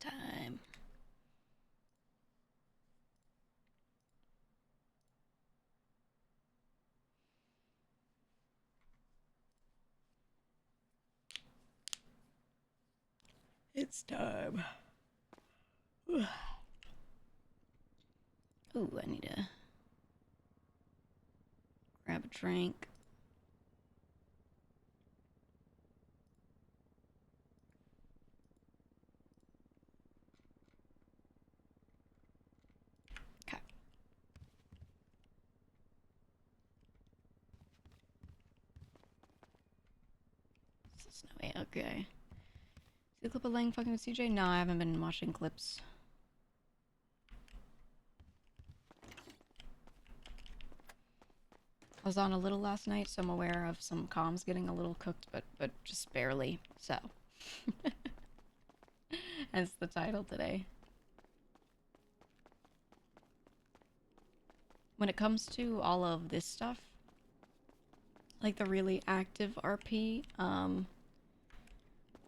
time. It's time. Ooh, I need to grab a drink. Okay. This is no way. Okay. See the clip of Lang fucking with CJ? No, I haven't been watching clips. I was on a little last night, so I'm aware of some comms getting a little cooked, but just barely. So, hence the title today. When it comes to all of this stuff, like the really active RP, I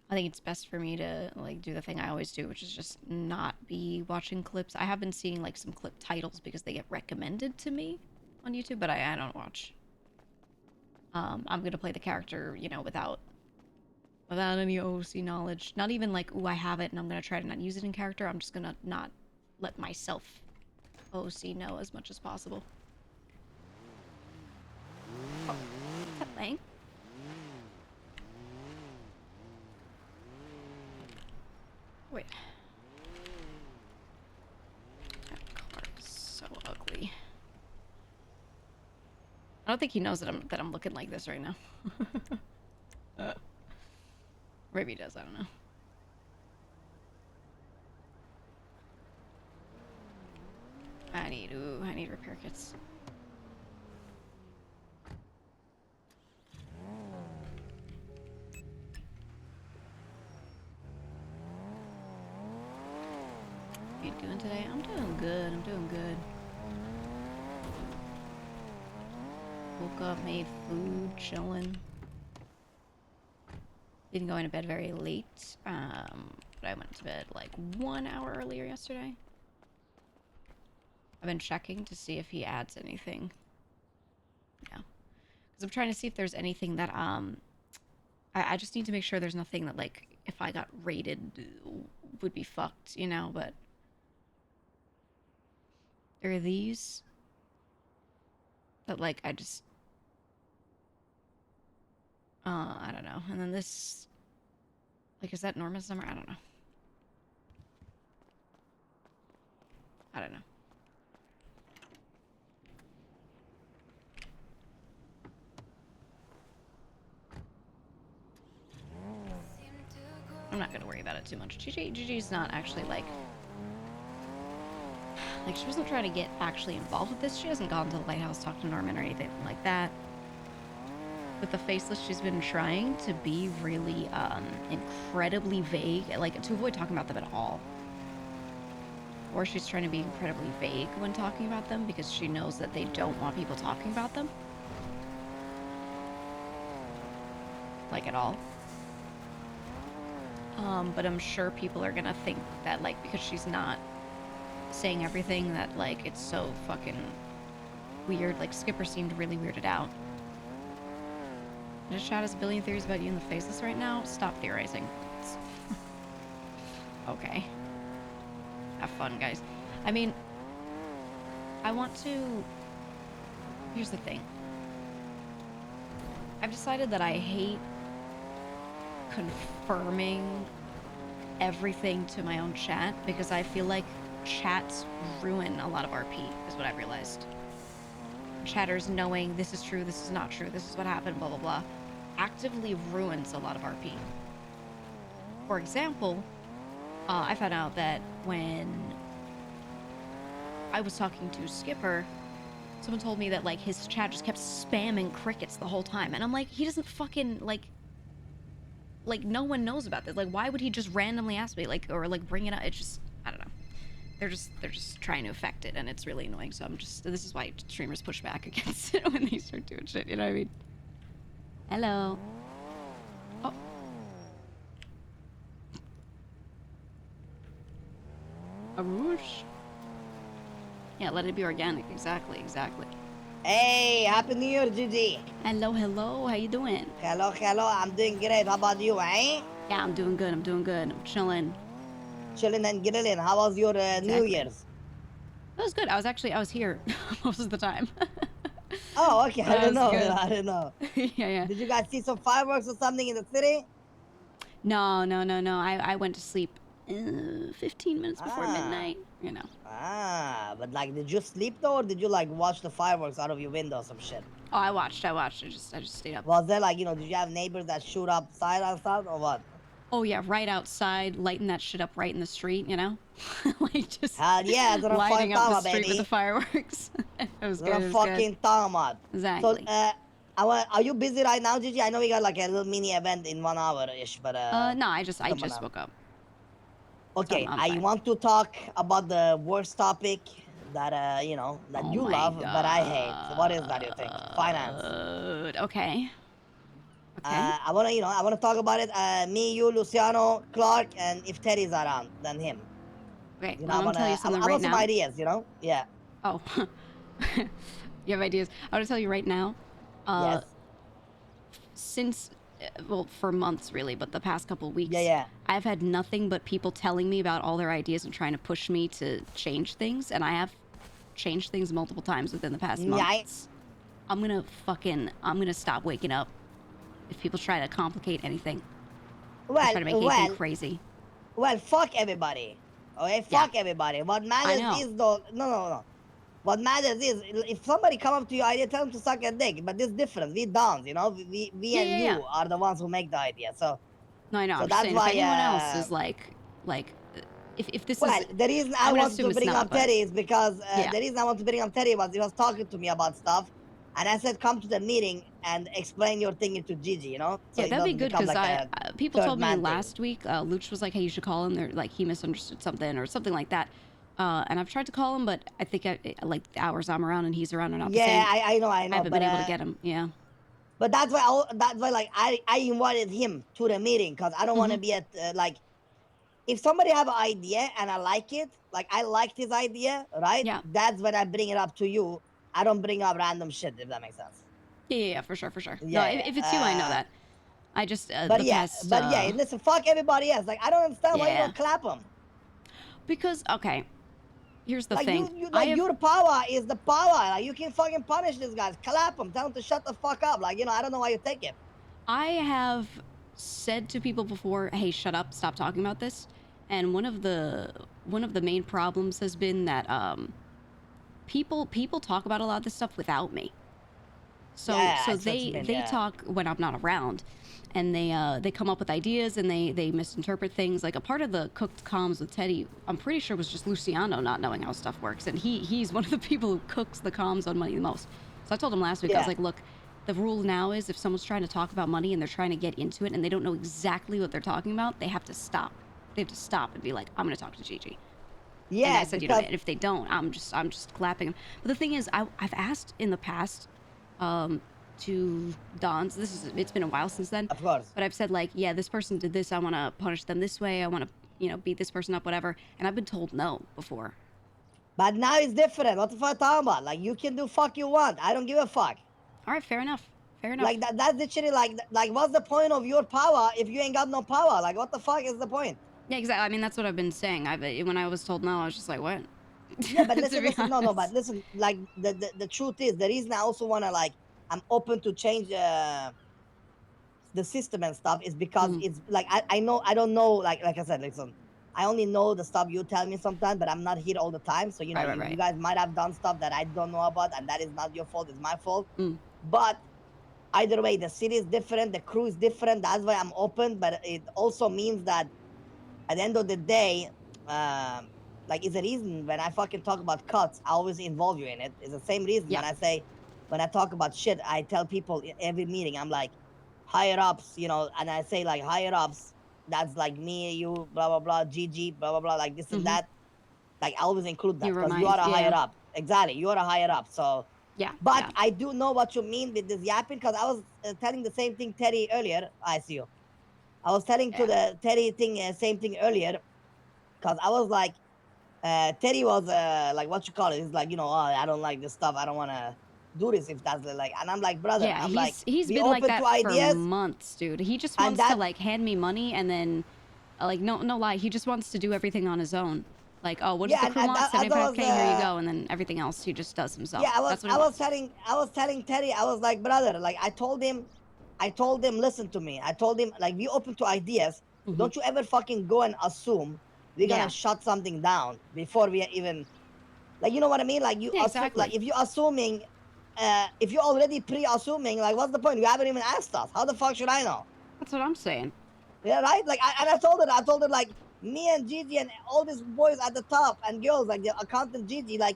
think it's best for me to like do the thing I always do, which is just not be watching clips. I have been seeing like some clip titles because they get recommended to me on YouTube, but I don't watch. I'm gonna play the character, you know, without any OC knowledge. Not even like, ooh, I have it and I'm gonna try to not use it in character. I'm just gonna not let myself OC know as much as possible. Oh, what's that Lang? Wait. That car is so ugly. I don't think he knows that I'm looking like this right now. Maybe he does, I don't know. I need repair kits. What are you doing today? I'm doing good, I'm doing good. Woke up, made food, chilling. Didn't go into bed very late, but I went to bed like 1 hour earlier yesterday. I've been checking to see if he adds anything. Yeah. Because I'm trying to see if there's anything that, I just need to make sure there's nothing that, like, if I got raided, would be fucked, you know, but... There are these that, like, I just... I don't know. And then this... Like, is that Norma's number? I don't know. I don't know. I'm not gonna worry about it too much. Gigi's not actually, like, she wasn't trying to get actually involved with this. She hasn't gone to the lighthouse, talked to Norman or anything like that. With the faceless, she's been trying to be really, incredibly vague, like, to avoid talking about them at all. Or she's trying to be incredibly vague when talking about them because she knows that they don't want people talking about them. Like, at all. But I'm sure people are gonna think that, like, because she's not saying everything, that, like, it's so fucking weird. Like, Skipper seemed really weirded out. This chat has a billion theories about you in the faceless right now. Stop theorizing. Okay. Have fun, guys. I mean, I want to... Here's the thing. I've decided that I hate confirming everything to my own chat because I feel like chats ruin a lot of RP, is what I've realized. Chatters knowing this is true, this is not true, this is what happened, blah, blah, blah, actively ruins a lot of RP. For example, I found out that when I was talking to Skipper, someone told me that, like, his chat just kept spamming crickets the whole time. And I'm like, he doesn't fucking, like, no one knows about this. Like, why would he just randomly ask me, like, or, like, bring it up? It's just, I don't know. They're just trying to affect it, and it's really annoying. So this is why streamers push back against it when they start doing shit, you know what I mean? Hello. Oh. A rouge. Yeah, let it be organic. Exactly, exactly. Hey, Happy New Year, Gigi. Hello, hello. How you doing? Hello, hello. I'm doing great. How about you, eh? Yeah, I'm doing good. I'm doing good. I'm chilling. Chilling and grilling. How was your New Exactly. Year's? It was good. I was here most of the time. Oh, okay. So I that don't was know. good. I don't know. Yeah, yeah. Did you guys see some fireworks or something in the city? No, no, no, no. I went to sleep 15 minutes before Ah, midnight. You know. but like, did you sleep though, or did you like watch the fireworks out of your window or some shit? Oh, I watched. I watched. I just stayed up. Was there like, did you have neighbors that shoot up side and stuff or what? Oh yeah, right outside, lighting that shit up right in the street. You know, like just Hell yeah, that's what I'm fucking lighting up talking the about, street with the baby. fireworks. It was That's what good. I'm It was good. fucking talking about. So, Exactly. are you busy right now, Gigi? I know we got like a little mini event in 1 hour-ish, but No, I come on just now. woke up, so Okay, I'm I fine. want to talk about the worst topic that that Oh you my love, but I hate. What is that, you think? Finance. god. Okay. Okay. I wanna talk about it. Me, you, Luciano, Clark, and if Teddy's around, then him. Okay. You know, I'm gonna tell you something I right want some now. ideas. Yeah. Oh, you have ideas? I'm gonna tell you right now. Uh, Yes. since well, for months really, but the past couple Yeah. weeks, Yeah. I've had nothing but people telling me about all their ideas and trying to push me to change things, and I have changed things multiple times within the past Yeah. months. I'm gonna stop waking up if people try to complicate anything or Well, try to make anything well, crazy. well. Fuck everybody. Okay, Yeah, fuck everybody. What I matters know. is though. No, no, no. What matters is if somebody come up to your idea, tell them to suck a dick. But this different. We dance, we Yeah, and yeah, yeah. you are the ones who make the idea. So No, I know. I'm just that's saying, if why. anyone else is like, if this is, Well, the reason I I'm gonna wanted assume to it's bring not, up but Teddy is because yeah, the reason I wanted to bring up Teddy was he was talking to me about stuff, and I said, "Come to the meeting and explain your thing to Gigi," so yeah, it that'd be doesn't good become because like I a people third told me man thing. last week. Luch was like, hey, you should call him. They're like he misunderstood something or something like that. And I've tried to call him, but I think like the hours I'm around and he's around are not the Yeah, same. I I know, haven't been able to get him. Yeah. but that's why like I invited him to the meeting because I don't want Mm-hmm. to be at like if somebody have an idea and I like it, like I liked his idea, right? Yeah. That's when I bring it up to you. I don't bring up random shit if that makes sense. Yeah, yeah, yeah, for sure, for sure. No, Yeah, if it's you, I know that. I just But the yeah, past but yeah, listen, fuck everybody else. Like I don't understand why you yeah. don't clap them. Because okay, here's the Like thing. you I like have your power is the power. Like you can fucking punish these guys. Clap them. Tell them to shut the fuck up. Like I don't know why you take it. I have said to people before, "Hey, shut up, stop talking about this." And one of the main problems has been that people talk about a lot of this stuff without me. Yeah, So I see what you mean. they Yeah. talk when I'm not around, and they come up with ideas and they misinterpret things. Like a part of the cooked comms with Teddy, I'm pretty sure was just Luciano not knowing how stuff works, and he's one of the people who cooks the comms on money the most. So I told him last week, I was Yeah. like, look, the rule now is if someone's trying to talk about money and they're trying to get into it and they don't know exactly what they're talking about, they have to stop. They have to stop and be like, I'm going to talk to Gigi. And I Yeah, said, because and if they don't, I'm just clapping them. But the thing is, I've asked in the past um, to Don's. It's been a while since then, of course. but I've said like, yeah, this person did this. I want to punish them this way. I want to, beat this person up, whatever. And I've been told no before. But now it's different. What the fuck talking about? Like you can do fuck you want. I don't give a fuck. All right, fair enough. Fair Like enough. that's literally like what's the point of your power if you ain't got no power? Like what the fuck is the point? Yeah, exactly. I mean, that's what I've been saying. When I was told no, I was just like, what? Yeah, but To be listen, no, but honest. listen, like the truth is the reason I also wanna like I'm open to change the system and stuff is because Mm, it's like I know I don't know like I said, listen, I only know the stuff you tell me sometimes, but I'm not here all the time. So right, right, you right. guys might have done stuff that I don't know about, and that is not your fault, it's my fault. Mm, But either way, the city is different, the crew is different. That's why I'm open, but it also means that at the end of the day, um, like it's a reason when I fucking talk about cuts, I always involve you in it. It's the same reason yeah. when I say when I talk about shit, I tell people every meeting, I'm like higher ups, and I say like higher ups, that's like me, you, blah blah blah, Gigi, blah blah blah, like this and Mm-hmm. that. Like I always include You that because you are remind, a higher yeah, up. Exactly, you are a higher up. So, yeah, but yeah, I do know what you mean with this yapping because I was telling the same thing Teddy earlier. I see you. I was telling to yeah. the Teddy thing, same thing earlier because I was like, Teddy was like, what you call it? He's like, you know, oh, I don't like this stuff. I don't want to do this if that's like. And I'm like, brother, Yeah, I'm like, he's be been like open to that for ideas, months, dude. He just and wants to that, like hand me money and then like no lie, he just wants to do everything on his own. Like, oh, what does yeah, the crew and want? as I was, 75K, here you go, and then everything else he just does yeah, himself. That's what he wants. I was telling Teddy, I was like, brother, like I told him, listen to me. I told him, like, be open to ideas. Hmm. Don't you ever fucking go and assume we're gonna Yeah. shut something down before we even, like, you know what I mean? Like, you Yeah, assume, like, exactly. if you're assuming, if you're already pre-assuming, like, what's the point? You haven't even asked us. How the fuck should I know? That's what I'm saying. Yeah, right. Like, and I told her, like, me and Gigi and all these boys at the top and girls, like the accountant Gigi, like,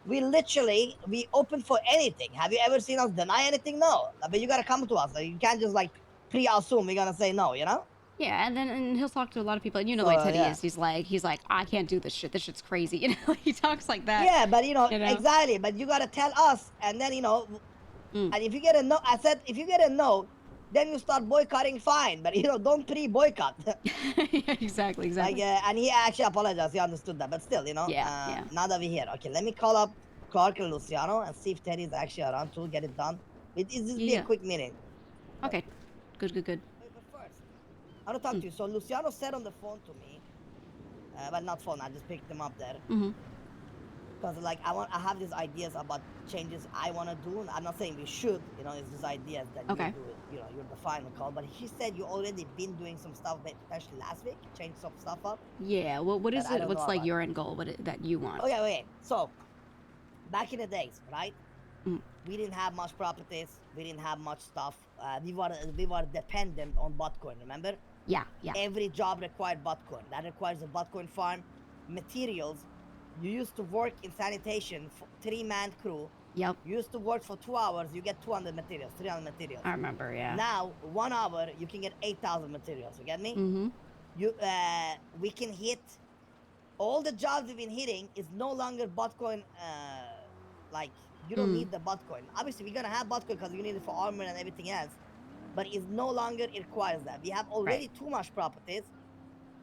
we open for anything. Have you ever seen us deny anything? No. But you gotta come to us. Like, you can't just like pre-assume we're gonna say no. You know. Yeah, and then and he'll talk to a lot of people, and you know the way So Teddy yeah. is. He's like, I can't do this shit. This shit's crazy. You know, he talks like that. Yeah, but you know You know. exactly. But you gotta tell us, and then you know, Mm. and if you get a no, I said if you get a no, then you start boycotting. Fine, but you know, don't pre-boycott. Yeah, exactly, Like, exactly. and he actually apologized. He understood that, but still, you know, Yeah, yeah. now that we're here, okay, let me call up Clark and Luciano and see if Teddy is actually around to get it done. It just be a Yeah. quick meeting. But, Okay. Good, good, good. but first, I want to talk Mm. to you. So Luciano said on the phone to me, well, not phone. I just picked him up there Mm-hmm. because, like, I have these ideas about changes I want to do. I'm not saying we should, you know, it's just ideas that you Okay. do it. You know, you're the final call. But he said you already been doing some stuff, especially last week, changed some stuff up Yeah. Well, what that is I it? don't know What's like about. your end goal? That you want? Okay, okay. So back in the days, right? Mm. We didn't have much properties. We didn't have much stuff. We were dependent on Bitcoin. Remember, Yeah, yeah. every job required Bitcoin. That requires a Bitcoin farm, materials. You used to work in sanitation, 3-man crew. Yep. You used to work for 2 hours. You get 200 materials, 300 materials. I remember. Yeah. Now 1 hour, you can get 8,000 materials. You get me? Mm-hmm. We can hit all the jobs we've been hitting is no longer Bitcoin. Like, you don't Mm. need the Bitcoin. Obviously, we're gonna have Bitcoin because you need it for armor and everything else, but it's no longer it requires that. We have Right. already too much properties.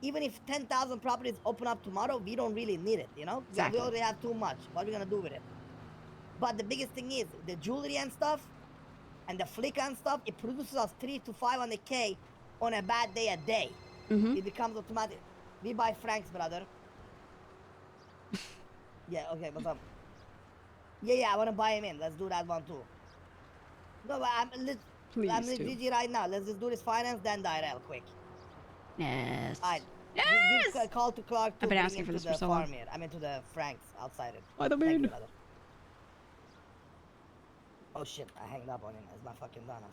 Even if 10,000 properties open up tomorrow, we don't really need it. You know, we Exactly. already have too much. What are we gonna do with it? But the biggest thing is the jewelry and stuff, and the flicker and stuff. It produces us 300 to 500K on a bad day a day. Mm-hmm. It becomes automatic. We buy francs, brother. Yeah. Okay. What's up? Yeah, I want to buy him in. Let's do that one too. No, but I'm Please with do. Gigi right now. Let's just do this finance, then Direl, quick. Yes. Alright. Give a Yes. call to Clark to I've been bring asking him for to this for the so long. farm here. I mean to the Franks outside it. By the Thank you, moon. brother. Oh shit, I hanged up on him. It's not fucking done.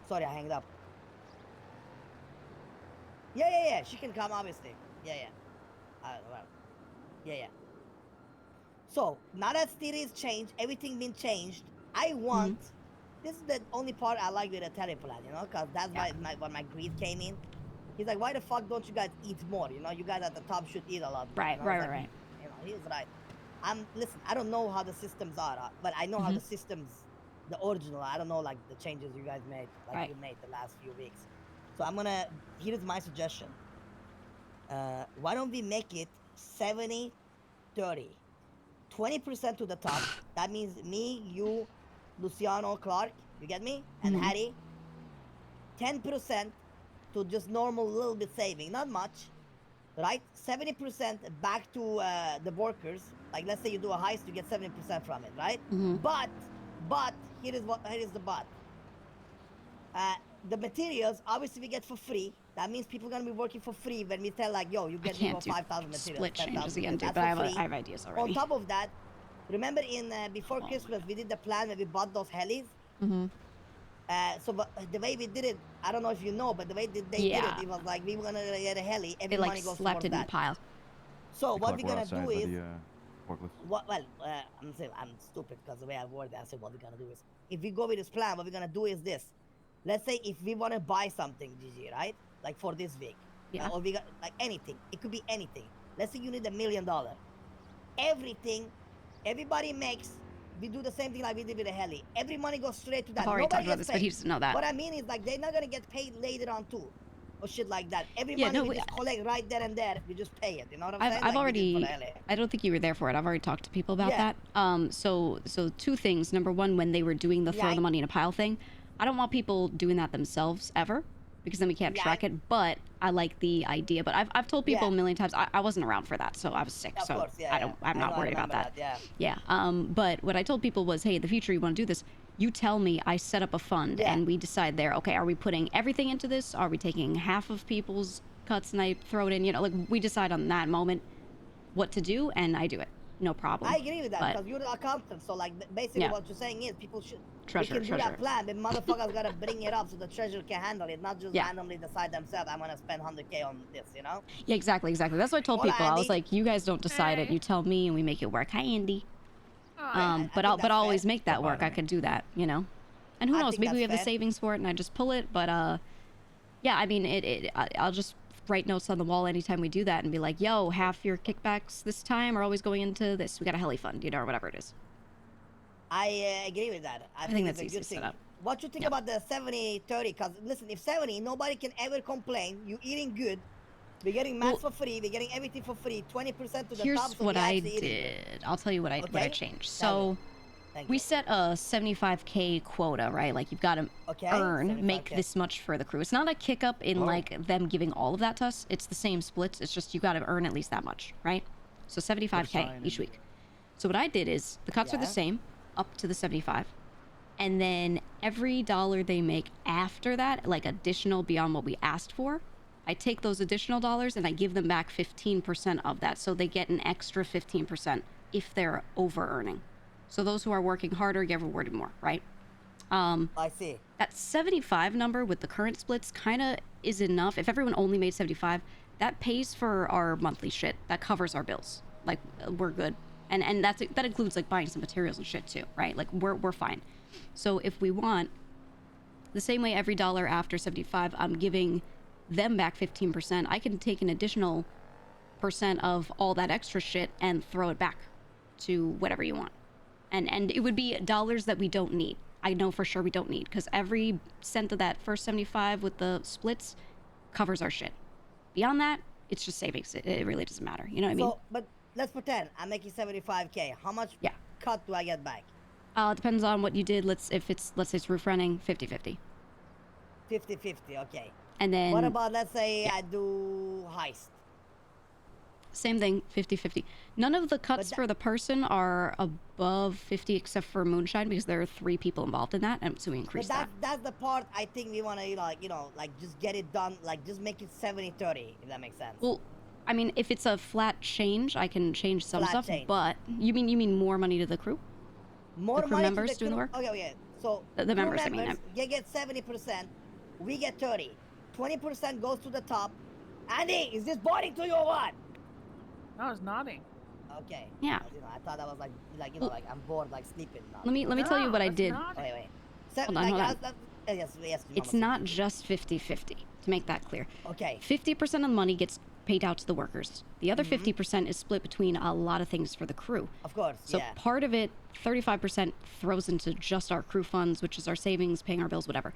Sorry, I hanged up. Yeah. She can come, obviously. Yeah. Well. Yeah. So now that theories changed, everything been changed. I Mm-hmm. want. This is the only part I like with the teleplan, you know, because that's Yeah. when my greed came in. He's like, why the fuck don't you guys eat more? You know, you guys at the top should eat a lot more. Right. And I was Right. like, Right. Right. you know, he's right. Listen, I don't know how the systems are, but I know how Mm-hmm. the systems, the original. I don't know like the changes you guys made, like Right. you made the last few weeks. So here's my suggestion. Why don't we make it 70 30? 20% to the top. That means me, you, Luciano, Clark, you get me? And Mm-hmm. Harry. 10% to just normal little bit saving, not much, right? 70% back to the workers. Like, let's say you do a heist, you get 70% from it, right? Mm-hmm. But here is the but. Uh, the materials obviously we get for free. That means people are gonna be working for free when we tell like, yo, you I get me can't for do 5,000 materials, split changes 10,000 again, materials. dude. That's But for free. I have ideas On already. top of that, remember in before Oh Christmas my we did the plan where we bought those helis. god. Mm-hmm. But the way we did it, I don't know if you know, but the way they did it, Yeah. it was like we were gonna get a heli. They Every like money goes slept towards it in a that. pile. So Hey, what Clark, we're we're gonna do outside by is the forklift. what? Well, I'm saying I'm stupid because the way I worded it, I said what we're gonna do is if we go with this plan, what we're gonna do is this. Let's say if we want to buy something, Gigi, right? Like for this week, Yeah. or we got like anything. It could be anything. Let's say you need $1 million. Everything, everybody makes. We do the same thing like we did with the heli. Every money goes straight to I've that. already talked Nobody about gets this, but he paid. doesn't know that. What I mean is like they're not gonna get paid later on too. or shit like that. Every Yeah, money no, we just collect right there and there, we just pay it. You know what I'm saying? I've Like we did for the already. LA. I don't think you were there for it. I've already talked to people about Yeah. that. So two things. Number one, when they were doing the throw Yeah. the money in a pile thing, I don't want people doing that themselves ever, because then we can't Yeah. track it. But I like the idea. But I've told people Yeah. a million times. I wasn't around for that, so I was sick. Of So course, yeah. I'm not I worried about remember that. Yeah. Yeah. But what I told people was, hey, in the future you want to do this, you tell me. I set up a fund, Yeah. and we decide there. Okay, are we putting everything into this? Are we taking half of people's cuts and I throw it in? You know, like we decide on that moment what to do, and I do it. No problem. I agree with that But because you're the accountant. So like basically Yeah. what you're saying is people should Treasure, we can do treasure. that plan, but motherfuckers gotta bring it up so the treasurer can handle it, not just Yeah. randomly decide themselves. I'm gonna spend 100K on this, you know? Yeah, exactly. That's what I told Hola, people. I was Andy. like, you guys don't decide it. Hey. You tell me, and we make it work. Hi, Andy. I think But that's I'll always fair. make that Come work. on, I could do that, you know. And who I knows? think Maybe we that's have the fair. savings for it, and I just pull it. But yeah. I mean, I'll just write notes on the wall anytime we do that, and be like, yo, half your kickbacks this time are always going into this. We got a heli fund, you know, or whatever it is. I agree with that. I think it's that's a easy good to set thing. up. What you think Yeah. about the 70-30? Because listen, if 70, nobody can ever complain. You eating good. We're getting mats Well, for free. We're getting everything for free. 20% to the Here's top. So what we're I actually eating good. did. I'll tell you what I Okay. changed. Tell me. So Thank we you. set a 75K quota, right? Like you've got to Okay. earn, make 75K. this much for the crew. It's not a kick up in Whoa. like them giving all of that to us. It's the same splits. It's just you got to earn at least that much, right? So 75K sign each in. week. So what I did is the cuts are the Yeah. same up to the 75. And then every dollar they make after that, like additional beyond what we asked for, I take those additional dollars and I give them back 15% of that. So they get an extra 15% if they're over earning. So those who are working harder get rewarded more, right? I see. That 75 number with the current splits kind of is enough. If everyone only made 75, that pays for our monthly shit. That covers our bills. Like we're good. And that includes like buying some materials and shit too, right? Like we're fine. So if we want the same way every dollar after 75, I'm giving them back 15%. I can take an additional percent of all that extra shit and throw it back to whatever you want. And it would be dollars that we don't need. I know for sure we don't need, because every cent of that first 75 with the splits covers our shit. Beyond that, it's just savings. It really doesn't matter. You know what I mean? So, but let's pretend I'm making 75K. How much Yeah. cut do I get back? It depends on what you did. Let's say it's roof running, 50-50. 50-50, okay. And then What about, let's say, I do heist? same thing, 50-50. None of the cuts that- for the person are above 50 except for moonshine, because there are 3 people involved in that, and so we But increased that. that's the part I think we want to, like, just get it done, like, just make it 70-30, if that makes sense. Well, I mean, if it's a flat change, I can change some Flat stuff, change. but you mean more money to the crew? More crew money to members doing the crew- work? Okay, okay. So, The crew members, I mean, members, they get 70%, we get 30. 20% goes to the top. Andy, is this boring to you or what? I was nodding. Okay. Yeah. I thought that was like Well, like I'm bored, like sleeping now. Let me tell you what I that's did. nodding. Wait. Hold on. Yes. It's Mama, not just 50-50, to make that clear. Okay. 50% of the money gets paid out to the workers. The other Mm-hmm. 50% is split between a lot of things for the crew. Of course. So yeah. part of it, 35%, throws into just our crew funds, which is our savings, paying our bills, whatever.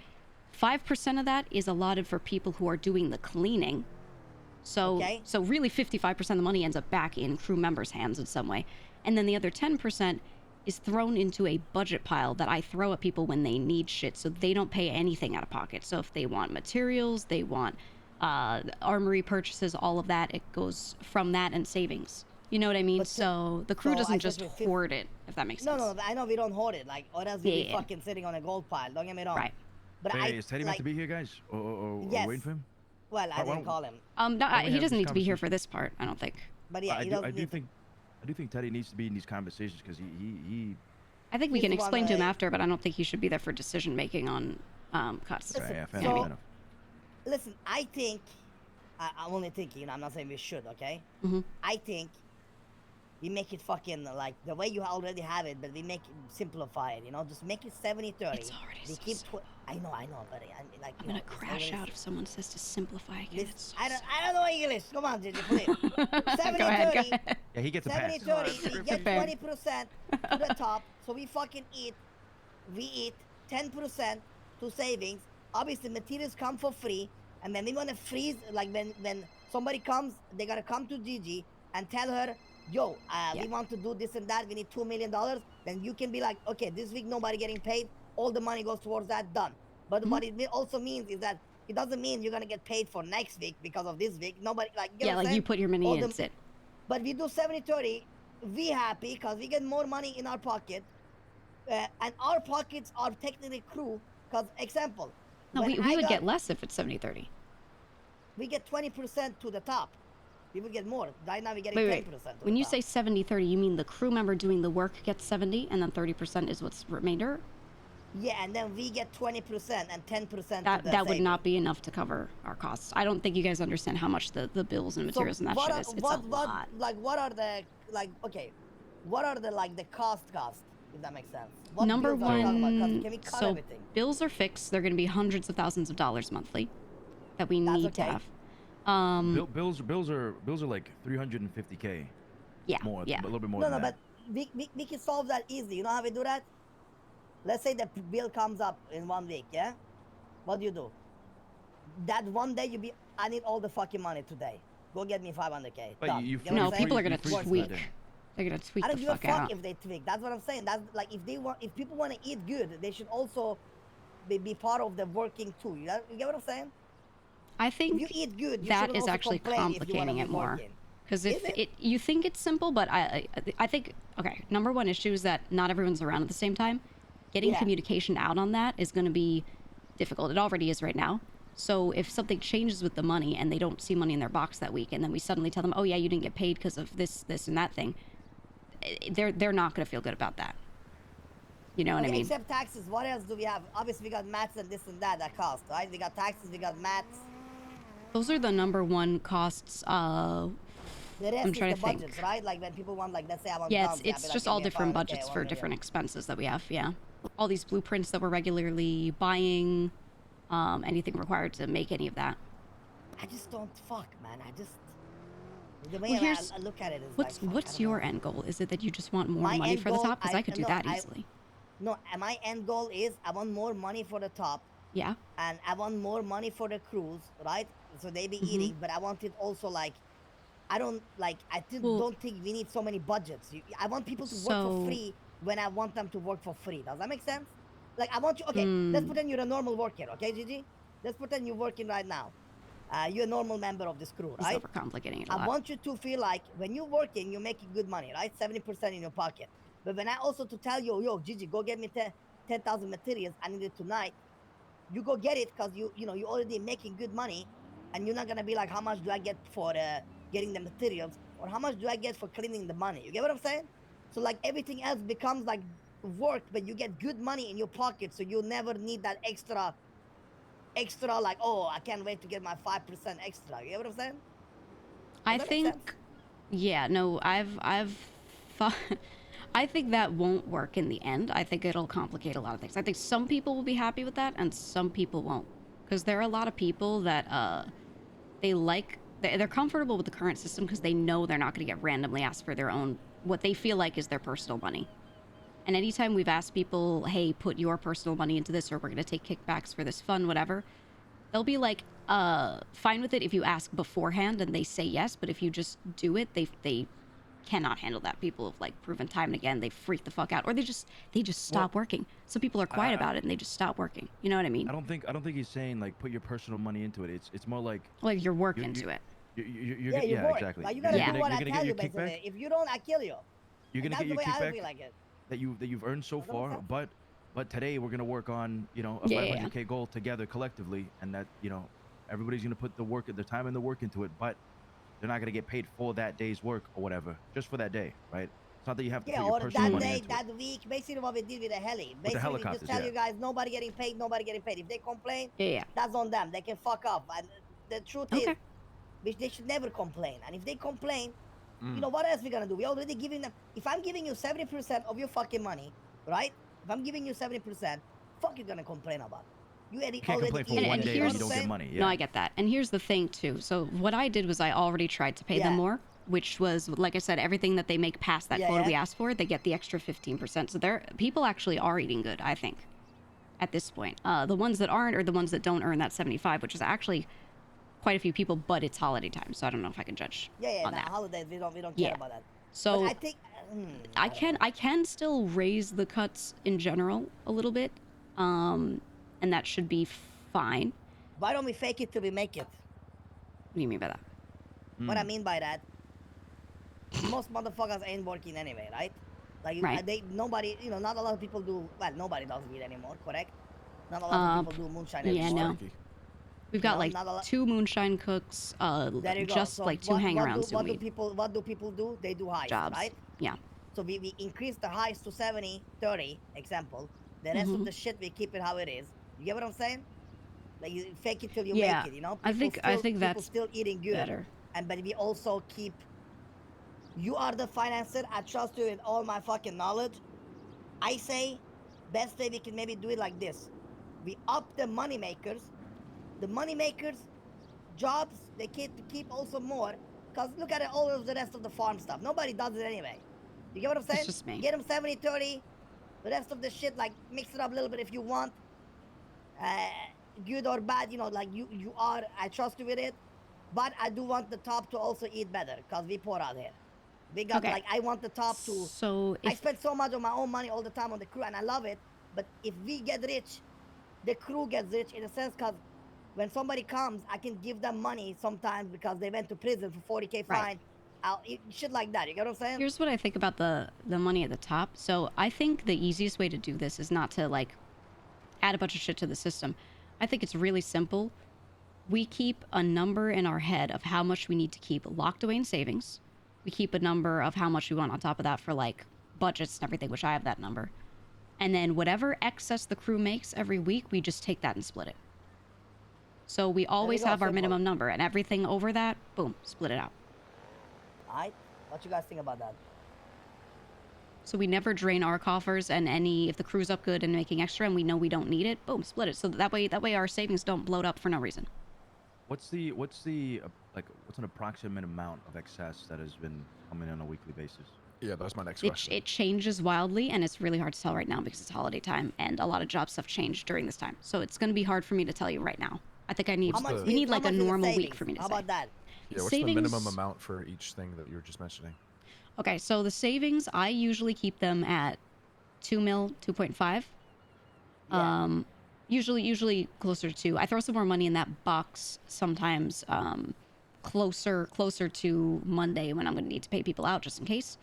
5% of that is allotted for people who are doing the cleaning. So, Okay. so really 55% of the money ends up back in crew members' hands in some way. And then the other 10% is thrown into a budget pile that I throw at people when they need shit, so they don't pay anything out of pocket. So if they want materials, they want armory purchases, all of that, it goes from that and savings. You know what I mean? But so the crew so I doesn't said just with fif- hoard it, if that makes No, sense. I know we don't hoard it, like, or else we'd be Yeah. fucking sitting on a gold pile. Don't get me wrong. Right. But Hey, I is Teddy meant like, to be here, guys? Or Yes. waiting for him? well, I Why didn't don't- call him, No, we he have doesn't this need to be here conversation? for this part, I don't think. but yeah, I he do, doesn't I do need to- think Teddy needs to be in these conversations because he I think we He's can the one explain to him that- after, but I don't think he should be there for decision making on cuts. Listen, yeah, fair so- enough, fair enough. Listen, I think I'm only thinking. I'm not saying we should. Okay. Mhm. I think we make it fucking like the way you already have it, but we make it simplify it. You know, just make it 70-30. It's already We so keep. simple. I know, but like. I'm gonna crash out if someone says to simplify again. This, It's so I don't know English. Come on, Gigi, please. simple. 70-30. Go ahead. Yeah, he gets a pass. 70-30. We get Fair. 20% to the top, so we fucking eat. We eat 10% to savings. Obviously, materials come for free. and then we want to freeze. Like when somebody comes, they gotta come to Gigi and tell her, "Yo, Yeah. we want to do this and that. We need $2 million." Then you can be like, "Okay, this week nobody getting paid. All the money goes towards that. Done." But what it also means is that it doesn't mean you're gonna get paid for next week because of this week. Nobody like you know Yeah, what I'm like you saying? put your money All in, the- it's it. But we do 70-30. We happy because we get more money in our pocket, and our pockets are technically crew. Because example, No, when we I would got get less if it's 70-30. we get 20% to the top. We would get more. Right now we're getting Wait. 10%. When you say 70-30, you mean the crew member doing the work gets 70 and then 30% is what's remainder? Yeah, and then we get 20% and 10% That would not be enough to cover our costs. I don't think you guys understand how much the bills and materials and that shit is. It's a lot. What are the what are the like the cost, if that makes sense? What Number bills are we talking about? 'Cause one, can we cut so everything? bills are fixed. They're going to be hundreds of thousands of dollars monthly that we That's need to okay. have. Bills are like 350K. Yeah, More, yeah. a little bit more No, than no, that. but we can solve that easily. You know how we do that? Let's say the bill comes up in 1 week, yeah? What do? That one day I need all the fucking money today. Go get me 500K. But Done. you get what No, I'm saying? people are going you to freeze for tweak. that day. They're going to tweak I don't the give a fuck fuck out. if they tweak. That's what I'm saying. That's like if people want to eat good, they should also be part of the working too. You get what I'm saying? I If think you eat good, you that shouldn't is also actually complain if you wanna complicating be it more. working. Because Is if it? you think it's simple, but I think, okay, number one issue is that not everyone's around at the same time. Getting Yeah. communication out on that is going to be difficult. It already is right now. So if something changes with the money and they don't see money in their box that week, and then we suddenly tell them, oh yeah, you didn't get paid because of this, and that thing, they're not going to feel good about that. You know what I mean? Except taxes, what else do we have? Obviously, we got mats and this and that cost, right? We got taxes, we got mats. Those are the number one costs. The rest I'm is trying the to think. budgets, right? Like when people want, like, let's say I want Yeah, guns, it's I'll be just like, all give me a different 500K, budgets 1 for million. different expenses that we have. Yeah, all these blueprints that we're regularly buying, anything required to make any of that. I just don't fuck, man. I just the way Well, here's I look at it is what's like, fuck, I what's don't your know. end goal? Is it that you just want more My money end for the goal, top? Because I could do that easily. No, my end goal is I want more money for the top, Yeah. and I want more money for the crews, right? So they be Mhm. eating, but I want it also like I don't like. Well- don't think we need so many budgets. I want people to work for free when I want them to work for free. Does that make sense? Like I want you. Okay, let's pretend you're a normal worker. Okay, Gigi. Let's pretend you're working right now. You're a normal member of this crew, He's right? overcomplicating it a I lot. want you to feel like when you're working, you're making good money, right? 70% in your pocket. But when I also to tell you, yo, Gigi, go get me 10,000 materials. I need it tonight. You go get it because you're already making good money, and you're not gonna be like, how much do I get for getting the materials, or how much do I get for cleaning the money? You get what I'm saying? So like everything else becomes like work, but you get good money in your pocket, so you'll never need that extra like, oh, I can't wait to get my 5% extra. You get what I'm saying? I Does that make sense? think, yeah, no, I've thought. I think that won't work in the end. I think it'll complicate a lot of things. I think some people will be happy with that, and some people won't, because there are a lot of people that they're comfortable with the current system because they know they're not going to get randomly asked for their own, what they feel like is their personal money. And anytime we've asked people, hey, put your personal money into this, or we're going to take kickbacks for this fund, whatever, they'll be like, fine with it if you ask beforehand and they say yes, but if you just do it, they cannot handle that. People have like proven time and again, they freak the fuck out, or they just stop working. Some people are quiet about it and they just stop working. You know what I mean? I don't think he's saying like put your personal money into it. It's more like Like your work into it. You work. Exactly. Like you gotta Yeah. do what I You're gonna tell get you, your kickback. basically. If you don't, I kill you. You're gonna That's get your the way I kickback feel like it. that you've earned so Does that make far, sense? but today we're gonna work on a Yeah, yeah, 500K goal together collectively, and that everybody's gonna put the time and the work into it, but they're not gonna get paid for that day's work or whatever, just for that day, right? It's not that you have to Yeah, put your or personal that money day, into it. that week, basically what we did with the heli. the Basically, we helicopters, just tell yeah. you guys, nobody getting paid, nobody getting paid. If they complain, Yeah. that's on them. They can fuck off. And the truth Okay. is, they should never complain. And if they complain, Mm. you know what else we're gonna do? We're already giving them. If I'm giving you 70% of your fucking money, right? If I'm giving you 70%, fuck you gonna complain about? You already, You can't complain for And- one and day when here's- you don't get money. Yeah. No, I get that. And here's the thing too. So what I did was I already tried to pay them Yeah. more, which was, like I said, everything that they make past that Yeah, quota yeah. we asked for, they get the extra 15%. So people actually are eating good, I think, at this point. The ones that aren't are the ones that don't earn that 75, which is actually quite a few people, but it's holiday time, so I don't know if I can judge Yeah, on nah, that. holidays we don't care Yeah. about that. So But I think I don't know. can still raise the cuts in general a little bit, and that should be fine. Why don't we fake it till we make it? What do you mean by that? What I mean by that, most motherfuckers ain't working anyway, right? Like Right. nobody, not a lot of people do. Well, nobody does weed anymore, correct? Not a lot of people do moonshine Yeah, anymore. no. Strikey. We've got like not a lot. 2 moonshine cooks, There you go. just So like 2 hangarounds what doing do weed people do? They do highs, jobs. right? Yeah. So we increase the highs to 70, 30, example. The rest of the shit we keep it how it is. You get what I'm saying? Like you fake it till you Yeah, make it, you know? I think people that's still eating good. better. But we also keep. You are the financer. I trust you with all my fucking knowledge. I say, best way we can maybe do it like this: we up the money makers. The money makers, jobs they keep also more. Cause look at it, all of the rest of the farm stuff. Nobody does it anyway. You get what I'm saying? It's just me. Get them 70, 30. The rest of the shit, like mix it up a little bit if you want. Good or bad, like you are. I trust you with it. But I do want the top to also eat better, cause we poor out here. We got Okay. like I want the top to. So I if spend so much of my own money all the time on the crew, and I love it. But if we get rich, the crew gets rich in a sense, cause when somebody comes, I can give them money sometimes because they went to prison for 40K fine. Right. I'll eat shit like that. You get what I'm saying? here's what I think about the money at the top. So I think the easiest way to do this is not to like add a bunch of shit to the system. I think it's really simple. We keep a number in our head of how much we need to keep locked away in savings. We keep a number of how much we want on top of that for like budgets and everything, which I have that number. And then whatever excess the crew makes every week, we just take that and split it. So we always go, have our simple. minimum number, and everything over that, boom, split it out. Alright? What you guys think about that? So we never drain our coffers, and if the crew's up good and making extra and we know we don't need it, boom, split it. So that way our savings don't bloat up for no reason. What's an approximate amount of excess that has been coming on a weekly basis? Yeah, that's my next question. It changes wildly, and it's really hard to tell right now because it's holiday time, and a lot of job stuff changed during this time. So it's going to be hard for me to tell you right now. I think we need like a normal week for me to say. How about that? Yeah, what's the minimum amount for each thing that you were just mentioning? Okay, so the savings, I usually keep them at 2 mil, 2.5. Yeah. Usually closer to 2. I throw some more money in that box sometimes, closer to Monday when I'm going to need to pay people out just in case.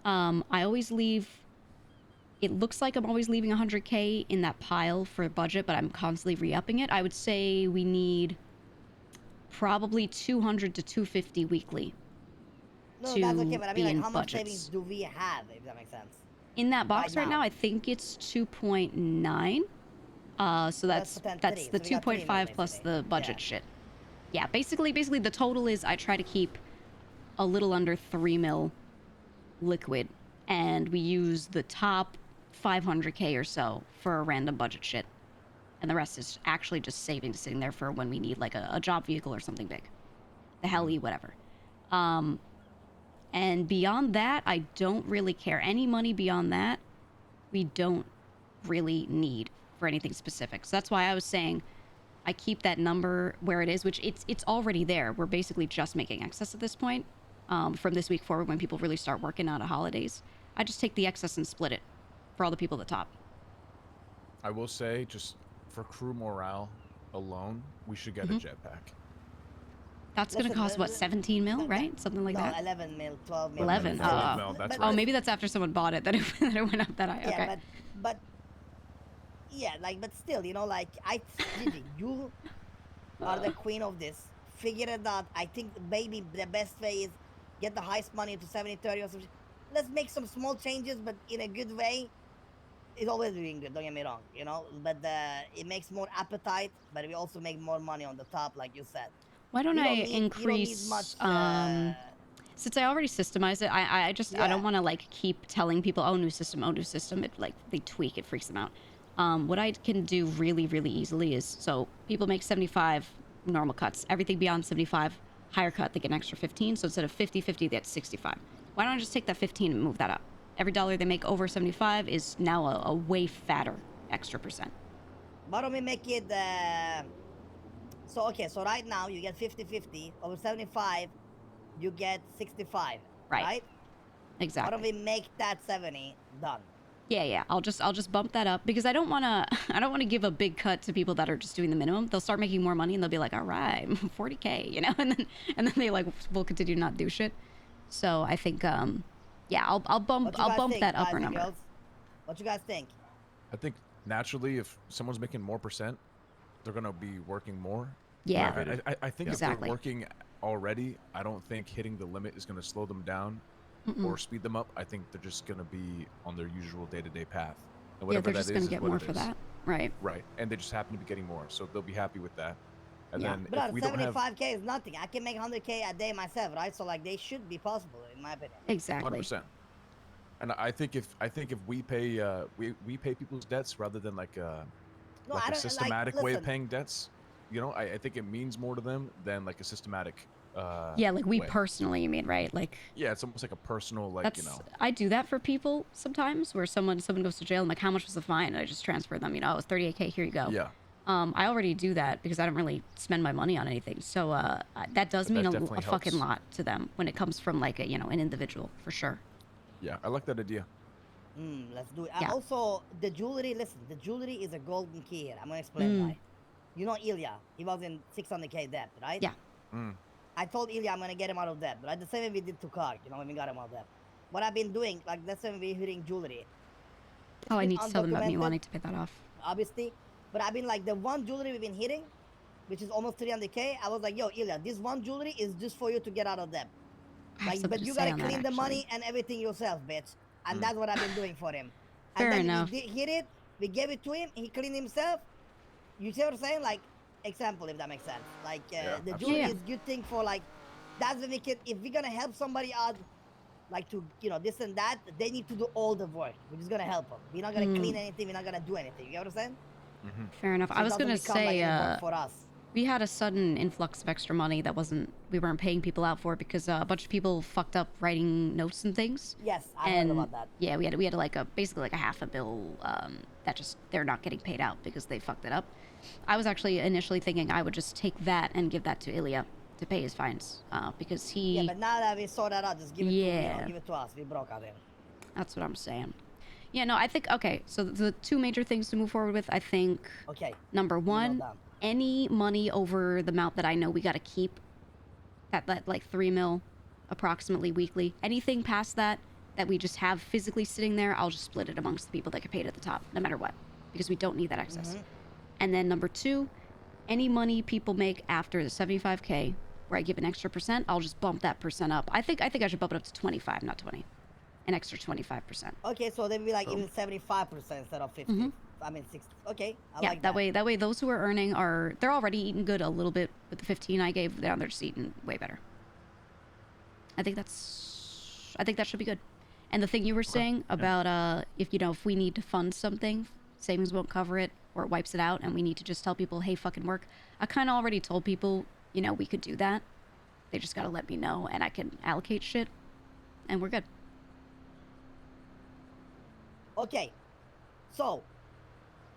I always leave. It looks like I'm always leaving 100K in that pile for budget, but I'm constantly re-upping it. I would say we need probably 200 to 250 weekly. No, to that's okay, but I be mean, like, in how much budgets. savings do we have, if that makes sense? In that box right now. now, I think it's 2.9. So that's potentially the three. So we got 3 2.5 plus basically. the budget Yeah. shit. Yeah, basically the total is I try to keep a little under 3 mil liquid, and we use the top 500K or so for a random budget shit. And the rest is actually just savings sitting there for when we need like a job vehicle or something big. The heli, whatever. And beyond that, I don't really care. Any money beyond that, we don't really need for anything specific. So that's why I was saying I keep that number where it is, which it's already there. We're basically just making excess at this point. From this week forward, when people really start working out of holidays, I just take the excess and split it for all the people at the top. I will say, just for crew morale alone, we should get a jetpack. That's going to Listen, cost, what, 17 mil, right? Something like No, that? 11 mil, 12 mil. 11. 12 mil, that's But- right. Oh, maybe that's after someone bought it that it went up that high. Okay. Yeah, but yeah, like, but still, like, Gigi, you are the queen of this. Figure it out. I think maybe the best way is get the highest money to 70-30 or something. Let's make some small changes, but in a good way. It's always doing good, don't get me wrong, But it makes more appetite, but we also make more money on the top, like you said. Why don't You I don't need increase much, since I already systemized it, I just I don't Yeah. want to like keep telling people, oh, new system. It like they tweak, it freaks them out. What I can do really, really easily is, so people make 75 normal cuts. Everything beyond 75, higher cut, they get an extra 15. So instead of 50-50, they get 65. Why don't I just take that 15 and move that up? Every dollar they make over 75 is now a way fatter extra percent. Why don't we make it So okay, so right now you get 50-50. Over 75, you get 65. Right. Right? Why Exactly. don't we make that 70 done? Yeah. I'll just bump that up because I don't want to give a big cut to people that are just doing the minimum. They'll start making more money and they'll be like, all right, 40K, you know, and then they like will continue to not do shit. So I think yeah, I'll bump What you guys think, that guys upper and number. girls? What you guys think? I think naturally, if someone's making more percent, they're gonna be working more. Yeah. Motivated. I think Exactly. if they're working already, I don't think hitting the limit is gonna slow them down Mm-mm. or speed them up. I think they're just gonna be on their usual day-to-day path. And Yeah, whatever they're that just is, gonna is get what more it for is. that. Right. Right, and they just happen to be getting more, so they'll be happy with that. And Yeah. then But if we don't have 75K is nothing. I can make 100K a day myself, right? So like they should be possible in my opinion. Exactly. 100%. And I think if we pay we pay people's debts rather than like No, like I a don't systematic like, way of listen, paying debts, you know, I think it means more to them than like a systematic Yeah, like we way. personally, you mean, right? Like Yeah, it's almost like a personal, like, that's you know. I do that for people sometimes where someone goes to jail. I'm like, how much was the fine? And I just transfer them. You know, it was 38K. Here you go. Yeah, I already do that because I don't really spend my money on anything. So that does But mean that a definitely fucking helps. lot to them when it comes from like a, you know, an individual for sure. yeah, I like that idea. let's do it. Yeah. Also, the jewelry. Listen, the jewelry is a golden key here. I'm gonna explain Mm. why. You know Ilya, he was in 600K debt, right? Yeah. I told Ilya I'm gonna get him out of debt, right? The same way we did to Kark, you know, when we got him out of debt. What I've been doing, like that's when we're hitting jewelry. Oh, I It's need to tell them about me undocumented, wanting to pay that off. obviously, but I've been like the one jewelry we've been hitting, which is almost 300K. I was like, yo, Ilya, this one jewelry is just for you to get out of debt. I have Like, something but to you say gotta on that, clean the actually. money and everything yourself, bitch. And that's what I've been doing for him. Fair and then enough. we hit it, we gave it to him, he cleaned himself. You see what I'm saying? Like, example, if that makes sense. Like, Yeah, the absolutely. jewelry Yeah. is good thing for like, that's when we can, if we're gonna help somebody out, like to, you know, this and that, they need to do all the work. We're just gonna help them. We're not gonna clean anything, we're not gonna do anything. You get what I'm saying? Fair enough. So I it was doesn't gonna become, like, say any work for us. we had a sudden influx of extra money that we weren't paying people out for because a bunch of people fucked up writing notes and things. Yes, I And heard about that. yeah, we had like basically like a half a bill that just they're not getting paid out because they fucked it up. I was actually initially thinking I would just take that and give that to Ilya to pay his fines because he. Yeah, but now that we saw that out, just give it to, you Yeah. know, give it to us. We broke out here. That's what I'm saying. Yeah, no, I think okay. So the two major things to move forward with, I think. Okay. Number one, down. any money over the amount that I know we got to keep, that like 3 mil approximately weekly, anything past that we just have physically sitting there, I'll just split it amongst the people that get paid at the top, no matter what, because we don't need that excess. And then number two, any money people make after the 75K, where I give an extra percent, I'll just bump that percent up. I think I should bump it up to 25, not 20. An extra 25%. Okay, so then we like Boom. even 75% instead of 50. I mean 60. Okay, I Yeah, like that way those who are earning they're already eating good a little bit with the 15 I gave. Now they're just eating way better. I think that should be good. And the thing you were saying about if we need to fund something, savings won't cover it or it wipes it out, and we need to just tell people, hey, fucking work. I kind of already told people, we could do that. They just gotta let me know, and I can allocate shit, and we're good. Okay, so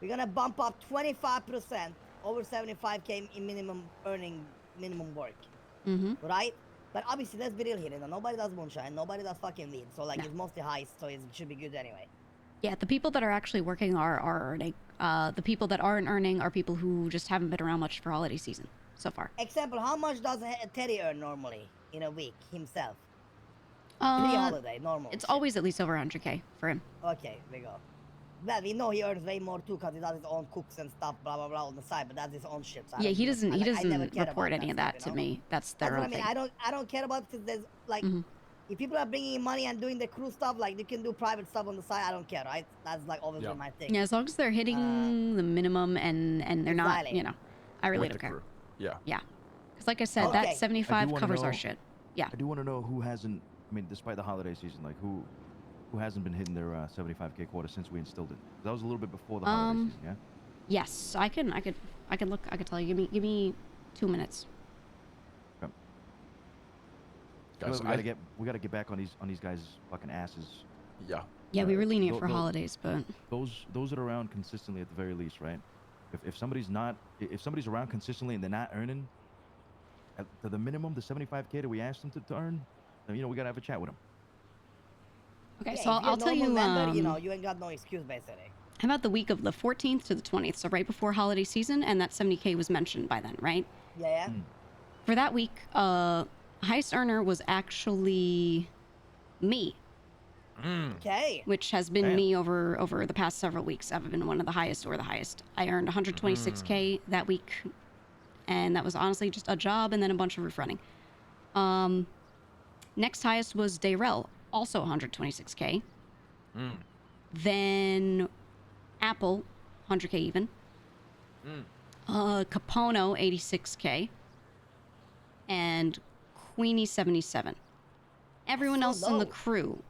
we're gonna bump up 25% over 75K in minimum earning, minimum work, right? But obviously, let's be real here. Nobody does moonshine, nobody does fucking weed, so like No. it's mostly heist, so it should be good anyway. Yeah, the people that are actually working are earning. The people that aren't earning are people who just haven't been around much for holiday season so far. Example, how much does Teddy earn normally in a week himself? Uh, Pre-holiday, normal. It's shit. always at least over 100K for him. Okay, we go. Well, we know he earns way more too because he does his own cooks and stuff, blah blah blah on the side. But that's his own shit. So I Yeah, don't he give a- doesn't. I, He like, I never doesn't cared report about any of stuff, that you to know? me. That's That's their what I own mean. thing. I don't care about because there's like if people are bringing in money and doing the crew stuff, like you can do private stuff on the side. I don't care, right? That's like obviously Yeah. my thing. Yeah, as long as they're hitting the minimum and they're not, Exactly. I really With don't the care. crew. Yeah. Yeah, because like I said, Okay. that I 75 do wanna covers our know- shit. Yeah. I do want to know who hasn't. I mean, despite the holiday season, like who hasn't been hitting their 75K quota since we instilled it. That was a little bit before the holiday season, yeah. Yes, I can look. I can tell you. Give me 2 minutes. Okay. Guys, we gotta get back on these guys' fucking asses. yeah. Yeah, we really need it for Go- holidays, but Those that are around consistently at the very least, right? If somebody's not, if somebody's around consistently and they're not earning to the minimum, the 75K that we asked them to earn, then, you know, we gotta have a chat with them. Okay, Yeah, so if you're I'll a tell normal you. member, you know, you ain't got no excuse basically. How about the week of the 14th to the 20th? So right before holiday season, and that 70K was mentioned by then, right? Yeah. For that week, highest earner was actually me, Okay. which has been Damn. me over the past several weeks. I've been one of the highest or the highest. I earned 126K that week, and that was honestly just a job and then a bunch of roof running. Next highest was Dayrell, also 126K. Then Apple, 100K even. Capono, 86K. And Queenie, 77. Everyone That's so else in the low. crew,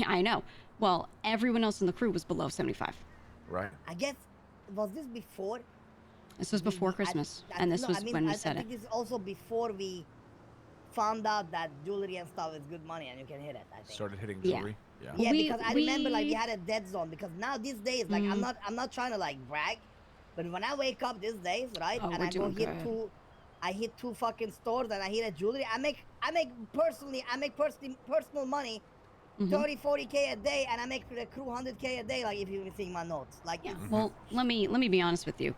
I know. Well, everyone else in the crew was below 75. Right. I guess, was this before? This was before Christmas, I- and this no, was I mean, when we I said think it. this is also before we found out that jewelry and stuff is good money and you can hit it, I think. Started hitting Yeah. jewelry. Yeah. Yeah, We- because I remember like we we- had a dead zone because now these days, like I'm not trying to like brag, but when I wake up these days, right, Oh, and we're I go doing hit good. I hit two fucking stores and I hit a jewelry, I make personal money, 30, 40K a day, and I make the crew 100K a day, like if you've been seeing my notes. Like Yeah. Well, let me be honest with you.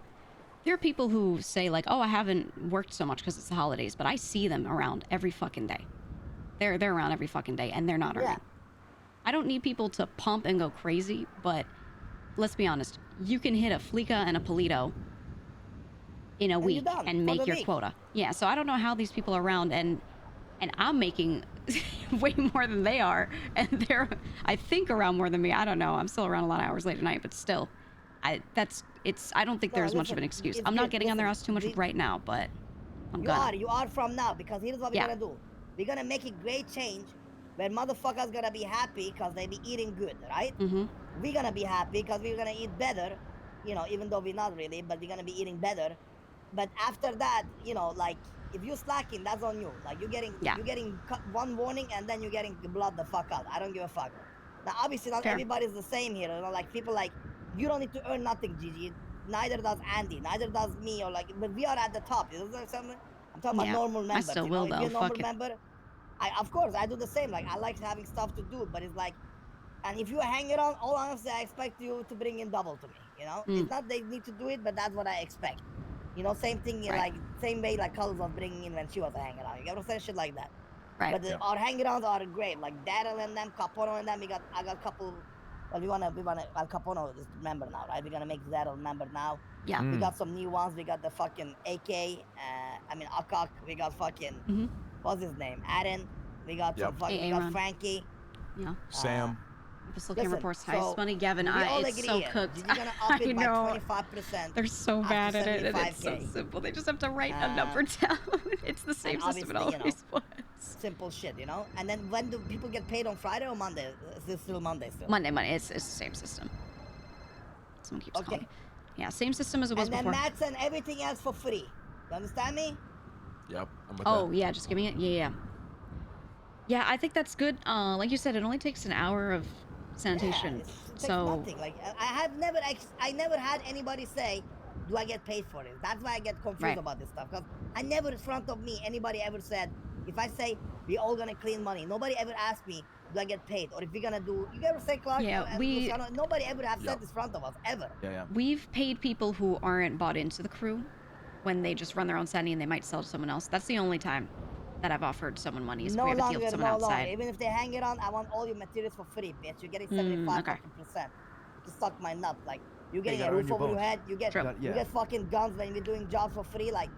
There are people who say like, "Oh, I haven't worked so much because it's the holidays," but I see them around every fucking day. They're around every fucking day, and they're not Yeah. earning. I don't need people to pump and go crazy, but let's be honest. You can hit a Fleeka and a Polito in a you're week done and for make the your week. quota. Yeah. So I don't know how these people are around, and I'm making way more than they are, and they're I think around more than me. I don't know. I'm still around a lot of hours late at night, but still, I don't think No, there's much of listen, an excuse. it's I'm not good. getting on their Listen, ass too much we- right now, but I'm You gonna. are from now, because here's what we're Yeah. gonna do. We're gonna make a great change where motherfuckers gonna be happy because they be eating good, right? We're gonna be happy because we're gonna eat better, you know, even though we're not really, but we're gonna be eating better. But after that, you know, like if you're slacking, that's on you. Like you're getting one warning and then you're getting blood the fuck out. I don't give a fuck. Now obviously not Fair. everybody's the same here, you know, like people like you don't need to earn nothing, Gigi. Neither does Andy, neither does me, or like, but we are at the top. You know something? I'm talking Yeah, about normal I members. still you know? will, If you're though. a normal Fuck it. member, of course I do the same. Like I like having stuff to do, but it's like, and if you hang around, all honestly, I expect you to bring in double to me. You know, it's not they need to do it, but that's what I expect. You know, same thing, Right. like same way like Colors was bringing in when she was hanging around. You get what I'm saying? Shit like that. Right. But our hang-arounds are great. Like Daryl and them, Capono and them. I got a couple. Well, we wanna. Al Capono is member now, right? We're gonna make Daryl member now. Yeah. We got some new ones. We got the fucking AK. Akak. We got fucking. What's his name? Aaron. We got some fucking. We got Aaron. Frankie. Yeah. Sam. Pistol Cam Listen, reports highest so money. Gavin, we all it's agree so here. cooked. You're gonna up it I by know. 25%. They're so after bad at it, and it's so 75K. simple. They just have to write a number down. It's the same system it obviously, you always was. Simple shit, you know. And then when do people get paid on Friday or Monday? Is this still Monday still? Monday. It's the same system. Someone keeps calling. Yeah, same system as it was And then before. Max and everything else for free. You understand me? Yep. I'm with Oh that. yeah, just giving it. Yeah. Yeah, I think that's good. Like you said, it only takes an hour of sanitation. Yeah, it takes So nothing. Like I never had anybody say, "Do I get paid for it?" That's why I get confused Right. about this stuff. Because I never, in front of me, anybody ever said, "If I say we all gonna clean money," nobody ever asked me, "Do I get paid?" Or if we're gonna do, you ever say, Clark? Yeah, Luciano, nobody ever have Yep. said this in front of us ever. Yeah. we've paid people who aren't bought into the crew when they just run their own sanity and they might sell to someone else. That's the only time that I've offered someone money is if No we have a deal longer, with someone no outside. longer. Even if they hang it on, I want all your materials for free, bitch. You're getting 75 okay. fucking percent. You suck my nuts. Like you're getting gotta a earn roof your over your bones. head. You get True. you get fucking guns when you're doing jobs for free. Like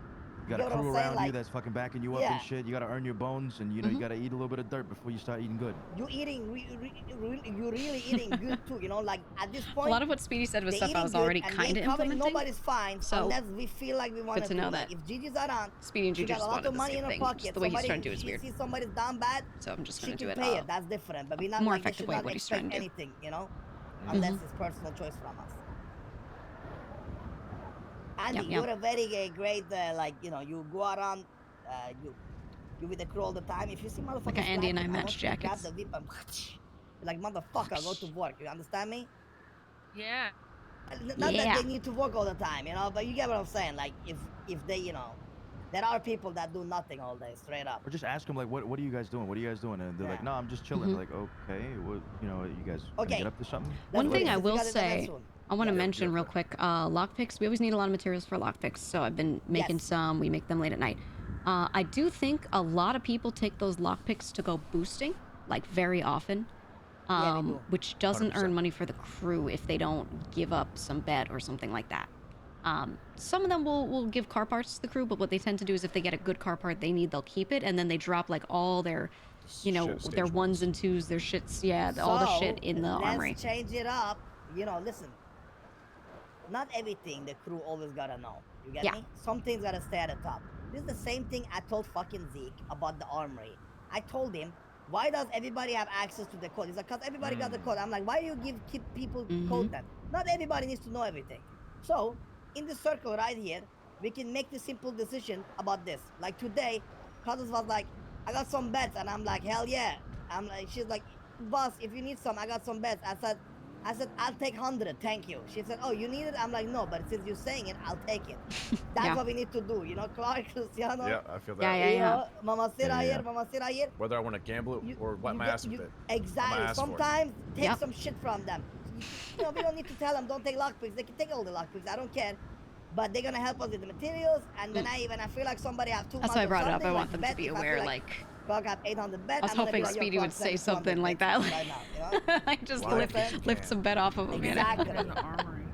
You got get a what I'm crew saying? around Like you that's fucking backing you up Yeah. and shit. You got to earn your bones, and you know you got to eat a little bit of dirt before you start eating good. you're eating, you're really eating good too. You know, like at this A point, lot of what Speedy said was they're stuff I eating was good already and we kind ain't of covering implementing. nobody's fine So, unless we feel like we want to know Like that if Gigi's around, Speedy and she Gigi got a just lot wanted of the money same in her thing. pocket. Just the way he's Somebody, trying to do is she weird. sees somebody's down bad, So I'm just she going to can do it pay it. That's different. But we're not more like they effective should way not what he's expect trying to do. anything, you know, unless it's personal choice from us. Andy, Yeah. you're a very great, like, you know, you go around, you with the crew all the time. If you see motherfuckers, Like Andy and I slacking, match want you to grab jackets. the whip and like, motherfucker, go to work. You understand me? Yeah. Not that Yeah. they need to work all the time, you know, but you get what I'm saying. Like if they, you know, there are people that do nothing all day, straight up. Or just ask them like, what are you guys doing? What are you guys doing? And they're like, Yeah. no, I'm just chilling. Mhm. Like, okay, what, you know, you guys gonna Okay. get up to something? One Let's thing do I this. will You guys event say, soon. I want to Yeah. mention real fair. quick, lockpicks. We always need a lot of materials for lockpicks, so I've been making Yes. some. We make them late at night. I do think a lot of people take those lockpicks to go boosting, like very often, Yeah, we do. which doesn't earn 100%. money for the crew if they don't give up some bet or something like that. Some of them will give car parts to the crew, but what they tend to do is if they get a good car part they need, they'll keep it, and then they drop like all their, you know, Shit, their stage ones and twos, their shits, yeah, So all the shit in the armory. let's change it up. You know, listen. Not everything the crew always gotta know. You get Yeah. me? Some things gotta stay at the top. This is the same thing I told fucking Zeke about the armory. I told him, why does everybody have access to the code? He's like, because everybody got the code. I'm like, why do you keep people code then? Not everybody needs to know everything. So, in the circle right here, we can make the simple decision about this. Like today, Carlos was like, I got some bets, and I'm like, hell yeah. I'm like, she's like, boss, if you need some, I got some bets. I said, I'll take 100, thank you. She said, oh, you need it? I'm like, no, but since you're saying it, I'll take it. That's Yeah. what we need to do, you know, Clark, Luciano. Yeah, I feel that. Yeah, You yeah. know, mamacita Yeah. here, mamacita here. Whether I want to gamble it You- or wet you my get- ass with you- it. I'ma Exactly. ask for it. Sometimes take Yep. some shit from them. You know, we don't need to tell them don't take lockpicks. They can take all the lockpicks. I don't care. But they're gonna help us with the materials. And when I feel like somebody have too That's much why I of brought it up. something, I like want them to bet, be if I feel aware, like like, Clark have 800 bet. I was I'm gonna hoping be like, yo, Speedy Clark, would say send 200 something like bets that. right now, you know? I just Why? lift, Because you lift can. some bet off of him. you know? Exactly. In the armory.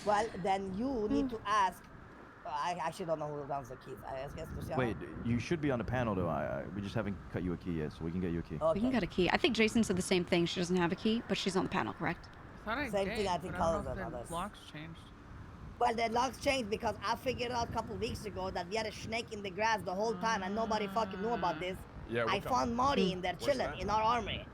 Well, then you need to ask. I actually don't know who runs the keys. I guess Luciano. Wait, you should be on the panel though. We just haven't cut you a key yet, so we can get you a key. Okay. We can get a key. I think Jason said the same thing. She doesn't have a key, but she's on the panel, correct? I thought I Same did, thing I think but I don't Carlos know if does, the others. locks changed. Well, the locks changed because I figured out a couple weeks ago that we had a snake in the grass the whole time and nobody fucking knew about this. Yeah, I we're coming. found Marty in there Where's chilling that? in our armory.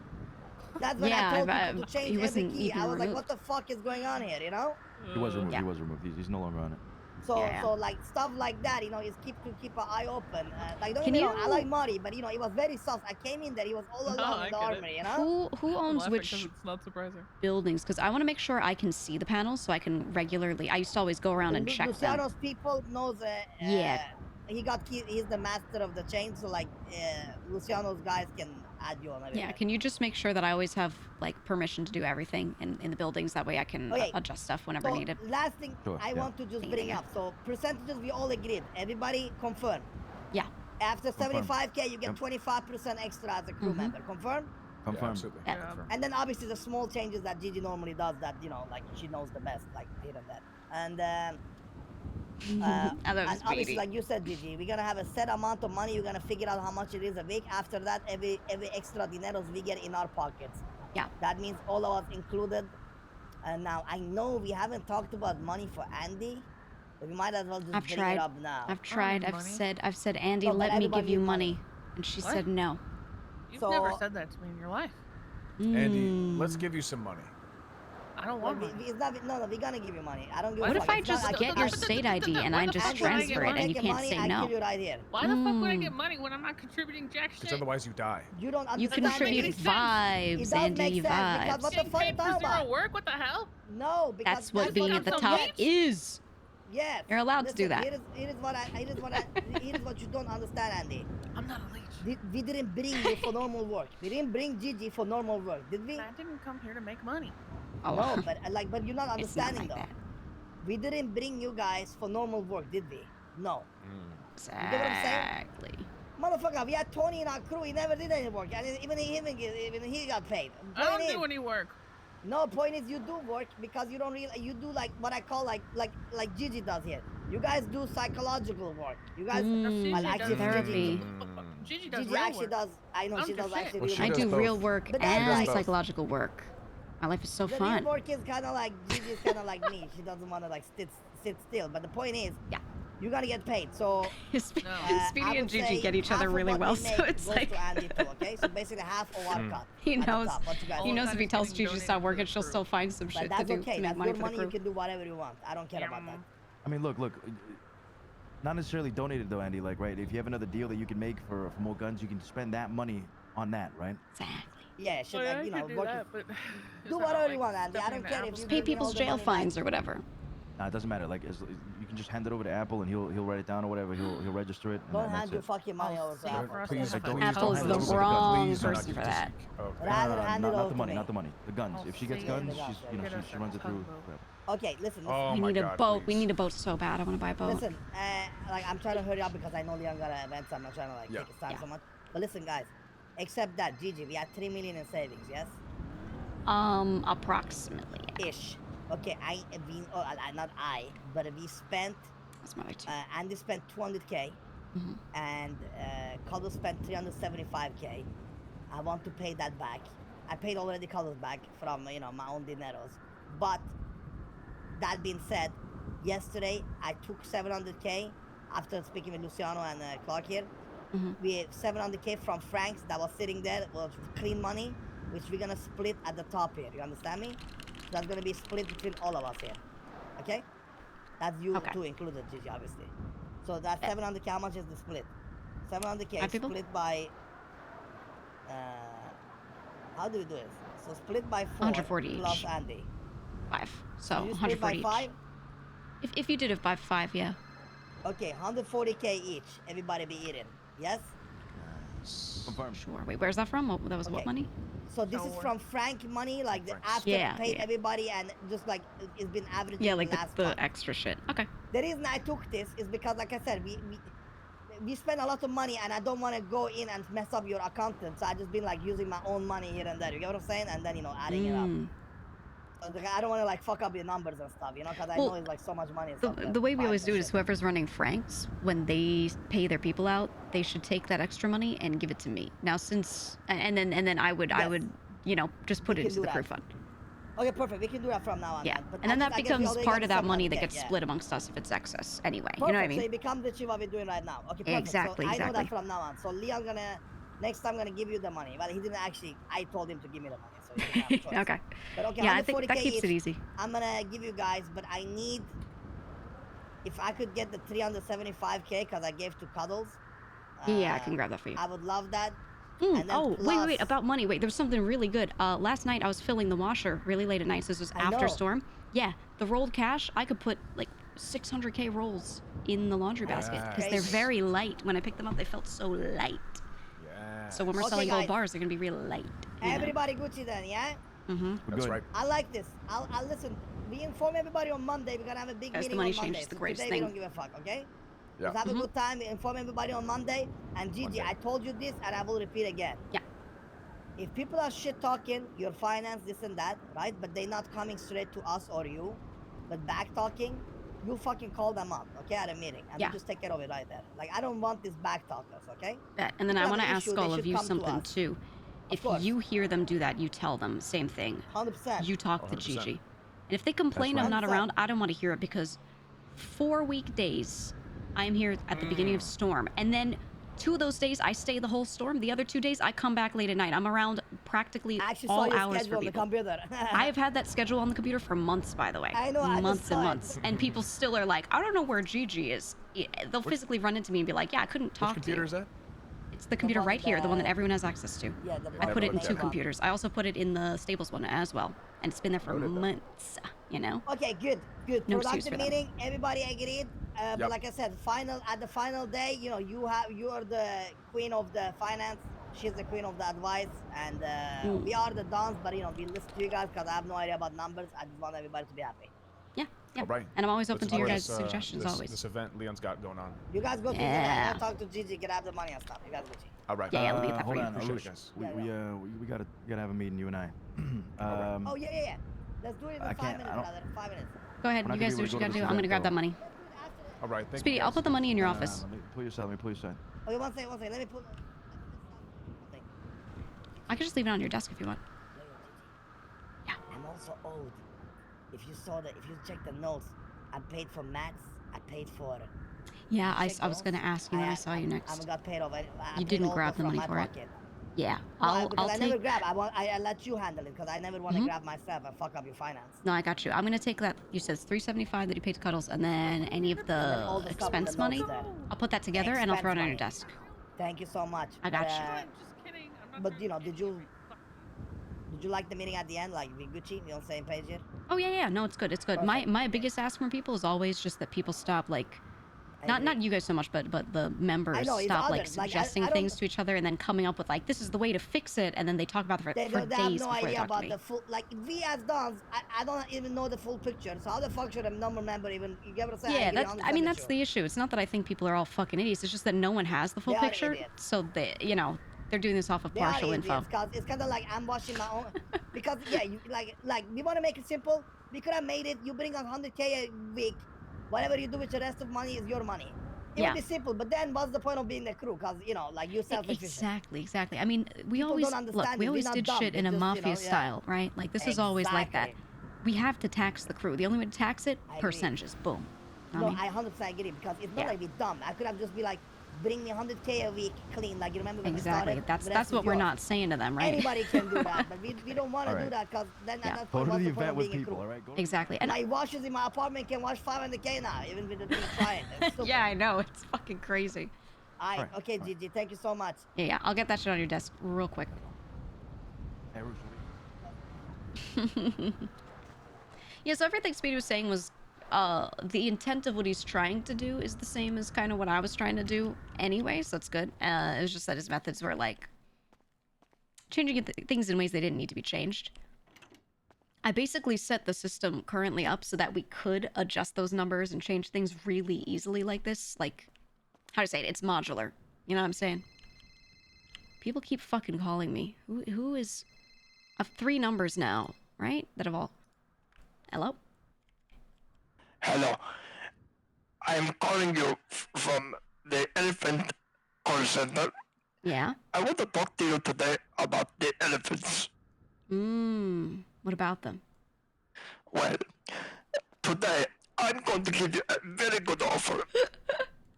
That's when Yeah, I told I've- people to he change every wasn't key. even I was like, removed. what the fuck is going on here, you know? He was removed. Yeah. He was removed. He's no longer on it. So, Yeah. so like stuff like that, you know, is keep an eye open. Like don't Can get me wrong, I you- like Marty, but you know, it was very soft. I came in there, he was all No, alone I in the get it. armory, you know? Who I'm owns laughing 'cause which it's not surprising. buildings? Because I want to make sure I can see the panels so I can regularly. I used to always go around and check them. Luciano's people knows. Yeah. He got key. He's the master of the chain, so like Luciano's guys can add you on everything. Yeah, can you just make sure that I always have like permission to do everything in the buildings? That way I can Okay. adjust stuff whenever So needed. last thing Sure, I yeah. want to just Yeah, bring yeah. up. So percentages we all agreed. Everybody confirm. Yeah. After Confirm. 75K, you get Yep. 25% extra as a crew Mhm. member. Confirm. Yeah, Confirm. absolutely. Yeah. Confirm. And then obviously the small changes that Gigi normally does that, you know, like she knows the best, like here and that. And I love and obviously, Speedy. like you said, Gigi, we're gonna have a set amount of money. You're gonna figure out how much it is a week. After that, every extra dineros we get in our pockets. Yeah. That means all of us included. And now I know we haven't talked about money for Andy, but we might as well just I've bring tried. it up now. I've tried. I've money. said, Andy, No, but let me everybody give you needs money. money. And she What? said no. You've never So- said that to me in your life. Andy, Mm. let's give you some money. I don't Well, want money. it's not, no, we're gonna give you money. I don't give What a if fuck. I It's not just like- get your state ID and Why I the just fuck would I get transfer it and money? you Taking can't money, say I no? give you right here. Why the fuck would I Mm. get money when I'm not contributing jack Because shit? otherwise you die. You don't You understand. doesn't make contribute any sense. It vibes, does Andy, make sense because vibes. what the Getting fuck paid you for talking zero about? work? What the hell? No, because That's what being at the some top leech. is. Yes. You're allowed to do that. Here is what you don't understand, Andy. I'm not a leech. We didn't bring you for normal work. We didn't bring Gigi for normal work, did we? I didn't come here to make money. Oh, No, but but you're not it's not understanding like though. that. We didn't bring you guys for normal work, did we? No. get what I'm saying? Exactly. Motherfucker, we had Tony in our crew. He never did any work, and even he got paid. I don't Point do is- any work. No, point is you do work because you don't really, you do like what I call like Gigi does here. You guys do psychological work. You guys, Mm, well, actually, therapy. Gigi does Gigi real actually work. does. I know I she don't does do shit. actually Well, real she I work. does do both. real work But that's and like- psychological work. My life is so The fun. real work is kind of like Gigi's kind of like me. She doesn't want to like sit still. But the point is, Yeah. you gotta get paid. So Speedy No. I and would Gigi say get each half other of really what well, we so make it's goes like to Andy too, okay? So basically half of our cut. he at the knows. top, what you guys He do. knows that if he is tells getting Gigi to donated stop to working, the she'll crew. still find some But shit to that's do okay. to make That's money your for the money. You crew. can do whatever you want. I don't care about that. I mean, look. Not necessarily donated though, Andy. Like, right? If you have another deal that you can make for more guns, you can spend that money on that, right? Exactly. Yeah, shit, Oh, yeah, like, you I know, could do working. that, but Do is that whatever not, you like, want, Andy. I stepping don't into care if Apple's you Pay give me all people's the jail money back. fines or whatever. Nah, it doesn't matter. Like, you can just hand it over to Apple, and he'll write it down or whatever. He'll register it, and Don't that's hand your it. fucking money Oh, over to save Apple. for us Please, to have don't a use Apple is don't the use it. wrong Please do not person give for it to that. Zeke. Oh, But thank I you. will hand it not over the to money, me. not the money. The guns. I'll If she gets save guns, the she's guns, yeah. she runs it through. Tugboat. Okay, listen. Oh We my need a God, boat. We please. need a boat so bad. I want to buy a boat. Listen, like I'm trying to hurry up because I know Leon got an event, so I'm not trying to like Yeah. take his time Yeah. so much. But listen, guys, except that, Gigi, we had 3 million in savings, yes? Approximately. Yeah. Ish. Okay, not I, but we spent, That's my too. Andy spent 200K, Mhm. and Cuddle spent 375K. I want to pay that back. I paid already Cuddles back from, you know, my own dineros. But that being said, yesterday I took 700K after speaking with Luciano and Clark here. Mhm. We have 700K from Frank's that was sitting there, was clean money, which we're gonna split at the top here. You understand me? That's gonna be split between all of us here. Okay? That's you Okay. too included, Gigi, obviously. So that 700K, how much is the split? 700K 5 people? split by. How do we do it? So split by 4 140 plus each. Andy. 5. So So you split by 140 each. 5? If you did it by 5, yeah. Okay, 140K each. Everybody be eating. Yes? Confirm. Sure. Wait, where's that from? That was what Okay. money? So this is So, from Frank money, like the Frank's. after Yeah, paid yeah. everybody and just like it's been averaging Yeah, like the last the month. extra shit. Okay. The reason I took this is because, like I said, we spend a lot of money, and I don't want to go in and mess up your accountant. So I just been like using my own money here and there. You get what I'm saying? And then adding it up. So I don't want to like fuck up your numbers and stuff, because I know Well, it's like so much money. And stuff, The way we always fines do and it is shit. whoever's running Frank's, when they pay their people out, they should take that extra money and give it to me. Now, since and then I would just put We it can into do the crew that. fund. Okay, perfect. We can do that from now on. Yeah, Then. But and then that I guess we becomes already part got of that money 700K, that gets yeah. split amongst us if it's excess. Anyway, Perfect. you know what I mean? So it becomes the what we're doing right now. Okay, perfect. Exactly, So I know that exactly. from now on. So Leon next time gonna give you the money. Well, he didn't actually. I told him to give me the money, so he didn't have a choice. Okay. But okay, Yeah, I think that 140K keeps each, it easy. I'm gonna give you guys, but I need. If I could get the 375K, because I gave to Cuddles. Yeah, I can grab that for you. I would love that. Mm, And then oh, wait, plus- about money. Wait, there was something really good. Last night I was filling the washer really late at night, so this was I after know. storm. Yeah, the rolled cash, I could put like 600K rolls in the laundry basket because they're Yes. very light. When I picked them up, they felt so light. Yeah. So when we're Okay, selling gold guys. bars, they're gonna be real light. Everybody Gucci then, yeah? Mm-hmm. We're That's good. right. I like this. I'll listen. We inform everybody on Monday. We're gonna have a big Guys, the meeting money on change Monday. is the So greatest today thing. we don't give a fuck, okay? Yeah. Let's have a Mhm. good time. Inform everybody on Monday. And Gigi, Monday. I told you this, and I will repeat again. Yeah. If people are shit talking your finance, this and that, right? But they're not coming straight to us or you, but back talking, you fucking call them up, okay, at a meeting, and Yeah. we just take care of it right there. Like I don't want these back talkers, okay? And then I People want to have an ask issue, they all of should you come to something us. too. If course. you hear them do that, you tell them same thing. 100%. You talk to 100%. Gigi. And if they complain right. I'm not 100%. around, I don't want to hear it because 4 weekdays I'm here at the beginning of storm. And then 2 of those days I stay the whole storm. The other 2 days I come back late at night. I'm around practically I actually saw all your hours schedule for on the people. computer. I have had that schedule on the computer for months, by the way. I know, I just months and saw it. months. And people still are like, I don't know where Gigi is. They'll physically run into me and be like, yeah, I couldn't Which talk to computer you. is that? It's the computer one right here, the one that that- everyone has access to. Yeah, the I one put it with in the 2 name on. computers. I also put it in the Stables one as well. And it's been there for Noted that. months, you know? Okay, good. No excuse Productive for them. meeting. Everybody agreed. But Yep. like I said, at the final day, you are the queen of the finance. She's the queen of the advice, and we are the dons. But we listen to you guys because I have no idea about numbers. I just want everybody to be happy. Yeah, yeah. All right. And I'm always open Let's to your enjoy guys' suggestions, this, always. This event Leon's got going on. You guys go to Yeah. talk to Gigi, get out the money and stuff. You guys Gucci. All right. Yeah, let me get that Hold for you. on, Appreciate it, Arush. guys. We gotta have a meeting, you and I. Oh yeah. Let's do it in I 5 can't- minutes, I don't- brother. 5 minutes. Go ahead, We're not you gonna guys be do what you able to go gotta to do. this I'm gonna event, grab that though. money. All right. Thank Speedy, you. I'll guys. put the money in your Nah, office. let me pull your side. Let me pull your side. Okay, one second. Let me put. I could just leave it on your desk if you want. Yeah. I'm also owed. If you check the notes, I paid for mats. I paid for. Yeah, I check was those. gonna ask you when I saw you I next. got paid over. You didn't grab the money for it. Yeah, I'll I never take. grab. I let you handle it because I never want to grab myself and fuck up your finance. No, I got you. I'm gonna take that. You said it's $375 that you paid to Cuddles, and then any of And then all the the stuff in the expense money, notes there. I'll put that together and I'll throw it on your Expense desk. Thank you so much. I got But, you. I'm just kidding. I'm not but trying you to know, get did you every fucking- did you like the meeting at the end? Like, we Gucci, we on the same page here? Oh yeah, no, it's good. It's good. My Perfect. my biggest ask from people is always just that people stop like I not agree. you guys so much, but the I members know, it's stop like others. Like, suggesting I don't. things to each other and then coming up with like this is the way to fix it, and then they talk about it They, for they have days no before they idea talk to about me. the full. Like, we as dons, I don't even know the full picture. So how the fuck should a number member even? You get what I'm saying? Yeah, agree that's. I 100% mean, with that's you. the issue. It's not that I think people are all fucking idiots. It's just that no one has the full They are picture, idiots. so they, they're doing this off of They are partial info. idiots, cause it's kind of like I'm washing my own. Because yeah, you like we want to make it simple. We could have made it. You bring 100K a week. Whatever you do with the rest of money is your money. It Yeah. would be simple, but then what's the point of being the crew? Cause you know, like you self-efficient. Exactly. I mean, we People always don't understand look. We it. We're always not did dumb. shit They in a just, mafia yeah. style, right? Like this is always like that. Exactly. We have to tax the crew. The only way to tax it, I agree. percentages. Boom. No, I mean, I 100% agree because it's not Yeah. like we dumb. I could have just be like, bring me 100K a week clean, like you remember when exactly. we started. That's what we're not saying to them, right? Anybody can do that, but we don't want to do Alright. that because then Yeah. at that Go point, to what's the the point event of with being a people, crew? all right? Go to Exactly. And My washers in my apartment can wash 500K now, even with the trying. It's stupid. yeah, I know it's fucking crazy. Alright, Alright, okay, alright. Gigi, thank you so much. Yeah, I'll get that shit on your desk real quick. Hey, Ruth, what do you- Yeah, so everything Speedy was saying was the intent of what he's trying to do is the same as kind of what I was trying to do anyway, so that's good. It was just that his methods were like changing things in ways they didn't need to be changed. I basically set the system currently up so that we could adjust those numbers and change things really easily like this. Like, how to say it? It's modular. You know what I'm saying? People keep fucking calling me. Who is... I have 3 numbers now, right? That have all... Hello? Hello. I'm calling you from the Elephant Call Center. Yeah? I want to talk to you today about the elephants. What about them? Well, today I'm going to give you a very good offer.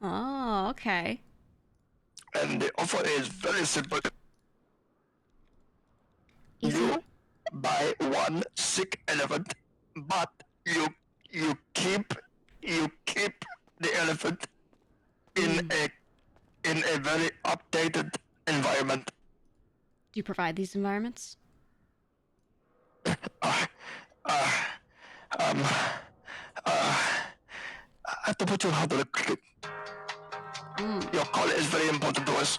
Oh, okay. And the offer is very simple. Is You it? buy one sick elephant, but you keep the elephant in a very updated environment. Do you provide these environments? I have to put you on hold really quickly. Your call is very important to us.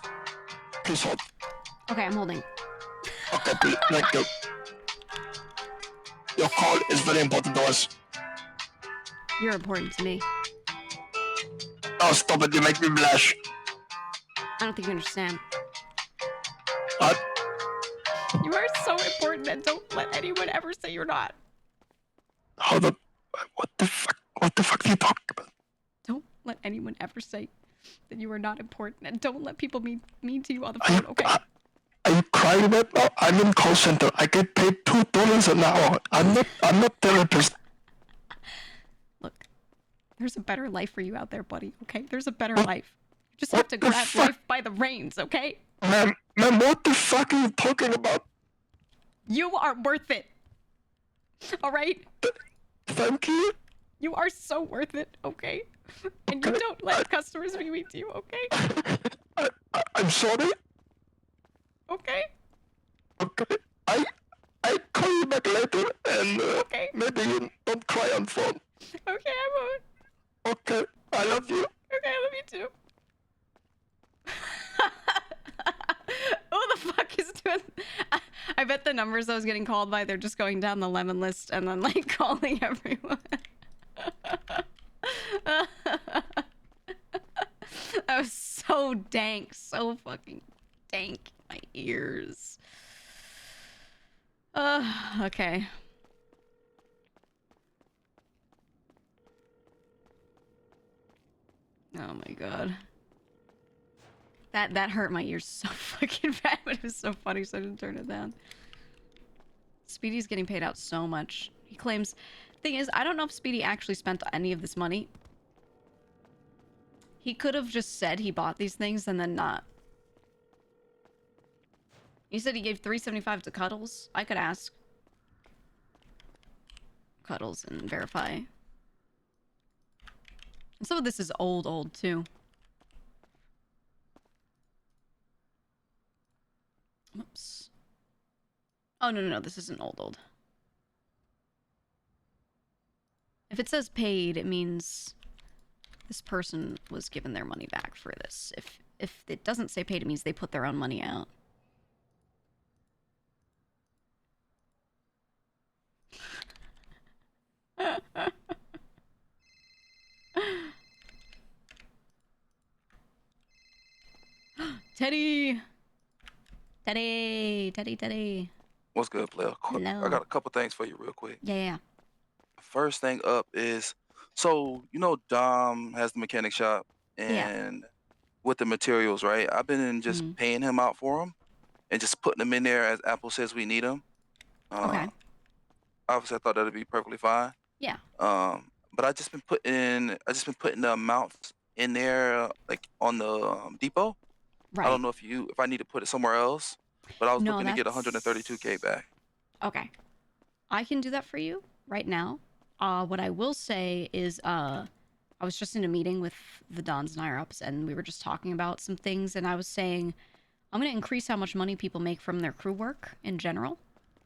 Please hold. Okay, I'm holding. Okay, please, thank you. Your call is very important to us. You're important to me. Oh, stop it, you make me blush. I don't think you understand. What? You are so important and don't let anyone ever say you're not. Hold on. What the fuck are you talking about? Don't let anyone ever say that you are not important, and don't let people be mean to you on the Are you, phone, okay? are you crying right now? I'm in call center. I get paid $2 an hour. I'm not therapist. Look, there's a better life for you out there, buddy, okay? There's a better What- life. You just have what to the grab fuck? life by the reins, okay? Ma'am, what the fuck are you talking about? You are worth it. All right? Thank you. You are so worth it, okay? And you Okay. don't let customers be mean to you, okay? I'm sorry. Okay? Okay. I call you back later and Okay. maybe you don't cry on phone. Okay, I won't. Okay. I love you. Okay, I love you too. Who the fuck is doing... I bet the numbers I was getting called by, they're just going down the lemon list and then, like, calling everyone. That was so dank. So fucking dank. My ears. Okay. Oh my god. That hurt my ears so fucking bad, but it was so funny, so I didn't turn it down. Speedy's getting paid out so much. He claims... Thing is, I don't know if Speedy actually spent any of this money. He could have just said he bought these things and then not. He said he gave $375 to Cuddles. I could ask Cuddles and verify. And some of this is old too. Oh, no, this isn't old. If it says paid, it means this person was given their money back for this. If it doesn't say paid, it means they put their own money out. Teddy! Teddy. What's good, player? Hello. I got a couple things for you real quick. Yeah. First thing up is, so you know Dom has the mechanic shop Yeah. and with the materials, right? I've been just paying him out for them and just putting them in there as Apple says we need them. Okay. Obviously, I thought that'd be perfectly fine. Yeah. But I just been putting the amounts in there, like on the depot. Right. I don't know if I need to put it somewhere else, but I was No, looking to get 132K back. Okay. I can do that for you right now. What I will say is, I was just in a meeting with the Dons and higher ups, and we were just talking about some things, and I was saying, I'm going to increase how much money people make from their crew work in general.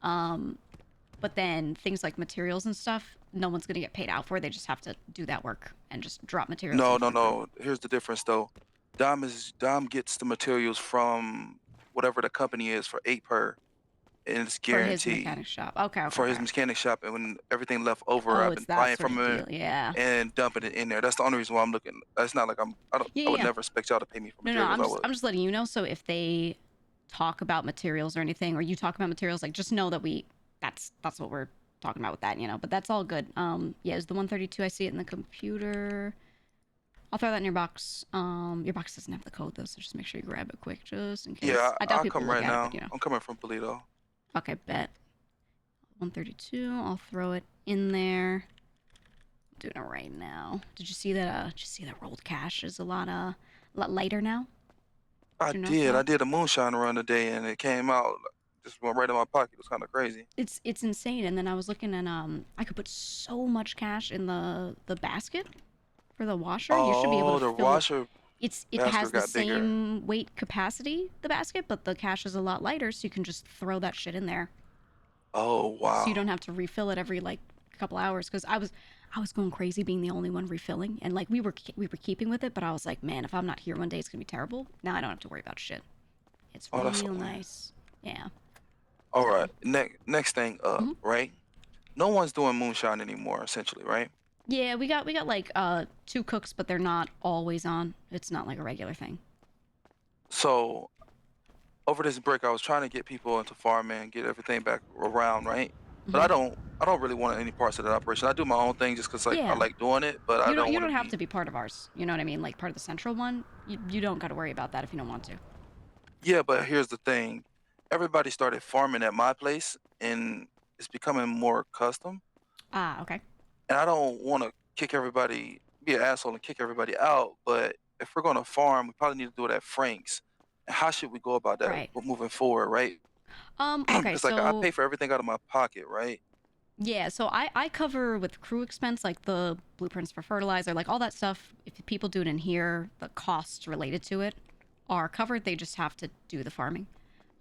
But then things like materials and stuff, no one's going to get paid out for. They just have to do that work and just drop materials. No. Here's the difference, though. Dom gets the materials from whatever the company is for 8 per, and it's guaranteed. For his mechanic shop. Okay. For his mechanic shop, and when everything left over, I've been that buying sort from of him yeah. and dumping it in there. That's the only reason why I'm looking. It's not like I would never expect y'all to pay me for materials. No, I'm just letting you know. So if they talk about materials or anything, or you talk about materials, like just know that that's what we're talking about with that, but that's all good. Yeah, it's the 132. I see it in the computer. I'll throw that in your box. Your box doesn't have the code though, so just make sure you grab it quick, just in case. Yeah, I doubt I'll people come look right at now. It, but, I'm coming from Polito. Okay, bet. 132. I'll throw it in there. I'm doing it right now. Did you see that? Did you see that rolled cash is a lot lighter now? I did a moonshine run today, and it came out just went right in my pocket. It was kind of crazy. It's insane. And then I was looking, and I could put so much cash in the basket for the washer. You should be able to the fill washer. It has the same weight capacity, the basket, but the cash is a lot lighter, so you can just throw that shit in there. Oh wow! So you don't have to refill it every like couple hours. Because I was going crazy being the only one refilling, and like we were keeping with it, but I was like, man, if I'm not here one day, it's gonna be terrible. Now I don't have to worry about shit. It's real nice. Yeah. All right. Next thing up, right? No one's doing moonshine anymore, essentially, right? Yeah, we got like 2 cooks, but they're not always on. It's not like a regular thing. So over this break, I was trying to get people into farming, get everything back around, right? But I don't really want any parts of that operation. I do my own thing just because I like doing it, but I don't. You don't have to be part of ours. You know what I mean? Like part of the central one. You don't got to worry about that if you don't want to. Yeah, but here's the thing. Everybody started farming at my place, and it's becoming more custom. Ah, okay. And I don't want to be an asshole and kick everybody out. But if we're going to farm, we probably need to do it at Frank's. And how should we go about that moving forward, right? Okay, it's like I pay for everything out of my pocket, right? Yeah, so I cover with crew expense, like the blueprints for fertilizer, like all that stuff. If people do it in here, the costs related to it are covered. They just have to do the farming.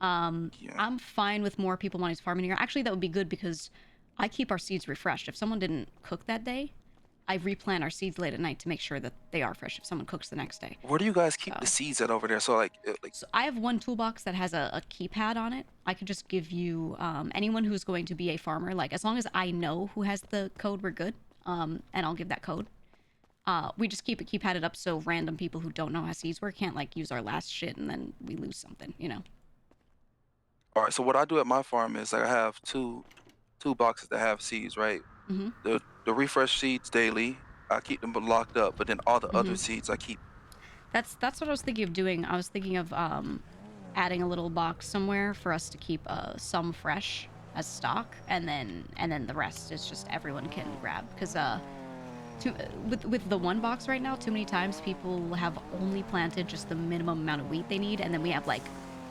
I'm fine with more people wanting to farm in here. Actually, that would be good because I keep our seeds refreshed. If someone didn't cook that day, I replant our seeds late at night to make sure that they are fresh if someone cooks the next day. Where do you guys keep the seeds at over there? So So I have one toolbox that has a keypad on it. I could just give you anyone who's going to be a farmer, like as long as I know who has the code, we're good. And I'll give that code. We just keep it keypadded up so random people who don't know how seeds work can't like use our last shit and then we lose something, All right, so what I do at my farm is like I have two boxes that have seeds, right? The refresh seeds daily, I keep them locked up, but then all the other seeds I keep. That's what I was thinking of doing. I was thinking of adding a little box somewhere for us to keep some fresh as stock, and then the rest is just everyone can grab. Because with the one box right now, too many times people have only planted just the minimum amount of wheat they need, and then we have like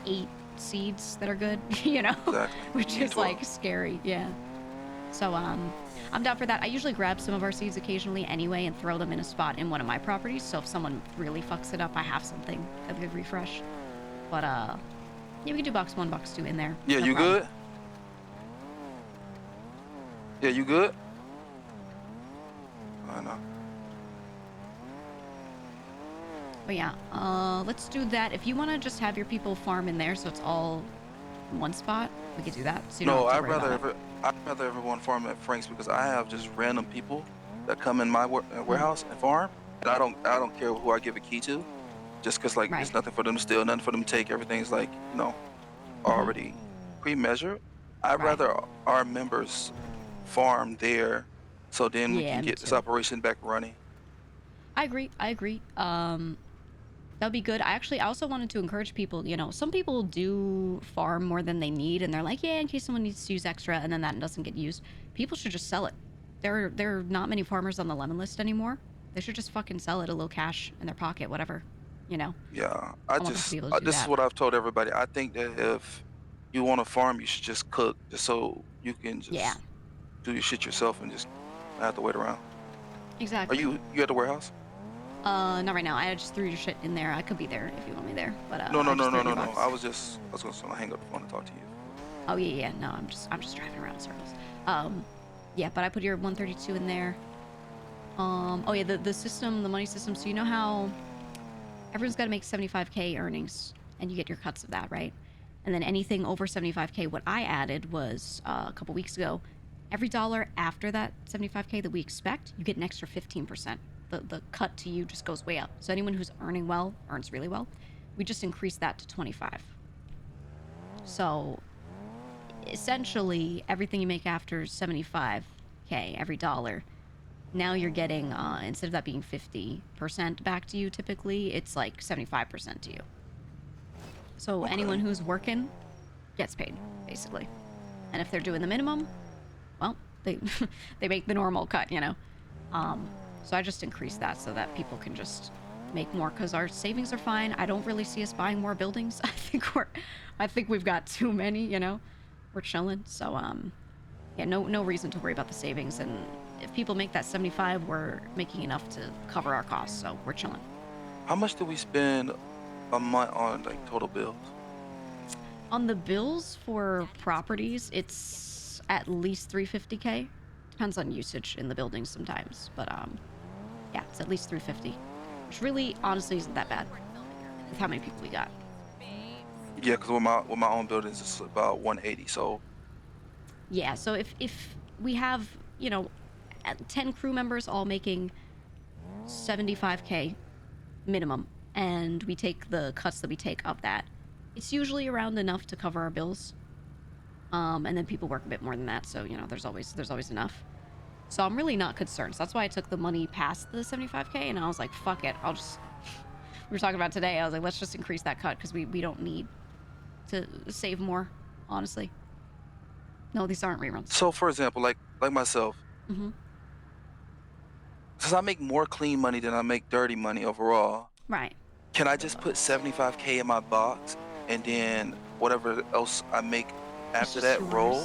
8 seeds that are good, Exactly. which is like scary. Yeah. So I'm down for that. I usually grab some of our seeds occasionally anyway and throw them in a spot in one of my properties. So if someone really fucks it up, I have something that could refresh. But yeah, we can do box 1, box 2 in there. Yeah, no you problem. good? Yeah, you good? I know. But yeah, let's do that. If you want to just have your people farm in there so it's all in one spot, we could do that. So you don't No, have to worry about it. I'd rather everyone farm at Frank's because I have just random people that come in my warehouse and farm, and I don't care who I give a key to, just because like Right. there's nothing for them to steal, nothing for them to take. Everything's like already pre-measured. I'd Right. rather our members farm there, so then we Yeah, can me get this too. operation back running. I agree. That'd be good. I also wanted to encourage people, some people do farm more than they need and they're like, yeah, in case someone needs to use extra, and then that doesn't get used. People should just sell it. There are not many farmers on the lemon list anymore. They should just fucking sell it, a little cash in their pocket, whatever, Yeah, I want people to do this is that. what I've told everybody. I think that if you want to farm, you should just cook, just so you can Yeah, just do your shit yourself and just not have to wait around. Are exactly. you at the warehouse? Not right now. I just threw your shit in there. I could be there if you want me there, but No, I just threw it in your no. box. I was gonna hang up the phone and talk to you. Oh yeah. No, I'm just driving around in circles. Yeah, but I put your 132 in there. Oh yeah, the system, the money system. So you know how everyone's got to make 75K earnings, and you get your cuts of that, right? And then anything over 75K, what I added was a couple weeks ago, every dollar after that 75K that we expect, you get an extra 15%. The cut to you just goes way up. So anyone who's earning well, earns really well, we just increased that to 25. So essentially, everything you make after 75K, every dollar, now you're getting, instead of that being 50% back to you typically, it's like 75% to you. So anyone who's working gets paid, basically. And if they're doing the minimum, well, they they make the normal cut, So I just increased that so that people can just make more, because our savings are fine. I don't really see us buying more buildings. I think we've got too many, We're chilling. So yeah, no reason to worry about the savings. And if people make that 75, we're making enough to cover our costs, so we're chilling. How much do we spend a month on like total bills? On the bills for properties, it's at least 350K. Depends on usage in the buildings sometimes, but yeah, it's at least 350, which really honestly isn't that bad with how many people we got. Yeah, because with my own buildings, it's about 180. So Yeah, so if we have, 10 crew members all making 75K minimum, and we take the cuts that we take of that, it's usually around enough to cover our bills. And then people work a bit more than that, so there's always enough. So I'm really not concerned. So that's why I took the money past the 75K, and I was like, fuck it, I'll just we were talking about today, I was like, let's just increase that cut, because we don't need to save more, honestly. No, these aren't reruns. so for example, like myself, Mm-hmm. since I make more clean money than I make dirty money overall, Right. can I just put 75K in my box and then whatever else I make after that roll?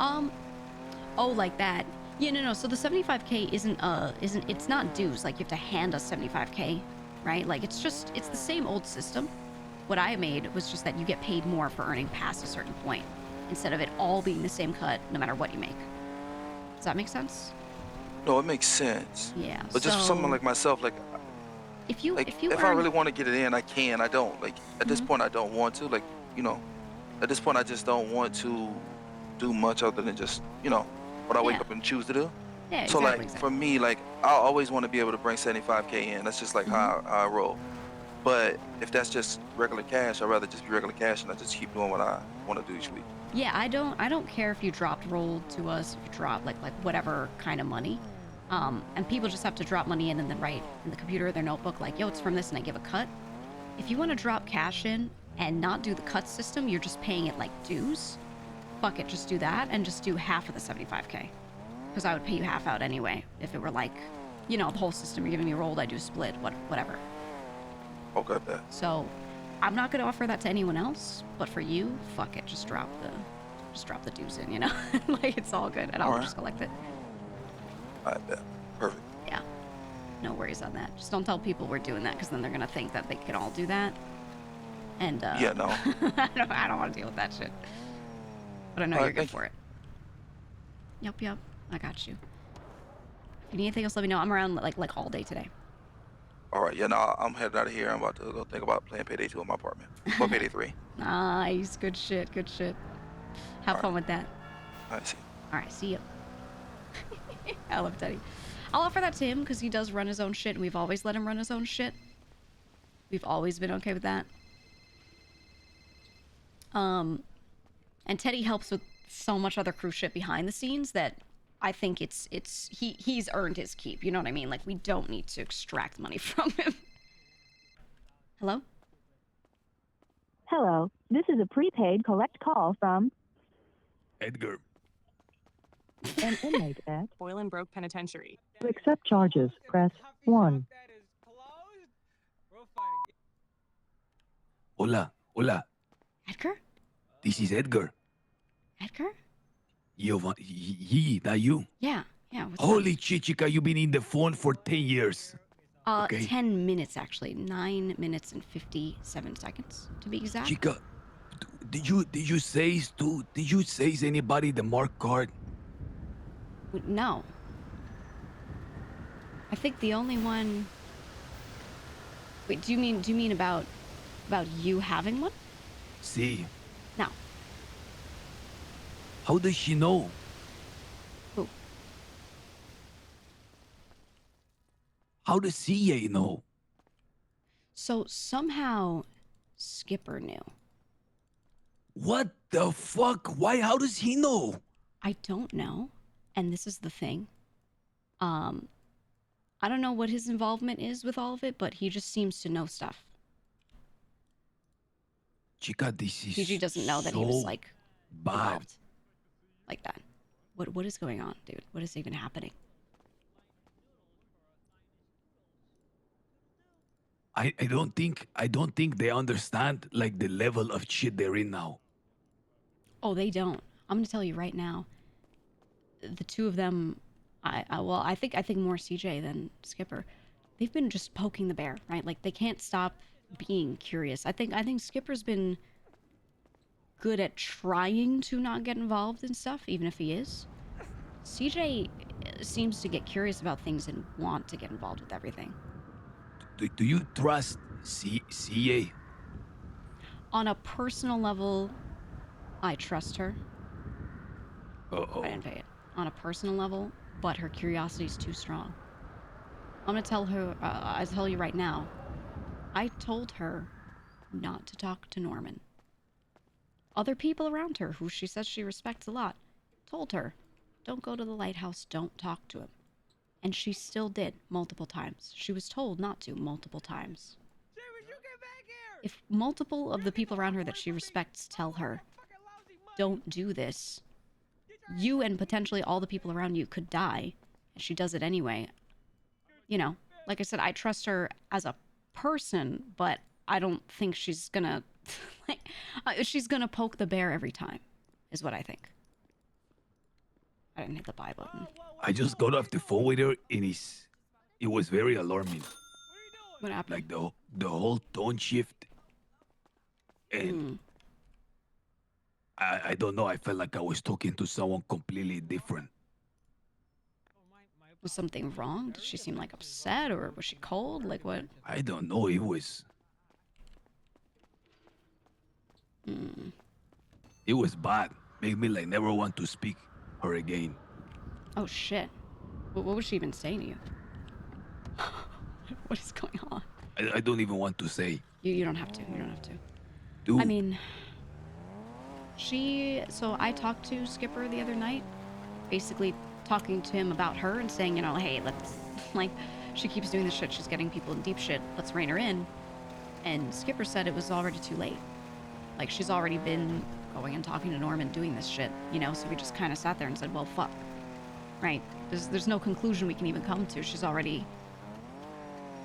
Oh, like that. Yeah, no. So the 75K isn't it's not dues. Like you have to hand us 75K, right? Like it's the same old system. What I made was just that you get paid more for earning past a certain point, instead of it all being the same cut no matter what you make. Does that make sense? No, it makes sense. Yeah. But just for someone like myself, like if you if I really want to get it in, I can. I don't. Like at this point, I don't want to. Like at this point, I just don't want to do much other than just what I wake up and choose to do. Yeah, So exactly, like for me, like I always want to be able to bring 75K in. That's just like how I roll. But if that's just regular cash, I'd rather just be regular cash and I just keep doing what I want to do each week. Yeah, I don't care if you dropped roll to us, if you drop like whatever kind of money. And people just have to drop money in and then write in the computer, their notebook, like, yo, it's from this, and I give a cut. If you want to drop cash in and not do the cut system, you're just paying it like dues. Fuck it, just do that and just do half of the 75K. Because I would pay you half out anyway. If it were like, the whole system you're giving me rolled, I do split, whatever. Okay, bet. So I'm not going to offer that to anyone else, but for you, fuck it, just drop the dues in, like it's all good, and I'll just collect it. I bet. Perfect. Yeah, no worries on that. Just don't tell people we're doing that, because then they're gonna think that they can all do that. And yeah, no. I don't want to deal with that shit. But I know you're good for it. Yep. I got you. If you need anything else, let me know. I'm around like all day today. All right, yeah, no, I'm headed out of here. I'm about to go think about playing Payday 2 in my apartment. Or Payday 3. Nice. Good shit. Have All fun right. with that. I see. All right, see ya. I love Teddy. I'll offer that to him because he does run his own shit, and we've always let him run his own shit. We've always been okay with that. And Teddy helps with so much other crew shit behind the scenes that I think he's earned his keep. You know what I mean? Like, we don't need to extract money from him. Hello? Hello, this is a prepaid collect call from Edgar. an inmate at Boylanbroke Penitentiary. to accept charges, press 1. Hola. Edgar? This is Edgar. Edgar? Gigi, that you? Yeah. What's Holy shit, chica, you've been in the phone for 10 years. up? okay. 10 minutes, actually. 9 minutes and 57 seconds, to be exact. Chica, did you say anybody the mark card? No. I think the only one... Wait, do you mean about you having one? See. No. How does she know? Who? How does CA know? So somehow Skipper knew. What the fuck? Why? How does he know? I don't know. And this is the thing. I don't know what his involvement is with all of it, but he just seems to know stuff. Chica, this is Gigi doesn't know that he was like bad. involved like that. What is going on, dude? What is even happening? I don't think they understand like the level of shit they're in now. Oh, they don't. I'm gonna tell you right now. The two of them, I think more CJ than Skipper. They've been just poking the bear, right? Like they can't stop being curious. I think Skipper's been good at trying to not get involved in stuff, even if he is. CJ seems to get curious about things and want to get involved with everything. Do you trust CA? On a personal level, I trust her. Uh-oh. I didn't pay it. On a personal level, but her curiosity is too strong. I'm gonna tell her, I'll tell you right now, I told her not to talk to Norman. Other people around her, who she says she respects a lot, told her, don't go to the lighthouse, don't talk to him. And she still did, multiple times. She was told not to, multiple times. If multiple of the people around her that she respects tell her, don't do this, you and potentially all the people around you could die, and she does it anyway. You know, like I said, I trust her as a person, but I don't think she's gonna, she's gonna poke the bear every time, is what I think. I didn't hit the buy button. I just got off the phone with her, and it was very alarming. What happened? Like the whole tone shift, and I don't know. I felt like I was talking to someone completely different. Was something wrong? Did she seem like upset, or was she cold? Like what? I don't know. It was. It was bad. Made me like never want to speak her again. Oh shit! What was she even saying to you? What is going on? I don't even want to say. You don't have to. You don't have to. Dude, I mean, so I talked to Skipper the other night, basically talking to him about her and saying, you know, hey, let's, like, she keeps doing this shit, she's getting people in deep shit, let's rein her in. And Skipper said it was already too late. Like, she's already been going and talking to Norman doing this shit, you know, so we just kind of sat there and said, well, fuck. Right? There's no conclusion we can even come to. She's already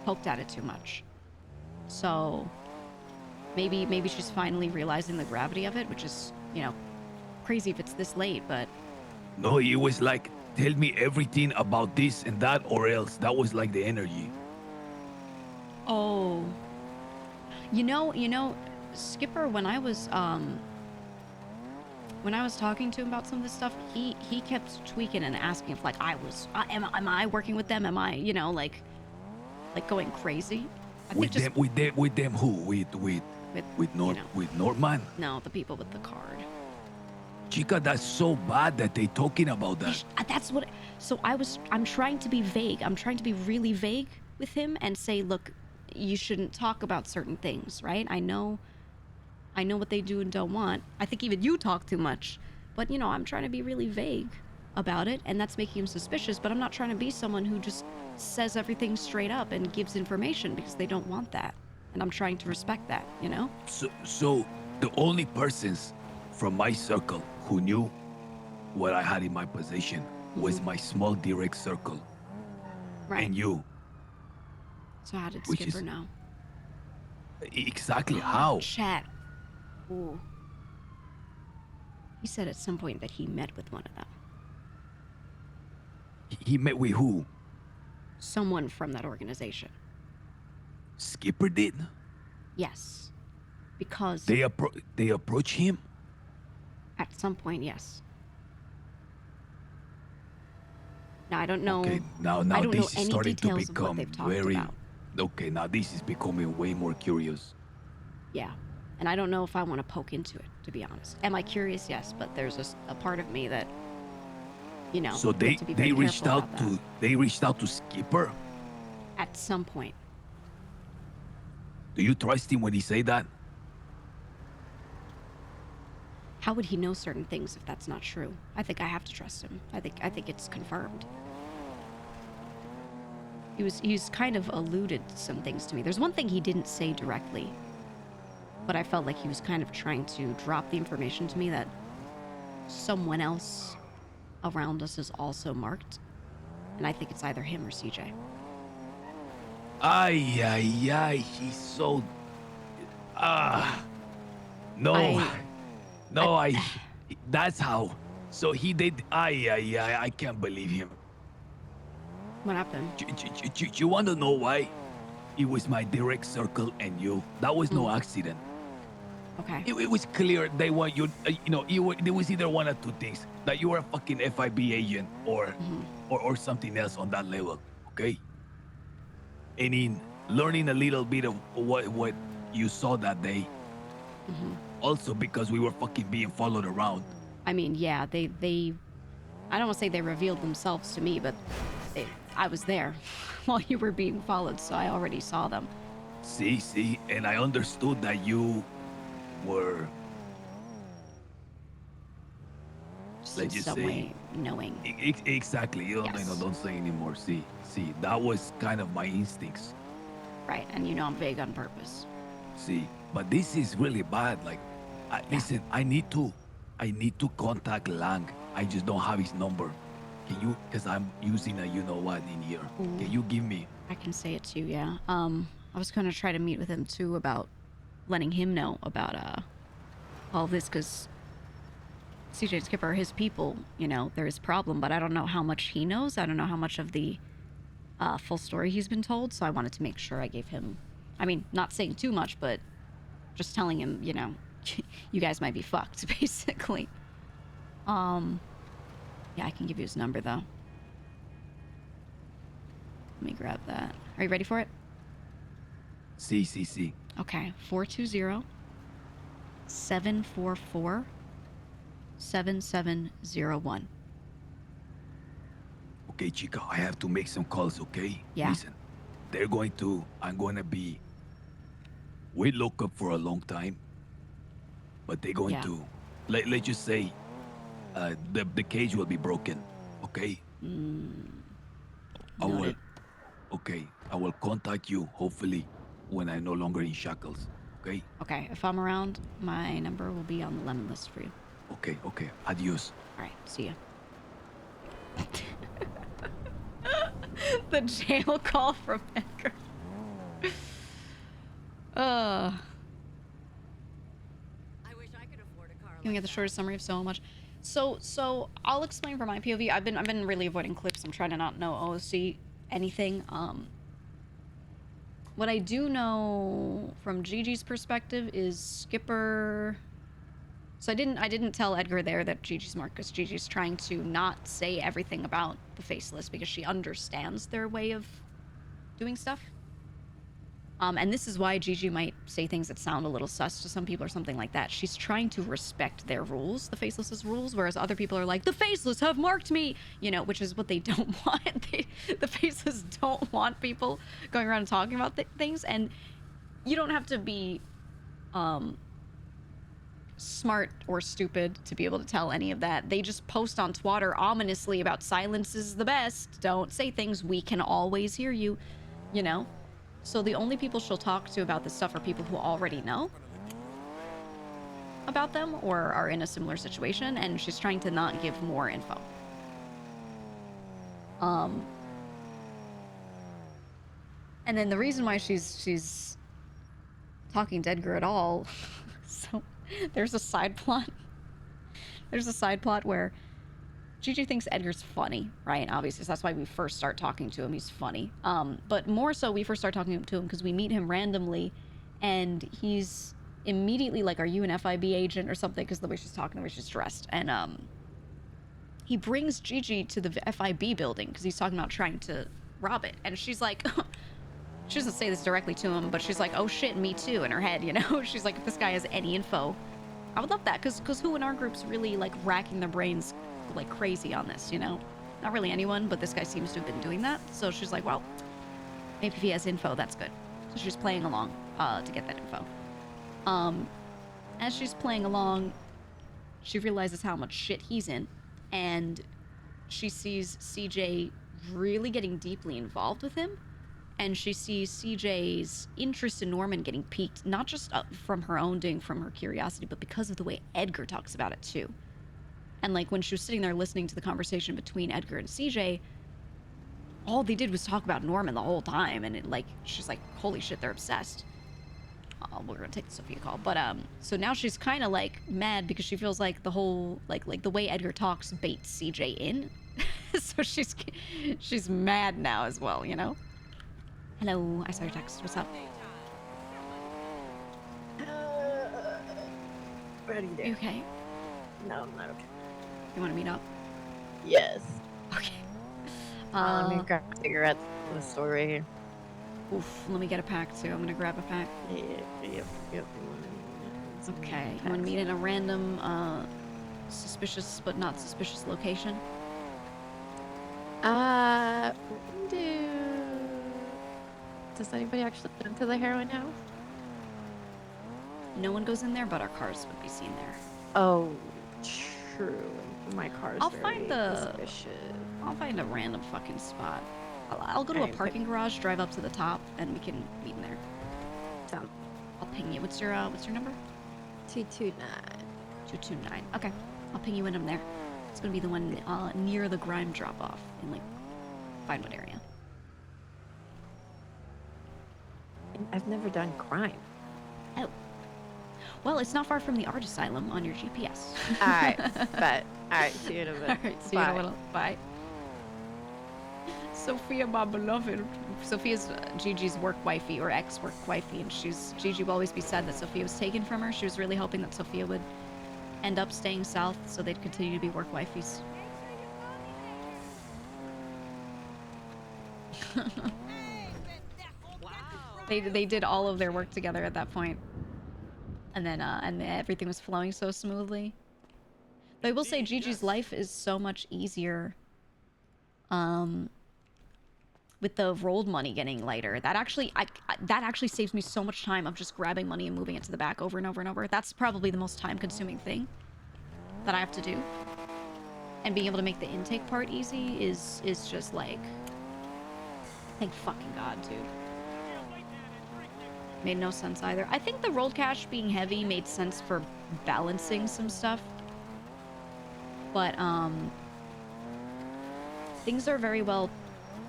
poked at it too much. So maybe she's finally realizing the gravity of it, which is, you know, crazy if it's this late, but... No, it was like, tell me everything about this and that or else. That was like the energy. Oh. You know, Skipper, when I was when I was talking to him about some of this stuff, he kept tweaking and asking if like am I working with them? Am I, you know, like going crazy? I think just with them who? With Norman? no, the people with the card. Chica, that's so bad that they talking about that. That's what. So I'm trying to be vague. I'm trying to be really vague with him and say, look, you shouldn't talk about certain things, right? I know what they do and don't want. I think even you talk too much, but you know, I'm trying to be really vague about it, and that's making him suspicious. But I'm not trying to be someone who just says everything straight up and gives information because they don't want that, and I'm trying to respect that, you know. So the only persons from my circle who knew what I had in my possession was my small direct circle, Right. and you. So how did Which Skipper is- know? Exactly how? Chat. Ooh. He said at some point that he met with one of them. He met with who? Someone from that organization. Skipper did. Yes. Because They approach him. at some point, yes. Now I don't know. Okay, now I don't know this is any starting to details of what become they've talked very. about. Okay, now this is becoming way more curious. Yeah. And I don't know if I want to poke into it, to be honest. Am I curious? Yes, but there's a part of me that, you know, So you they have to be very reached careful out about to that. they reached out to Skipper. At some point. Do you trust him when he say that? How would he know certain things if that's not true? I think I have to trust him. I think it's confirmed. He's kind of alluded some things to me. There's one thing he didn't say directly, but I felt like he was kind of trying to drop the information to me that someone else around us is also marked, and I think it's either him or CJ. Ay, he's so. No, that's how. So he did. I can't believe him. What happened? You want to know why? It was my direct circle and you. That was no accident. Okay. It was clear they want you. There was either one or two things: that you were a fucking FIB agent, or something else on that level. Okay. And in learning a little bit of what you saw that day, also because we were fucking being followed around. I mean, yeah, they I don't want to say they revealed themselves to me, but I was there while you were being followed, so I already saw them. See, and I understood that you were, let's In just some say, way knowing. exactly. You don't, Yes. don't say anymore. See, that was kind of my instincts. Right, and you know I'm vague on purpose. See, but this is really bad. Like, listen, I need to contact Lang. I just don't have his number. Can you? Because I'm using a you know what in here. Can you give me? I can say it too, yeah. I was gonna try to meet with him too about letting him know about all this, because CJ and Skipper are his people, you know, they're his problem, but I don't know how much he knows. I don't know how much of the full story he's been told, so I wanted to make sure I gave him, I mean, not saying too much, but just telling him, you know, you guys might be fucked, basically. Yeah, I can give you his number, though. Let me grab that. Are you ready for it? See. Okay, 420-744-7701. Okay, chica, I have to make some calls. Okay. Yeah. Listen, I'm going to be. We look up for a long time, but they're going Yeah. to. Let's just say, the cage will be broken. Okay. I will. Noted. Okay, I will contact you, hopefully, when I'm no longer in shackles. Okay? Okay, if I'm around, my number will be on the lemon list for you. Okay. Adios. All right, see ya. The jail call from Edgar. Can we get the shortest summary of so much? So I'll explain from my POV. I've been really avoiding clips. I'm trying to not know OOC anything. What I do know from Gigi's perspective is Skipper So I didn't tell Edgar there that Gigi's marked because Gigi's trying to not say everything about the faceless because she understands their way of doing stuff. And this is why Gigi might say things that sound a little sus to some people or something like that. She's trying to respect their rules, the faceless's rules, whereas other people are like, the faceless have marked me, you know, which is what they don't want. The faceless don't want people going around and talking about things, and you don't have to be smart or stupid to be able to tell any of that. They just post on Twitter ominously about silence is the best. Don't say things. We can always hear you, you know? So the only people she'll talk to about this stuff are people who already know about them or are in a similar situation, and she's trying to not give more info. And then the reason why she's talking to Edgar at all, so there's a side plot. There's a side plot where Gigi thinks Edgar's funny, right? Obviously, so that's why we first start talking to him. He's funny. But more so, we first start talking to him because we meet him randomly, and he's immediately like, "Are you an FIB agent or something?" Because the way she's talking, the way she's dressed, and he brings Gigi to the FIB building because he's talking about trying to rob it, and she's like, she doesn't say this directly to him, but she's like, "Oh shit, me too," in her head, you know? She's like, if this guy has any info, I would love that, because who in our group's really like racking their brains like crazy on this, you know? Not really anyone, but this guy seems to have been doing that. So she's like, well, maybe if he has info, that's good. So she's playing along to get that info. As she's playing along, she realizes how much shit he's in, and she sees CJ really getting deeply involved with him, and she sees CJ's interest in Norman getting piqued, not just from her own doing, from her curiosity, but because of the way Edgar talks about it too. And like when she was sitting there listening to the conversation between Edgar and CJ, all they did was talk about Norman the whole time, and it like she's like, holy shit, they're obsessed. We're gonna take the Sophia call, but so now she's kind of like mad because she feels like the whole like the way Edgar talks baits CJ in, so she's mad now as well, you know. Hello, I saw your text. What's up? Ready there. You okay? No, I'm not okay. You want to meet up? Yes. Okay. Let me grab cigarettes from the store right here. Oof, let me get a pack too. I'm gonna grab a pack. Yep. Okay, you want to meet in a random, suspicious but not suspicious location? Does anybody actually go into the heroin house? No one goes in there, but our cars would be seen there. Oh, true. My car's I'll very find suspicious. I'll find a random fucking spot. I'll go to a parking garage, drive up to the top, and we can meet in there. Sounds. I'll ping you. What's your number? 229. 229. Okay, I'll ping you in there. It's gonna be the one near the grime drop off in like Vinewood area. I've never done crime. Oh. Well, it's not far from the art asylum on your GPS. Alright, but alright, see you in a bit. Alright, see you in a little. Bye. Sophia, my beloved. Sophia's Gigi's work wifey or ex-work wifey, and Gigi will always be sad that Sophia was taken from her. She was really hoping that Sophia would end up staying south so they'd continue to be work wifeys. They did all of their work together at that point. And then everything was flowing so smoothly. But I will say Gigi's life is so much easier with the rolled money getting lighter. That actually saves me so much time of just grabbing money and moving it to the back over and over and over. That's probably the most time-consuming thing that I have to do. And being able to make the intake part easy is just like, thank fucking God, dude. Made no sense either. I think the rolled cash being heavy made sense for balancing some stuff. But things are very well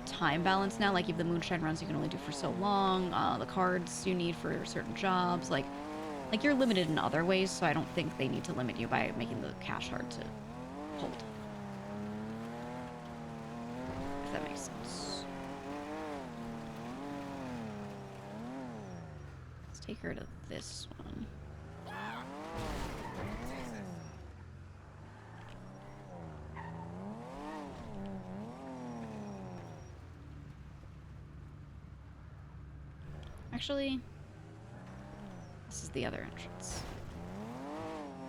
time balanced now. Like, you have the moonshine runs you can only do for so long, the cards you need for certain jobs, like you're limited in other ways, so I don't think they need to limit you by making the cash hard to hold. If that makes sense. Let's take her to this one. Actually, this is the other entrance.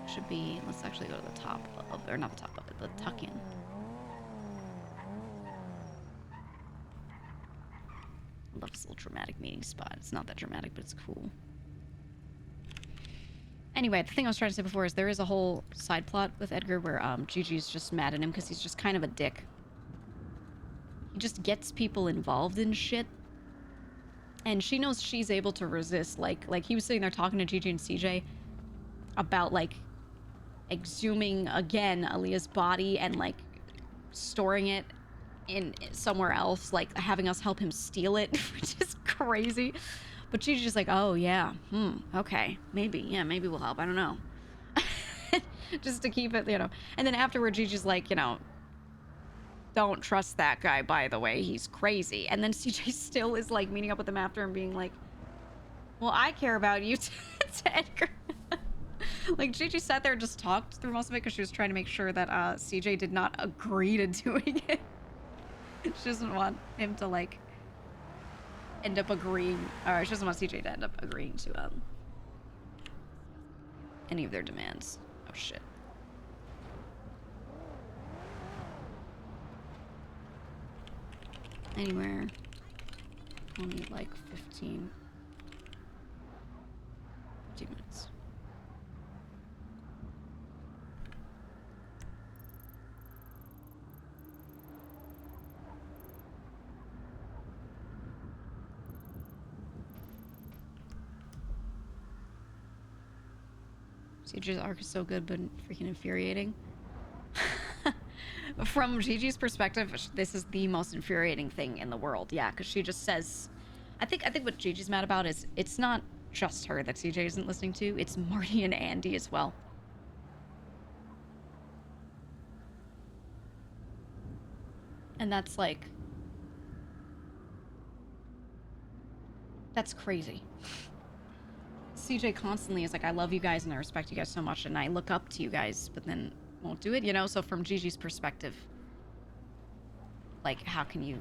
Should be, let's actually go to the top of, or not the top of it, the tuck-in. I love this little dramatic meeting spot. It's not that dramatic, but it's cool. Anyway, the thing I was trying to say before is there is a whole side plot with Edgar where Gigi's just mad at him because he's just kind of a dick. He just gets people involved in shit. And she knows she's able to resist. Like he was sitting there talking to Gigi and CJ about, like, exhuming again Aaliyah's body and, like, storing it in somewhere else, like having us help him steal it, which is crazy. But she's just like, oh yeah, okay, maybe we'll help, I don't know. Just to keep it, you know. And then afterward, Gigi's like, you know, don't trust that guy, by the way, he's crazy. And then CJ still is like meeting up with him after and being like, well, I care about you to Edgar. Like, Gigi sat there and just talked through most of it because she was trying to make sure that CJ did not agree to doing it. She doesn't want him to, like, end up agreeing, or she doesn't want CJ to end up agreeing to any of their demands. Oh shit. Anywhere. Only like 15 minutes. CJ's arc is so good, but freaking infuriating. From Gigi's perspective, this is the most infuriating thing in the world. Yeah, because she just says, I think what Gigi's mad about is it's not just her that CJ isn't listening to. It's Marty and Andy as well. And that's like, that's crazy. CJ constantly is like, I love you guys and I respect you guys so much and I look up to you guys, but then won't do it, you know? So from Gigi's perspective, like, how can you...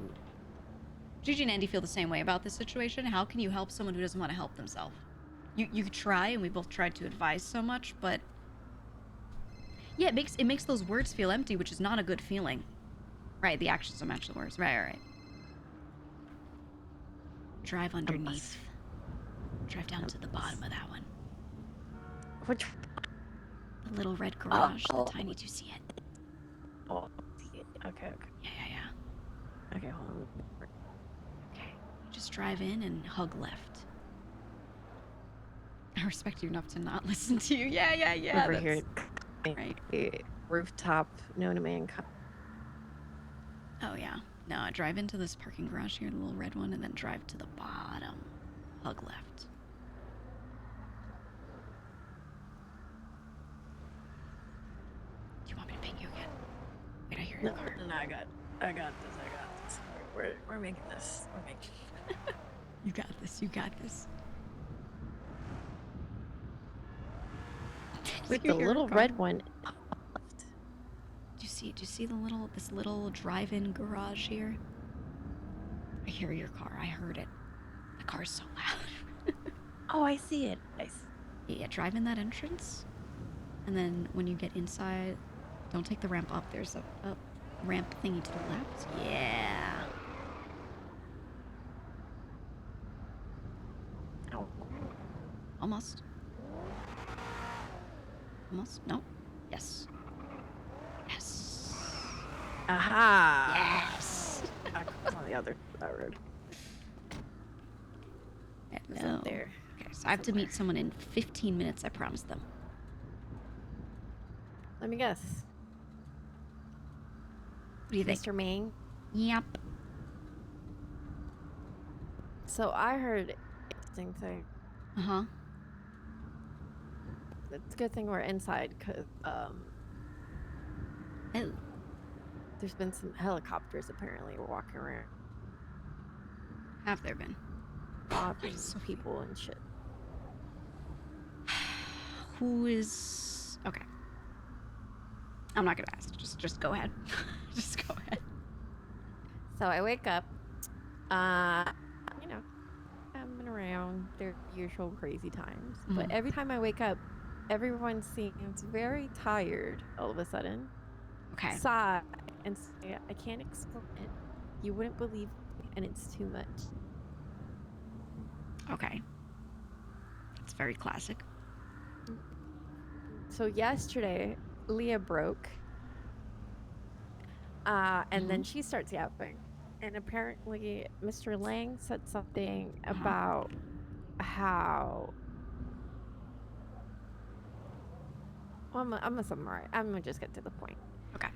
Gigi and Andy feel the same way about this situation. How can you help someone who doesn't want to help themselves? You could try, and we both tried to advise so much, but... Yeah, it makes those words feel empty, which is not a good feeling. Right, the actions don't match the words. Right. Drive underneath. Drive down to the bottom of that one. Which? The little red garage, the tiny, do you see it? Oh, okay. Yeah. Okay, hold on. Okay, just drive in and hug left. I respect you enough to not listen to you. Yeah. Over here. Right. Rooftop, known to man. Oh, yeah. No, drive into this parking garage here, the little red one, and then drive to the bottom. Hug left. Do you want me to ping you again? Wait, I hear your car. No, I got this. We're making this. You got this. Wait, the little red one. Do you see this little drive-in garage here? I hear your car. I heard it. The car's so loud. Oh, I see it. Yeah, drive in that entrance. And then when you get inside, don't take the ramp up. There's a ramp thingy to the left. Yeah. Almost. No. Yes. Aha! Yes. On the other road. No. There. Okay, so I have to meet someone in 15 minutes. I promised them. Let me guess. What do you think? Mr. Ming? Yep. So I heard an interesting thing. Uh-huh. It's a good thing we're inside, because, Oh. there's been some helicopters apparently walking around. Have there been? Robbing people and shit. Who is... Okay. I'm not gonna ask. Just go ahead. Just go ahead. So I wake up, you know, I've been around. around their usual crazy times. Mhm. But every time I wake up, everyone seems very tired all of a sudden. Okay. Sigh and say, I can't explain it. You wouldn't believe me, and it's too much. Okay. It's very classic. So yesterday, Leah broke. And then she starts yapping. And apparently, Mr. Lang said something about how. Well, I'm gonna summarize. I'm gonna just get to the point. Okay.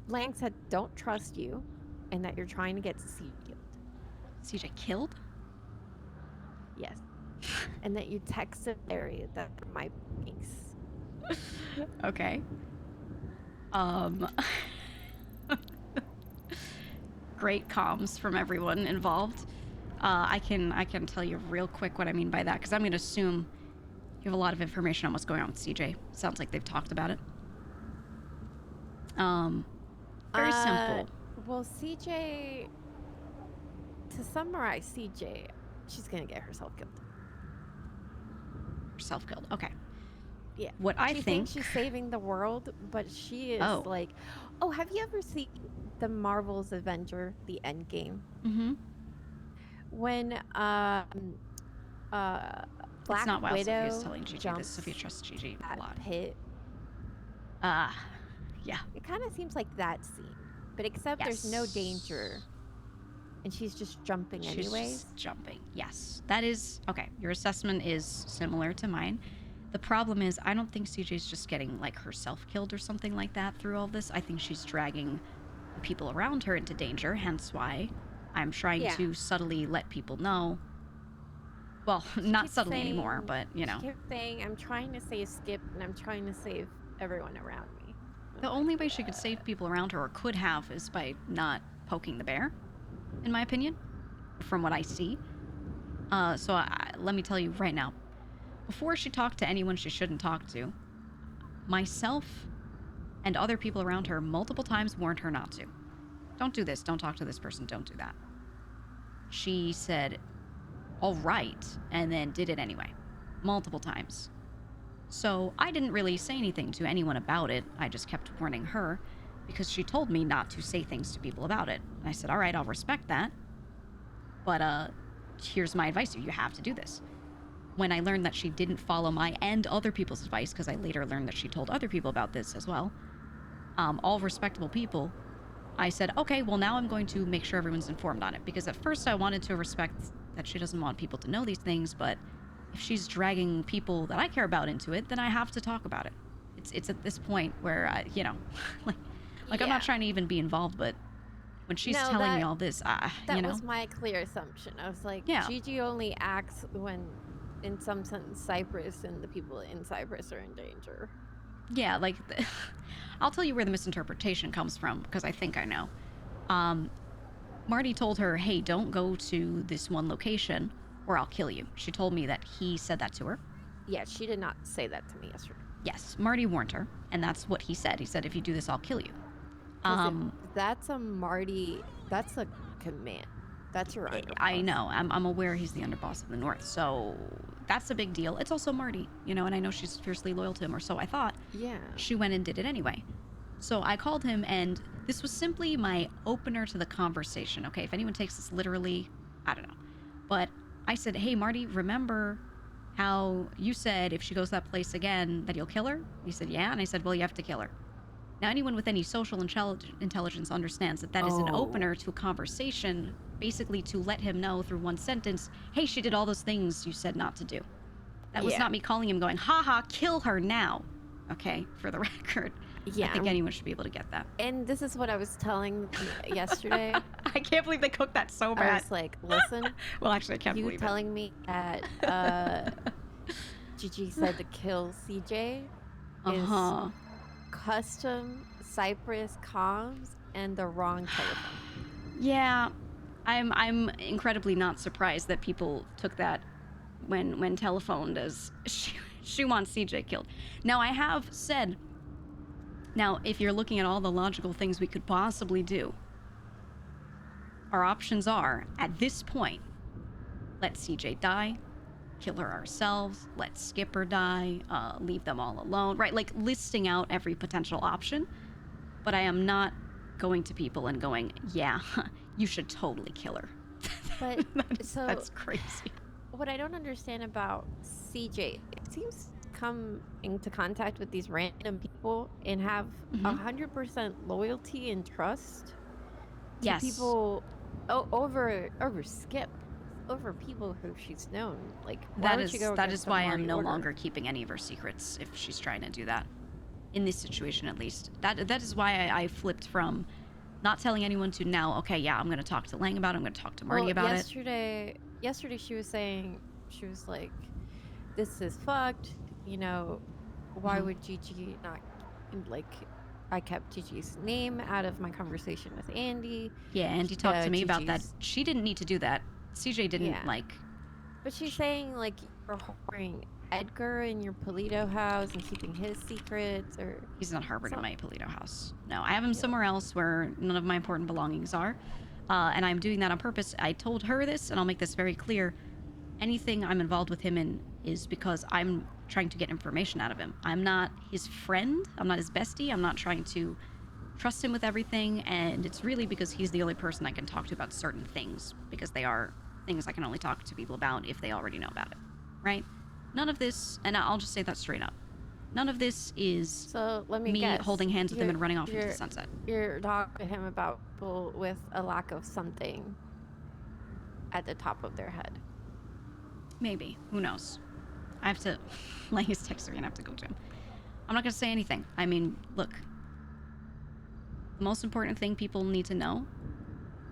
Lang said, "Don't trust you," and that you're trying to get CJ killed. CJ killed? Yes. And that you texted Larry that there might be peace. Okay. Great comms from everyone involved. I can tell you real quick what I mean by that, because I'm going to assume you have a lot of information on what's going on with CJ. Sounds like they've talked about it. Very simple. Well, CJ, to summarize CJ, she's going to get herself killed. Herself killed. Okay. Yeah. What I she think thinks she's saving the world, but she is like, oh, have you ever seen the Marvel's Avenger, the Endgame? Mm-hmm. When It's Black not while Widow Sophia's telling Gigi this. Sophia trusts Gigi a lot. Pit. Yeah. It kind of seems like that scene, but except there's no danger, and she's just jumping anyways. She's just jumping. Yes, that is okay. Your assessment is similar to mine. The problem is, I don't think CJ's just getting like herself killed or something like that through all this. I think she's dragging the people around her into danger. Hence why I'm trying to subtly let people know. Well, not subtly anymore, but you know. She kept saying, "I'm trying to save Skip, and I'm trying to save everyone around me." The only way she could save people around her, or could have, is by not poking the bear, in my opinion, from what I see. So let me tell you right now, before she talked to anyone she shouldn't talk to, myself and other people around her multiple times warned her not to. Don't do this, don't talk to this person, don't do that. She said, all right, and then did it anyway, multiple times. So I didn't really say anything to anyone about it. I just kept warning her because she told me not to say things to people about it. And I said, all right, I'll respect that. But here's my advice to you. You have to do this. When I learned that she didn't follow my and other people's advice, because I later learned that she told other people about this as well, all respectable people, I said, okay, well, now I'm going to make sure everyone's informed on it. Because at first I wanted to respect that she doesn't want people to know these things, but if she's dragging people that I care about into it, then I have to talk about it. It's at this point where, you know, like I'm not trying to even be involved, but when she's telling me all this, you know. That was my clear assumption. I was like, Gigi only acts when, in some sense, Cyprus and the people in Cyprus are in danger. Yeah, like, I'll tell you where the misinterpretation comes from, because I think I know. Marty told her, hey, don't go to this one location or I'll kill you. She told me that he said that to her. Yeah, she did not say that to me yesterday. Yes, Marty warned her, and that's what he said. He said, if you do this, I'll kill you. That's a Marty, that's a command. That's your underboss. I know. I'm aware he's the underboss of the North, so that's a big deal. It's also Marty, you know, and I know she's fiercely loyal to him, or so I thought. Yeah. She went and did it anyway. So I called him, and this was simply my opener to the conversation, okay? If anyone takes this literally, I don't know. But I said, hey, Marty, remember how you said if she goes to that place again that you'll kill her? He said, yeah. And I said, well, you have to kill her. Now, anyone with any social intelligence understands that that is an opener to a conversation, basically to let him know through one sentence, hey, she did all those things you said not to do. That was not me calling him going, haha, kill her now. Okay, for the record. Yeah. I think anyone should be able to get that. And this is what I was telling yesterday. I can't believe they cooked that so bad. I was like, listen. Well, actually, I can't believe you telling me that Gigi said to kill CJ is custom Cypress comms and the wrong telephone. Yeah, I'm incredibly not surprised that people took that when telephoned as she wants CJ killed. Now, I have said, now, if you're looking at all the logical things we could possibly do, our options are, at this point, let CJ die, kill her ourselves, let Skipper die, leave them all alone, right? Like listing out every potential option. But I am not going to people and going, yeah, you should totally kill her. But that's crazy. What I don't understand about CJ, it seems to come into contact with these random people and have 100% loyalty and trust to people over Skip, over people who she's known. Like that is why I'm no longer keeping any of her secrets if she's trying to do that. In this situation, at least. That is why I flipped from not telling anyone to now, okay, yeah, I'm going to talk to Lang about it. I'm going to talk to Marty about it. Yesterday she was saying, she was like, this is fucked. You know, why would Gigi not, like, I kept Gigi's name out of my conversation with Andy. Yeah, Andy talked to me about that. She didn't need to do that. CJ didn't, But she's saying, like, you're harboring Edgar in your Polito house and keeping his secrets, or... He's not harbored in my Polito house. No, I have him somewhere else where none of my important belongings are. And I'm doing that on purpose. I told her this, and I'll make this very clear. Anything I'm involved with him in is because I'm trying to get information out of him. I'm not his friend. I'm not his bestie. I'm not trying to trust him with everything. And it's really because he's the only person I can talk to about certain things, because they are things I can only talk to people about if they already know about it, right? None of this, and I'll just say that straight up, none of this is me holding hands with him and running off into the sunset. You're talking to him about people with a lack of something at the top of their head. Maybe. Who knows? I have to... Lang is texting me and I have to go to him. I'm not going to say anything. I mean, look. The most important thing people need to know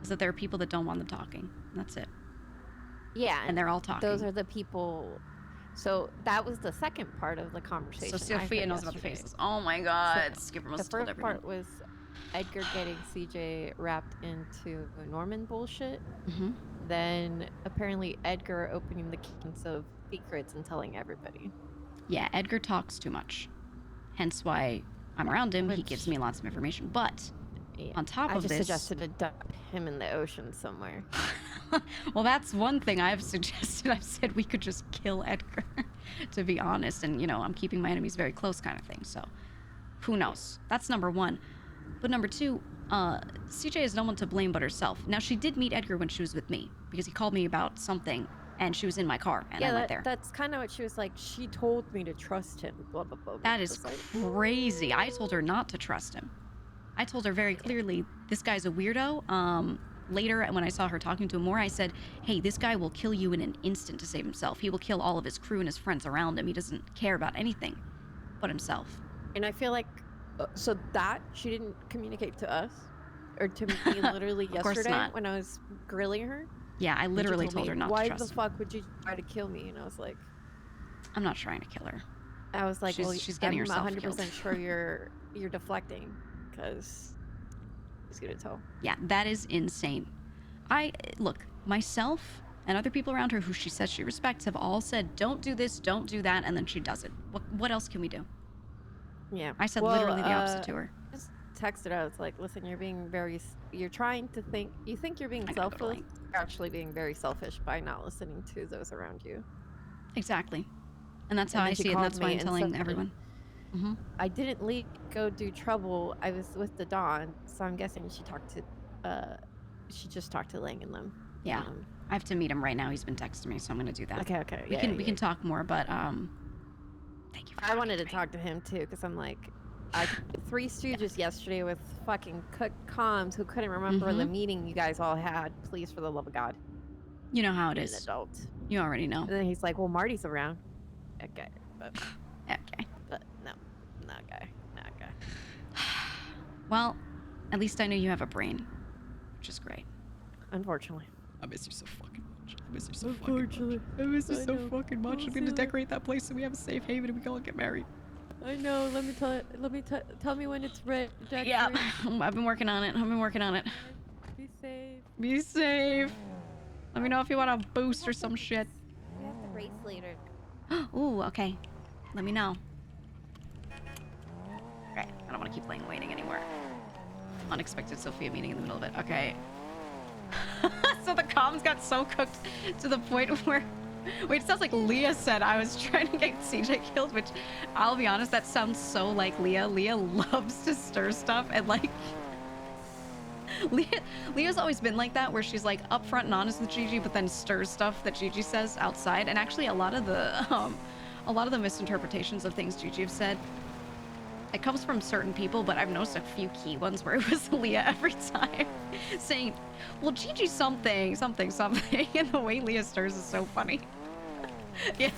is that there are people that don't want them talking. That's it. Yeah. And they're all talking. Those are the people... So that was the second part of the conversation. So Sophia knows about the faces. Oh my god. Skipper must have told everyone. The first part was Edgar getting CJ wrapped into Norman bullshit. Then apparently Edgar opening the cans of secrets and telling everybody. Yeah, Edgar talks too much. Hence why I'm around him. He gives me lots of information. But on top of this... I just suggested to dump him in the ocean somewhere. Well, that's one thing I've suggested. I've said we could just kill Edgar, to be honest. And, you know, I'm keeping my enemies very close kind of thing. So, who knows? That's number one. But number two, CJ has no one to blame but herself. Now, she did meet Edgar when she was with me, because he called me about something, and she was in my car, and I went there. That's kind of what she was like. She told me to trust him, blah, blah, blah. That is crazy. I told her not to trust him. I told her very clearly, this guy's a weirdo. Later, when I saw her talking to him more, I said, hey, this guy will kill you in an instant to save himself. He will kill all of his crew and his friends around him. He doesn't care about anything but himself. And I feel like, so that she didn't communicate to us, or to me literally yesterday when I was grilling her? Yeah, I literally told her not to trust him. Why the fuck would you try to kill me? And I was like... I'm not trying to kill her. I was like, she's getting herself killed. I'm 100% sure you're deflecting, because... He's gonna tell. Yeah, that is insane. Look, myself and other people around her who she says she respects have all said, don't do this, don't do that, and then she does it. What else can we do? Yeah. I said literally the opposite to her. Just texted her. I was like, listen, you're trying to think, you think you're being selfless, you're actually being very selfish by not listening to those around you. Exactly. And that's how I see it, and that's why I'm telling everyone. I didn't go do trouble. I was with the Dawn, so I'm guessing she just talked to Lang and them. Yeah, I have to meet him right now. He's been texting me, so I'm gonna do that. Okay. We can talk more, but thank you. I wanted to talk to him too, because I'm like, I Three Stooges yesterday with fucking cooked comms who couldn't remember the meeting you guys all had. Please, for the love of God. You know how it is. An adult. You already know. And then he's like, well, Marty's around. Okay, but okay. But no, not guy. Well, at least I know you have a brain, which is great. Unfortunately. I miss you so fucking much. I miss you so fucking much. I'm gonna decorate that place so we have a safe haven and we can all get married. I know. Tell me when it's ready. Yeah, I've been working on it. Be safe. Be safe. Let me know if you want a boost or some shit. We have to race later. Ooh, okay. Let me know. Right, I don't want to keep waiting anymore. Unexpected Sophia meeting in the middle of it. Okay. So the comms got so cooked to the point where... Wait, it sounds like Leah said I was trying to get CJ killed, which I'll be honest, that sounds so like Leah. Leah loves to stir stuff and like... Leah's always been like that, where she's like upfront and honest with Gigi, but then stirs stuff that Gigi says outside. And actually, a lot of the misinterpretations of things Gigi have said, it comes from certain people. But I've noticed a few key ones where it was Leah every time saying, "Well, Gigi something," and the way Leah stirs is so funny. Yeah,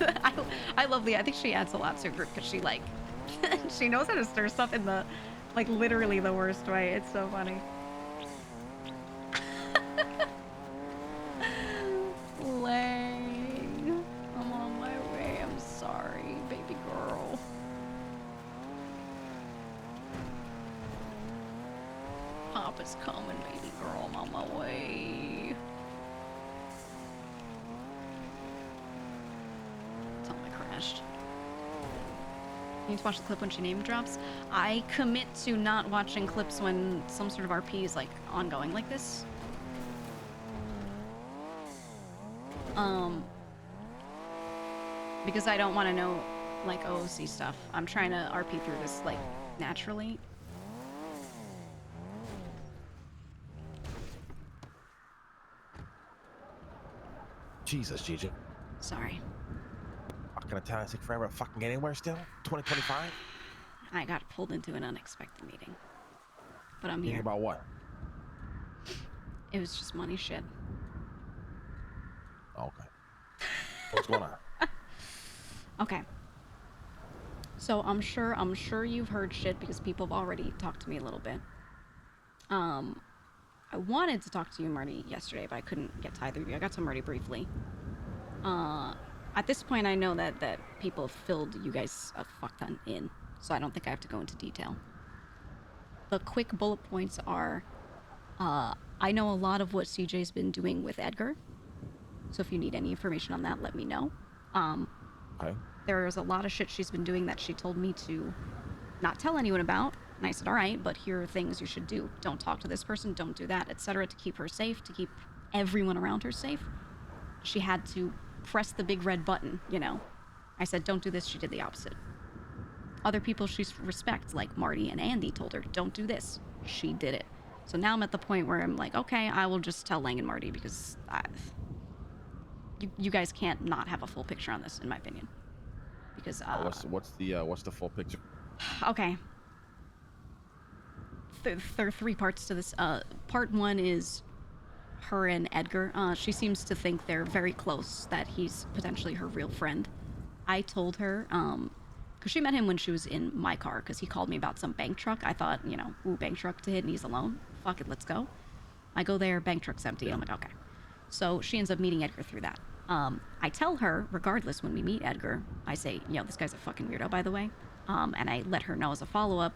I love Leah. I think she adds a lot to a group because she like she knows how to stir stuff in the like literally the worst way. It's so funny. Lang, I'm on my way. I'm sorry, baby girl. Papa's coming, baby girl. I'm on my way. Tell him I crashed. You need to watch the clip when she name drops. I commit to not watching clips when some sort of RP is like ongoing like this. Because I don't want to know, like, OOC stuff. I'm trying to RP through this, like, naturally. Jesus, Gigi. Sorry. Fucking Italian take forever to fucking get anywhere still? 2025? I got pulled into an unexpected meeting. But I'm Meeting here. about what? It was just money shit. Oh, okay. What's going on? Okay. So I'm sure you've heard shit because people have already talked to me a little bit. I wanted to talk to you, Marty, yesterday, but I couldn't get to either of you. I got to Marty briefly. At this point, I know that people have filled you guys a fuck ton in, so I don't think I have to go into detail. The quick bullet points are, I know a lot of what CJ's been doing with Edgar, so if you need any information on that, let me know. Okay. There's a lot of shit she's been doing that she told me to not tell anyone about. And I said, all right, but here are things you should do. Don't talk to this person, don't do that, etc. to keep her safe, to keep everyone around her safe. She had to press the big red button, you know. I said, don't do this, she did the opposite. Other people she respects, like Marty and Andy, told her, don't do this. She did it. So now I'm at the point where I'm like, okay, I will just tell Lang and Marty because you guys can't not have a full picture on this, in my opinion. Because what's the full picture? Okay. There are three parts to this. Part one is her and Edgar. She seems to think they're very close, that he's potentially her real friend. I told her, because she met him when she was in my car, because he called me about some bank truck. I thought, you know, ooh, bank truck to hit and he's alone. Fuck it, let's go. I go there, bank truck's empty. I'm like, okay. So she ends up meeting Edgar through that. I tell her, regardless, when we meet Edgar, I say, you know, this guy's a fucking weirdo, by the way. And I let her know as a follow-up,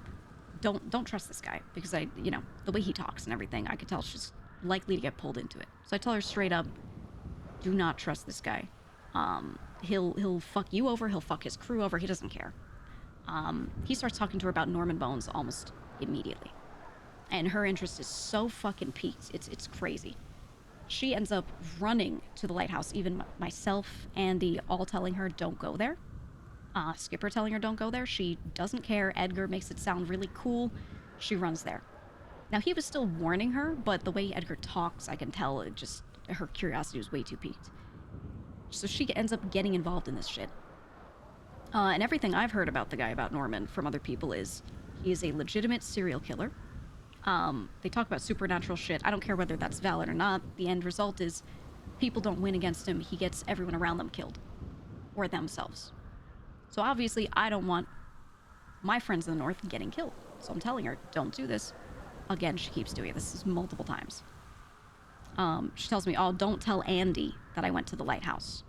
don't trust this guy, because you know, the way he talks and everything, I could tell she's likely to get pulled into it. So I tell her straight up, do not trust this guy. He'll fuck you over, he'll fuck his crew over, he doesn't care. He starts talking to her about Norman Bones almost immediately. And her interest is so fucking piqued, it's crazy. She ends up running to the lighthouse, even myself, Andy, all telling her, don't go there. Skipper telling her, don't go there. She doesn't care. Edgar makes it sound really cool. She runs there. Now, he was still warning her, but the way Edgar talks, I can tell her curiosity was way too piqued. So she ends up getting involved in this shit. And everything I've heard about the guy, about Norman, from other people is he is a legitimate serial killer. They talk about supernatural shit. I don't care whether that's valid or not. The end result is people don't win against him. He gets everyone around them killed. Or themselves. So obviously, I don't want my friends in the north getting killed. So I'm telling her, don't do this. Again, she keeps doing this multiple times. She tells me, oh, don't tell Andy that I went to the lighthouse.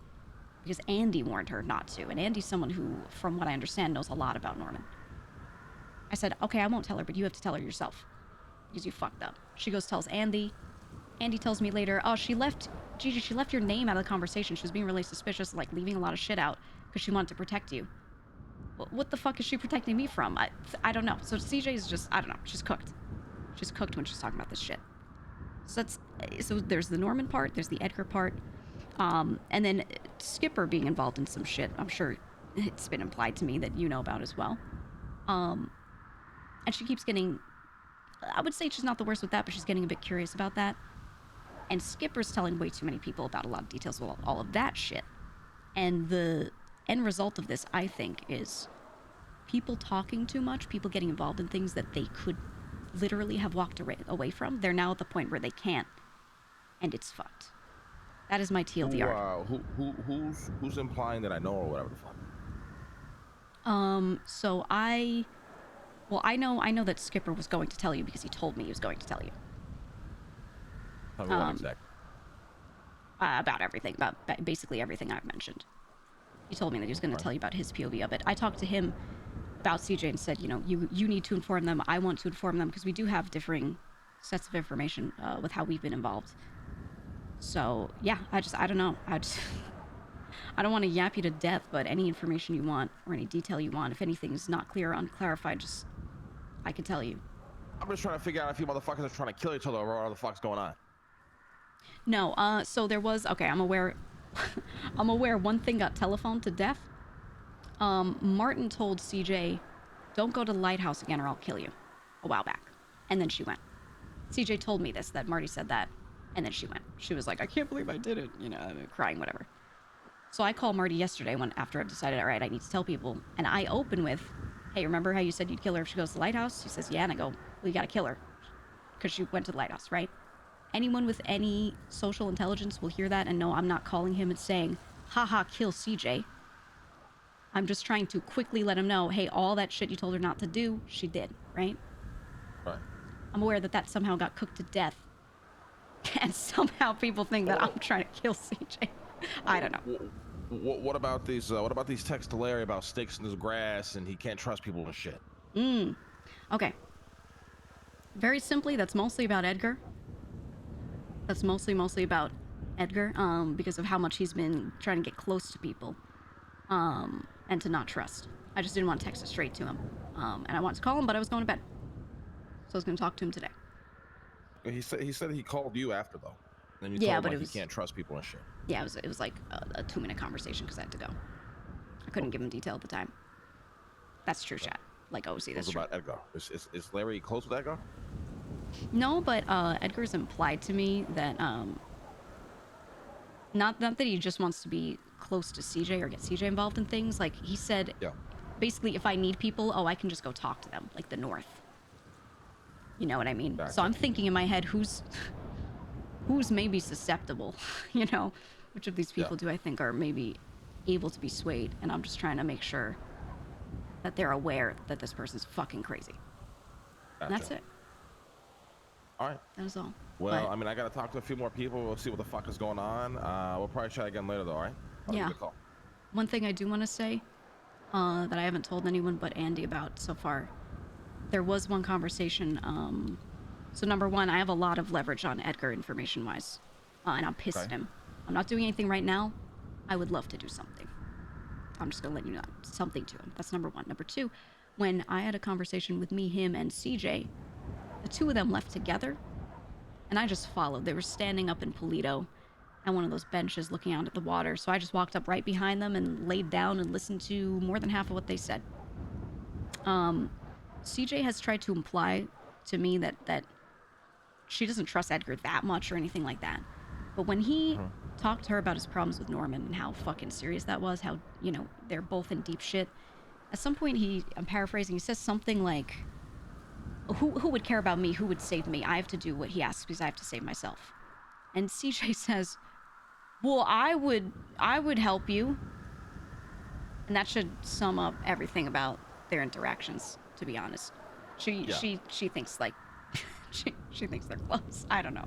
Because Andy warned her not to. And Andy's someone who, from what I understand, knows a lot about Norman. I said, okay, I won't tell her, but you have to tell her yourself. Because you fucked up. She goes, tells Andy. Andy tells me later, oh, Gigi, she left your name out of the conversation. She was being really suspicious, like leaving a lot of shit out. Because she wanted to protect you. What the fuck is she protecting me from? I don't know. So CJ is just, I don't know. She's cooked. She's cooked when she's talking about this shit. So so there's the Norman part, there's the Edgar part, and then Skipper being involved in some shit. I'm sure it's been implied to me that you know about as well. And she keeps getting, I would say she's not the worst with that, but she's getting a bit curious about that. And Skipper's telling way too many people about a lot of details of all of that shit. And the end result of this, I think, is people talking too much, people getting involved in things that they could literally have walked away from. They're now at the point where they can't, and it's fucked. That is my TLDR. Who's implying that I know or whatever the fuck? So I know that Skipper was going to tell you because he told me he was going to tell you. Tell me what exactly. About everything, about basically everything I've mentioned. He told me that he was going to tell you about his POV of it. I talked to him about CJ and said, you know, you need to inform them. I want to inform them because we do have differing sets of information with how we've been involved. So yeah, I don't know. I don't want to yap you to death, but any information you want or any detail you want, if anything is not clear or unclarified, just I can tell you. I'm just trying to figure out if you motherfuckers are trying to kill each other or what the fuck's going on. No, so there was, okay, I'm aware one thing got telephoned to death. Martin told CJ, don't go to the lighthouse again or I'll kill you, a while back. And then she went. CJ told me this, that Marty said that, and then she went. She was like, I can't believe I did it, you know, crying, whatever. So I called Marty yesterday after I decided, all right, I need to tell people. And I open with, hey, remember how you said you'd kill her if she goes to the lighthouse? He says, yeah, and I go, well, you gotta kill her, because she went to the lighthouse, right? Anyone with any social intelligence will hear that and know I'm not calling him and saying, haha, kill CJ. I'm just trying to quickly let him know, hey, all that shit you told her not to do, she did, right? Right. I'm aware that somehow got cooked to death. And somehow people think that I'm trying to kill CJ. I don't know. What about these texts to Larry about sticks in his grass and he can't trust people and shit? Okay. Very simply, that's mostly about Edgar. That's mostly about Edgar, because of how much he's been trying to get close to people, and to not trust. I just didn't want to text it straight to him, and I wanted to call him, but I was going to bed, so I was going to talk to him today. He said he called you after though. Then you Yeah, told but him it he can't trust people and shit. Yeah, it was like a 2-minute conversation because I had to go. I couldn't give him detail at the time. That's true, chat. Like, oh, see, that's true. About Edgar. Is Larry close with Edgar? No, but Edgar's implied to me that not that he just wants to be close to CJ or get CJ involved in things. Like he said, basically, if I need people, I can just go talk to them, like the North. You know what I mean? Gotcha. So I'm thinking in my head, who's maybe susceptible? You know, which of these people do I think are maybe able to be swayed? And I'm just trying to make sure that they're aware that this person's fucking crazy. Gotcha. And that's it. All right. That was all. Well, I mean, I gotta talk to a few more people. We'll see what the fuck is going on. We'll probably try again later, though. All right? I'll give you a call. One thing I do want to say that I haven't told anyone but Andy about so far. There was one conversation. So number one, I have a lot of leverage on Edgar information-wise, and I'm pissed at him. I'm not doing anything right now. I would love to do something. I'm just gonna let you know something to him. That's number one. Number two, when I had a conversation with me, him, and CJ, the two of them left together, and I just followed. They were standing up in Polito on one of those benches looking out at the water, so I just walked up right behind them and laid down and listened to more than half of what they said. CJ has tried to imply to me that she doesn't trust Edgar that much or anything like that. But when he talked to her about his problems with Norman and how fucking serious that was, how, you know, they're both in deep shit, at some point I'm paraphrasing, he says something like, who would care about me? Who would save me? I have to do what he asks because I have to save myself. And CJ says, well, I would help you. And that should sum up everything about their interactions, to be honest. She thinks like she thinks they're close. I don't know.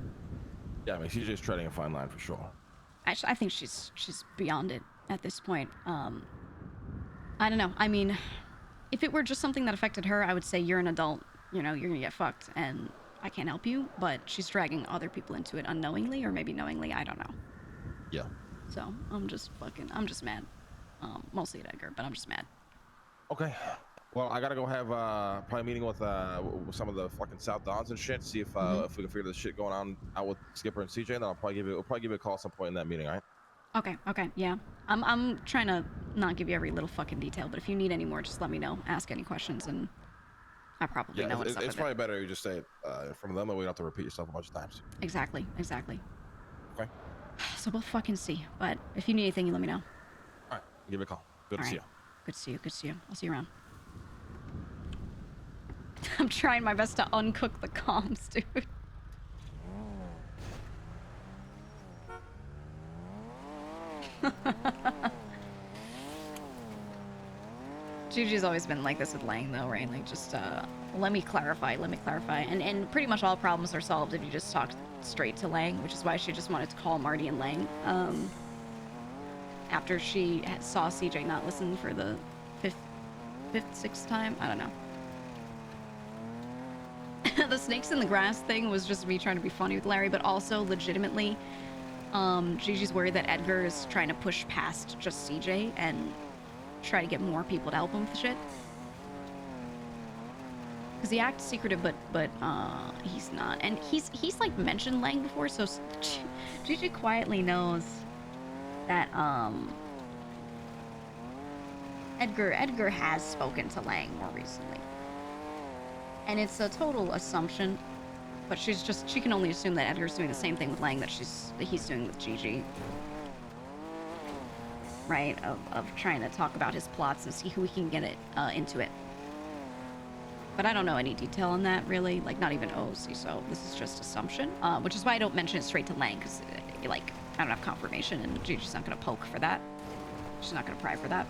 Yeah, I mean, she's just treading a fine line for sure. I think she's beyond it at this point. I don't know. I mean, if it were just something that affected her, I would say you're an adult. You know, you're gonna get fucked, and I can't help you. But she's dragging other people into it unknowingly, or maybe knowingly. I don't know. Yeah. So I'm just mad. Mostly at Edgar, but I'm just mad. Okay. Well, I gotta go have probably a meeting with some of the fucking South Dons and shit. See if if we can figure this shit going on out with Skipper and CJ. Then we'll probably give you a call at some point in that meeting. All right? Okay, yeah. I'm trying to not give you every little fucking detail, but if you need any more, just let me know. Ask any questions, and I probably know what's up with it. It's probably better you just say it from them, and we don't have to repeat yourself a bunch of times. Exactly. Okay. So we'll fucking see. But if you need anything, you let me know. All right. Give me a call. Good to see you. Good to see you. I'll see you around. I'm trying my best to uncook the comms, dude. Gigi's always been like this with Lang, though, right? Like, just, let me clarify. And pretty much all problems are solved if you just talk straight to Lang, which is why she just wanted to call Marty and Lang, after she saw CJ not listen for the sixth time. I don't know. The snakes in the grass thing was just me trying to be funny with Larry, but also legitimately, Gigi's worried that Edgar is trying to push past just CJ and try to get more people to help him with shit. Because he acts secretive, but he's not. And he's like mentioned Lang before, so Gigi quietly knows that Edgar has spoken to Lang more recently. And it's a total assumption, but she can only assume that Edgar's doing the same thing with Lang that he's doing with Gigi. Right? Of trying to talk about his plots and see who he can get it into it. But I don't know any detail on that, really. Like, not even OC, so this is just assumption. Which is why I don't mention it straight to Lang, because, like, I don't have confirmation, and Gigi's not going to poke for that. She's not going to pry for that.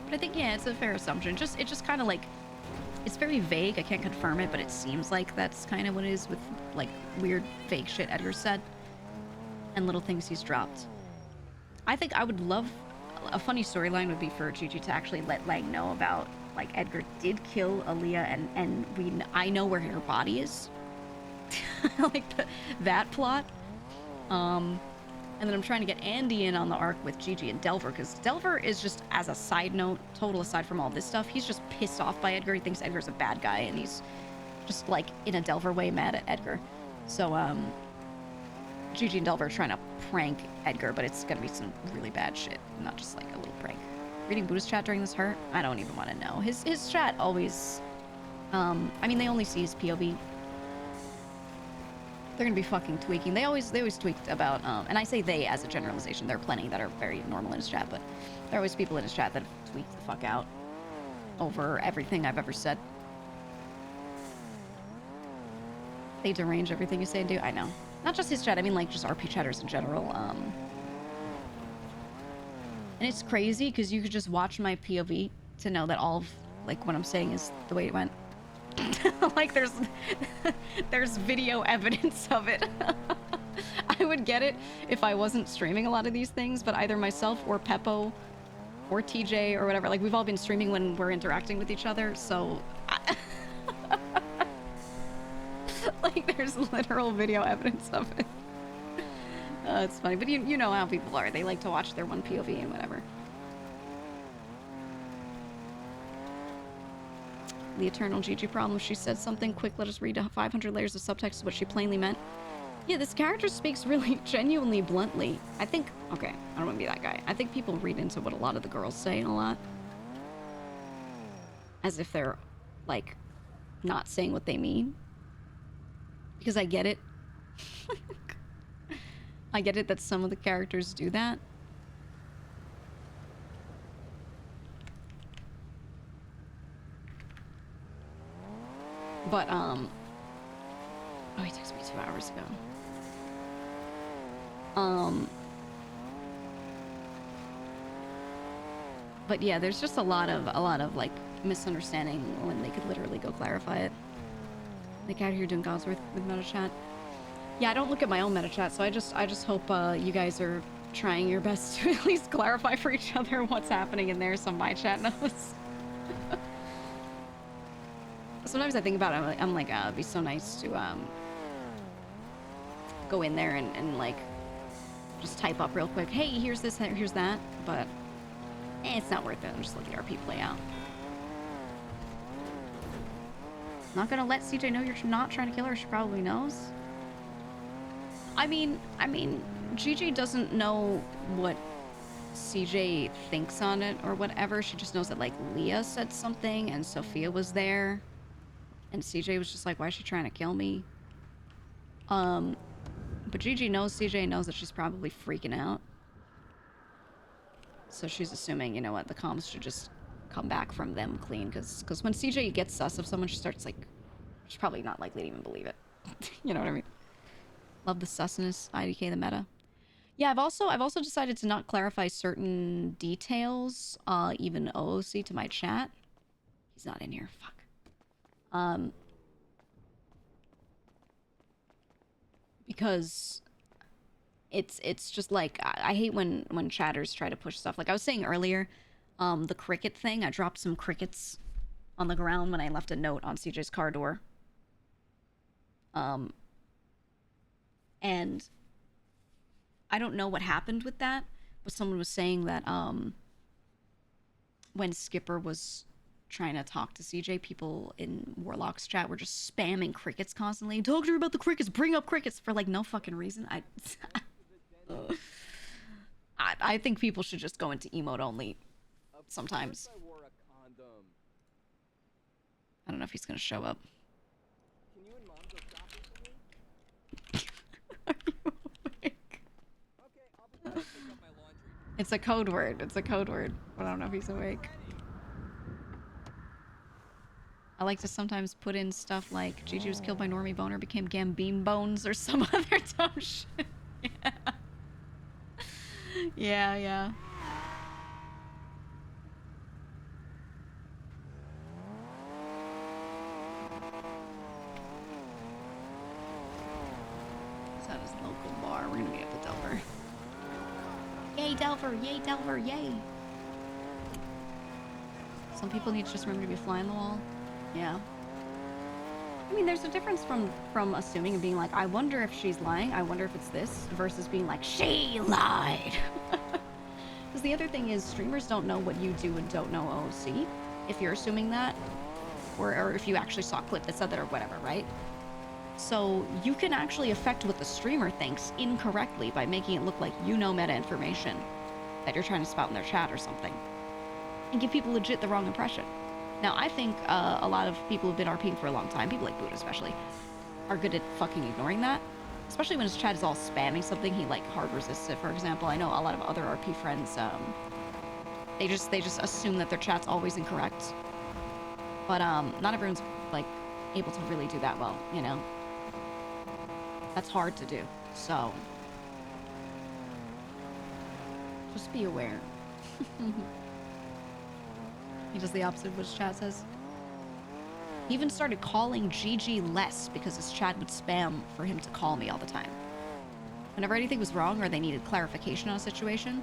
But I think, yeah, it's a fair assumption. It just kind of, like, it's very vague. I can't confirm it, but it seems like that's kind of what it is with, like, weird, vague shit Edgar said. And little things he's dropped. I think I would love... A funny storyline would be for Gigi to actually let Lang know about, like, Edgar did kill Aaliyah, and I know where her body is. Like, that plot. And then I'm trying to get Andy in on the arc with Gigi and Delver, because Delver is just, as a side note, total aside from all this stuff, he's just pissed off by Edgar. He thinks Edgar's a bad guy, and he's just, like, in a Delver way mad at Edgar. So, Gigi and Delver are trying to prank Edgar, but it's gonna be some really bad shit, not just, like, a little prank. Reading Buddha's chat during this hurt? I don't even want to know. His chat always, I mean, they only see his POV. They're gonna be fucking tweaking. They always tweaked about, and I say they as a generalization. There are plenty that are very normal in his chat, but there are always people in his chat that have tweaked the fuck out over everything I've ever said. They derange everything you say and do. I know. Not just his chat, I mean, like, just RP chatters in general. And it's crazy, because you could just watch my POV to know that all of, like, what I'm saying is the way it went. Like, there's video evidence of it. I would get it if I wasn't streaming a lot of these things, but either myself or Peppo or TJ or whatever, like, we've all been streaming when we're interacting with each other, so... Like, there's literal video evidence of it. It's funny, but you know how people are. They like to watch their one POV and whatever. The eternal Gigi problem. She said something quick. Let us read 500 layers of subtext of what she plainly meant. Yeah, this character speaks really genuinely bluntly. I think... Okay, I don't want to be that guy. I think people read into what a lot of the girls say a lot. As if they're, like, not saying what they mean. Because I get it. I get it that some of the characters do that. But, oh, he texted me 2 hours ago. But yeah, there's just a lot of like misunderstanding when they could literally go clarify it. Like out here doing Godsworth with meta chat. Yeah, I don't look at my own meta chat, so I just hope you guys are trying your best to at least clarify for each other what's happening in there so my chat knows. Sometimes I think about it, I'm like, it'd be so nice to go in there and like just type up real quick, hey, here's this, here's that, but it's not worth it. I'm just letting RP play out. Not gonna let CJ know you're not trying to kill her. She probably knows. I mean, Gigi doesn't know what CJ thinks on it or whatever. She just knows that, like, Leah said something and Sophia was there. And CJ was just like, why is she trying to kill me? But Gigi knows, CJ knows that she's probably freaking out. So she's assuming, you know what, the comms should just come back from them clean. Because when CJ gets sus of someone, she starts, like, she's probably not likely to even believe it. You know what I mean? Love the susness, IDK the meta. Yeah, I've also decided to not clarify certain details, even OOC to my chat. He's not in here, fuck. Because it's just like, I hate when chatters try to push stuff. Like I was saying earlier, the cricket thing, I dropped some crickets on the ground when I left a note on CJ's car door. And I don't know what happened with that, but someone was saying that when Skipper was trying to talk to CJ, people in Warlock's chat were just spamming crickets constantly. Talk to her about the crickets, bring up crickets for like no fucking reason. I think people should just go into emote only sometimes. I don't know if he's gonna show up. Are you awake? It's a code word. It's a code word. But I don't know if he's awake. I like to sometimes put in stuff like Gigi was killed by Normie Boner, became Gambine Bones, or some other dumb shit. Yeah. Yeah. It's at his local bar. We're gonna meet up with Delver. Yay, Delver! Yay, Delver! Yay! Some people need to just remember to be a fly on the wall. Yeah. I mean, there's a difference from assuming and being like, I wonder if she's lying, I wonder if it's this, versus being like, she lied. Because the other thing is, streamers don't know what you do and don't know OOC, if you're assuming that, or if you actually saw a clip that said that or whatever, right? So you can actually affect what the streamer thinks incorrectly by making it look like you know meta information that you're trying to spout in their chat or something, and give people legit the wrong impression. Now, I think a lot of people who've been RPing for a long time, people like Buddha especially, are good at fucking ignoring that. Especially when his chat is all spamming something, he like hard resists it, for example. I know a lot of other RP friends, they just assume that their chat's always incorrect. But not everyone's like able to really do that well, you know? That's hard to do, so just be aware. He does the opposite of what his chat says. He even started calling Gigi less because his chat would spam for him to call me all the time. Whenever anything was wrong or they needed clarification on a situation,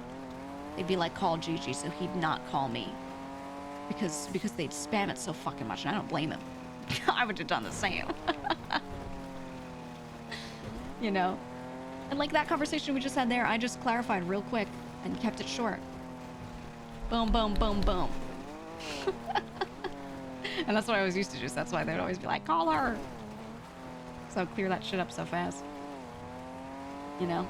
they'd be like, call Gigi, so he'd not call me. Because they'd spam it so fucking much, and I don't blame him. I would have done the same. You know? And like that conversation we just had there, I just clarified real quick and kept it short. Boom, boom, boom, boom. And that's what I always used to do, so that's why they'd always be like, call her! So clear that shit up so fast. You know?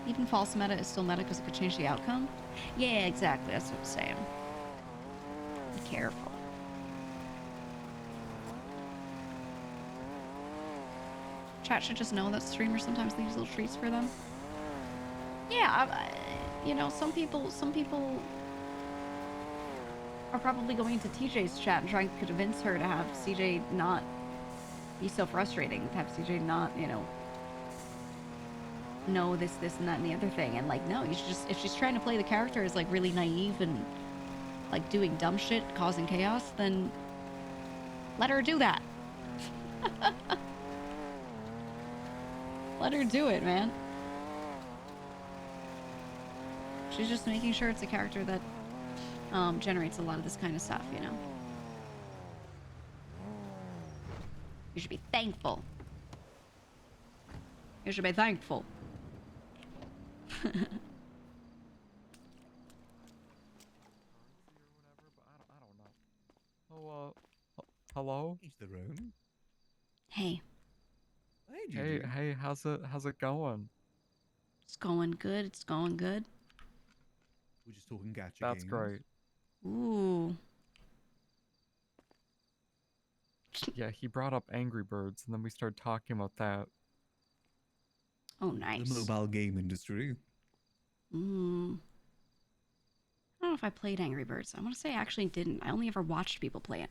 Even false meta is still meta because it could change the outcome? Yeah, exactly, that's what I'm saying. Be careful. Chat should just know that streamers sometimes leave little treats for them. Yeah, you know, some people are probably going into TJ's chat and trying to convince her to have CJ not be so frustrating, to have CJ not, you know this, and that, and the other thing. And like, no, you should just, if she's trying to play the character as like really naive and like doing dumb shit, causing chaos, then let her do that. Let her do it, man. She's just making sure it's a character that generates a lot of this kind of stuff, you know? You should be thankful. You should be thankful. Hello? Each their own. Hey. Hey, how's it going? It's going good. It's going good. We're just talking gacha That's games. great. Ooh. Yeah, he brought up Angry Birds, and then we started talking about that. Oh, nice. The mobile game industry. I don't know if I played Angry Birds. I want to say I actually didn't. I only ever watched people play it.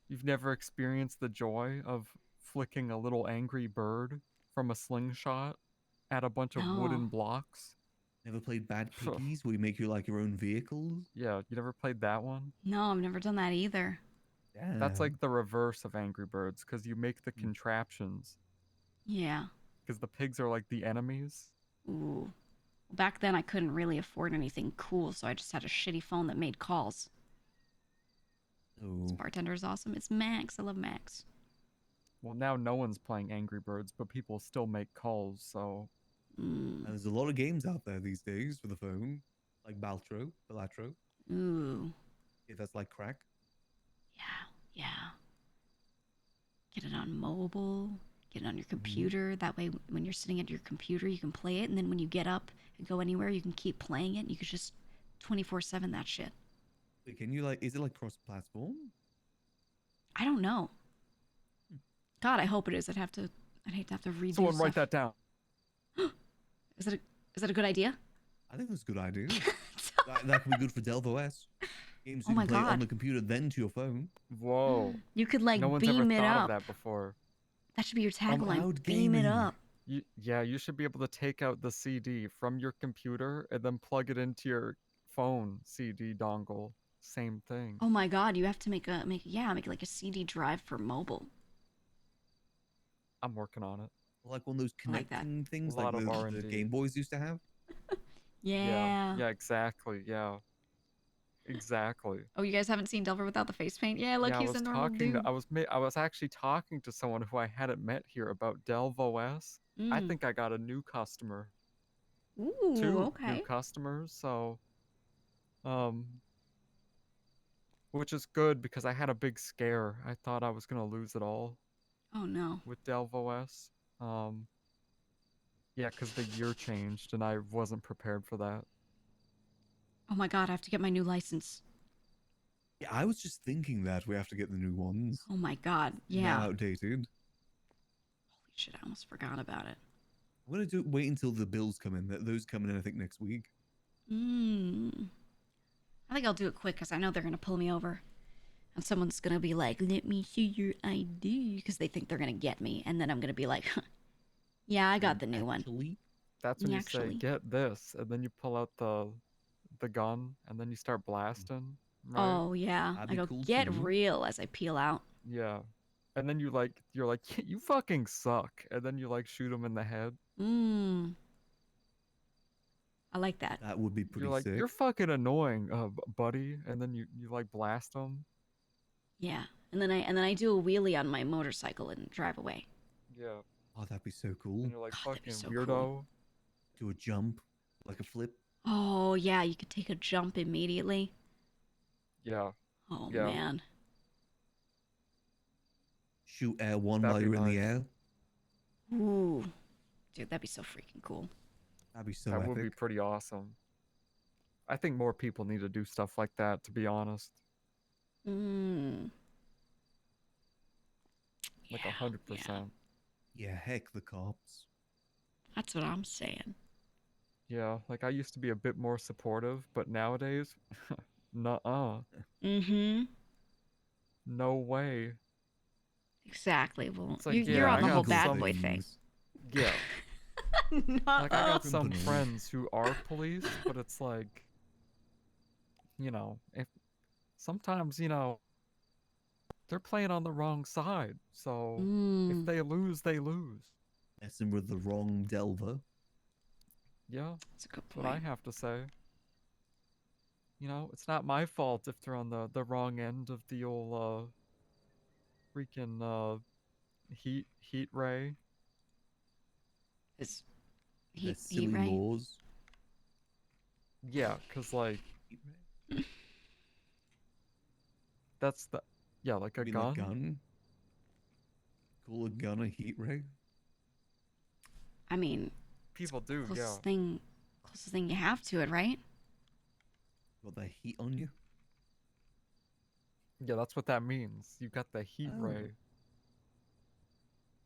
You've never experienced the joy of flicking a little angry bird from a slingshot at a bunch of wooden blocks? Never played Bad Piggies, where you make your own vehicles? Yeah, you never played that one? No, I've never done that either. Damn. That's like the reverse of Angry Birds, because you make the contraptions. Yeah. Because the pigs are like the enemies. Ooh. Back then, I couldn't really afford anything cool, so I just had a shitty phone that made calls. This Oh. bartender is awesome. It's Max. I love Max. Well, now no one's playing Angry Birds, but people still make calls, so... And there's a lot of games out there these days for the phone, like Balatro. Ooh. Yeah, that's like crack. Yeah. Get it on mobile. Get it on your computer. That way, when you're sitting at your computer, you can play it. And then when you get up and go anywhere, you can keep playing it. And you can just 24/7 that shit. Wait, can you is it like cross-platform? I don't know. God, I hope it is. I'd hate to have to redo Someone stuff. write that down. Is that a good idea? I think that's a good idea. that could be good for Delve OS. Games you Oh my can play God. on the computer, then to your phone. Whoa. You could like no one's beam ever it thought up. of that before. That should be your tagline. out Beam it gaming. up. You should be able to take out the CD from your computer and then plug it into your phone CD dongle. Same thing. Oh my God, you have to make like a CD drive for mobile. I'm working on it. Like one of those I like that. connecting things A lot like of the R&D. Game Boys used to have. Yeah. Yeah, exactly. Yeah. Exactly. Oh, you guys haven't seen Delver without the face paint? Yeah, look, Yeah, he's a normal dude. I was actually talking to someone who I hadn't met here about Delve OS. I think I got a new customer. Ooh, 2 okay. new customers, so which is good because I had a big scare. I thought I was gonna lose it all Oh no. with Delve OS. Yeah, because the year changed and I wasn't prepared for that. Oh my God, I have to get my new license. Yeah, I was just thinking that we have to get the new ones. Oh my God, yeah. Now outdated. Holy shit, I almost forgot about it. I'm gonna wait until the bills come in. Those come in, I think, next week. I think I'll do it quick because I know they're gonna pull me over, and someone's gonna be like, "Let me see your ID," because they think they're gonna get me, and then I'm gonna be like, "Yeah, I got the new one." That's when you say, "Get this," and then you pull out the gun, and then you start blasting. Right? Oh yeah, I go, "Get real," as I peel out. Yeah, and then you're like, "You fucking suck," and then you like shoot him in the head. I like that. That would be pretty You're like, sick. "You're fucking annoying, buddy," and then you like blast them. Yeah, and then I do a wheelie on my motorcycle and drive away. Yeah. Oh, that'd be so cool. And you're like, God, that'd be fucking so weirdo. cool. Do a jump, like a flip. Oh yeah, you could take a jump immediately. Yeah. Oh Yeah. man. Shoot air one That'd while be you're in the nice. air. Ooh, dude, that'd be so freaking cool. That'd be so That epic. would be pretty awesome. I think more people need to do stuff like that, to be honest. Like 100%. Yeah, heck the cops. That's what I'm saying. Yeah, like I used to be a bit more supportive, but nowadays, nuh-uh. No way. Exactly. Well, It's like, you're yeah, on the I whole got bad some- boy thing. Yeah. Like I got some Criminal. friends who are police, but it's like, you know, if sometimes, you know, they're playing on the wrong side. So if they lose, they lose. Messing with the wrong Delver. Yeah, that's a good what I have to say. You know, it's not my fault if they're on the wrong end of the old freaking heat ray. Is Their silly ray? laws. Yeah, cause like That's the yeah, like a You mean gun. like gun? Call a gun a heat ray? I mean, People do, yeah. closest thing you have to it, right? Got that heat on you? Yeah, that's what that means. You got the heat ray.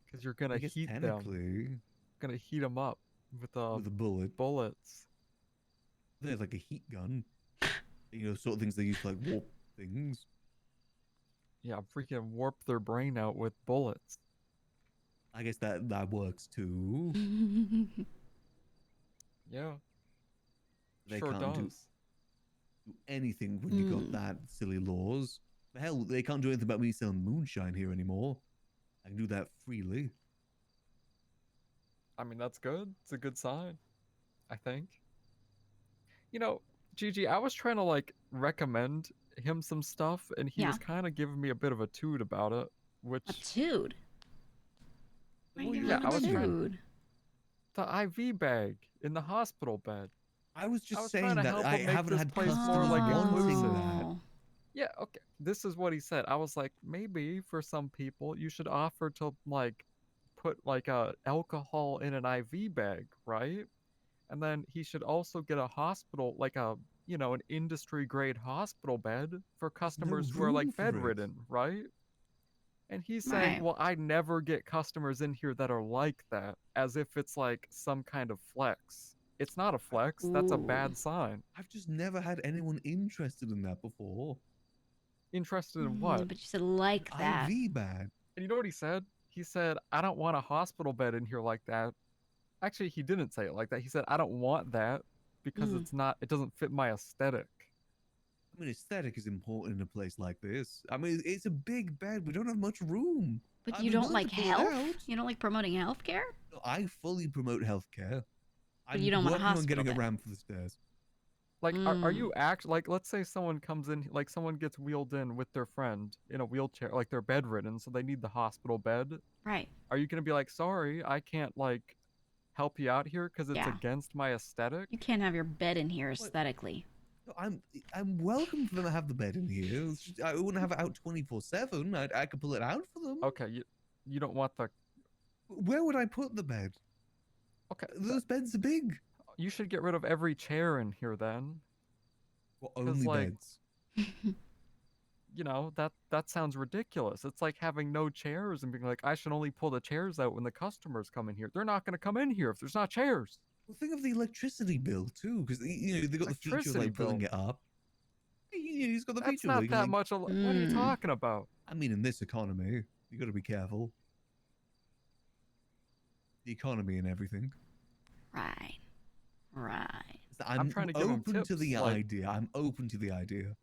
Because you're gonna I guess heat them. technically, Gonna heat them up with a bullet. bullets. There's like a heat gun. You know, sort of things they use to like warp things. Yeah, freaking warp their brain out with bullets. I guess that works too. Yeah. They Sure can't do does. anything when you got that silly laws. Hell, they can't do anything about me selling moonshine here anymore. I can do that freely. I mean, that's good. It's a good sign, I think. You know, Gigi, I was trying to like recommend him some stuff, and he was kind of giving me a bit of a toot about it. Which a toot? Yeah, I was trying. The IV bag in the hospital bed. I was just saying that I make haven't this had place customers more like wanting inclusive. that. Yeah, okay. This is what he said. I was like, maybe for some people you should offer to like put like a alcohol in an IV bag, right? And then he should also get a hospital, like a, you know, an industry grade hospital bed for customers who are like bedridden, right? And he's saying, well, I never get customers in here that are like that, as if it's like some kind of flex. It's not a flex. That's a bad sign. I've just never had anyone interested in that before. Interested in what? But you said like that. IV bag. And you know what he said? He said, I don't want a hospital bed in here like that. Actually, he didn't say it like that. He said, I don't want that because it doesn't fit my aesthetic. I mean, aesthetic is important in a place like this. I mean, it's a big bed. We don't have much room. But you don't like health? You don't like promoting healthcare? I fully promote healthcare. But you don't want a hospital on getting bed. a ramp for the stairs. Like, are you actually, like, let's say someone comes in, like, someone gets wheeled in with their friend in a wheelchair, like, they're bedridden, so they need the hospital bed. Right. Are you going to be like, sorry, I can't, like, help you out here because it's against my aesthetic? You can't have your bed in here aesthetically. No, I'm welcome for them to have the bed in here. I wouldn't have it out 24/7. I could pull it out for them. Okay, you don't want the... Where would I put the bed? Okay. Those beds are big. You should get rid of every chair in here then. Well, only beds. You know, that sounds ridiculous. It's like having no chairs and being like, I should only pull the chairs out when the customers come in here. They're not going to come in here if there's not chairs. Well, think of the electricity bill too, because you know they got the feature of like filling it up. He's got the That's feature. not like, that much. What are you talking about? I mean, in this economy, you got to be careful. The economy and everything. Right. I'm trying to give him open tips, to the like... idea. I'm open to the idea.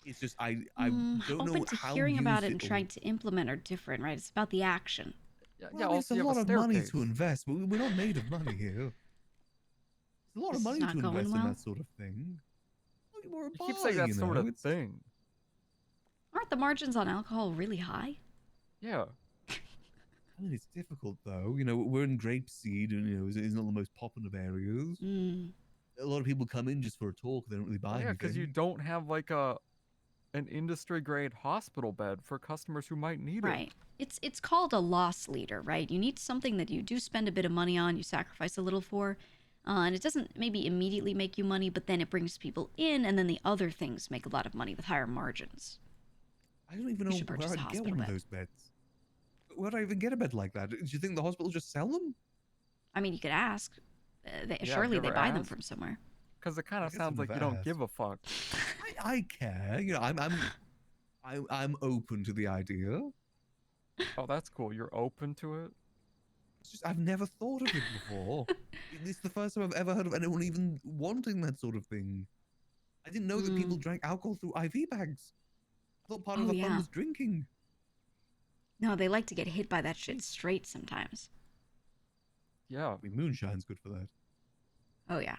It's just I don't know open to how hearing about it and useful- trying to implement are different, right? It's about the action. Well, it's a lot of money to invest. We're not made of money here. It's a lot of money to invest in that sort of thing. You keep saying that sort of thing. Aren't the margins on alcohol really high? Yeah. I mean, it's difficult though. You know, we're in grapeseed, and you know, it's not the most popular of areas. A lot of people come in just for a talk. They don't really buy anything. Yeah, because you don't have like an industry grade hospital bed for customers who might need it. Right. It's called a loss leader, right? You need something that you do spend a bit of money on, you sacrifice a little for, and it doesn't maybe immediately make you money, but then it brings people in, and then the other things make a lot of money with higher margins. I don't even know where I'd get one of those beds. Where would I even get a bed like that? Do you think the hospital just sell them? I mean, you could ask. Yeah, Surely they buy them asked? from somewhere. Because it kind of sounds like you don't give a fuck. I care. You know, I'm open to the idea. Oh, that's cool. You're open to it? It's just I've never thought of it before. It's the first time I've ever heard of anyone even wanting that sort of thing. I didn't know that people drank alcohol through IV bags. I thought part of the fun was drinking. No, they like to get hit by that shit straight sometimes. Yeah. I mean, moonshine's good for that. Oh, yeah.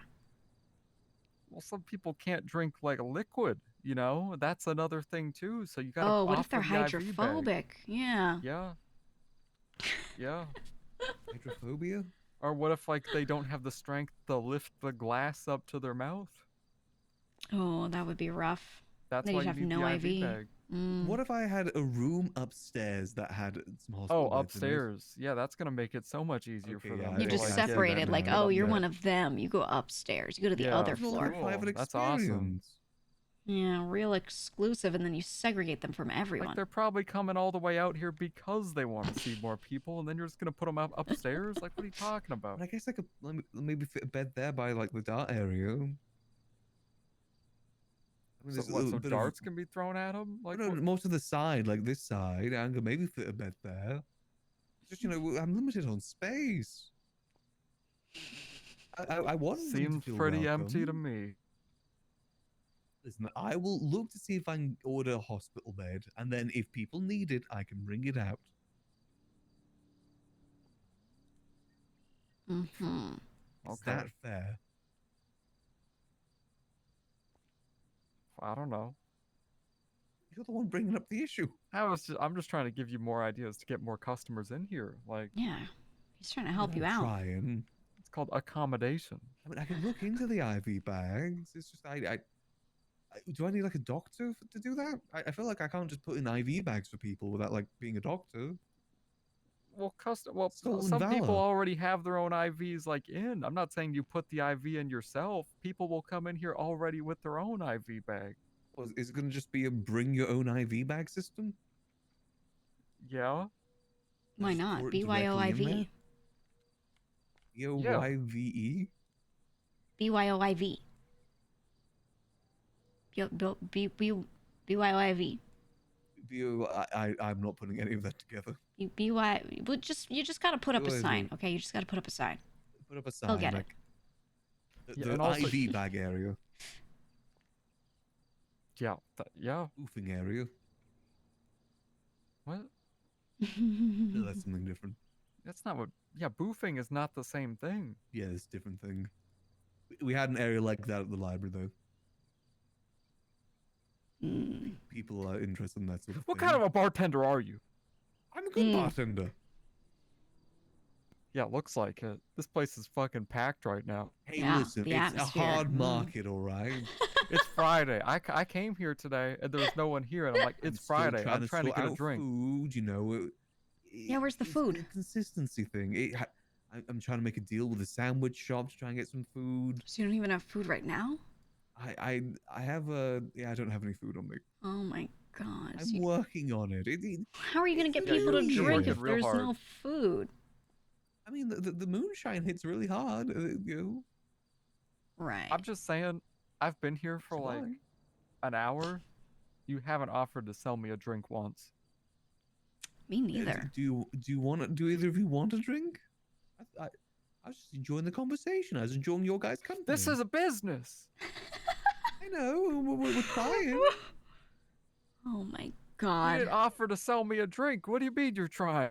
Well, some people can't drink like a liquid, you know? That's another thing too. So you gotta Oh, what if offer they're the IV bag. hydrophobic? Yeah. Yeah. Yeah. Hydrophobia? Or what if like they don't have the strength to lift the glass up to their mouth? Oh, that would be rough. That's Then why you'd you have need no the IV. IV bag. What if I had a room upstairs that had some Oh, hospital beds in it? upstairs. Yeah, that's gonna make it so much easier Okay, for them. yeah, You to, just I like, see that separated, like, now. oh, you're Yeah. one of them. You go upstairs. You go to the Yeah. other It's all floor. good private That's awesome. experience. Yeah, real exclusive, and then you segregate them from everyone. Like they're probably coming all the way out here because they want to see more people, and then you're just gonna put them up upstairs. Like, what are you talking about? But I guess I could maybe fit a bed there by like the dart area. I mean, So there's a what? little So bit darts can be thrown at them? Like, no, what? most of the side, like this side, I could maybe fit a bed there. It's just I'm limited on space. I want them to Seems feel pretty empty to welcome. me. Listen, I will look to see if I can order a hospital bed, and then if people need it, I can bring it out. Mm-hmm. Is Okay. that fair? I don't know. You're the one bringing up the issue. I'm just trying to give you more ideas to get more customers in here. Like, Yeah, he's trying to help you out. Trying. it's called accommodation. I mean, I can look into the IV bags. It's just do I need like a doctor to do that? I feel like I can't just put in IV bags for people without like being a doctor. Well, Stolen some people valor. already have their own IVs like in. I'm not saying you put the IV in yourself. People will come in here already with their own IV bag. Well, is it going to just be a bring your own IV bag system? Yeah. Why Just not? pour it directly in BYOIV. there? BYOIVE? BYOIV. BYOIV. I'm not putting any of that together. Well, you just gotta put up a BYOIV. sign, okay? You just gotta put up a sign. Put up a They'll sign get like it. the and also- IV bag area, Yeah. Yeah. boofing area. What? No, that's something different. That's not what. Yeah, boofing is not the same thing. Yeah, it's a different thing. We had an area like that at the library, though. People are interested in that sort of What thing. kind of a bartender are you? I'm a good bartender. Yeah, looks like it. This place is fucking packed right now. Hey, listen, it's a hard market, all right? It's Friday. I came here today and there was no one here, and I'm like, it's Friday. I'm trying to sort get a out drink. Food, Yeah, where's the it's food? a consistency thing. I'm trying to make a deal with a sandwich shop to try and get some food. So you don't even have food right now? I have I don't have any food on me. Oh my god. I'm working on it. How are you gonna get Yeah, people to you're drink working if real there's hard. no food? I mean, the moonshine hits really hard. Right. I'm just saying, I've been here for like an hour. You haven't offered to sell me a drink once. Me neither. Do either of you want a drink? I was just enjoying the conversation. I was enjoying your guys' company. This is a business. I know. We're trying. Oh my You god. didn't offer to sell me a drink. What do you mean you're trying?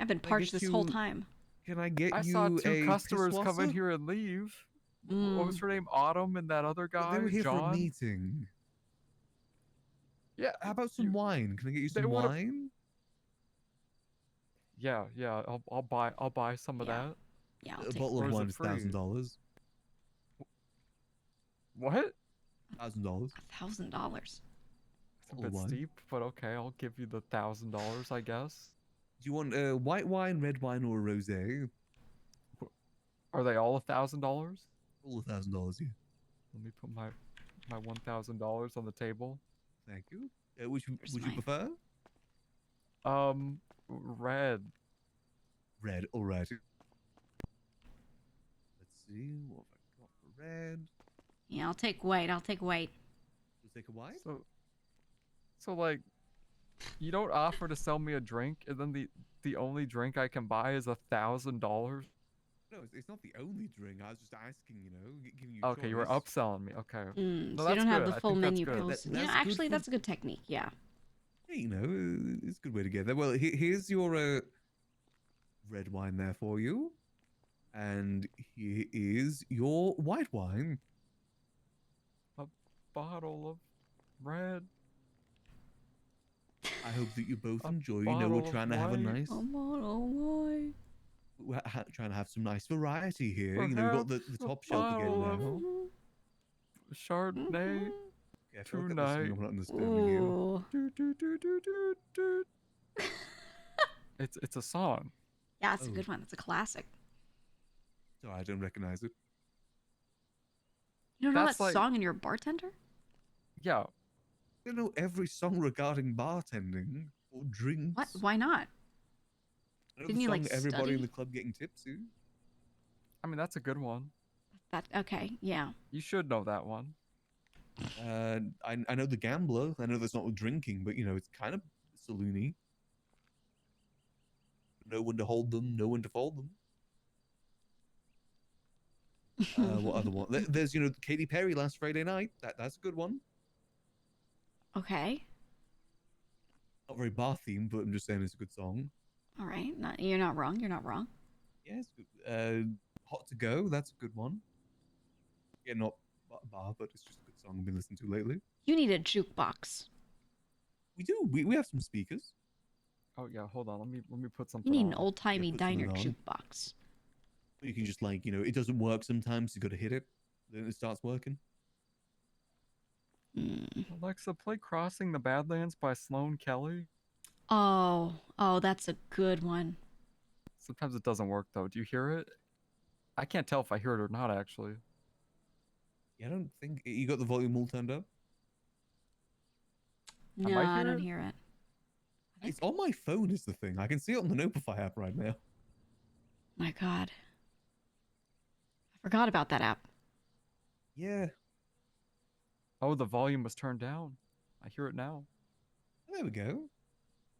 I've been Can I parched get this whole you- time. Can I get I you saw a two customers come in pisswasser? here and leave. What was her name? Autumn and that other guy, They were here John. for a meeting. Yeah. How about some wine? Can I get you They some would've- wine? Yeah. I'll buy some of that. Yeah, A bottle Or of is it wine is free? $1,000. What? $1,000. $1,000. It's a Bottle bit of wine. steep, but okay. I'll give you the $1,000, I guess. Do you want white wine, red wine, or a rosé? Are they all $1,000? All $1,000. Yeah. Let me put my $1,000 on the table. Thank you. Would you mine. prefer? Red. Red. All right. Let's see what have I got for red. Yeah, I'll take white. I'll take white. You'll take a white. So like, you don't offer to sell me a drink, and then the only drink I can buy is $1,000. No, it's not the only drink. I was just asking, giving you. Okay, you were choice. upselling me. Okay. So you that's don't have good. the I full think that's menu good. posted. That's Yeah, good actually, for- that's a good technique. Yeah. Yeah, it's a good way to get there. Well, here's your red wine there for you, and here is your white wine. A bottle of red. I hope that you both enjoy. bottle We're of trying to have a white. nice. We're trying to have some nice variety here. We've got the Perhaps a top shelf again bottle of now. Chardonnay. Yeah, I feel like this song I'm not understanding Ooh. It's a song. Yeah, it's a Oh. good one. It's a classic. So I don't recognize it. You don't know That's that like- song and you're a bartender? Yeah. I don't know every song regarding bartending or drinks. What? Why not? I know Didn't the you, song like, Everybody in study? the Club Getting Tipsy. I mean, that's a good one. Okay, yeah. You should know that one. I know The Gambler. I know that's not with drinking, but, you know, it's kind of saloony. Know when to hold them, know when to fold them. What other one? There's, you know, Katy Perry Last Friday Night. That's a good one. Okay. Not very bar themed, but I'm just saying it's a good song. All right. You're not wrong. You're not wrong. Yeah, it's good. Hot to Go. That's a good one. Yeah, not bar, but it's just a good song I've been listening to lately. You need a jukebox. We do. We have some speakers. Oh yeah, hold on. Let me put something. You need on. an old-timey put something diner on. jukebox. You can just, like, you know, it doesn't work sometimes. You got to hit it, then it starts working. Alexa, play "Crossing the Badlands" by Sloan Kelly. Oh, that's a good one. Sometimes it doesn't work though. Do you hear it? I can't tell if I hear it or not actually. Yeah, I don't think you got the volume all turned up. No, might I hear don't it. hear it. It's on my phone is the thing. I can see it on the Notify app right now. My God. I forgot about that app. Yeah. Oh, the volume was turned down. I hear it now. There we go.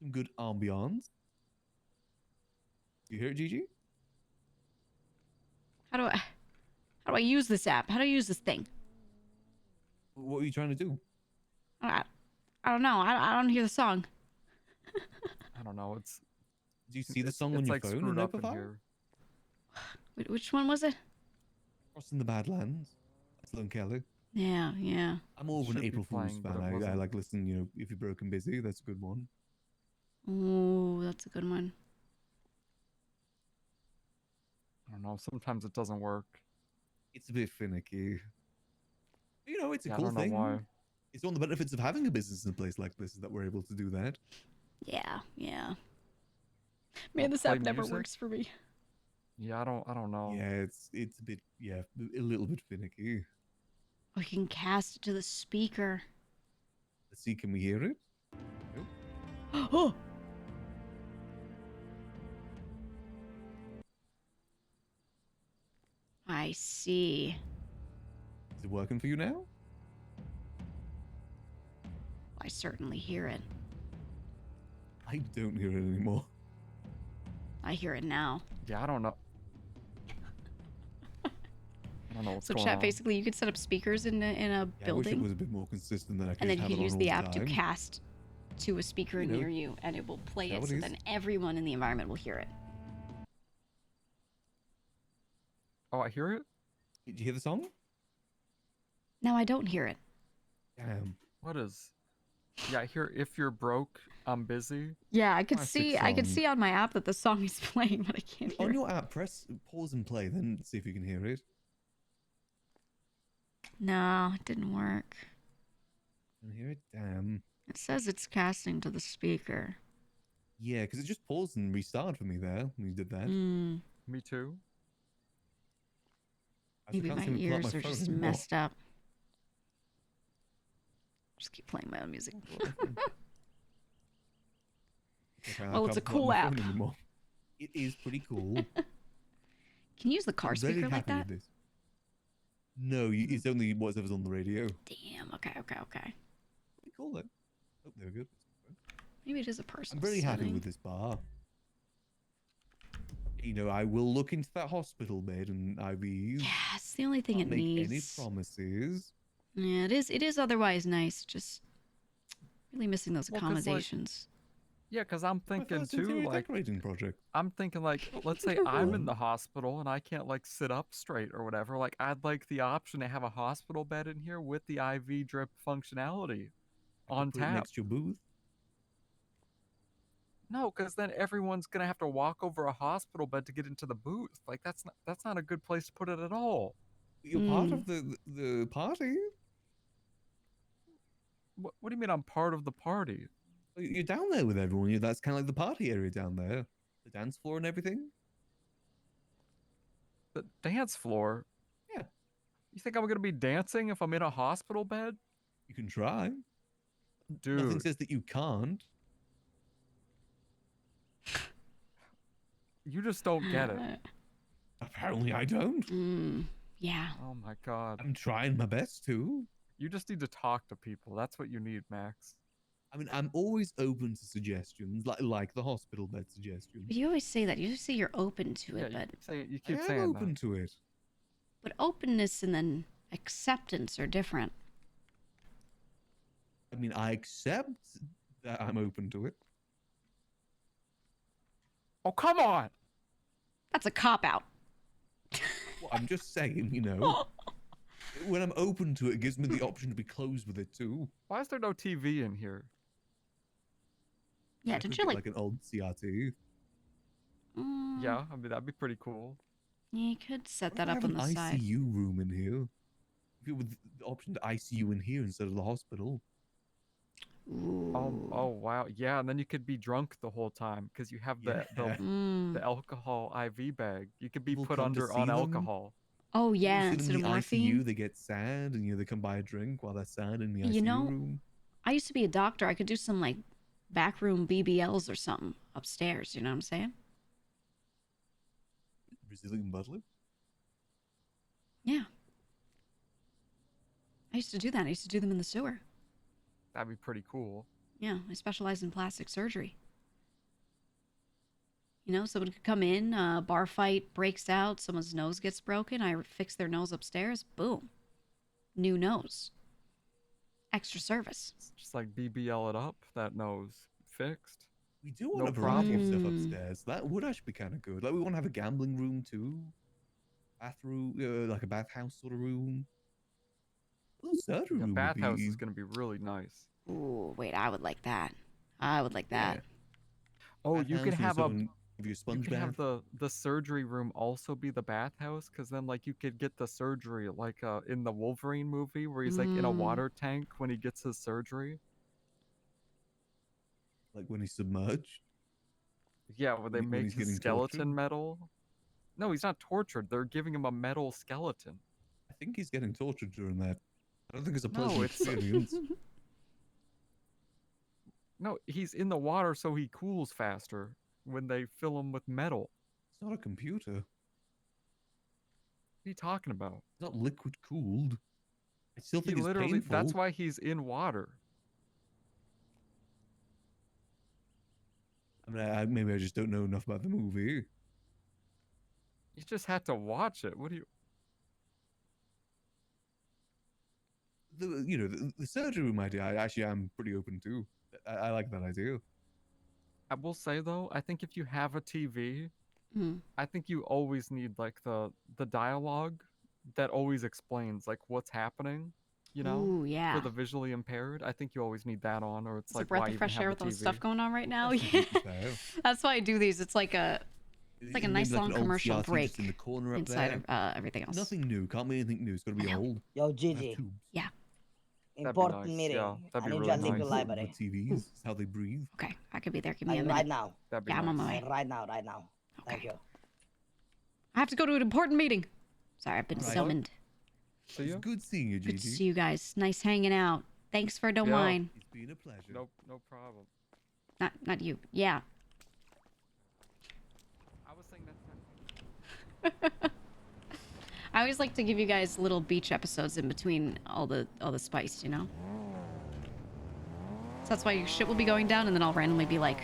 Some good ambiance. You hear it, Gigi? How do I use this app? How do I use this thing? What are you trying to do? I don't know. I don't hear the song. I don't know. It's. Do you see the song on it's your like phone in screwed up in Notify? here. Which one was it? Crossing the Badlands. Sloan Kelly. Yeah, yeah. I'm more of an Should be April Fool's playing, but fan. it I wasn't. like listening, you know, If You're Broken Busy. That's a good one. Ooh, that's a good one. I don't know. Sometimes it doesn't work. It's a bit finicky. You know, it's a Yeah, I cool don't know thing. why. It's one of the benefits of having a business in a place like this is that we're able to do that. Yeah, yeah. Man, this play app never music? works for me. Yeah, I don't know. Yeah, it's a bit, yeah, a little bit finicky. We can cast it to the speaker. Let's see, can we hear it? Oh! I see. Is it working for you now? I certainly hear it. I don't hear it anymore. I hear it now. Yeah, I don't know. I don't know what's So going chat, on. basically, you could set up speakers in a Yeah, I wish it building, was a bit more consistent than I could and then just you have can it use on the all app to time. cast to a speaker You know, near you, and it will play how it, it so is. then everyone in the environment will hear it. Oh, I hear it. Did you hear the song? Now I don't hear it. Damn. What is? Yeah, I hear "If You're Broke, I'm Busy." Yeah, I could Classic see. I could song. see on my app that the song is playing, but I can't hear On it. your app, press pause and play, then see if you can hear it. No, it didn't work. Can you hear it? Damn. It says it's casting to the speaker. Yeah, because it just paused and restarted for me there when you did that. Mm, Me too. I maybe can't my seem to pull up ears my are phone just anymore. messed up. Just keep playing my own music. Okay, I Well, it's a can't pull up cool my app. phone anymore. It is pretty cool. Can you use the car I'm very speaker like happy that? with this. No, it's only whatever's on the radio. Damn. Okay. Pretty cool though. Oh, there we go. Maybe it is a personal I'm very happy setting. with this bar. You know, I will look into that hospital bed and IVs. Yeah, it's the only thing Can't it make needs. any promises. Yeah, it is. It is otherwise nice. Just really missing those Well, 'cause, like, accommodations. Yeah, because I'm My thinking first too, interior like, decorating project. I'm thinking like, let's say I'm in the hospital and I can't like sit up straight or whatever. Like, I'd like the option to have a hospital bed in here with the IV drip functionality on Put it tap. next to your booth. No, because then everyone's gonna have to walk over a hospital bed to get into the booth. Like, that's not a good place to put it at all. You're part of the party. What do you mean I'm part of the party? You're down there with everyone. That's kind of like the party area down there. The dance floor and everything. The dance floor? Yeah. You think I'm gonna be dancing if I'm in a hospital bed? You can try. Dude. Nothing says that you can't. You just don't get it. Apparently I don't. Yeah. Oh my god. I'm trying my best to. You just need to talk to people. That's what you need, Max. I mean, I'm always open to suggestions, like the hospital bed suggestion. But you always say that. You say you're open to it, but you keep I am saying open that. to it. But openness and then acceptance are different. I mean, I accept that I'm open to it. Oh, come on! That's a cop-out. Well, I'm just saying, you know, when I'm open to it, it gives me the option to be closed with it too. Why is there no TV in here? Yeah, did you like an old CRT? Yeah, I mean that'd be pretty cool. Yeah, you could set What that if up I on have the an side. ICU room in here. With the option to ICU in here instead of the hospital. Oh wow, yeah, and then you could be drunk the whole time because you have the alcohol IV bag. You could be People put come to under see on them. alcohol. Oh People yeah, sit instead in of the morphine. ICU, they get sad, and they come buy a drink while they're sad in the ICU You know, room. I used to be a doctor. I could do some like backroom BBLs or something upstairs. You know what I'm saying? Brazilian butt lift? Yeah. I used to do that. I used to do them in the sewer. That'd be pretty cool. Yeah, I specialize in plastic surgery. You know, someone could come in, bar fight breaks out, someone's nose gets broken, I fix their nose upstairs, boom. New nose. Extra service. Just like BBL it up, that nose fixed. We do want No a variety of stuff problem. upstairs. That would actually be kind of good. Like, we want to have a gambling room too. Bathroom, like a bathhouse sort of room. A little surgery The room would bathhouse be... is gonna be really nice. Ooh, wait, I would like that. I would like that. Oh, you could have a your sponge you could have bath. the surgery room also be the bathhouse, because then like you could get the surgery like in the Wolverine movie where he's like in a water tank when he gets his surgery. Like when he's submerged. Yeah, where they When make he's his getting skeleton tortured? metal. No, he's not tortured. They're giving him a metal skeleton. I think he's getting tortured during that. I don't think it's a No, pleasant it's experience. No, he's in the water so he cools faster when they fill him with metal. It's not a computer. What are you talking about? It's not liquid cooled. I still He think it's literally, painful. that's why he's in water. I mean, maybe I just don't know enough about the movie. You just had to watch it. What do you... The surgery room idea, I actually am pretty open to. I like that idea. I will say though, I think if you have a TV, I think you always need like the dialogue that always explains like what's happening, you know, Ooh, yeah. for the visually impaired. I think you always need that on, or it's It's a like breath why of even fresh have air a with all the TV? stuff going on right now. That's Yeah. completely fair. That's why I do these. It's like a Maybe nice like long an old commercial CRT just break in the corner up inside there. of everything else. Nothing new. Can't be anything new. It's got to be old. Yo, Gigi. Yeah. Important nice. meeting. Yeah, that'd I be need really you at the nice. library. TVs, it's how they breathe. Okay, I could be there. Give me a Like, minute. right now. That'd be Yeah, I'm on nice. my way. Like, right now. Thank you. I have to go to an important meeting. Sorry, I've been Alright. summoned. See It's you? good seeing you, Good to Gigi. see you guys. Nice hanging out. Thanks for the Yeah. wine. It's been a pleasure. No problem. Not you. Yeah. I was saying that. I always like to give you guys little beach episodes in between all the spice, you know? So that's why your shit will be going down, and then I'll randomly be like,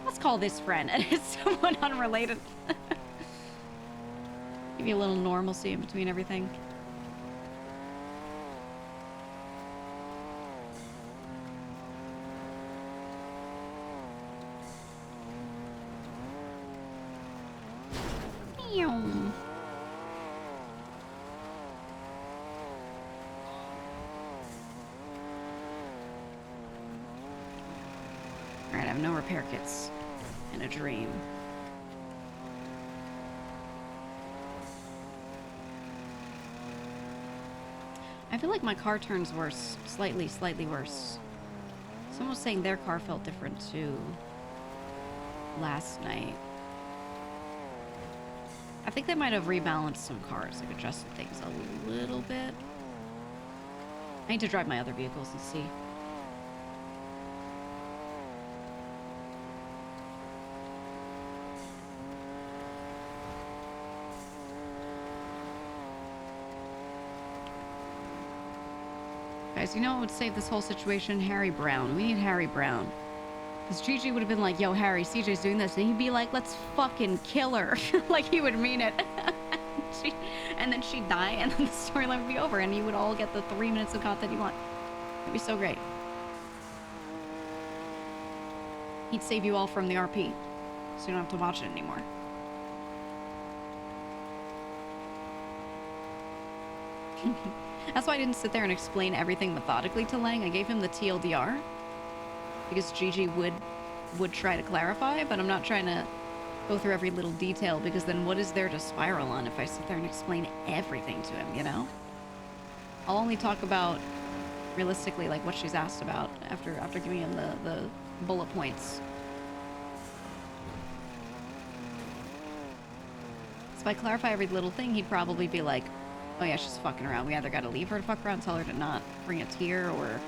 let's call this friend, and it's someone unrelated. Give you a little normalcy in between everything. Meow. Alright, I have no repair kits. And a dream. I feel like my car turns worse. Slightly worse. Someone was saying their car felt different too. Last night. I think they might have rebalanced some cars, like adjusted things a little bit. I need to drive my other vehicles and see. Guys, you know what would save this whole situation? Harry Brown. We need Harry Brown. Because Gigi would have been like, yo, Harry, CJ's doing this. And he'd be like, let's fucking kill her. Like, he would mean it. And then she'd die, and then the storyline would be over, and you would all get the 3 minutes of content you want. It'd be so great. He'd save you all from the RP. So you don't have to watch it anymore. That's why I didn't sit there and explain everything methodically to Lang. I gave him the TLDR. Because Gigi would try to clarify, but I'm not trying to go through every little detail, because then what is there to spiral on if I sit there and explain everything to him, you know? I'll only talk about, realistically, like what she's asked about after giving him the bullet points. So if I clarify every little thing, he'd probably be like, oh yeah, she's fucking around. We either gotta leave her to fuck around, tell her to not bring a tear, or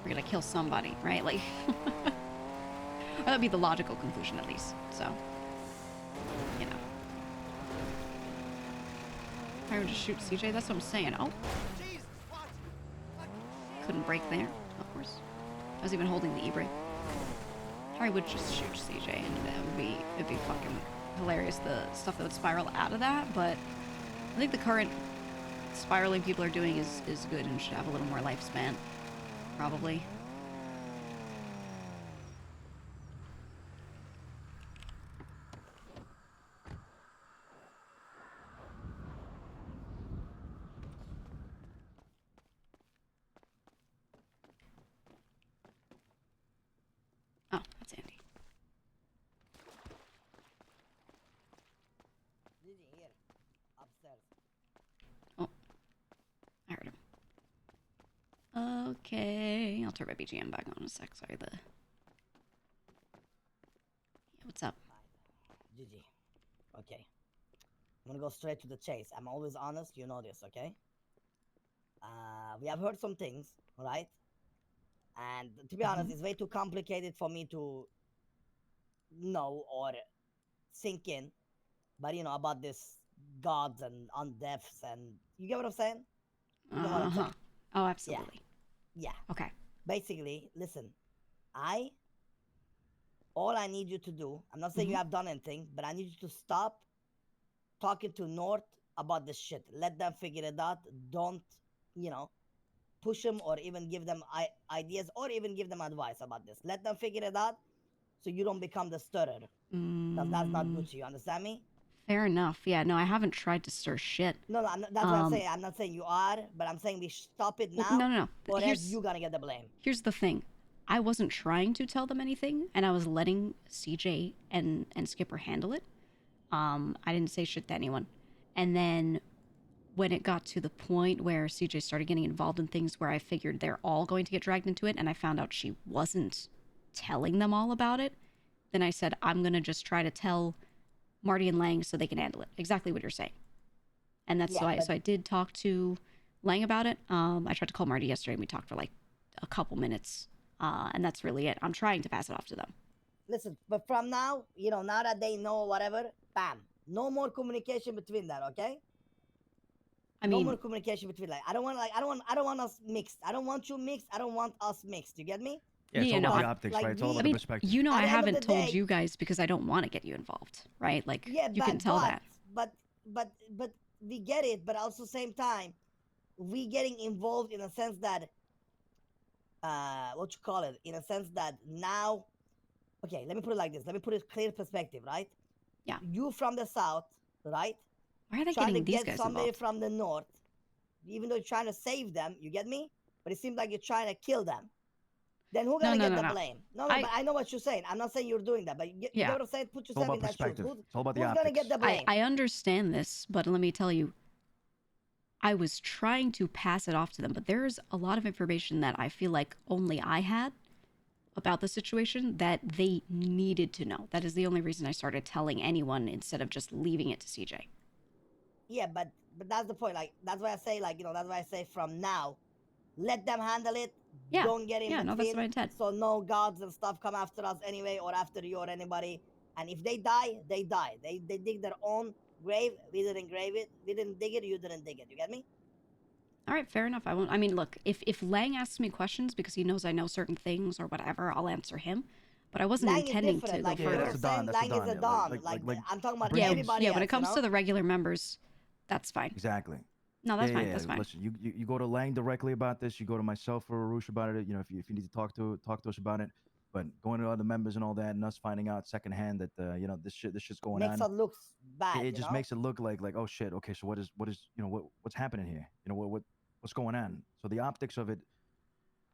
we're gonna kill somebody, right? Like, or that'd be the logical conclusion, at least. So, you know. I would just shoot CJ. That's what I'm saying. Oh, couldn't break there, of course. I was even holding the e-brake. I would just shoot CJ, and it'd be fucking hilarious, the stuff that would spiral out of that. But I think the current spiraling people are doing is good and should have a little more lifespan. Probably. Oh, that's Andy. Gigi, here. Upstairs. Oh, I heard him. Okay, I'll turn my BGM back on in a sec. Sorry, yeah, what's up? Gigi. Okay. I'm gonna go straight to the chase. I'm always honest, you know this, okay? We have heard some things, right? And to be honest, it's way too complicated for me to know or sink in. But you know, about this gods and undeaths, and you get what I'm saying? You know what I'm saying? Oh, absolutely. Yeah. Okay. Basically, listen, all I need you to do, I'm not saying you have done anything, but I need you to stop talking to North about this shit. Let them figure it out. Don't, you know, push them or even give them ideas or even give them advice about this. Let them figure it out so you don't become the stirrer. That's not good to you. Understand me? Fair enough. Yeah, no, I haven't tried to stir shit. No, that's what I'm saying. I'm not saying you are, but I'm saying we stop it now. No. Or else you're gonna get the blame. Here's the thing. I wasn't trying to tell them anything, and I was letting CJ and Skipper handle it. I didn't say shit to anyone. And then when it got to the point where CJ started getting involved in things where I figured they're all going to get dragged into it, and I found out she wasn't telling them all about it, then I said, I'm going to just try to tell Marty and Lang so they can handle it. Exactly what you're saying. And that's so I did talk to Lang about it. I tried to call Marty yesterday, and we talked for like a couple minutes. And that's really it. I'm trying to pass it off to them. Listen, but from now, you know, now that they know whatever, bam. No more communication between that, okay? I mean, no more communication between I don't want us mixed. I don't want you mixed. I don't want us mixed. You get me? Yeah, it's all about the optics, right? It's all about the perspective. You know, I haven't told you guys because I don't want to get you involved, right? Like, you can tell that. But we get it. But also same time, we getting involved in a sense that, what you call it? In a sense that now, okay, let me put it like this. Let me put it clear perspective, right? Yeah. You from the south, right? Why are they trying getting to these get guys somebody involved? from the north, even though you're trying to save them. You get me? But it seems like you're trying to kill them. Then who's gonna get the blame? No, but I know what you're saying. I'm not saying you're doing that, but you get what I'm saying? Put yourself in that shoes. It's all about the who's optics. gonna get the blame? I understand this, but let me tell you, I was trying to pass it off to them, but there's a lot of information that I feel like only I had about the situation that they needed to know. That is the only reason I started telling anyone instead of just leaving it to CJ. Yeah, but that's the point. Like, that's why I say, like, that's why I say from now, let them handle it. Yeah. Don't get in Yeah, between. no, that's my intent. So no gods and stuff come after us anyway, or after you or anybody. And if they die, they die. They dig their own grave. We didn't grave it. We didn't dig it. You didn't dig it. You get me? All right, fair enough. I won't. I mean, look, if Lang asks me questions because he knows I know certain things or whatever, I'll answer him. But I wasn't Lang intending is to different. go Like, further. Lang is a Don. Like, I'm talking about everybody yeah. else, When it comes to the regular members, that's fine. Exactly. No, that's fine. That's fine. Listen, you go to Lang directly about this. You go to myself or Arush about it. You know, if you need to talk to us about it. But going to other members and all that, and us finding out secondhand that this shit's going makes on. it look bad. It just makes it look like oh shit. Okay, so what is what's happening here? You know what's going on? So the optics of it.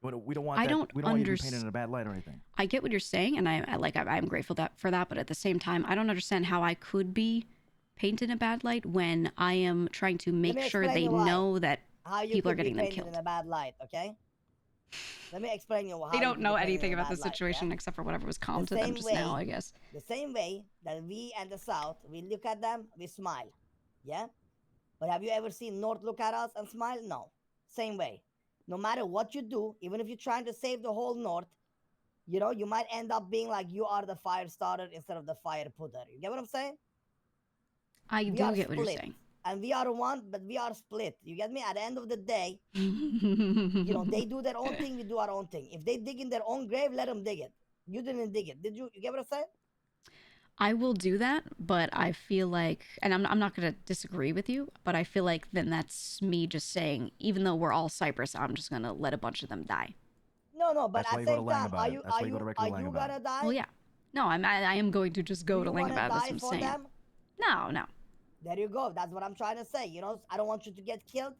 We don't want we don't want you to be painted in a bad light or anything. I get what you're saying, and I'm grateful for that. But at the same time, I don't understand how I could be painted in a bad light when I am trying to make sure they know that people are getting them killed. In a bad light, okay? Let me explain you how They don't know anything about the light, situation yeah? except for whatever was calm to them just now, I guess. The same way that we and the South, we look at them, we smile, yeah? But have you ever seen North look at us and smile? No. Same way. No matter what you do, even if you're trying to save the whole North, you might end up being like you are the fire starter instead of the fire putter. You get what I'm saying? I do get what you're saying. And we are one, but we are split. You get me? At the end of the day, they do their own thing, we do our own thing. If they dig in their own grave, let them dig it. You didn't dig it. Did you? You get what I'm saying? I will do that, but I feel like, and I'm not going to disagree with you, but I feel like then that's me just saying, even though we're all Cyprus, I'm just going to let a bunch of them die. No, but at the same time, are you gonna die? Well, yeah. No, I am going to just go to Lang about this. I'm saying. No. There you go. That's what I'm trying to say. I don't want you to get killed,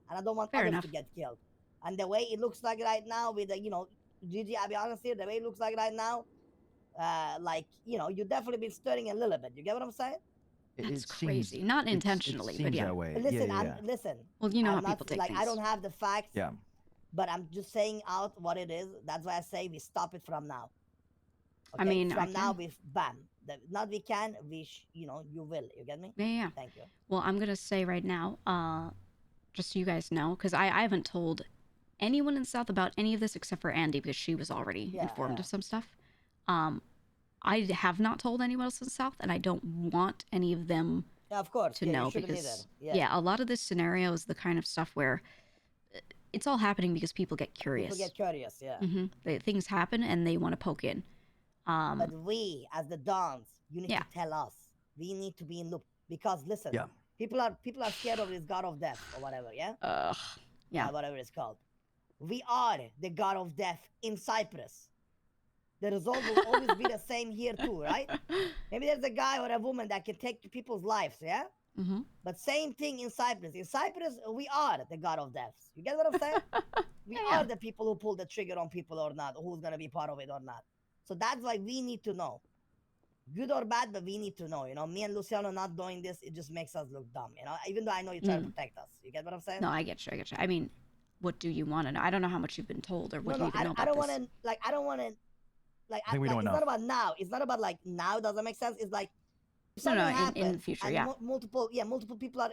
and I don't want Fair others enough. to get killed. And the way it looks like right now, with Gigi, I'll be honest here, the way it looks like right now, you definitely been stirring a little bit. You get what I'm saying? That's crazy. Not intentionally, but yeah. That way. Listen, listen. Well, you know I'm how people take like, things. I don't have the facts. Yeah. But I'm just saying out what it is. That's why I say we stop it from now. I mean, from now we bam. Not we can. You will. You get me? Yeah. Thank you. Well, I'm gonna say right now, just so you guys know, because I haven't told anyone in the South about any of this except for Andy because she was already informed of some stuff. I have not told anyone else in the South, and I don't want any of them of course, to know because a lot of this scenario is the kind of stuff where it's all happening because people get curious. People get curious, yeah. Things happen and they want to poke in. But we, as the Dons, you need to tell us. We need to be in loop because listen, people are scared of this god of death or whatever, yeah. Whatever it's called. We are the god of death in Cyprus. The result will always be the same here too, right? Maybe there's a guy or a woman that can take people's lives, yeah? But same thing in Cyprus. In Cyprus, we are the god of deaths. You get what I'm saying? We are the people who pull the trigger on people or not, who's going to be part of it or not. So that's why we need to know. Good or bad, but we need to know. Me and Luciano not doing this, it just makes us look dumb, even though I know you try to protect us. You get what I'm saying? No, I get you. I mean, what do you want to know? I don't know how much you've been told or what you even know about I don't this. I think we don't know. It's not about now. It's not about like now. Does that make sense? It's like if something happens, in the future, and multiple people are.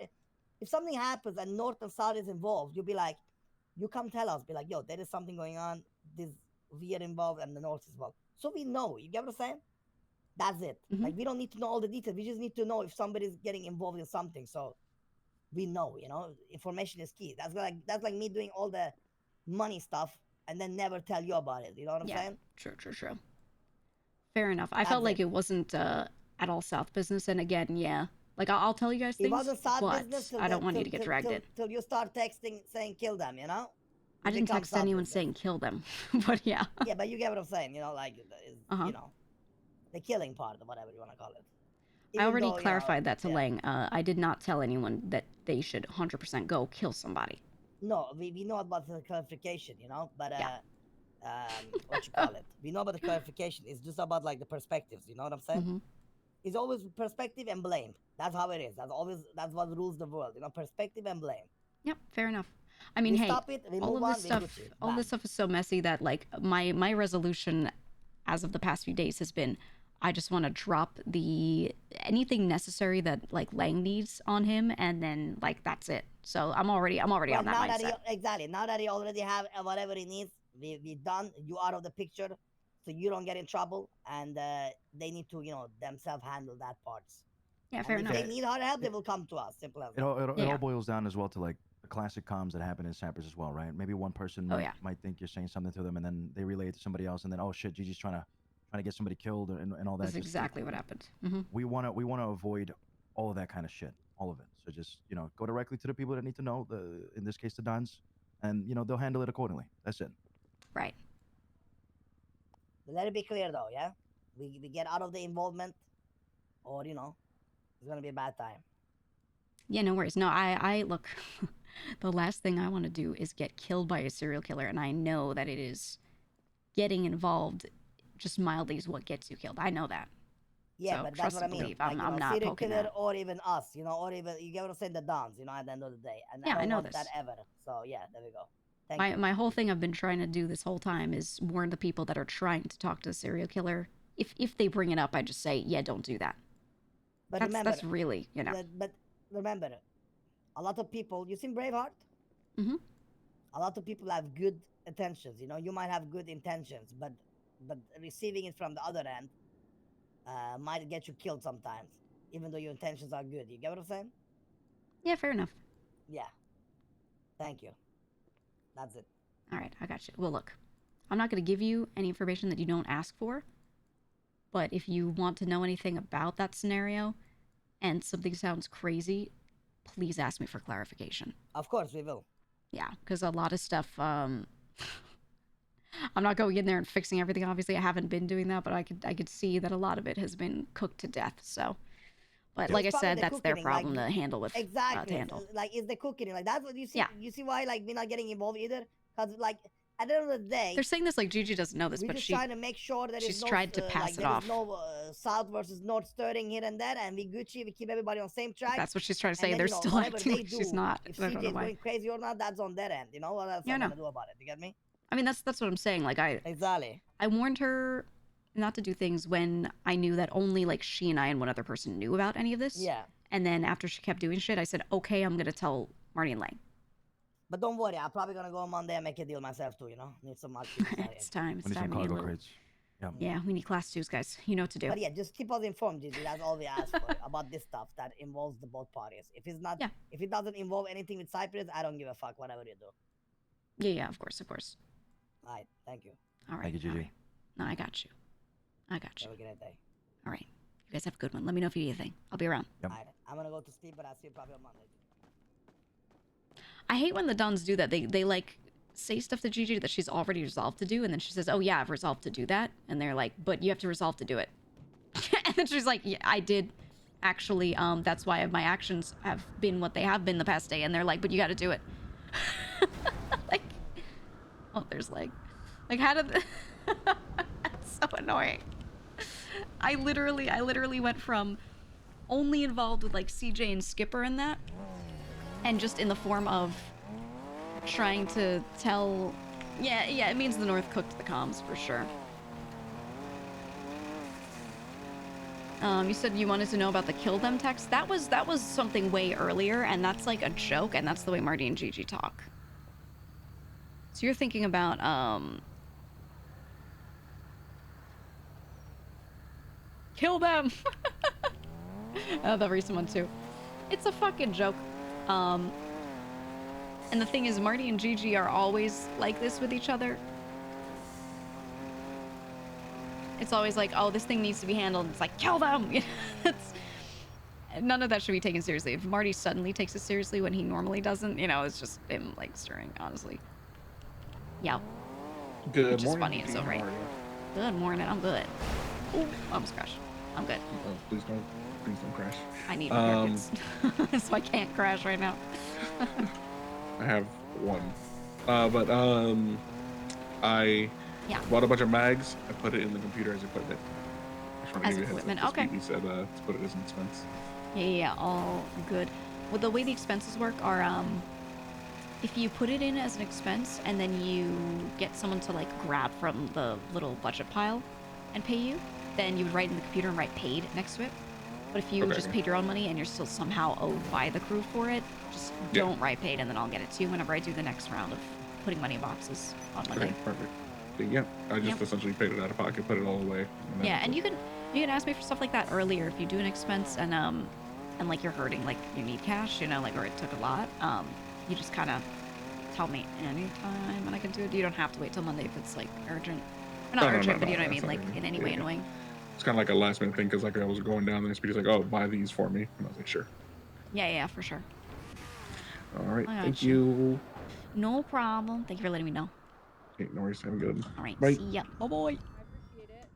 If something happens and North and South is involved, you'll be like, you come tell us, be like, yo, there is something going on. We are involved and the North is involved, so we know. You get what I'm saying? That's it. Like we don't need to know all the details. We just need to know if somebody's getting involved in something, so we know. Information is key. That's like me doing all the money stuff and then never tell you about it. You know what I'm saying? True. Fair enough. I felt like it wasn't at all South business, and again, like I'll tell you guys things, it wasn't South but business I don't want you to get dragged in. Till you start texting saying kill them, I didn't text anyone saying kill them, but yeah. Yeah, but you get what I'm saying, the killing part or whatever you want to call it. I already clarified that to Lang. I did not tell anyone that they should 100% go kill somebody. No, we know about the clarification, but what you call it? We know about the clarification. It's just about like the perspectives, you know what I'm saying? It's always perspective and blame. That's how it is. That's what rules the world, perspective and blame. Yep, fair enough. I mean, We hey, stop it, we all move of this on, we stuff, Gucci. all this Bam. stuff is so messy that like my resolution as of the past few days has been, I just want to drop anything necessary that like Lang needs on him, and then like that's it. So I'm already Well, on that now that mindset. exactly, now that he already have whatever he needs, we done. You out of the picture, so you don't get in trouble, and they need to, themselves handle that parts. Yeah, And fair if enough. they need our help, they will come to us. Simple as It that. all boils down as well to like the classic comms that happen in Sappers as well, right? Maybe one person might think you're saying something to them, and then they relay it to somebody else, and then oh shit, Gigi's trying to get somebody killed and all that. That's exactly what happened. We wanna avoid all of that kind of shit, all of it. So just go directly to the people that need to know. In this case, the Dons, and they'll handle it accordingly. That's it. Right. But let it be clear though, yeah, we get out of the involvement, or it's gonna be a bad time. Yeah, no worries. No, I look. The last thing I want to do is get killed by a serial killer, and I know that it is getting involved just mildly is what gets you killed. I know that. Yeah, So, but that's trust what I and mean. believe. I'm not serial poking killer, that. or even us, or even you get what I'm saying, the Dons, at the end of the day. And Yeah, I don't know want this. that ever. So yeah, there we go. Thank you. My whole thing I've been trying to do this whole time is warn the people that are trying to talk to the serial killer. If they bring it up, I just say, yeah, don't do that. But That's really, But remember, a lot of people. You seen Braveheart? Mm-hmm. A lot of people have good intentions. You might have good intentions, but receiving it from the other end might get you killed sometimes, even though your intentions are good. You get what I'm saying? Yeah, fair enough. Yeah. Thank you. That's it. All right, I got you. Well, look, I'm not going to give you any information that you don't ask for, but if you want to know anything about that scenario and something sounds crazy, please ask me for clarification. Of course, we will. Yeah, because a lot of stuff, I'm not going in there and fixing everything. Obviously, I haven't been doing that, but I could see that a lot of it has been cooked to death. So, but like I said, that's their problem to handle with. Exactly. To handle. Like, is the cooking like that's what you see? Yeah. You see why we're not getting involved either? Because at the end of the day, they're saying this like Gigi doesn't know this, we're but just trying to make sure that she's tried to pass it off. There's no south versus north stirring here and there, and we Gucci, we keep everybody on the same track. That's what she's trying to say. Then, they're still acting like she's not. If I don't CJ know is why. going crazy or not, that's on their end. What else am I gonna do about it? You get me? I mean, that's what I'm saying. Like exactly. I warned her not to do things when I knew that only like she and I and one other person knew about any of this. Yeah. And then after she kept doing shit, I said, okay, I'm gonna tell Marty and Lang. But don't worry, I'm probably gonna go on Monday and make a deal myself too. Need some marketing. It's time. It's We need some time. We need a cargo little. crates. Yeah. Yeah, we need class twos, guys. You know what to do. But yeah, just keep us informed, Gigi. That's all we ask for about this stuff that involves the both parties. If it's not, if it doesn't involve anything with Cyprus, I don't give a fuck. Whatever you do. Yeah, of course. All right, thank you. All right. Thank you, Gigi. Right. No, I got you. Have a great day. All right. You guys have a good one. Let me know if you need anything. I'll be around. All right, I'm gonna go to sleep, but I'll see you probably on Monday. I hate when the Dons do that. They like say stuff to Gigi that she's already resolved to do, and then she says, "Oh yeah, I've resolved to do that," and they're like, "But you have to resolve to do it." And then she's like, "Yeah, I did, actually. That's why my actions have been what they have been the past day." And they're like, "But you got to do it." Like, oh, there's like how did? That's so annoying. I literally went from only involved with like CJ and Skipper and that, and just in the form of trying to tell, yeah, it means the North cooked the comms for sure. You said you wanted to know about the kill them text. That was something way earlier, and that's like a joke, and that's the way Marty and Gigi talk. So you're thinking about kill them. The recent one too. It's a fucking joke. And the thing is, Marty and Gigi are always like this with each other. It's always like, oh, this thing needs to be handled. It's like, kill them. None of that should be taken seriously. If Marty suddenly takes it seriously when he normally doesn't, it's just him like stirring, honestly. Yeah. Good Which morning. Is funny and so right. Good morning. I'm good. Ooh, almost crashed. I'm good. Oh, please don't crash. I need my haircuts, so I can't crash right now. I have one, I bought a bunch of mags. I put it in the computer as equipment. As equipment, okay. He said to put it as an expense. Yeah, all good. Well, the way the expenses work are, if you put it in as an expense and then you get someone to like grab from the little budget pile and pay you, then you would write in the computer and write paid next to it. But if you just paid your own money and you're still somehow owed by the crew for it, just don't write paid, and then I'll get it to you whenever I do the next round of putting money in boxes on Monday. Okay, perfect. Yeah, I just essentially paid it out of pocket, put it all away. Yeah, and you can ask me for stuff like that earlier if you do an expense and like you're hurting, like you need cash, you know, like, or it took a lot. You just kind of tell me anytime and I can do it. You don't have to wait till Monday if it's like urgent. Or not urgent, but you know what I mean, like in any way annoying. It's kind of like a last minute thing because like I was going down there and he's like, oh, buy these for me. And I was like, sure. Yeah, for sure. All right, thank you. No problem. Thank you for letting me know. Okay, no worries. Have a good one. All right, bye. See ya. Bye-bye. I appreciate it.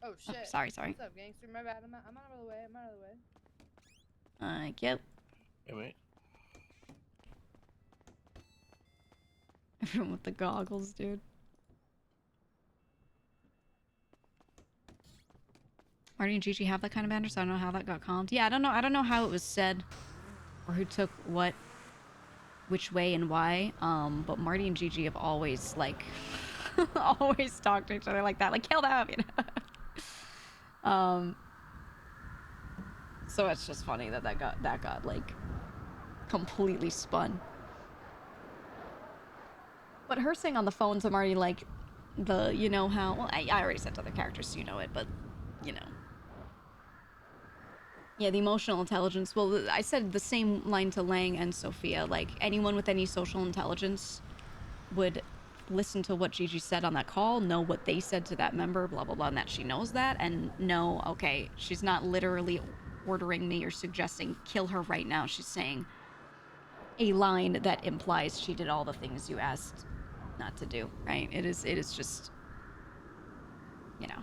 Oh, shit. Sorry. What's up, gangster? My bad. I'm out of the way. Thank you. Hey, wait. Everyone with the goggles, dude. Marty and Gigi have that kind of banter, so I don't know how that got calmed. Yeah, I don't know how it was said or who took what, which way and why. But Marty and Gigi have always like always talked to each other like that, like kill them, you know. So it's just funny that got like completely spun. But her saying on the phone to Marty like you know how, well, I already said to other characters, so you know it, but you know. Yeah, the emotional intelligence. Well, I said the same line to Lang and Sophia. Like, anyone with any social intelligence would listen to what Gigi said on that call, know what they said to that member, blah, blah, blah, and that she knows that, and know, okay, she's not literally ordering me or suggesting kill her right now. She's saying a line that implies she did all the things you asked not to do, right? It is just, you know.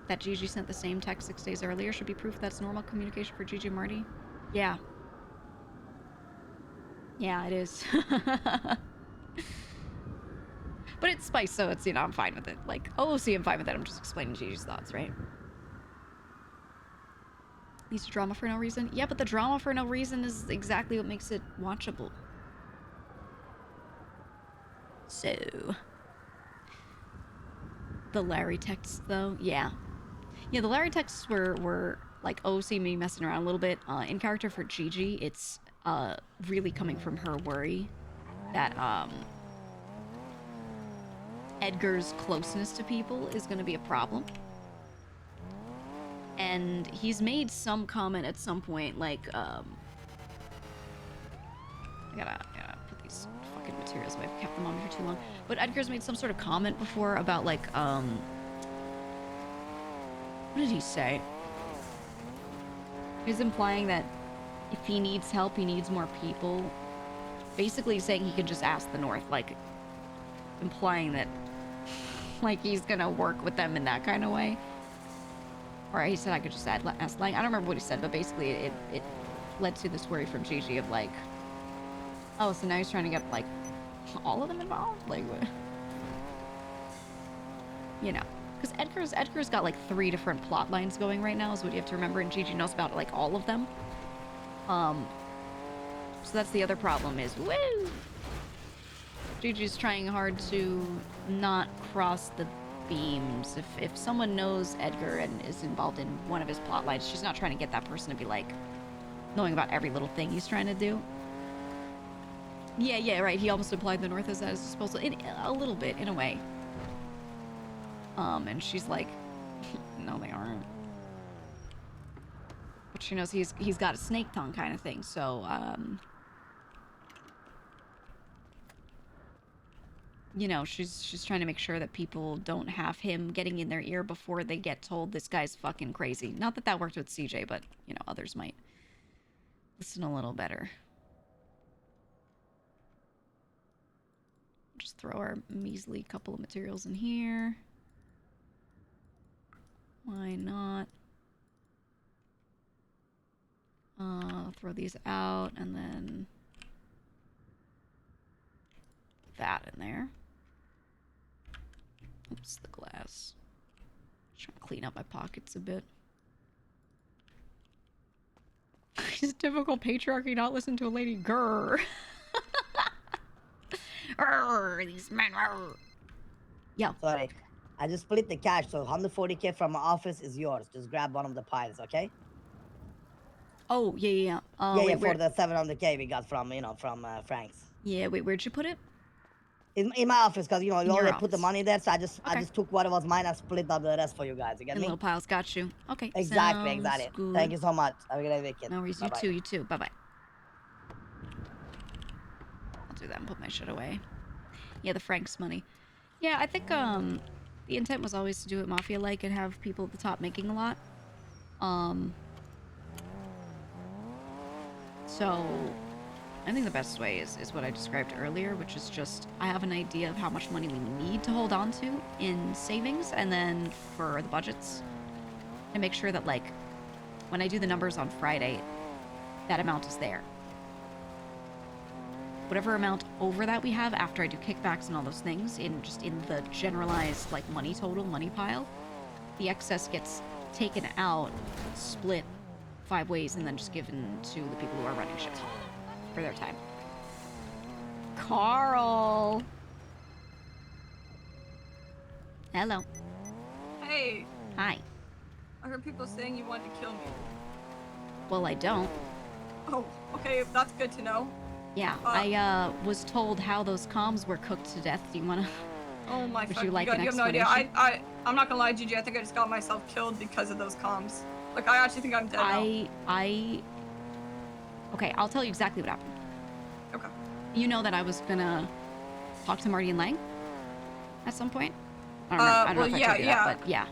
That Gigi sent the same text 6 days earlier should be proof that's normal communication for Gigi and Marty. Yeah. Yeah, it is. But it's spice, so it's, you know, I'm fine with it. Like, oh, see, I'm fine with it. I'm just explaining Gigi's thoughts, right? Needs drama for no reason? Yeah, but the drama for no reason is exactly what makes it watchable. So... The Larry texts, though? Yeah. Yeah, the Larry texts were like, oh, see me messing around a little bit. In character for Gigi, it's really coming from her worry that Edgar's closeness to people is going to be a problem. And he's made some comment at some point, like, I gotta put these fucking materials away. I've kept them on me for too long. But Edgar's made some sort of comment before about, like, what did he say? He's implying that if he needs help, he needs more people. Basically saying he can just ask the North, like, implying that, like, he's gonna work with them in that kind of way. Or he said I could just ask Lang. I don't remember what he said, but basically it led to this worry from Gigi of, like, oh, so now he's trying to get, like, all of them involved? Like, what? You know. Because Edgar's got, like, 3 different plot lines going right now, is what you have to remember, and Gigi knows about, like, all of them. So that's the other problem is, woo! Gigi's trying hard to not cross the beams. If someone knows Edgar and is involved in one of his plot lines, she's not trying to get that person to be, like, knowing about every little thing he's trying to do. Yeah, right, he almost implied the North is at his disposal. A little bit, in a way. And she's like, no, they aren't. But she knows he's got a snake tongue kind of thing, so, you know, she's trying to make sure that people don't have him getting in their ear before they get told this guy's fucking crazy. Not that that worked with CJ, but, you know, others might listen a little better. Just throw our measly couple of materials in here. Why not? Throw these out and then that in there. Oops, the glass. Just trying to clean up my pockets a bit. Just typical patriarchy, not listen to a lady. Grr. Grr, these men. Grr. Yo. Sorry. I just split the cash, so 140K from my office is yours. Just grab one of the piles, okay? Oh, yeah. Yeah, for the 700K we got from, from Frank's. Yeah, wait, where'd you put it? In my office, because, you already put the office. money there, so I just took what was mine and split up the rest for you guys. You get In me? little piles, got you. Okay, Exactly. good. Thank you so much. Have a great weekend. No worries, Bye-bye. you too. Bye-bye. I'll do that and put my shit away. Yeah, the Frank's money. Yeah, I think, the intent was always to do it Mafia-like and have people at the top making a lot. So, I think the best way is what I described earlier, which is just, I have an idea of how much money we need to hold on to in savings, and then for the budgets, and make sure that, like, when I do the numbers on Friday, that amount is there. Whatever amount over that we have after I do kickbacks and all those things, in the generalized, like, money total, money pile, the excess gets taken out, split 5 ways, and then just given to the people who are running shit for their time. Carl! Hello. Hey. Hi. I heard people saying you wanted to kill me. Well, I don't. Oh, okay, that's good to know. Yeah, I was told how those comms were cooked to death. Do you wanna... Oh my Would fucking you like god, an you have no idea. explanation? I'm not gonna lie, Gigi, I think I just got myself killed because of those comms. Like, I actually think I'm dead now. Okay, I'll tell you exactly what happened. Okay. You know that I was gonna talk to Marty and Lang at some point? I don't know if I told you that, but yeah.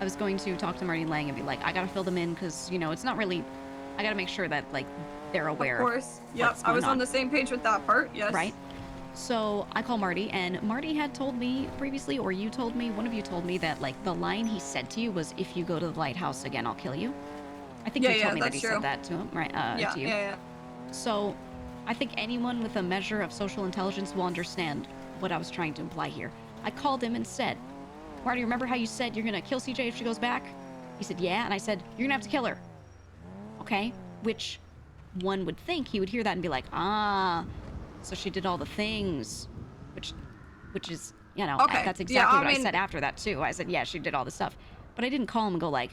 I was going to talk to Marty and Lang and be like, I gotta fill them in, because, it's not really... I gotta make sure that, like, they're aware. Of course. Yep, I was on the same page with that part, yes. Right? So I call Marty, and Marty had told me previously, or you told me, one of you told me that, like, the line he said to you was, if you go to the lighthouse again, I'll kill you. I think you told me that he said that to him, right? To you. Yeah. So I think anyone with a measure of social intelligence will understand what I was trying to imply here. I called him and said, Marty, remember how you said you're gonna kill CJ if she goes back? He said, yeah, and I said, you're gonna have to kill her. Okay? Which one would think he would hear that and be like, so she did all the things, which is, okay. That's exactly what I said after that too. I said, yeah, she did all the stuff, but I didn't call him and go like,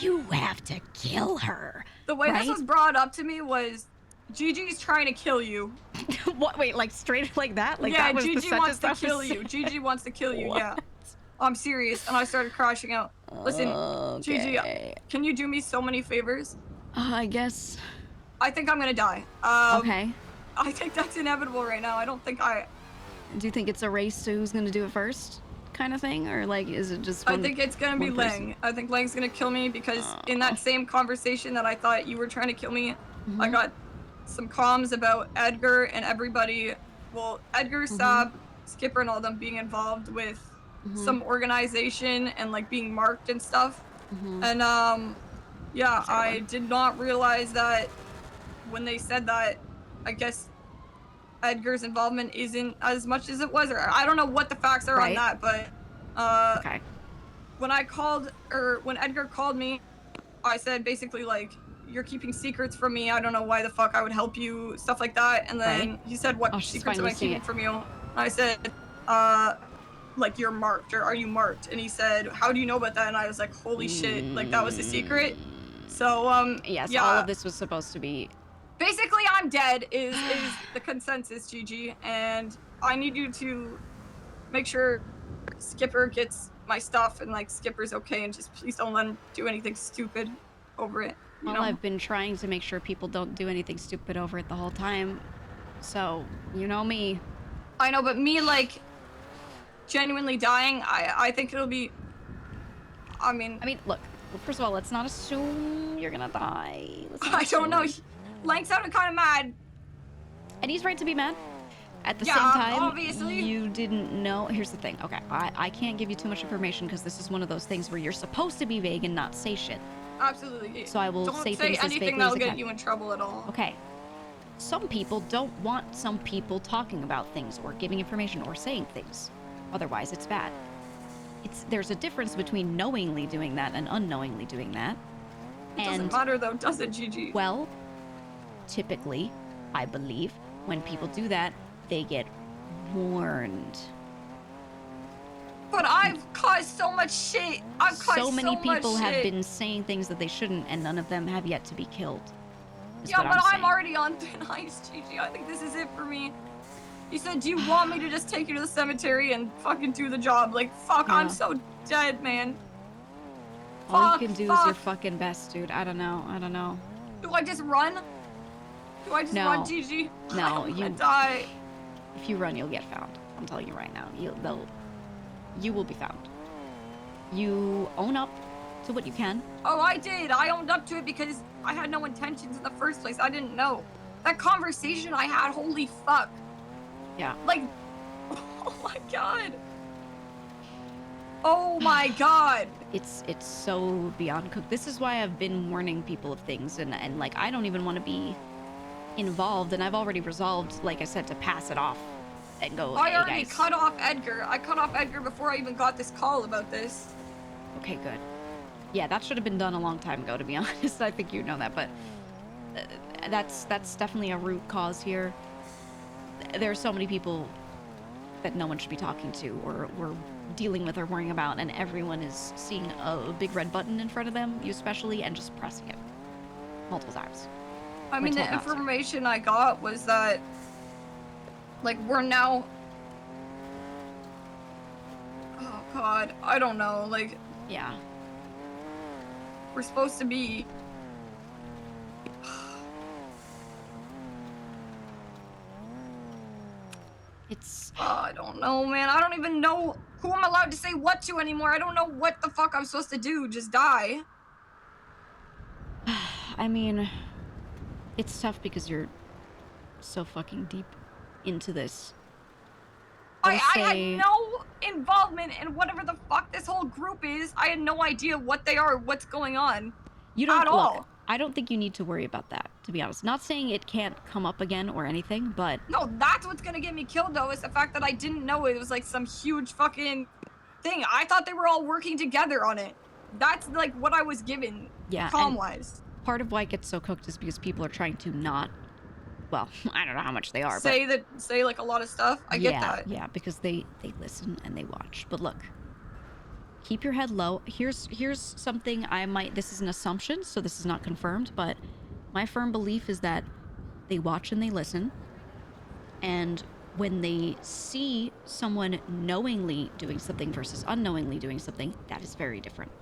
you have to kill her. The way this was brought up to me was, Gigi's trying to kill you. What? Wait, like straight like that? Like yeah, that was Gigi wants to kill you. Gigi wants to kill you. Yeah, I'm serious, and I started crashing out. Listen, Gigi, can you do me so many favors? I guess. I think I'm gonna die. Okay. I think that's inevitable right now. I don't think Do you think it's a race to who's gonna do it first, kind of thing, or like is it just? I think it's gonna be Lang. I think Lang's gonna kill me because in that same conversation that I thought you were trying to kill me, I got some comms about Edgar and everybody. Well, Edgar, Sab, Skipper, and all them being involved with some organization and like being marked and stuff. And yeah, I did not realize that when they said that. I guess Edgar's involvement isn't as much as it was, or I don't know what the facts are on that, but when I called, or when Edgar called me, I said basically like, you're keeping secrets from me, I don't know why the fuck I would help you, stuff like that, and then he said, what secrets am I keeping from you? And I said, like, you're marked, or are you marked? And he said, how do you know about that? And I was like, holy shit, like that was the secret. So yes, yeah. all of this was supposed to be basically, I'm dead is the consensus, Gigi, and I need you to make sure Skipper gets my stuff and like Skipper's okay, and just please don't let him do anything stupid over it. You know? I've been trying to make sure people don't do anything stupid over it the whole time, so you know me. I know, but me like genuinely dying, I think it'll be. I mean, look. Well, first of all, let's not assume you're gonna die. I don't know. Lang sounded kind of mad. And he's right to be mad. At the same time, obviously. You didn't know. Here's the thing. Okay, I can't give you too much information because this is one of those things where you're supposed to be vague and not say shit. Absolutely. So I will don't say things as anything vaguely that'll as I get can. you in trouble at all. Okay. Some people don't want some people talking about things or giving information or saying things. Otherwise, it's bad. There's a difference between knowingly doing that and unknowingly doing that. It doesn't matter though, does it, Gigi? Well, typically, I believe, when people do that, they get warned. But I've caused so much shit. I've caused so many people much have shit. been saying things that they shouldn't, and none of them have yet to be killed. Yeah, but I'm already on thin ice, Gigi. I think this is it for me. He said, do you want me to just take you to the cemetery and fucking do the job? Like, fuck, Yeah. I'm so dead, man. All Fuck, you can do is your fucking best, dude. I don't know. Do I just run? Do I just No. run, Gigi? No, I'm you gonna die. If you run, you'll get found. I'm telling you right now. You will be found. You own up to what you can. Oh, I did. I owned up to it because I had no intentions in the first place. I didn't know. That conversation I had, holy fuck. Yeah. Like, oh my god. Oh my god. It's so beyond cooked. This is why I've been warning people of things, and like, I don't even want to be involved, and I've already resolved, like I said, to pass it off and go, I hey, already guys. cut off Edgar. I cut off Edgar before I even got this call about this. Okay, good. Yeah, that should have been done a long time ago, to be honest. I think you know that, but that's definitely a root cause here. There are so many people that no one should be talking to or dealing with or worrying about, and everyone is seeing a big red button in front of them, you especially, and just pressing it multiple times. I mean, the information I got was that, like, we're now... Oh, God. I don't know. Like... Yeah. We're supposed to be... It's... I don't know, man. I don't even know who I'm allowed to say what to anymore. I don't know what the fuck I'm supposed to do. Just die. I mean, it's tough because you're so fucking deep into this. I had no involvement in whatever the fuck this whole group is. I had no idea what they are, what's going on. You don't at all. I don't think you need to worry about that, to be honest. Not saying it can't come up again or anything, but No, that's what's gonna get me killed though, is the fact that I didn't know it was like some huge fucking thing. I thought they were all working together on it. That's like what I was given, yeah, comm-wise. Part of why it gets so cooked is because people are trying to not, well, I don't know how much they are, Say but like a lot of stuff. I get that. Yeah, because they listen and they watch. But look, keep your head low. Here's something this is an assumption, so this is not confirmed, but my firm belief is that they watch and they listen, and when they see someone knowingly doing something versus unknowingly doing something, that is very different.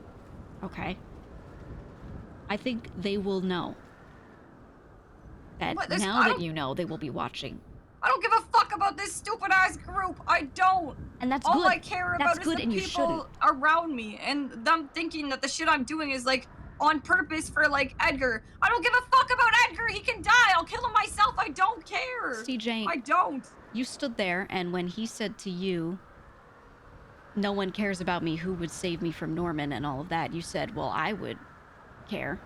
Okay? I think they will know that now that you know, they will be watching. I don't give a fuck about this stupid ass group. I don't. And that's all good. I care about That's is good, the and you people around me and them thinking that the shit I'm doing is like on purpose for like Edgar. I don't give a fuck about Edgar. He can die. I'll kill him myself. I don't care. CJ, I don't. You stood there, and when he said to you, no one cares about me, who would save me from Norman and all of that, you said, well, I would care.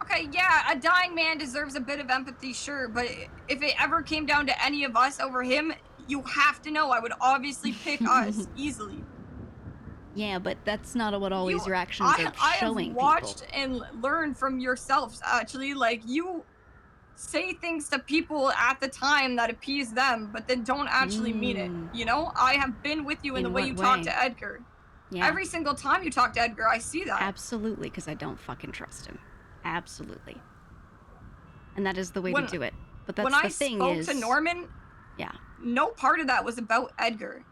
Okay, yeah, a dying man deserves a bit of empathy, sure, but if it ever came down to any of us over him, you have to know I would obviously pick us, easily. Yeah, but that's not what always your actions are showing I have watched and learned from yourselves, actually. Like, you say things to people at the time that appease them, but then don't actually mean it, you know? I have been with you in the way you talk to Edgar. Yeah. Every single time you talk to Edgar, I see that. Absolutely, because I don't fucking trust him. Absolutely. And that is the way to do it. But that's the thing when I spoke to Norman, yeah, no part of that was about Edgar.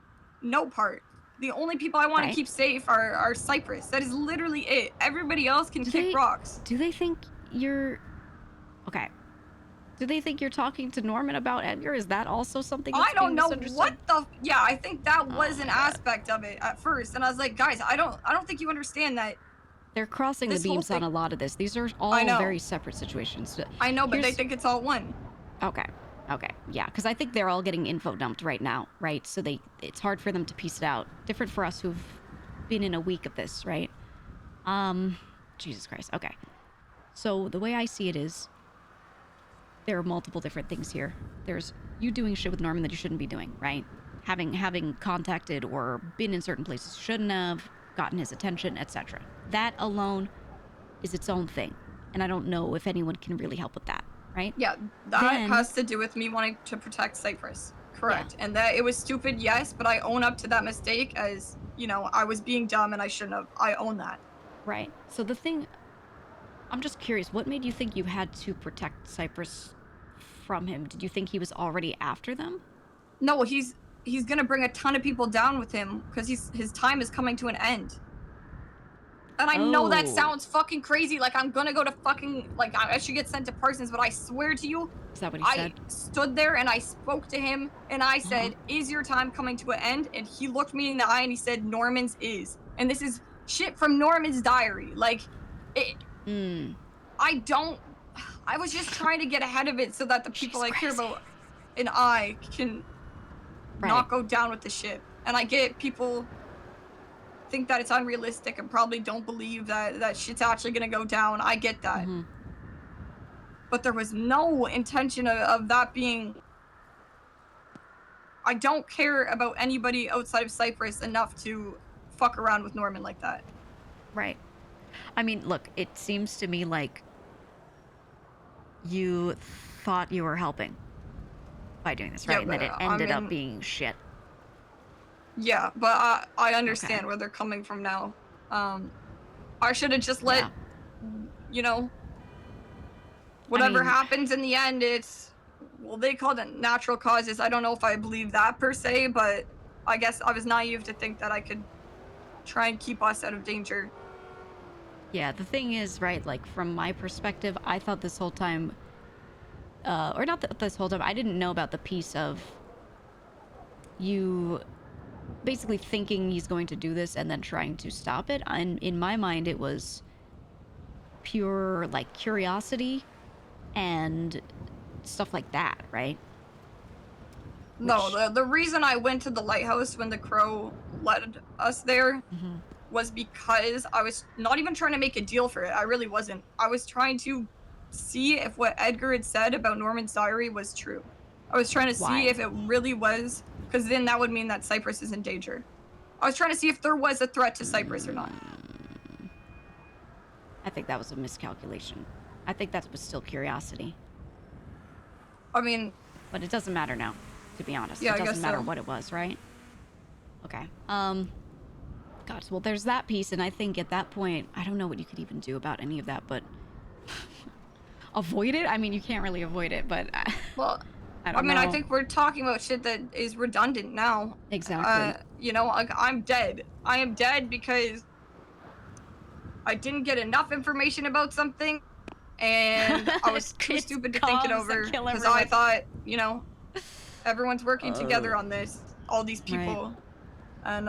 No part. The only people I want to keep safe are Cypress. That is literally it. Everybody else can kick rocks. Do they think you're... Okay. Do they think you're talking to Norman about Edgar? Is that also something that's I don't know misunderstood? what the... Yeah, I think that was an aspect of it at first. And I was like, guys, I don't think you understand that. They're crossing the beams on a lot of this. These are all very separate situations. I know, but they think it's all one. Okay. Okay. Yeah, because I think they're all getting info dumped right now, right? So it's hard for them to piece it out. Different for us who've been in a week of this, right? Jesus Christ. Okay. So the way I see it is there are multiple different things here. There's you doing shit with Norman that you shouldn't be doing, right? Having contacted or been in certain places you shouldn't have, gotten his attention, etc. That alone is its own thing. and I don't know if anyone can really help with that, right? Yeah, that has to do with me wanting to protect Cypress. Correct. Yeah. And that it was stupid, yes, but I own up to that mistake as, you know, I was being dumb and I shouldn't have. I own that. Right. So the thing, I'm just curious, what made you think you had to protect Cypress from him? Did you think he was already after them? No, he's gonna bring a ton of people down with him because his time is coming to an end. And I know that sounds fucking crazy. Like, I'm gonna go to fucking, like, I should get sent to Parsons, but I swear to you, is that what he said? I stood there and I spoke to him and I said, is your time coming to an end? And he looked me in the eye and he said, Norman's is. And this is shit from Norman's diary. Like, I was just trying to get ahead of it so that the people I care about and I can not go down with the shit. And I get people think that it's unrealistic and probably don't believe that shit's actually gonna go down. I get that. But there was no intention of that being... I don't care about anybody outside of Cyprus enough to fuck around with Norman like that. Right. I mean, look, it seems to me like you thought you were helping by doing this, right? Yeah, and that it ended up being shit. Yeah, but I understand where they're coming from now. I should have just let, you know, whatever happens in the end, it's, well, they called it natural causes. I don't know if I believe that per se, but I guess I was naive to think that I could try and keep us out of danger. Yeah, the thing is, right, like, from my perspective, I thought this whole time, or not this whole time, I didn't know about the piece of you basically thinking he's going to do this and then trying to stop it. And in my mind, it was pure, like, curiosity and stuff like that, right? No, the reason I went to the lighthouse when the crow led us there was because I was not even trying to make a deal for it. I really wasn't. I was trying to see if what Edgar had said about Norman's diary was true. I was trying to see if it really was, because then that would mean that Cyprus is in danger. I was trying to see if there was a threat to Cyprus or not. I think that was a miscalculation. I think that was still curiosity. I mean... But it doesn't matter now, to be honest. Yeah, it doesn't matter what it was, right? Okay. God, well, there's that piece, and I think at that point, I don't know what you could even do about any of that, but... avoid it? I mean, you can't really avoid it, but... Well... I mean, I think we're talking about shit that is redundant now. Exactly. You know, like, I'm dead. I am dead because I didn't get enough information about something, and I was too stupid to think it over because I thought, you know, everyone's working together on this, all these people, and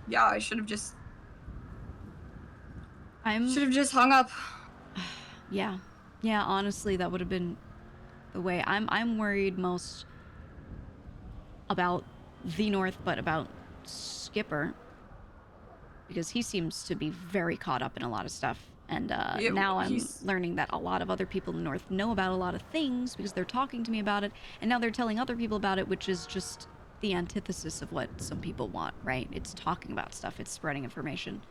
yeah, I should have just hung up. Yeah, honestly, that would have been the way. I'm worried most about the North, but about Skipper, because he seems to be very caught up in a lot of stuff, and now I'm learning that a lot of other people in the North know about a lot of things because they're talking to me about it, and now they're telling other people about it, which is just the antithesis of what some people want, right? It's talking about stuff, it's spreading information.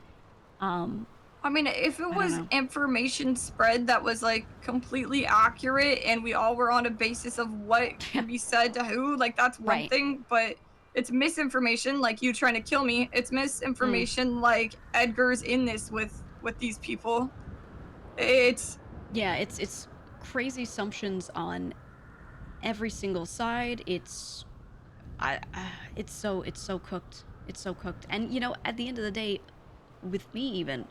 I mean, if it was information spread that was, like, completely accurate and we all were on a basis of what can be said to who, like, that's one thing, but it's misinformation, like you trying to kill me. It's misinformation, like Edgar's in this with these people. It's... Yeah, it's crazy assumptions on every single side. It's so cooked. It's so cooked. And, you know, at the end of the day, with me even,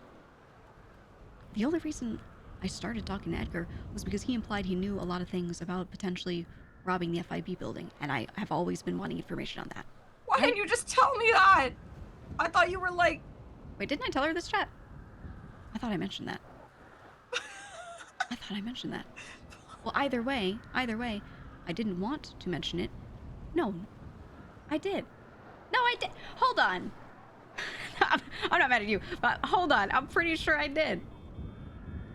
the only reason I started talking to Edgar was because he implied he knew a lot of things about potentially robbing the FIB building, and I have always been wanting information on that. Why didn't you just tell me that? I thought you were like... Wait, didn't I tell her this, chat? I thought I mentioned that. I thought I mentioned that. Well, either way, I didn't want to mention it. No, I did. No, I did. Hold on. I'm not mad at you, but hold on. I'm pretty sure I did.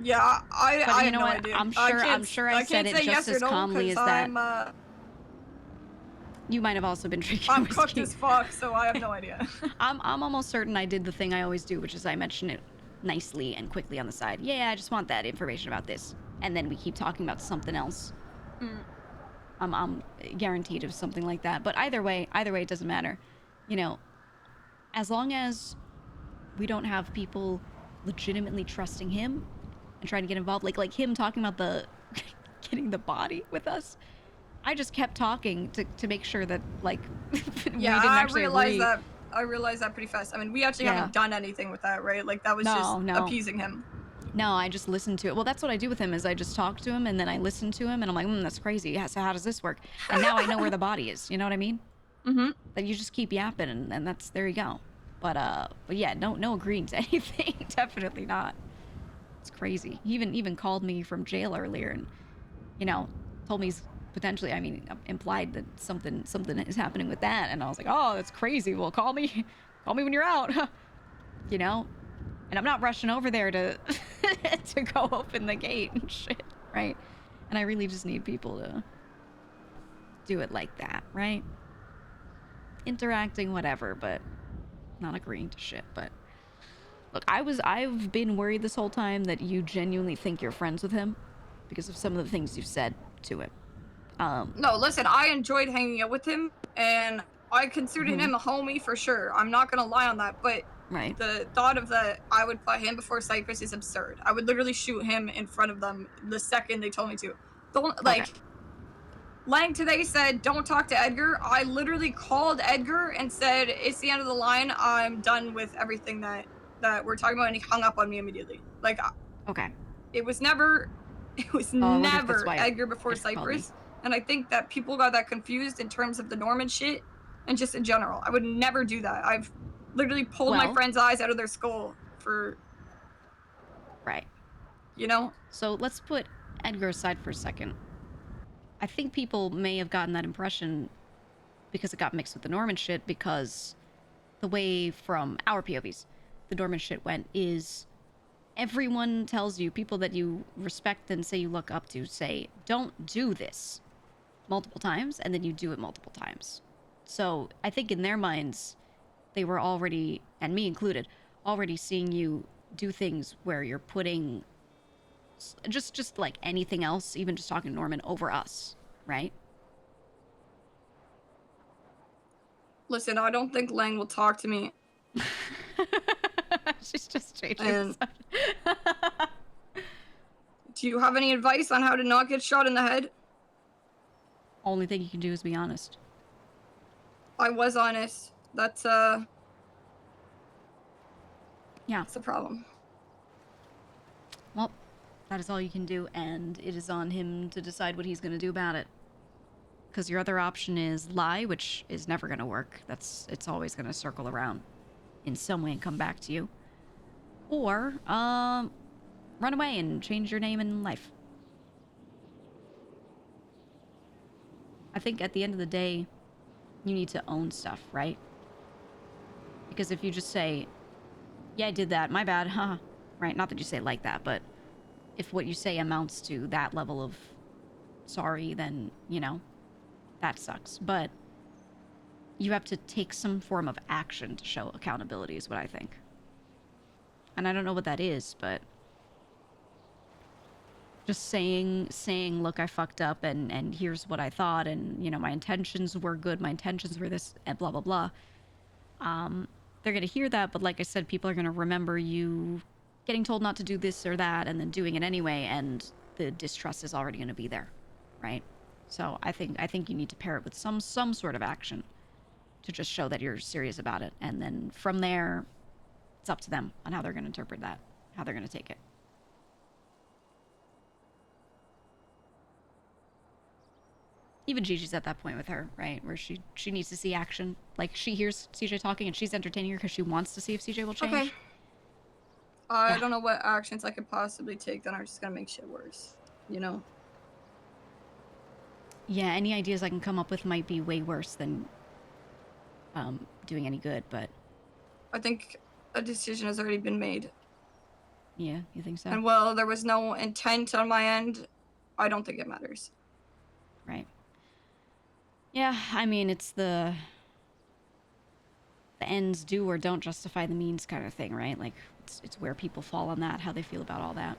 Yeah, I you know have no what? idea. I'm sure I said it just as calmly as that. You might have also been drinking I'm whiskey. cooked as fuck, so I have no idea. I'm almost certain I did the thing I always do, which is I mention it nicely and quickly on the side, yeah, I just want that information about this. And then we keep talking about something else. I'm guaranteed of something like that. But either way, it doesn't matter. You know, as long as we don't have people legitimately trusting him and trying to get involved, like him talking about the getting the body with us. I just kept talking to make sure that, like, we didn't actually agree. I realized that pretty fast. I mean, we actually haven't done anything with that, right? Like, that was just appeasing him. No, I just listened to it. Well, that's what I do with him, is I just talk to him, and then I listen to him, and I'm like, that's crazy. Yeah, so how does this work? And now I know where the body is. You know what I mean? Mm-hmm. That you just keep yapping, and that's, there you go. But yeah, no agreeing to anything. Definitely not. It's crazy. He even called me from jail earlier, and, you know, told me he's potentially, I mean, implied that something is happening with that, and I was like, oh, that's crazy. Well, call me when you're out. You know? And I'm not rushing over there to to go open the gate and shit, right? And I really just need people to do it like that, right? Interacting, whatever, but not agreeing to shit. But look, I've been worried this whole time that you genuinely think you're friends with him because of some of the things you've said to him. No, listen, I enjoyed hanging out with him, and I considered him a homie for sure. I'm not gonna lie on that, but the thought of that I would put him before Cypress is absurd. I would literally shoot him in front of them the second they told me to. Don't, like, Lang today said, don't talk to Edgar. I literally called Edgar and said, it's the end of the line. I'm done with everything that we're talking about, and he hung up on me immediately. Like, it was never Edgar before Cypress. And I think that people got that confused in terms of the Norman shit and just in general. I would never do that. I've literally pulled my friend's eyes out of their skull for... Right. You know? So let's put Edgar aside for a second. I think people may have gotten that impression because it got mixed with the Norman shit, because the way from our POVs the Norman shit went is everyone tells you, people that you respect and say you look up to, say, don't do this multiple times, and then you do it multiple times. So I think in their minds, they were already, and me included, already seeing you do things where you're putting just like anything else, even just talking to Norman, over us, right? Listen, I don't think Lang will talk to me. She's just changing. Do you have any advice on how to not get shot in the head? Only thing you can do is be honest. I was honest. That's yeah. That's the problem. Well, that is all you can do, and it is on him to decide what he's going to do about it. Because your other option is lie, which is never going to work. It's always going to circle around in some way and come back to you. Or, run away and change your name in life. I think at the end of the day, you need to own stuff, right? Because if you just say, yeah, I did that, my bad, huh? Right? Not that you say it like that, but if what you say amounts to that level of sorry, then, you know, that sucks. But you have to take some form of action to show accountability is what I think. And I don't know what that is, but just saying, look, I fucked up, and here's what I thought, and, you know, my intentions were good, my intentions were this, and blah, blah, blah. They're going to hear that, but like I said, people are going to remember you getting told not to do this or that, and then doing it anyway, and the distrust is already going to be there, right? So I think you need to pair it with some sort of action to just show that you're serious about it, and then from there, it's up to them on how they're going to interpret that, how they're going to take it. Even Gigi's at that point with her, right? Where she needs to see action. Like, she hears CJ talking and she's entertaining her because she wants to see if CJ will change. Okay. I don't know what actions I could possibly take that are just gonna make shit worse, you know? Yeah, any ideas I can come up with might be way worse than doing any good, but... I think a decision has already been made. Yeah, you think so? And while there was no intent on my end, I don't think it matters. Right. Yeah, I mean, it's the ends do or don't justify the means kind of thing, right? Like, it's where people fall on that, how they feel about all that.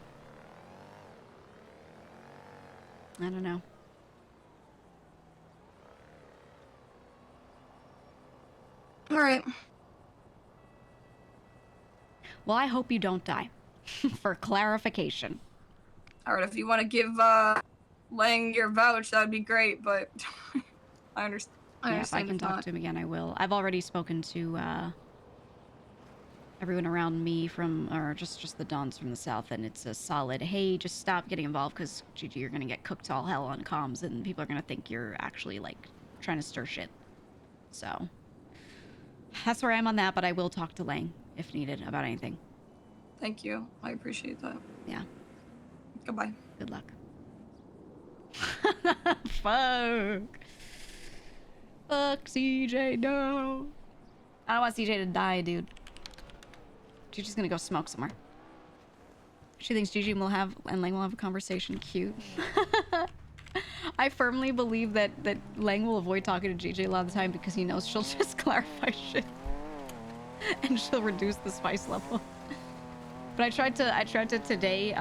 I don't know. All right. Well, I hope you don't die. For clarification. All right, if you want to give Lang your vouch, that would be great, but I understand. Yeah, if I can talk to him again, I will. I've already spoken to everyone around me or just the Dons from the south, and it's a solid, hey, just stop getting involved, because, Gigi, you're going to get cooked to all hell on comms, and people are going to think you're actually, like, trying to stir shit. So, that's where I am on that, but I will talk to Lang, if needed, about anything. Thank you. I appreciate that. Yeah. Goodbye. Good luck. Fuck. Fuck CJ, no. I don't want CJ to die, dude. Gigi's gonna go smoke somewhere. She thinks Gigi and Lang will have a conversation. Cute. I firmly believe that Lang will avoid talking to Gigi a lot of the time because he knows she'll just clarify shit. And she'll reduce the spice level. But I tried to today,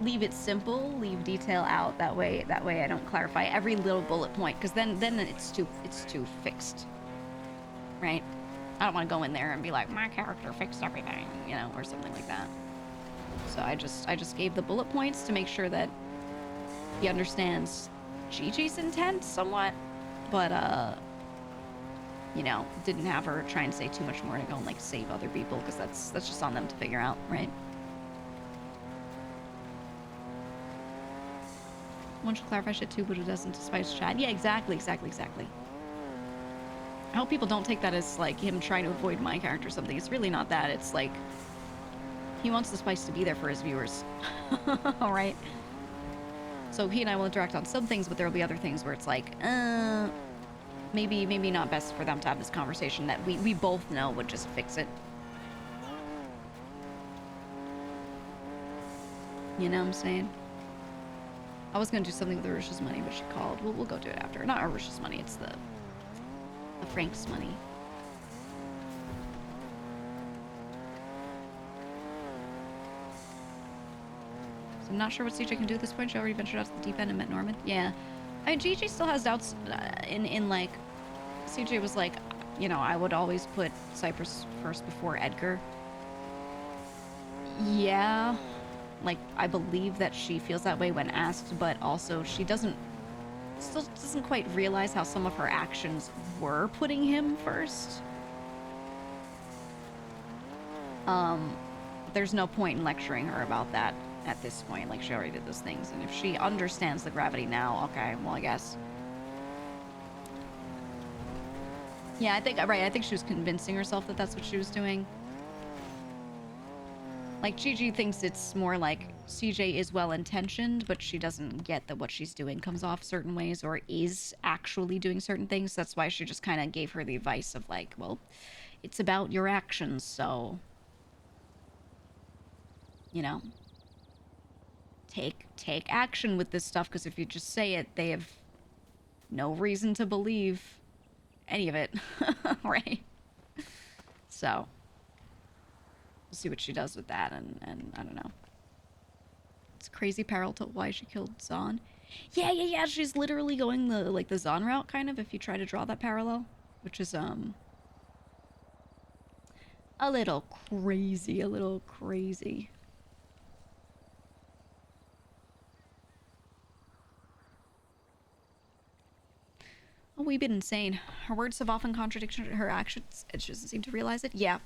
leave it simple, leave detail out. That way I don't clarify every little bullet point, because then it's too fixed, right? I don't want to go in there and be like, my character fixed everything, you know, or something like that. So I just gave the bullet points to make sure that he understands Gigi's intent somewhat, but you know, didn't have her try and say too much more to go and like save other people, because that's just on them to figure out, right? One should clarify shit too, but it doesn't to spice chat. Yeah, exactly. I hope people don't take that as like him trying to avoid my character or something. It's really not that. It's like he wants the spice to be there for his viewers. All right. So he and I will interact on some things, but there will be other things where it's like, maybe not best for them to have this conversation that we both know would just fix it. You know what I'm saying? I was gonna do something with Arusha's money, but she called. We'll go do it after. Not Arusha's money, it's the Frank's money. So I'm not sure what CJ can do at this point. She already ventured out to the deep end and met Norman. Yeah. I mean, Gigi still has doubts in like, CJ was like, you know, I would always put Cypress first before Edgar. Yeah. Like, I believe that she feels that way when asked, but also she still doesn't quite realize how some of her actions were putting him first. There's no point in lecturing her about that at this point. Like, she already did those things, and if she understands the gravity now, okay, well, I guess. Yeah, I think she was convincing herself that that's what she was doing. Like, Gigi thinks it's more like CJ is well-intentioned, but she doesn't get that what she's doing comes off certain ways or is actually doing certain things. That's why she just kind of gave her the advice of like, well, it's about your actions, so, you know, take action with this stuff, because if you just say it, they have no reason to believe any of it, right? So we'll see what she does with that, and I don't know. It's crazy parallel to why she killed Zahn. Yeah, she's literally going the Zahn route, kind of, if you try to draw that parallel, which is, a little crazy. Oh, we've been insane. Her words have often contradicted her actions, and she doesn't seem to realize it. Yeah.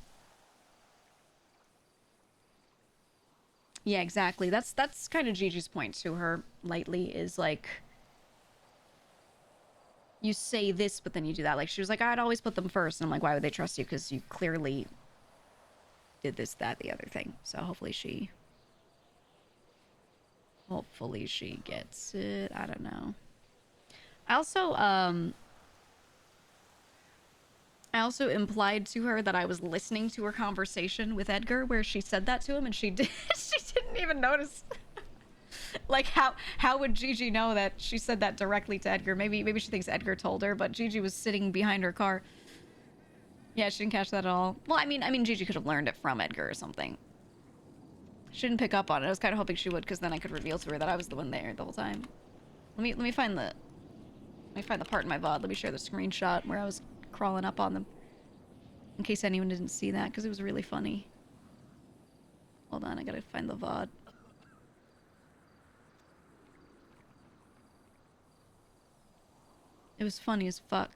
Yeah, exactly. That's kind of Gigi's point to her lately, is like, you say this, but then you do that. Like, she was like, I'd always put them first. And I'm like, why would they trust you? Because you clearly did this, that, the other thing. So hopefully she gets it. I don't know. I also implied to her that I was listening to her conversation with Edgar where she said that to him, and she didn't even notice. Like, how would Gigi know that she said that directly to Edgar? Maybe she thinks Edgar told her, but Gigi was sitting behind her car. Yeah, she didn't catch that at all. Well, I mean, Gigi could have learned it from Edgar or something. She didn't pick up on it. I was kind of hoping she would, because then I could reveal to her that I was the one there the whole time. Let me find the part in my VOD. Let me share the screenshot where I was crawling up on them, in case anyone didn't see that, because it was really funny. Hold on, I gotta find the VOD. It was funny as fuck.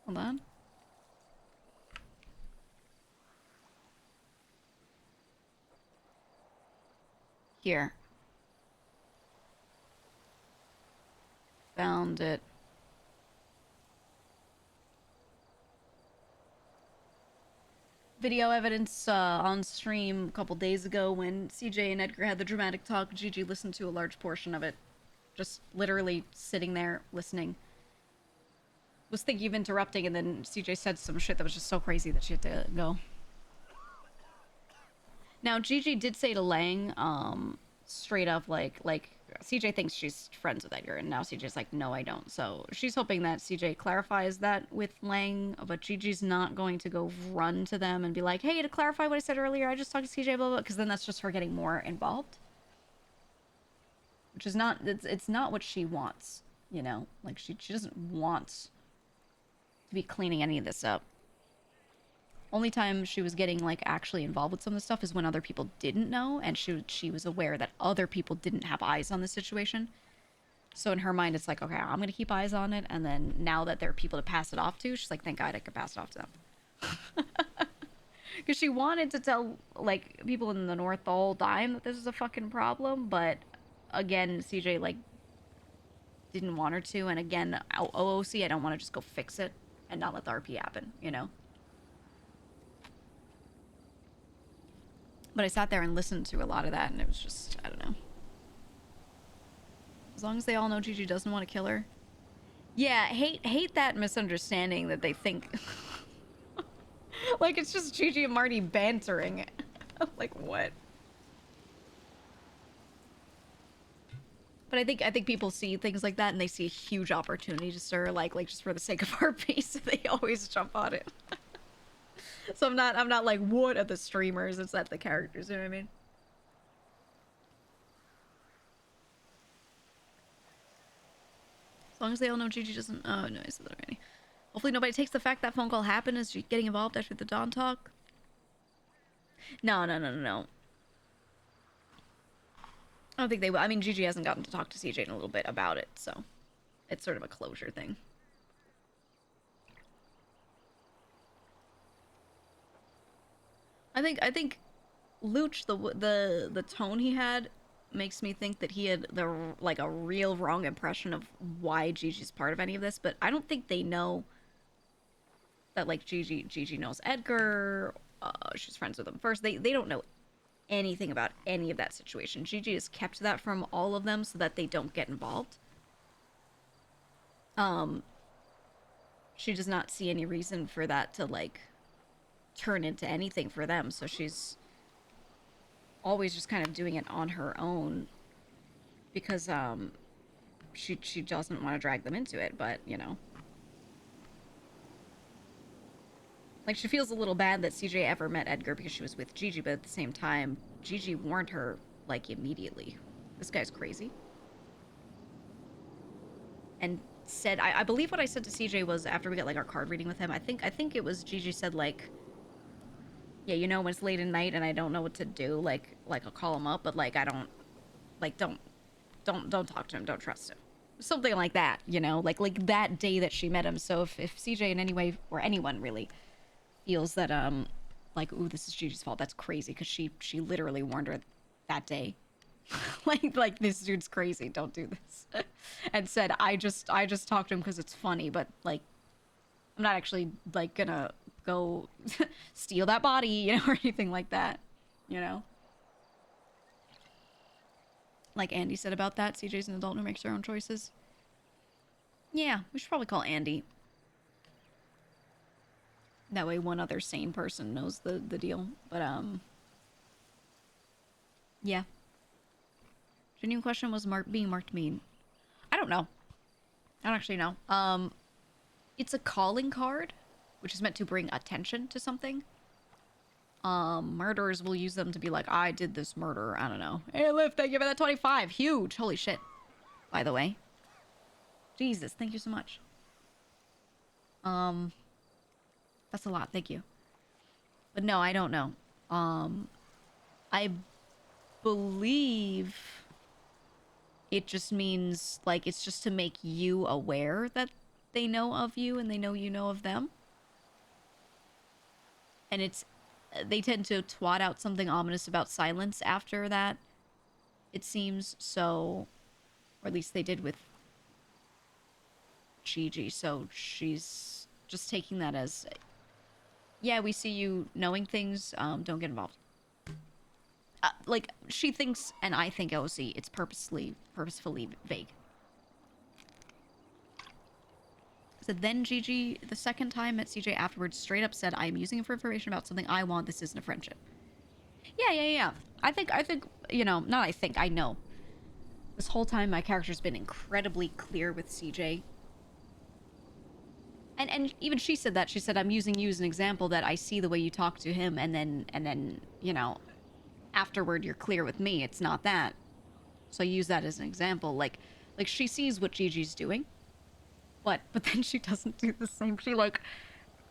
Hold on. Here. Found it. Video evidence on stream a couple days ago when CJ and Edgar had the dramatic talk. Gigi listened to a large portion of it. Just literally sitting there listening. Was thinking of interrupting, and then CJ said some shit that was just so crazy that she had to go. Now, Gigi did say to Lang, straight up, like, CJ thinks she's friends with Edgar, and now CJ's like, no, I don't. So she's hoping that CJ clarifies that with Lang, but Gigi's not going to go run to them and be like, hey, to clarify what I said earlier, I just talked to CJ, blah, blah, because then that's just her getting more involved. Which is not, it's not what she wants, you know? Like, she doesn't want to be cleaning any of this up. Only time she was getting, like, actually involved with some of the stuff is when other people didn't know, and she was aware that other people didn't have eyes on the situation. So in her mind, it's like, okay, I'm gonna keep eyes on it, and then now that there are people to pass it off to, she's like, thank God I could pass it off to them. Because she wanted to tell, like, people in the North the whole time that this is a fucking problem, but, again, CJ, like, didn't want her to, and again, OOC, I don't want to just go fix it and not let the RP happen, you know? But I sat there and listened to a lot of that, and it was just, I don't know. As long as they all know Gigi doesn't want to kill her. Yeah, hate that misunderstanding that they think... like, it's just Gigi and Marty bantering. Like, what? But I think people see things like that, and they see a huge opportunity to stir, like just for the sake of RP, so they always jump on it. So I'm not like, what are the streamers? It's at the characters, you know what I mean? As long as they all know Gigi doesn't... Oh, no, I said that already. Hopefully nobody takes the fact that phone call happened as she's getting involved after the Dawn talk. No. I don't think they will. I mean, Gigi hasn't gotten to talk to CJ in a little bit about it, so it's sort of a closure thing. I think Luch, the tone he had makes me think that he had a real wrong impression of why Gigi's part of any of this, but I don't think they know that, like, Gigi knows Edgar, she's friends with him first. They don't know anything about any of that situation. Gigi has kept that from all of them so that they don't get involved. She does not see any reason for that to, like, turn into anything for them, so she's always just kind of doing it on her own because she doesn't want to drag them into it, but you know, like, she feels a little bad that CJ ever met Edgar because she was with Gigi, but at the same time Gigi warned her, like, immediately, this guy's crazy, and said, I believe what I said to CJ was, after we got, like, our card reading with him, I think it was Gigi said, like, yeah, you know, when it's late at night and I don't know what to do, like I'll call him up, but, like, I don't, like, don't talk to him, don't trust him. Something like that, you know, like that day that she met him. So if CJ in any way, or anyone really, feels that, like, ooh, this is Gigi's fault, that's crazy, because she literally warned her that day. like, this dude's crazy, don't do this. And said, I just talked to him because it's funny, but, like, I'm not actually, like, gonna go steal that body, you know, or anything like that, you know? Like Andy said about that, CJ's an adult who makes her own choices. Yeah, we should probably call Andy. That way one other sane person knows the deal. But, yeah. Genuine question, was being marked mean? I don't know. I don't actually know. It's a calling card, which is meant to bring attention to something. Murderers will use them to be like, I did this murder. I don't know. Hey, Liv, thank you for that 25. Huge. Holy shit. By the way. Jesus, thank you so much. That's a lot. Thank you. But no, I don't know. I believe it just means, like, it's just to make you aware that they know of you and they know you know of them. And it's, they tend to twat out something ominous about silence after that, it seems. So, or at least they did with Gigi. So she's just taking that as, yeah, we see you knowing things, don't get involved. Like, she thinks, and I think OC, it's purposefully vague. So then Gigi, the second time, met CJ afterwards, straight up said, I'm using it for information about something I want. This isn't a friendship. Yeah. I think, you know, not I think, I know. This whole time, my character's been incredibly clear with CJ. And even she said that. She said, I'm using you as an example that I see the way you talk to him, and then, you know, afterward you're clear with me. It's not that. So I use that as an example. Like she sees what Gigi's doing, but then she doesn't do the same. She like,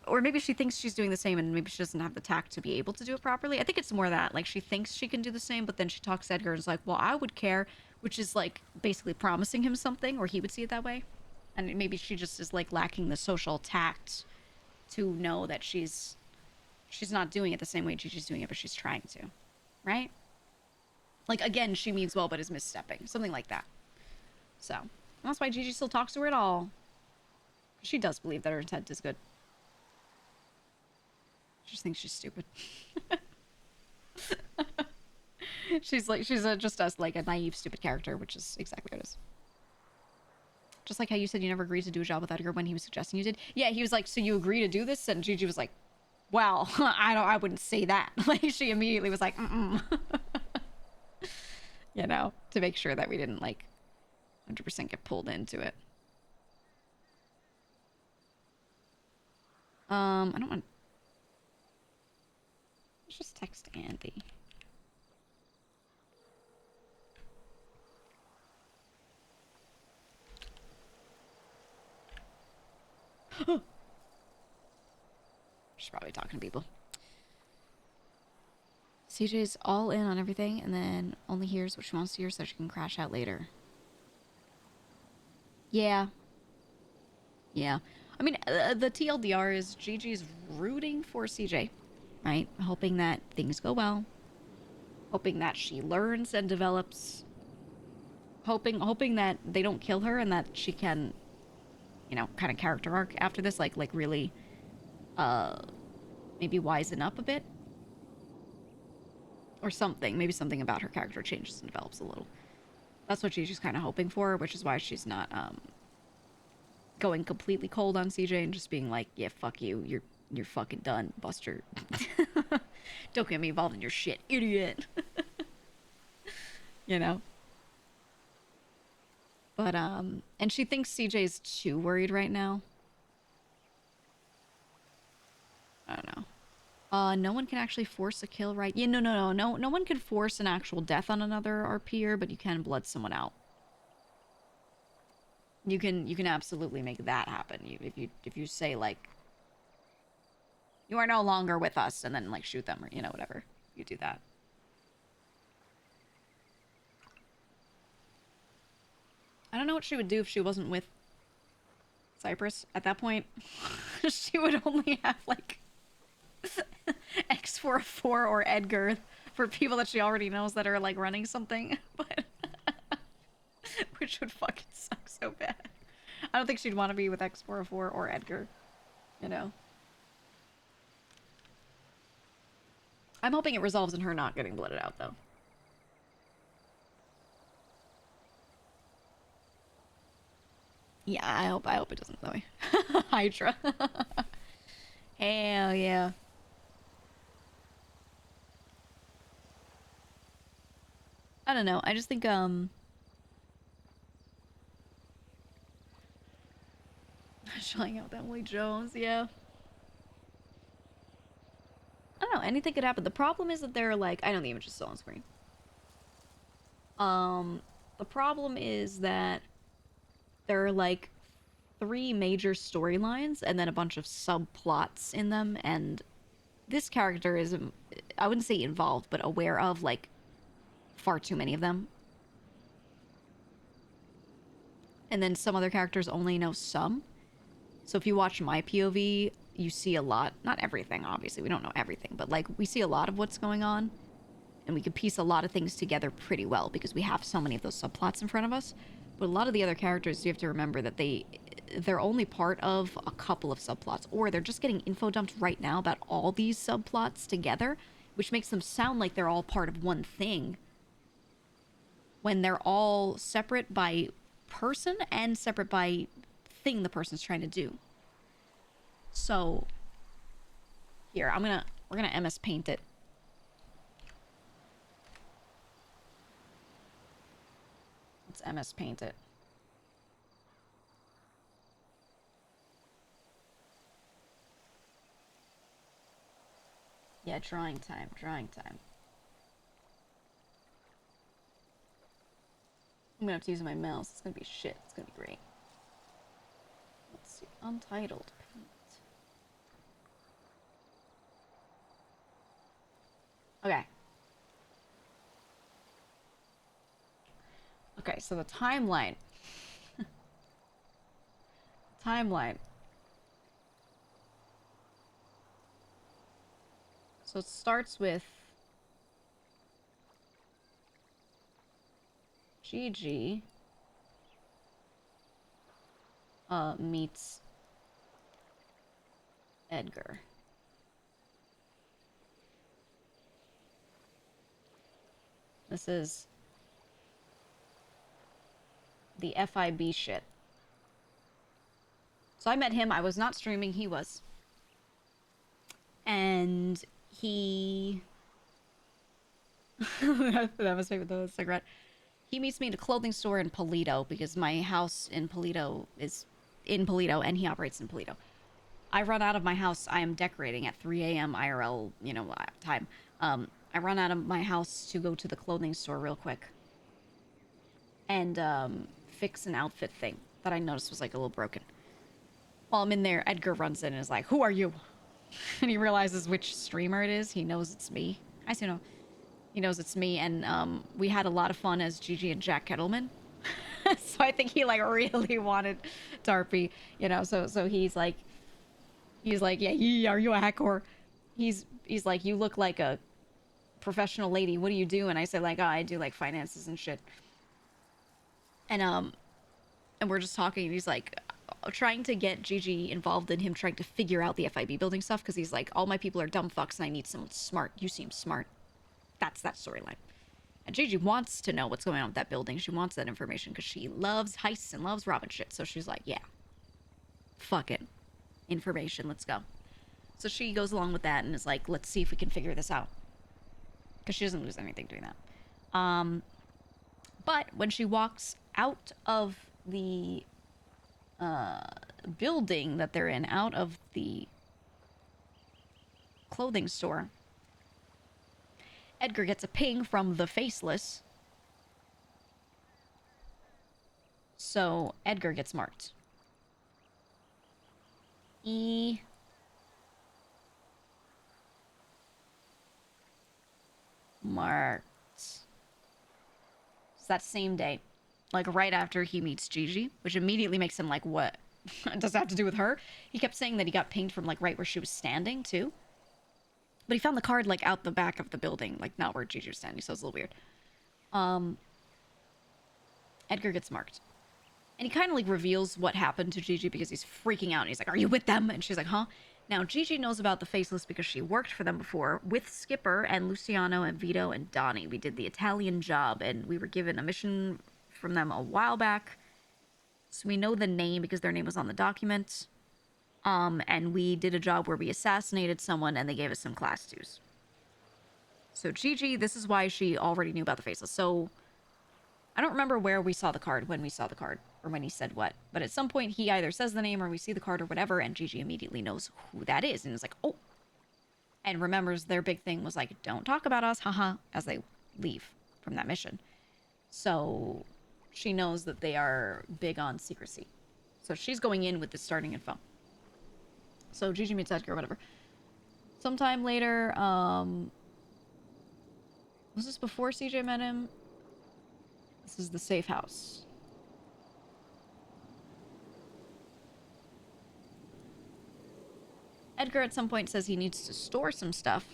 or maybe she thinks she's doing the same and maybe she doesn't have the tact to be able to do it properly. I think it's more that, like, she thinks she can do the same, but then she talks to Edgar and is like, well, I would care, which is like basically promising him something, or he would see it that way. And maybe she just is like lacking the social tact to know that she's not doing it the same way Gigi's doing it, but she's trying to. Right? Like, again, she means well, but is misstepping. Something like that. So, that's why Gigi still talks to her at all. She does believe that her intent is good. She just thinks she's stupid. she's just us, like, a naive, stupid character, which is exactly what it is. Just like how you said you never agreed to do a job with Edgar when he was suggesting you did. Yeah, he was like, so you agree to do this? And Gigi was like, well, I wouldn't say that. Like, she immediately was like, you know, to make sure that we didn't, like, 100% get pulled into it. I don't want... Let's just text Andy. She's probably talking to people. CJ's all in on everything and then only hears what she wants to hear so she can crash out later. Yeah. I mean, the TLDR is Gigi's rooting for CJ, right? Hoping that things go well. Hoping that she learns and develops. Hoping that they don't kill her and that she can, you know, kind of character arc after this, like really, maybe wisen up a bit. Or something. Maybe something about her character changes and develops a little. That's what Gigi's kind of hoping for, which is why she's not, going completely cold on CJ and just being like, yeah, fuck you. You're fucking done, Buster. Don't get me involved in your shit, idiot. You know? But, and she thinks CJ's too worried right now. I don't know. No one can actually force a kill, right? Yeah, no one can force an actual death on another RPer, but you can blood someone out. You can absolutely make that happen. If you say, like, you are no longer with us, and then, like, shoot them, or, you know, whatever. You do that. I don't know what she would do if she wasn't with Cypress. At that point, she would only have, like, X404 or Edgar for people that she already knows that are, like, running something. But which would fucking suck so bad. I don't think she'd want to be with X404 or Edgar, you know. I'm hoping it resolves in her not getting blooded out, though. Yeah, I hope it doesn't, Chloe. Hydra. Hell yeah. I don't know. I just think, hang out with Emily Jones, yeah. I don't know, anything could happen. The problem is that they're like, I know the image is still on screen. The problem is that there are like 3 major storylines and then a bunch of subplots in them, and this character is, I wouldn't say involved, but aware of like far too many of them. And then some other characters only know some. So if you watch my POV, you see a lot, not everything, obviously, we don't know everything, but like we see a lot of what's going on, and we can piece a lot of things together pretty well because we have so many of those subplots in front of us. But a lot of the other characters, you have to remember that they're only part of a couple of subplots, or they're just getting info dumped right now about all these subplots together, which makes them sound like they're all part of one thing, when they're all separate by person and separate by thing the person's trying to do. So here, we're gonna MS Paint it. Let's MS Paint it. Yeah, drawing time, drawing time. I'm gonna have to use my mouse. It's gonna be shit. It's gonna be great. Let's see. Untitled paint. Okay. Okay, so the timeline. Timeline. So it starts with Gigi meets Edgar. This is the FIB shit. So I met him. I was not streaming. He was. And he... that must be with the cigarette. He meets me at a clothing store in Polito because my house in Polito is in Polito and he operates in Polito. I run out of my house. I am decorating at 3 a.m. IRL, you know, time. I run out of my house to go to the clothing store real quick and fix an outfit thing that I noticed was like a little broken. While I'm in there, Edgar runs in and is like, "Who are you?" And he realizes which streamer it is. He knows it's me. I see no. He knows it's me, and we had a lot of fun as Gigi and Jack Kettleman. So I think he like really wanted Tarpy, you know. So he's like, yeah, are you a hacker? He's like, you look like a professional lady. What do you do? And I say like, oh, I do like finances and shit. And we're just talking, and he's like trying to get Gigi involved in him trying to figure out the FIB building stuff, because he's like, all my people are dumb fucks and I need someone smart. You seem smart. That's that storyline. And Gigi wants to know what's going on with that building. She wants that information because she loves heists and loves robbing shit. So she's like, yeah, fuck it. Information, let's go. So she goes along with that and is like, let's see if we can figure this out. Because she doesn't lose anything doing that. But when she walks out of the building that they're in, out of the clothing store, Edgar gets a ping from the Faceless. So Edgar gets marked. Marked. It's that same day. Like right after he meets Gigi, which immediately makes him like, what? Does that have to do with her? He kept saying that he got pinged from like right where she was standing too. But he found the card like out the back of the building, like not where Gigi was standing, so it's a little weird. Edgar gets marked. And he kind of like reveals what happened to Gigi because he's freaking out. And he's like, are you with them? And she's like, huh? Now, Gigi knows about the Faceless because she worked for them before with Skipper and Luciano and Vito and Donnie. We did the Italian job and we were given a mission from them a while back. So we know the name because their name was on the document. And we did a job where we assassinated someone and they gave us some class 2s. So Gigi, this is why she already knew about the Faceless. So I don't remember where we saw the card, when we saw the card. or when he said what. But at some point, he either says the name or we see the card or whatever, and Gigi immediately knows who that is. And is like, oh. And remembers their big thing was like, don't talk about us, haha, as they leave from that mission. So she knows that they are big on secrecy. So she's going in with the starting info. So Gigi meets Edgar or whatever. Sometime later, was this before CJ met him? This is the safe house. Edgar at some point says he needs to store some stuff.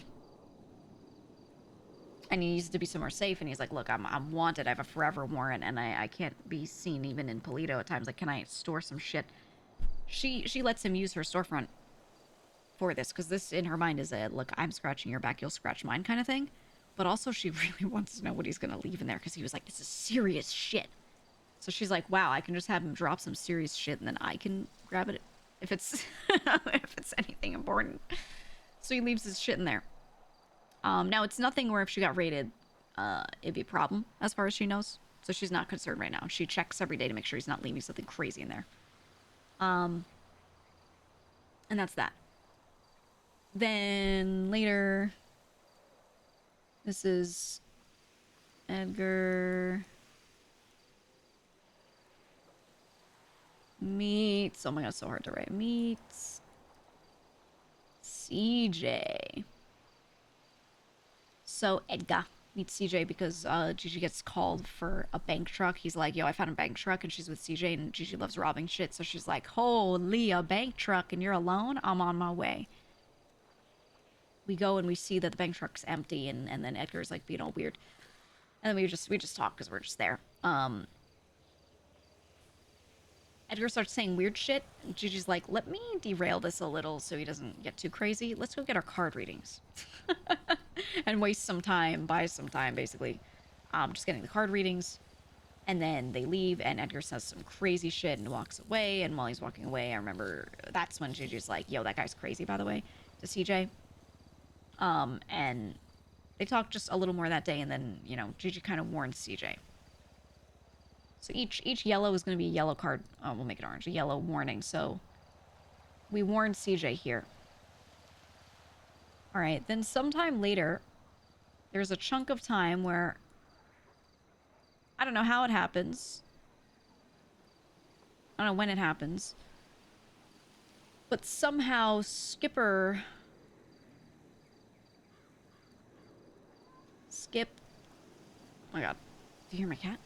And he needs to be somewhere safe. And he's like, look, I'm wanted. I have a forever warrant. And I can't be seen even in Polito at times. Like, can I store some shit? She lets him use her storefront for this. Because this, in her mind, is a, look, I'm scratching your back, you'll scratch mine kind of thing. But also, she really wants to know what he's going to leave in there. Because he was like, this is serious shit. So she's like, wow, I can just have him drop some serious shit. And then I can grab it if it's if it's anything important. So he leaves his shit in there. Now it's nothing where if she got raided, it'd be a problem as far as she knows. So she's not concerned right now. She checks every day to make sure he's not leaving something crazy in there. And that's that. Then later, this is Edgar meets, oh my god, so hard to write, meets CJ. So Edgar meets CJ because Gigi gets called for a bank truck. He's like, yo, I found a bank truck, and she's with CJ, and Gigi loves robbing shit, so she's like, holy, a bank truck and you're alone? I'm on my way. We go and we see that the bank truck's empty, and then Edgar's like being all weird. And then we just talk because we're just there. Edgar starts saying weird shit, and Gigi's like, let me derail this a little so he doesn't get too crazy. Let's go get our card readings. And waste some time, buy some time, basically. Just getting the card readings. And then they leave, and Edgar says some crazy shit and walks away. And while he's walking away, I remember that's when Gigi's like, yo, that guy's crazy, by the way, to CJ. And they talk just a little more that day, and then, you know, Gigi kind of warns CJ. So each yellow is going to be a yellow card. We'll make it orange. A yellow warning. So we warned CJ here. All right. Then sometime later, there's a chunk of time where I don't know how it happens. I don't know when it happens. But somehow Skip. Oh my god. Do you hear my cat?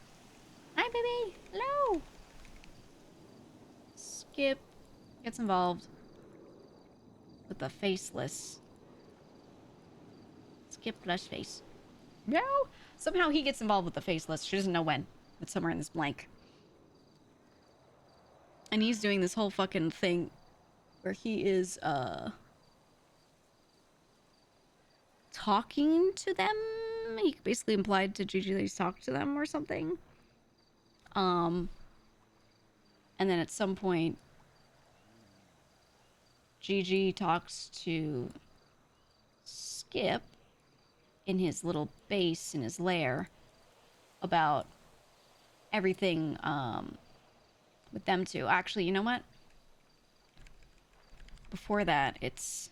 Hi, baby. Hello. Skip gets involved with the faceless. Skip plus face. No. Somehow he gets involved with the faceless. She doesn't know when. It's somewhere in this blank. And he's doing this whole fucking thing where he is, talking to them. He basically implied to Gigi that he's talked to them or something. And then at some point, Gigi talks to Skip in his little base, in his lair, about everything, with them two. Actually, you know what? Before that, it's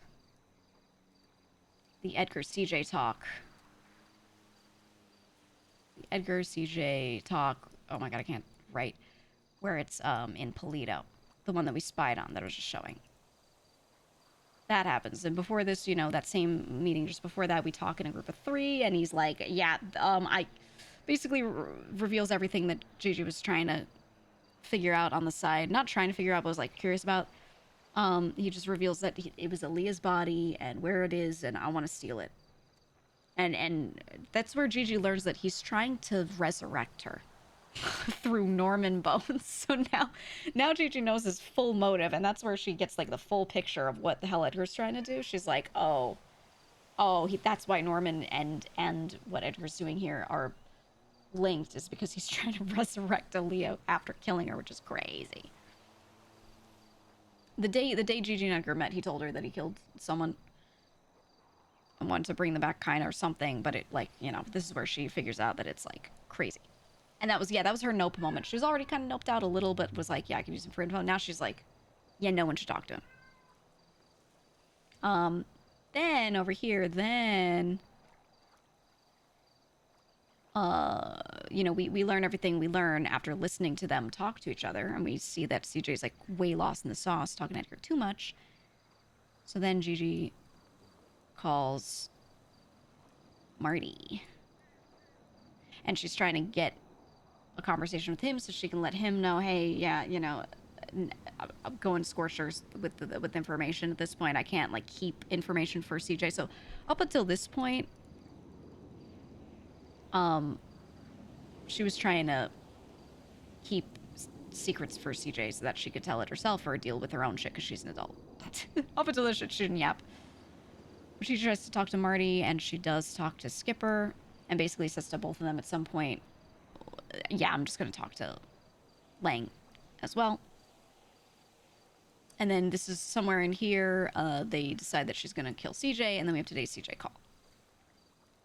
the Edgar CJ talk. The Edgar CJ talk. Oh my god, I can't write. Where it's in Polito, the one that we spied on that I was just showing. That happens, and before this, you know, that same meeting just before that, we talk in a group of 3, and he's like, yeah, I basically reveals everything that Gigi was trying to figure out on the side. Not trying to figure out, but was like curious about. He just reveals that it was Aaliyah's body and where it is, and I want to steal it. And that's where Gigi learns that he's trying to resurrect her through Norman bones. So now Gigi knows his full motive, and that's where she gets like the full picture of what the hell Edgar's trying to do. She's like, that's why Norman and what Edgar's doing here are linked, is because he's trying to resurrect Aaliyah after killing her, which is crazy. The day Gigi and Edgar met, he told her that he killed someone and wanted to bring them back, kind of, or something, but it, like, you know, this is where she figures out that it's, like, crazy. And that was her nope moment. She was already kind of noped out a little, but was like, yeah, I can use him for info. Now she's like, yeah, no one should talk to him. Then over here, you know, we learn everything we learn after listening to them talk to each other, and we see that CJ's like way lost in the sauce, talking to Edgar too much. So then Gigi calls Marty, and she's trying to get a conversation with him so she can let him know, hey, yeah, you know, I'm going scorchers with information at this point. I can't like keep information for CJ. So up until this point, she was trying to keep secrets for CJ so that she could tell it herself or deal with her own shit because she's an adult. Up until this shit, she didn't yap. She tries to talk to Marty, and she does talk to Skipper, and basically says to both of them at some point, yeah, I'm just going to talk to Lang as well. And then this is somewhere in here, they decide that she's going to kill CJ, and then we have today's CJ call.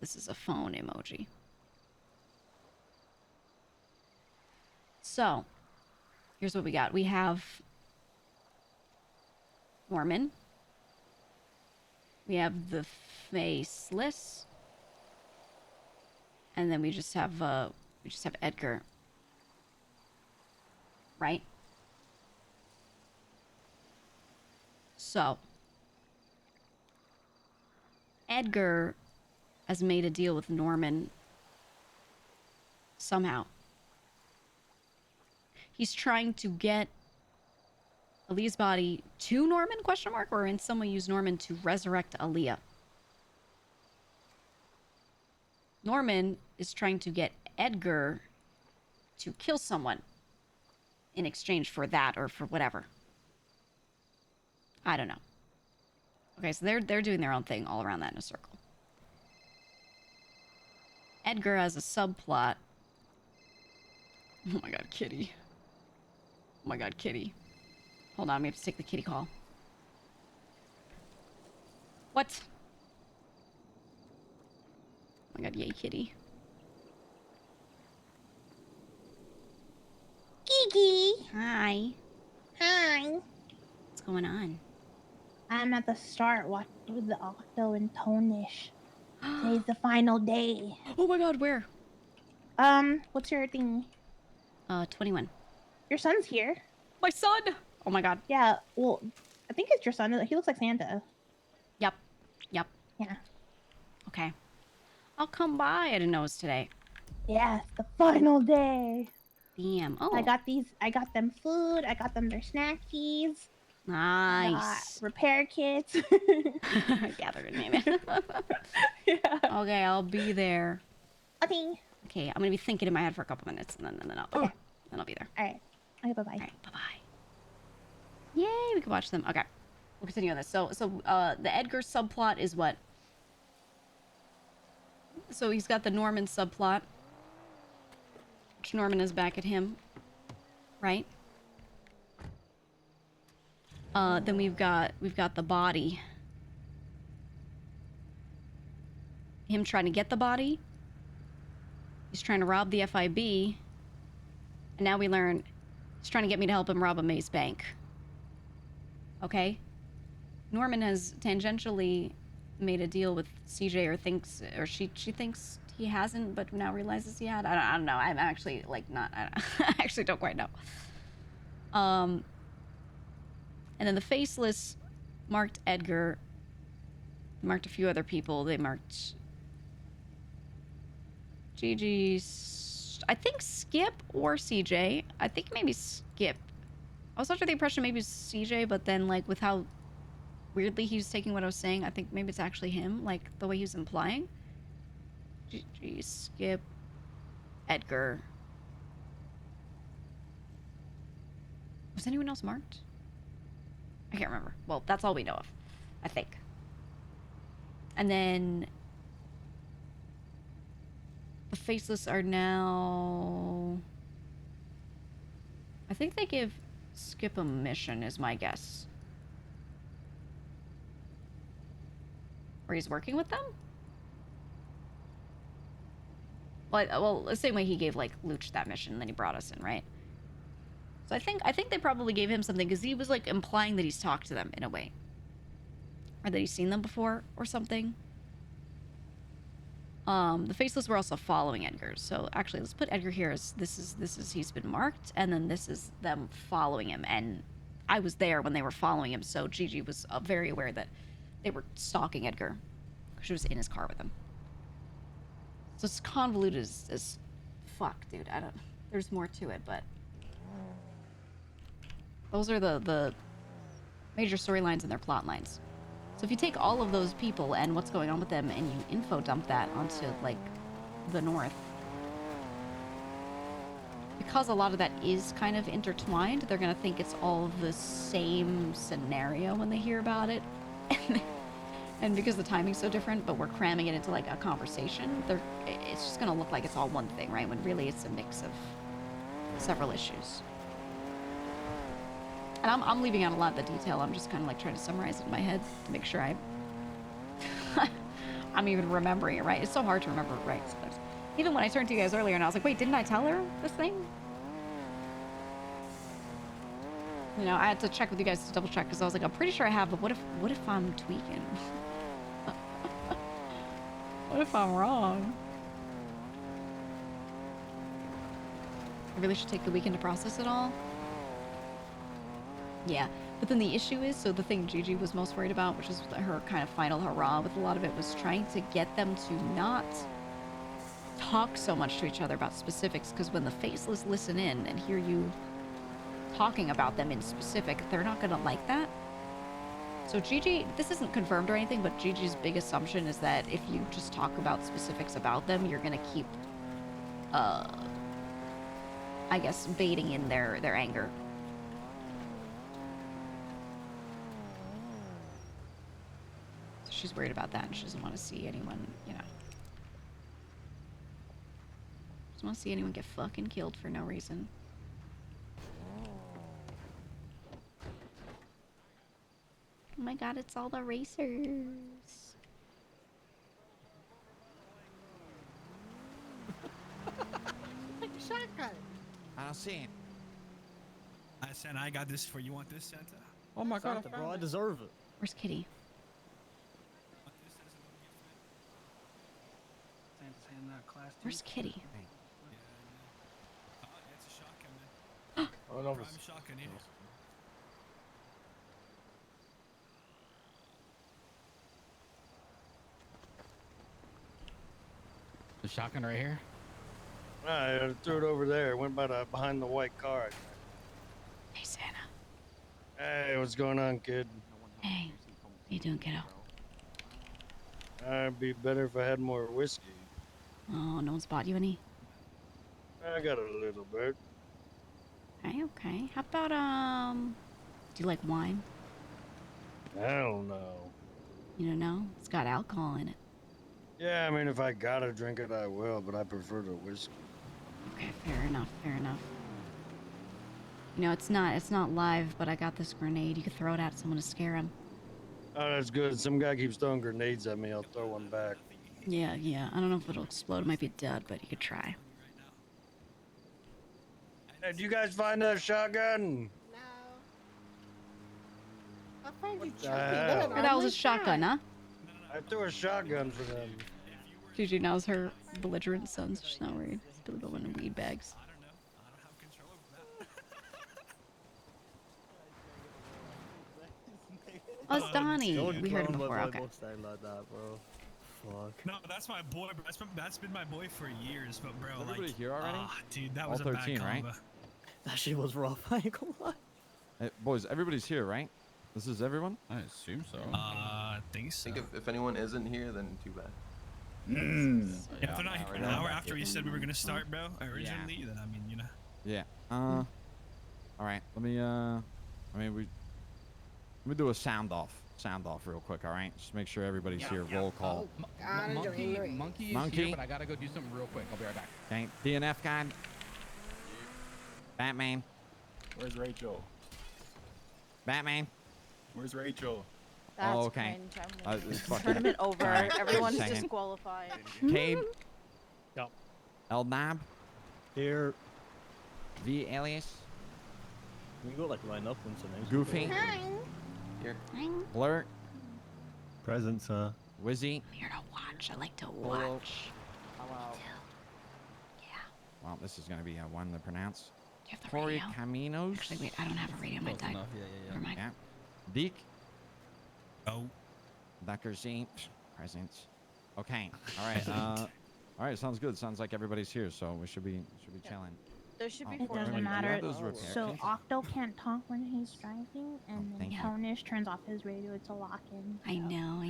This is a phone emoji. So, here's what we got. We have Norman. We have the faceless. And then we just have Edgar. Right? So, Edgar has made a deal with Norman somehow. He's trying to get Aaliyah's body to Norman, question mark, or in some way use Norman to resurrect Aaliyah. Norman is trying to get Edgar to kill someone in exchange for that or for whatever. I don't know. Okay, so they're doing their own thing all around that in a circle. Edgar has a subplot. Oh my god, Kitty. Oh my god, Kitty. Hold on, we have to take the kitty call. What? Oh my god, yay, Kitty. Gigi. Hi. Hi. What's going on? I'm at the start with the Octo and Tonish. Today's the final day. Oh my god, where? What's your thing? 21. Your son's here. My son! Oh my god. Yeah, well, I think it's your son. He looks like Santa. Yep. Yep. Yeah. Okay. I'll come by. I didn't know it was today. Yeah, it's the final day. Damn. Oh. I got them food. I got them their snackies. Nice. Repair kits. Gather in name. Yeah. Okay, I'll be there. Okay. Okay, I'm gonna be thinking in my head for a couple minutes, and then I'll be there. All right. Okay, bye bye. All right, bye bye. Yay, we can watch them. Okay, we'll continue on this. So the Edgar subplot is what? So he's got the Norman subplot, which Norman is back at him, right? Then we've got the body. Him trying to get the body. He's trying to rob the FIB. And now we learn he's trying to get me to help him rob a maze bank. Okay? Norman has tangentially made a deal with CJ, or she thinks he hasn't, but now realizes he had. I don't know. I'm actually like not. I actually don't quite know. And then the faceless marked Edgar. Marked a few other people. They marked Gigi's, I think Skip or CJ. I think maybe Skip. I was under the impression maybe it was CJ, but then like with how weirdly he was taking what I was saying, I think maybe it's actually him, like the way he was implying. Gigi, Skip, Edgar. Was anyone else marked? I can't remember. Well, that's all we know of, I think. And then the faceless are now... I think they give Skip a mission, is my guess. Or he's working with them? Well, the same way he gave like Luch that mission, and then he brought us in, right? So I think they probably gave him something because he was like implying that he's talked to them in a way, or that he's seen them before or something. The faceless were also following Edgar. So actually, let's put Edgar here as this is he's been marked, and then this is them following him. And I was there when they were following him, so Gigi was very aware that they were stalking Edgar. She was in his car with him. So it's convoluted as fuck, dude. I don't. There's more to it, but those are the major storylines and their plot lines. So if you take all of those people and what's going on with them and you info dump that onto like the North, because a lot of that is kind of intertwined, they're gonna think it's all the same scenario when they hear about it. And because the timing's so different, but we're cramming it into like a conversation, it's just gonna look like it's all one thing, right? When really it's a mix of several issues. And I'm leaving out a lot of the detail. I'm just kind of like trying to summarize it in my head to make sure I'm even remembering it right. It's so hard to remember it right sometimes. Even when I turned to you guys earlier and I was like, wait, didn't I tell her this thing? You know, I had to check with you guys to double check because I was like, I'm pretty sure I have, but what if I'm tweaking? What if I'm wrong? I really should take the weekend to process it all. Yeah, but then the issue is, so the thing Gigi was most worried about, which is her kind of final hurrah with a lot of it, was trying to get them to not talk so much to each other about specifics, because when the faceless listen in and hear you talking about them in specific, they're not gonna like that. So Gigi, this isn't confirmed or anything, but Gigi's big assumption is that if you just talk about specifics about them, you're gonna keep, I guess, baiting in their anger. So she's worried about that, and she doesn't want to see anyone, you know. Doesn't want to see anyone get fucking killed for no reason. Oh my god, it's all the racers. Like a shotgun. I don't see it. Santa, I got this for you. Want this, Santa? Oh my god, bro, I deserve it. Where's Kitty? Where's Kitty? It's a shotgun, man. Oh, no, Prime shotgun here. The shotgun right here? I threw it over there. It went behind the white car. Hey, Santa. Hey, what's going on, kid? Hey, how you doing, kiddo? It'd be better if I had more whiskey. Oh, no one's bought you any? I got a little bit. Okay. How about, do you like wine? I don't know. You don't know? It's got alcohol in it. Yeah, I mean, if I gotta drink it, I will, but I prefer the whiskey. Okay, fair enough, fair enough. You know, it's not live, but I got this grenade. You could throw it at someone to scare him. Oh, that's good. Some guy keeps throwing grenades at me. I'll throw one back. Yeah. I don't know if it'll explode. It might be dead, but you could try. Hey, did you guys find that shotgun? No. I find you the hell? chucking That was a shotgun, huh? I threw a shotgun for them. Gigi knows her belligerent son, so she's not worried. Still going in weed bags. Oh, it's Donnie. We heard him before. Okay. Like that, bro. Fuck. No, that's my boy. Bro. That's been my boy for years. But bro, Is everybody here already? Dude, that All was a 13, bad right? combo. That shit was rough. I ain't gonna lie. Hey, boys, everybody's here, right? This is everyone? I assume so. I think so. I think if anyone isn't here, then too bad. Yeah, if they're not here an hour after we said we were gonna start, bro, originally, then I mean, you know. Yeah. All right. Let me do a sound off real quick. All right. Just make sure everybody's here. Roll call. Monkey is Monkey? here, but I gotta go do something real quick. I'll be right back. Okay. DNF guy. Batman. Where's Rachel? Batman. Where's Rachel? That's oh, okay. cringe. It's fucking- Tournament over. All right, Everyone's just a second. disqualified. Cade. Yep. El Nab. Here. V Alias. We go like line up once a nice. Goofy. Here. Blur. Present, sir. Wizzy. I'm here to watch. I like to watch. Well, this is going to be a one to pronounce. Do you have the Corey radio? Caminos. Actually, wait, I don't have a radio on my type. Never mind. Yeah. Deke. Oh. Dr. Z. Present. Okay. All right. All right. Sounds good. Sounds like everybody's here, so we should be chilling. There should be Oh, It doesn't everybody, matter. grab those repair So kits. Octo can't talk when he's driving, and then thank you. Tonish turns off his radio to lock in. I know.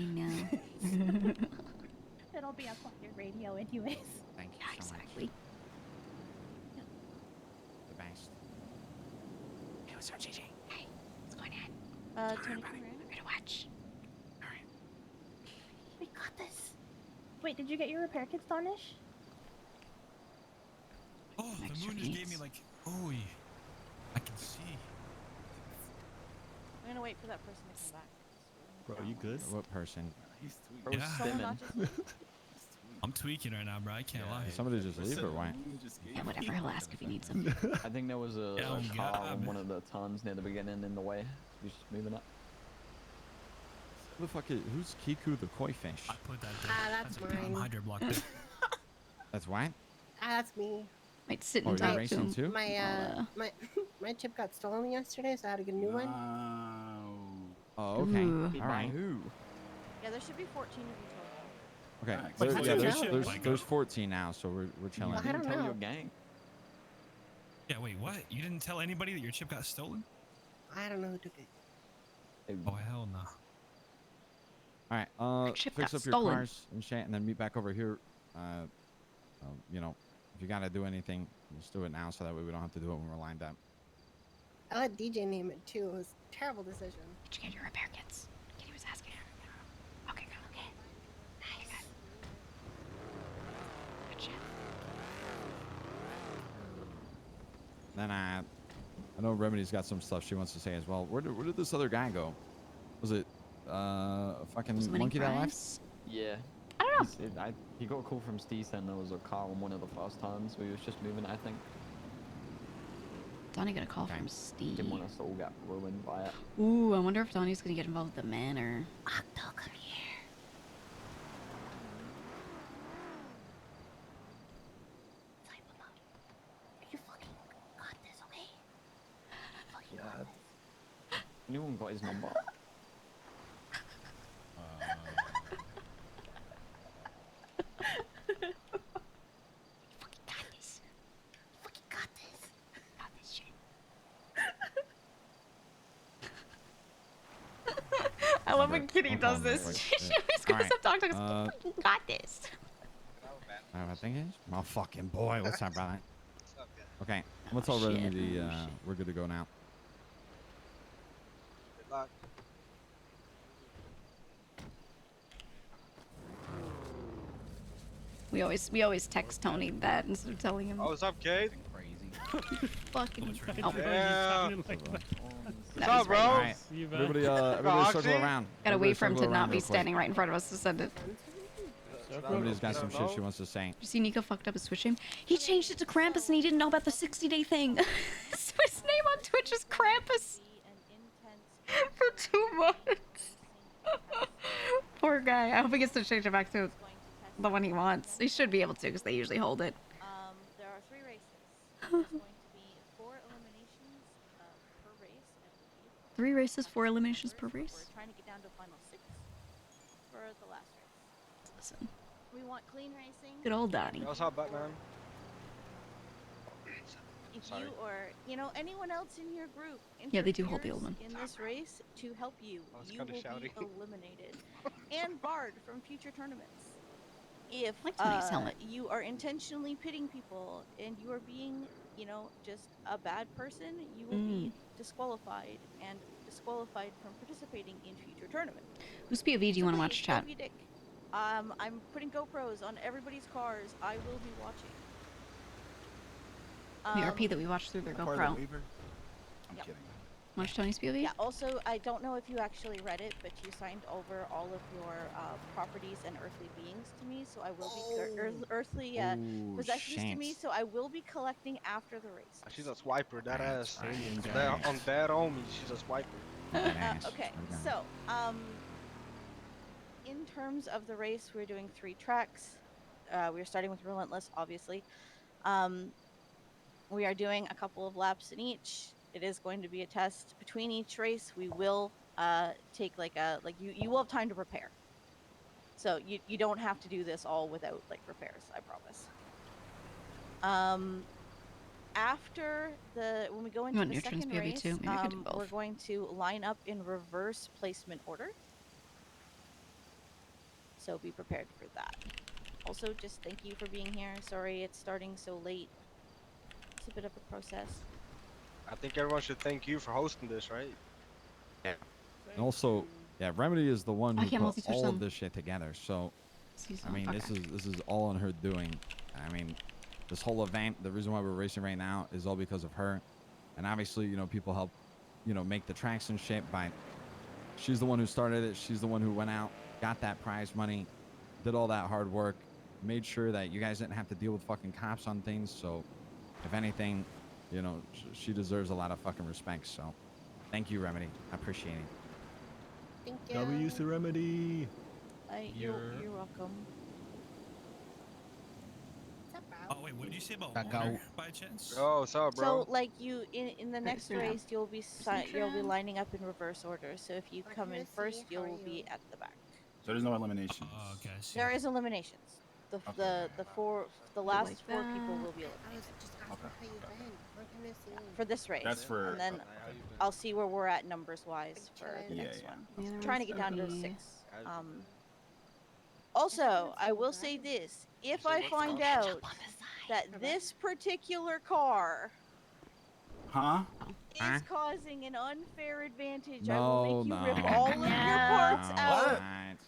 It'll be a quiet radio anyways. Thank you so exactly. much. The best. Hey, what's up, Gigi? Hey, what's going on? Tony, I'm here to watch. we got this. Wait, did you get your repair kits, Tonish? Oh, the moon just gave me like, oh, I can see. I'm gonna wait for that person to come back. Bro, you good? What person? He's tweaking. Bro, Someone not just I'm tweaking right now, bro. I can't lie. Did somebody just leave or what? Yeah, whatever. He'll ask if he needs them. I think there was a Oh, car God. on one of the tons near the beginning in the way. He's just moving up. Who the fuck is, who's Kiku the koi fish? I put that there. That's a mine. hydro block there. That's what? That's me. Might sit Oh, and you're talk to racing him. too? My my chip got stolen yesterday, so I had to get a new one. Oh, okay. Ooh. All right. Yeah, there should be 14 of you total. Okay. But There- how yeah, do you there's, know? there's, Like, there's 14 now, so we're chilling. I don't know. Gang. Yeah, wait, what? You didn't tell anybody that your chip got stolen? I don't know who took it. Oh, hell no. All right. chip Fix got up your stolen. cars and shit, and then meet back over here. You know, if you gotta do anything, just do it now, so that way we don't have to do it when we're lined up. I let DJ name it too. It was a terrible decision. Did you get your repair kits? Kitty was asking. Okay, good. Okay. Nice. Good shit. Then I know Remedy's got some stuff she wants to say as well. Where did this other guy go? Was it a fucking Was it winning monkey that left? prize? Yeah. I don't know. He got a call from Steve saying there was a car on one of the first times where he was just moving, I think. Donnie got a call from Steve. Didn't want us to all get ruined by it. Ooh, I wonder if Donnie's gonna get involved with the manor. Octo, come here. Type him up. You fucking got this, okay? Fucking got this. Anyone got his number? Fucking got this. Fucking got this. Got this shit. I love when Kitty does this. She always goes up to Octo and goes, fucking got this. I think it is. My fucking boy. What's up, brother? Okay. I'm gonna tell shit. Remedy we're good to go now. Good luck. We always text Tony that instead of telling him. Oh, what's up, Kate? Fucking. Oh, yeah. What's No, up, he's bro? right. All right. Everybody, everybody circle around. Gotta Everybody wait for him circle to around not be real quick. standing right in front of us to send it. Everybody's got some shit she wants to say. Did you see Nico fucked up his Twitch name? He changed it to Krampus and he didn't know about the 60-day thing. So his name on Twitch is Krampus for 2 months. Poor guy. I hope he gets to change it back to the one he wants. He should be able to because they usually hold it. There are 3 races. There's going to be 4 eliminations per race, I believe. 3 races, 4 eliminations per race. We're trying to get down to a final 6 for the last race. Listen. We want clean racing. Good old Donnie. What's up, Batman? If Sorry. you or anyone else in your group Yeah, they do hold the old interferes one. in this race to help you, I was you kinda will shouting. be eliminated and barred from future tournaments. If like Tony's helmet. you are intentionally pitting people and you are being, just a bad person, you will be disqualified and disqualified from participating in future tournaments. Whose POV do you want to watch, chat? Don't be a dick. I'm putting GoPros on everybody's cars. I will be watching. The RP that we watched through their Part of the GoPro. Weaver? I'm Yep. kidding. Watch Tony's POV? Yeah, also, I don't know if you actually read it, but you signed over all of your properties and earthly beings to me, so I will be earthly possessions to me, so I will be collecting after the race. She's a swiper, that ass. right. On bad homies, she's a swiper. Okay, so in terms of the race, we're doing 3 tracks. We're starting with Relentless, obviously. We are doing a couple of laps in each. It is going to be a test between each race. We will take you will have time to prepare. So you don't have to do this all without like repairs, I promise. After when we go into the second race, we're going to line up in reverse placement order. So be prepared for that. Also, just thank you for being here. Sorry it's starting so late. It's a bit of a process. I think everyone should thank you for hosting this, right? Yeah. And also, yeah, Remedy is the one who put all of this shit together. So, I mean, this is all on her doing. I mean, this whole event, the reason why we're racing right now is all because of her. And obviously, you know, people help, you know, make the tracks and shit, but she's the one who started it. She's the one who went out, got that prize money, did all that hard work, made sure that you guys didn't have to deal with fucking cops on things. So, if anything, you know, she deserves a lot of fucking respect. So, thank you, Remedy. I appreciate it. Thank you. W to Remedy. You're welcome. Oh wait, what did you say about water by chance? Oh, what's up, bro? So like you in the next race, you'll be lining up in reverse order. So if you come in first, you'll be at the back. So there's no elimination. Oh, okay. There is eliminations. The last 4 people will be eliminated. I was just asking how you've been. Long time no see. For this race. That's for. And then I'll see where we're at numbers wise for the next one. Trying to get down to 6. Also, I will say this: if I find out that this particular car is causing an unfair advantage, I will make you rip all of your parts out.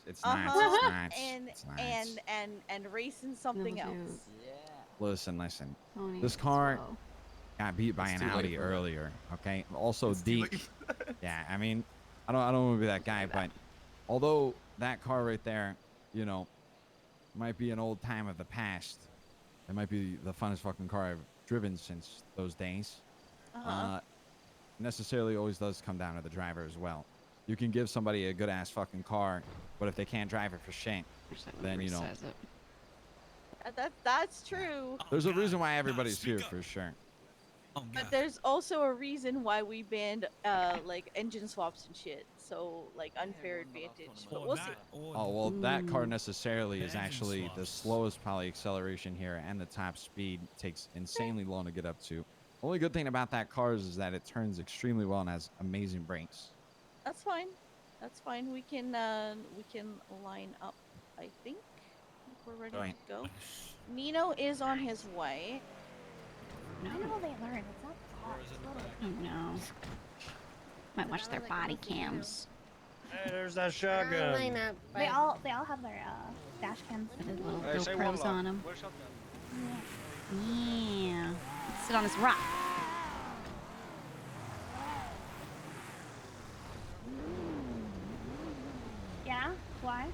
It's not. And race in something else. Listen. This car got beat by an Audi earlier. Okay. Also, Deke. Yeah. I mean, I don't want to be that guy, but although that car right there, you know, might be an old time of the past, it might be the funnest fucking car I've driven since those days. Necessarily always does come down to the driver as well. You can give somebody a good ass fucking car, but if they can't drive it for shit, then you know. That's true. There's a reason why everybody's here for sure. But there's also a reason why we banned like engine swaps and shit. So like unfair advantage. But we'll see. Oh well, that car necessarily is actually the slowest probably acceleration here, and the top speed takes insanely long to get up to. Only good thing about that car is that it turns extremely well and has amazing brakes. That's fine. That's fine. We can line up. I think we're ready to go. Nino is on his way. I know they learn. It's not fast. Oh no. Might watch their body cams. Hey, there's that shotgun. They all have their dash cams. With little GoPros on them. Yeah. Let's sit on this rock. Yeah? Why?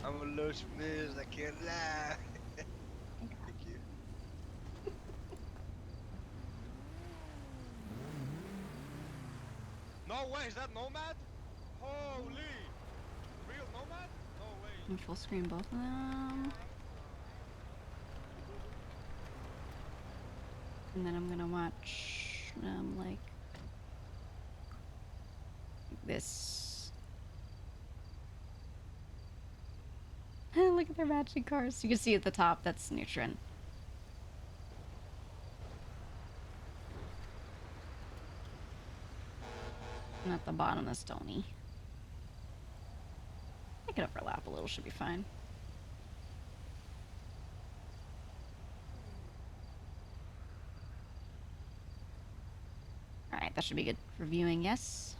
I'm a little smiz, I can't lie. Thank you. No way, is that Nomad? Holy! Real Nomad? No way. I'm full screen both of them. And then I'm gonna watch like this. Look at their matching cars. You can see at the top, that's Neutron. And at the bottom, that's Stony. I can overlap a little, should be fine. Alright, that should be good for viewing, yes.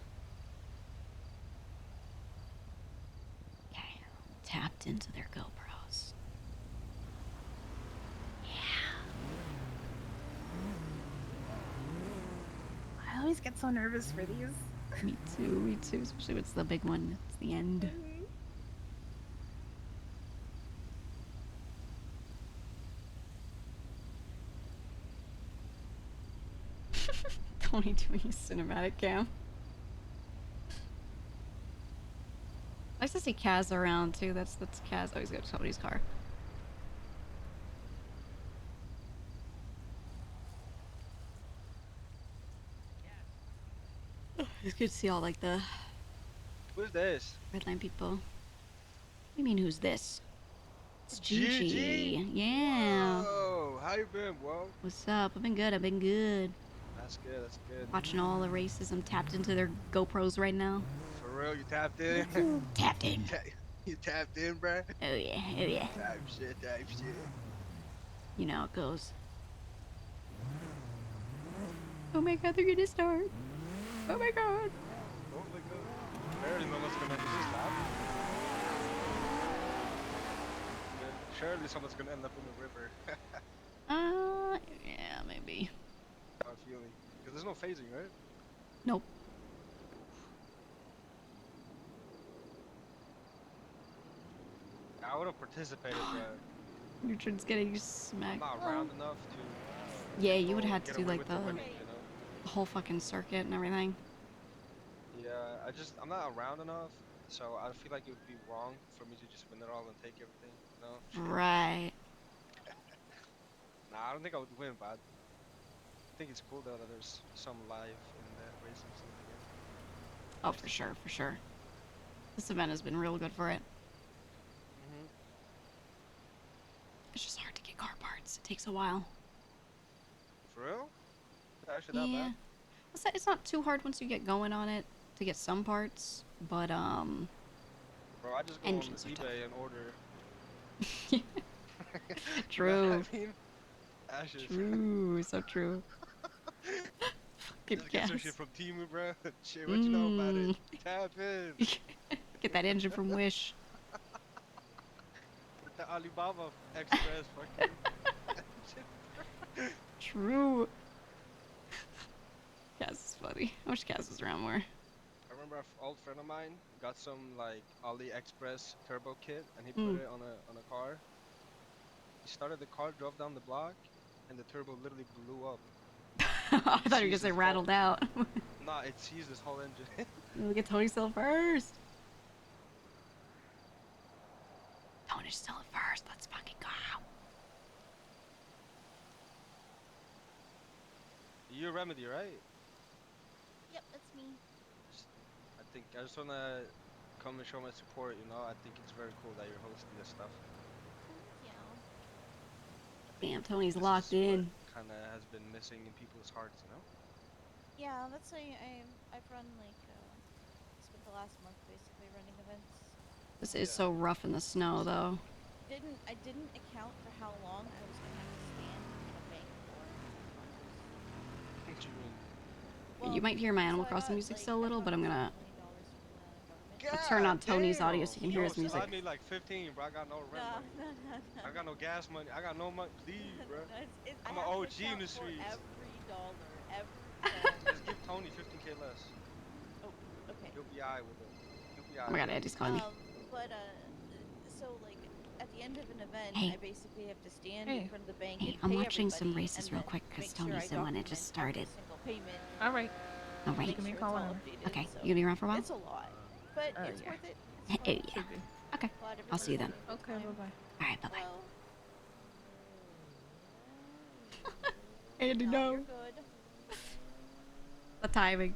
Okay, tapped into their GoPros. Yeah. so nervous for these. Me too, especially when it's the big one. It's the end. Tony doing a cinematic cam. Nice to see Kaz around too. That's Kaz. Oh, he's got Tony's car. It's good to see all like the Who's this? Redline people. What do you mean, who's this? It's Gigi. Gigi? Yeah. Whoa, how you been, bro? What's up? I've been good. I've been good. That's good. That's good. Watching all the races. I'm tapped into their GoPros right now. For real, you tapped in? Tapped in. You tapped in, bruh? Oh yeah. Oh yeah. Type shit. You know how it goes. Oh my god, they're gonna start. Oh my god. Oh my god. I already know what's gonna end this lap. Surely someone's gonna end up in the river. Yeah, maybe. I'm feeling. Because there's no phasing, right? Nope. I would have participated, but Your turn's getting I'm smacked. not round enough to. Yeah, you would have had to get do away like with the winning, you know? whole fucking circuit and everything. Yeah, I'm not around enough, so I feel like it would be wrong for me to just win it all and take everything, you know? Right. Nah, I don't think I would win, but I think it's cool though that there's some live in the races in the game. Oh, for sure, for sure. This event has been real good for it. It's just hard to get car parts. It takes a while. For real? Is that actually that Yeah. bad? It's not too hard once you get going on it to get some parts, but Bro, I just go on engines are tough. eBay and order. True. You know what I mean? That shit's True, so true. Fucking just get some gas. shit from Temu, bro. Shit, what you know about it? Tap in. Get that engine from Wish. With the Alibaba Express fucking. True. Gas is funny. I wish Gas was around more. I remember an old friend of mine got some like AliExpress turbo kit and he put it on a car. He started the car, drove down the block, and the turbo literally blew up. I thought you were gonna say rattled out. Nah, it seized his whole engine. Look at Tony still first. Tony's still first. Let's fucking go. You're Remedy, right? Yep, that's me. I just wanna come and show my support, you know? I think it's very cool that you're hosting this stuff. Damn, Tony's locked in. Kinda has been missing in people's hearts, you know? Yeah, that's why I've run like spent the last month basically running events. This is so rough in the snow, though. I didn't account for how long I was gonna have to stand in a bank for. What you mean? Well, You might hear my Animal so I Crossing got, music like, still a little, but I'm gonna God turn on Tony's damn. audio so you can hear his music. I need like 15, bro. I got no rent money. I got no gas money. I got no money. Please, bro. I'm an OG in the streets. Every dollar, every Just give Tony 15K less. Oh, okay. He'll be alright with it. He'll be Oh my god, Eddie's calling me. But so like at the end of an event, Hey. I basically have to stand in front of the bank Hey, and I'm pay watching some everybody races and real then quick because make sure Tony's I the one that document just every started. single payment. All right. All right. Make Give me a sure call it's all whenever. updated, Okay, so you gonna be around for a while? It's a lot, but it's yeah. worth it. Hey, yeah. Okay, I'll see you then. Okay, bye bye. All right, bye bye. Well, Andy, no, no. you're good. The timing.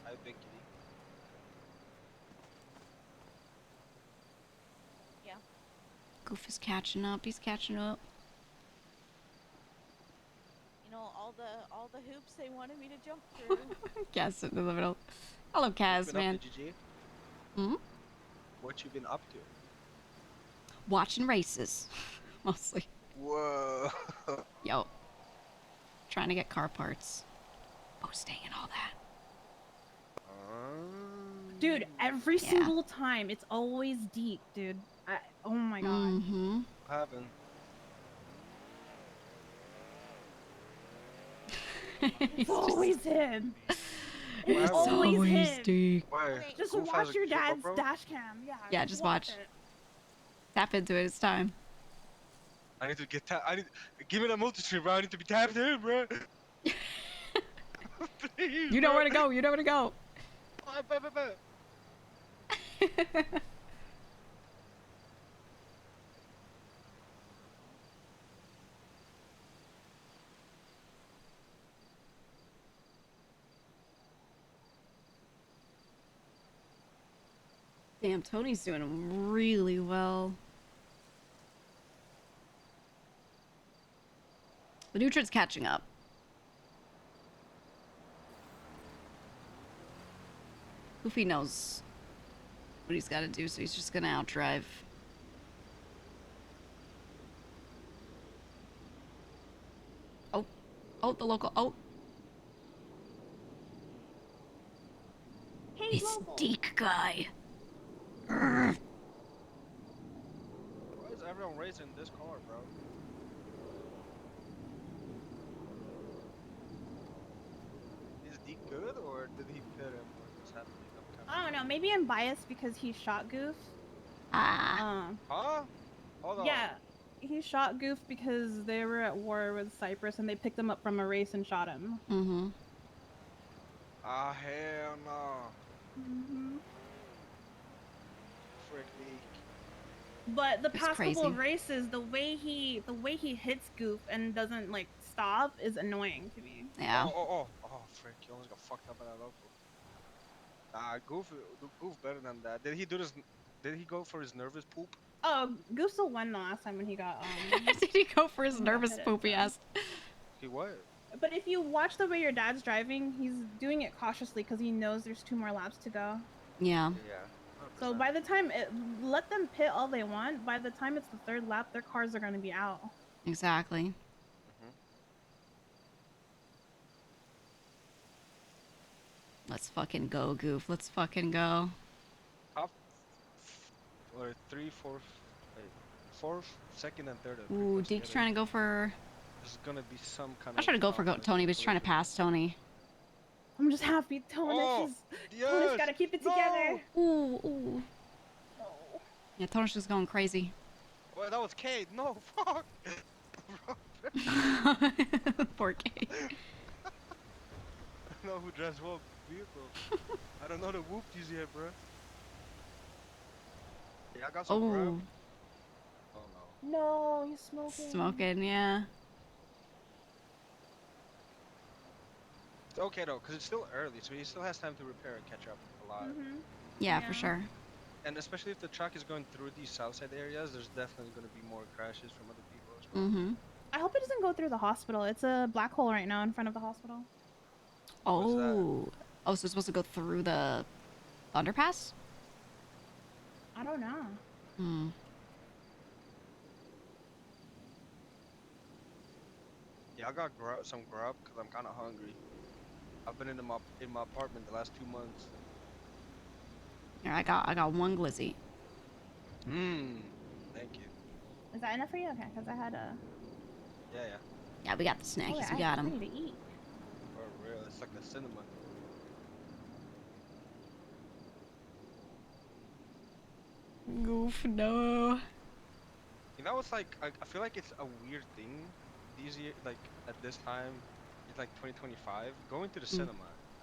I think Kitty. Yeah. Goof is catching up. He's catching up. You know all the hoops they wanted me to jump through. Kaz sitting in the middle. Hello, Kaz, man. Hmm? What you been up to? Watching races, mostly. Whoa. Yo. Trying to get car parts. Posting and all that. Dude, every single time, it's always Deke, dude. Oh my god. Mm-hmm. What happened? It's always him. It's It's always him. Deke. Why? Just Goof has watch a your dad's GoPro? dash cam. Yeah, just watch. it. Tap into it. It's time. I need to get give me that multi-stream, bro. I need to be tapped in, bro. Please, You know bro. where to go. You know where to go. Bet. Damn, Tony's doing really well. The Nutrid's catching up. Goofy knows what he's got to do, so he's just gonna outdrive. Oh, the local. Oh, Hey, this local. Deke guy. Why is everyone racing this car, bro? Is Deke good, or did he pit him, or what's happening? I don't know. Maybe I'm biased because he shot Goof. Ah. Huh? Hold on. Yeah, he shot Goof because they were at war with Cyprus and they picked him up from a race and shot him. Mm-hmm. Ah, hell no. Mm-hmm. Frick Deke. But the It's past couple of crazy. races, the way he hits Goof and doesn't like stop is annoying to me. Yeah. Oh, frick. You almost got fucked up by that local. Nah, Goof better than that. Did he do this? Did he go for his nervous poop? Oh, Goof still won the last time when he got Did he go for his he got nervous hit, poop? He so. asked. He what? But if you watch the way your dad's driving, he's doing it cautiously because he knows there's 2 more laps to go. Yeah. Yeah. So by the time let them pit all they want. By the time it's the 3rd lap, their cars are going to be out. Exactly. Let's fucking go, Goof. Let's fucking go. Top or 3, 4, wait, 4th, 2nd, and 3rd. Ooh, Deke's trying to go for. There's gonna be some kind I was trying to go for Tony, but he's trying to pass Tony. I'm just happy Tony's got to keep it together. Ooh. Yeah, Tony's just going crazy. Well, that was Cade. No, fuck. Poor Cade. I know who drives what vehicle. I don't know the whoopties yet, bro. Yeah, I got some grub. Oh no. No, he's smoking. Smoking, yeah. It's okay though, cause it's still early, so he still has time to repair and catch up a lot. Yeah, for sure. And especially if the truck is going through these south side areas, there's definitely going to be more crashes from other people as well. Mm-hmm. I hope it doesn't go through the hospital. It's a black hole right now in front of the hospital. Oh. Oh, so it's supposed to go through the underpass? I don't know. Hmm. Yeah, I got some grub because I'm kind of hungry. I've been in my apartment the last 2 months. Here, I got 1 glizzy. Thank you. Is that enough for you? Okay, because I had a. Yeah. Yeah, we got the snackies. Oh, We got them. to eat. For real, it's like a cinema. Goof, no. You know, it's like I feel like it's a weird thing these years. Like at this time, it's like 2025. Going to the cinema.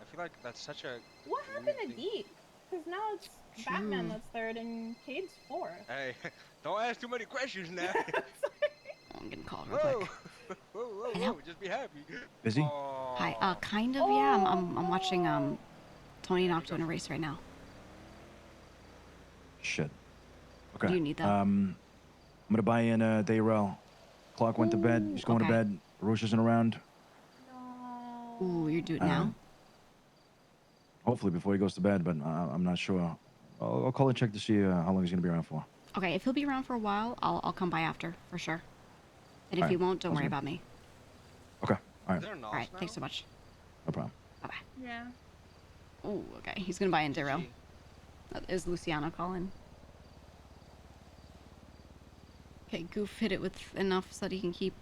I feel like that's such a. What happened to Deep? Because now it's Batman that's 3rd and Cade's 4th. Hey, don't ask too many questions now. I'm getting called real quick. Whoa, just be happy. Busy? Hi, kind of, yeah. I'm watching Tony and Octo in a race right now. Shit. Okay. Do you need that? I'm gonna buy in Dayrell. Clark went to bed. He's going to bed. Roosh isn't around. Ooh, you do it now? Hopefully before he goes to bed, but I'm not sure. I'll call and check to see how long he's gonna be around for. Okay, if he'll be around for a while, I'll come by after, for sure. And if he won't, don't worry about me. Okay, alright. Alright, thanks so much. No problem. Bye-bye. Yeah. Ooh, okay. He's gonna buy in Daryl. That is Luciano calling. Okay, Goof hit it with enough so that he can keep.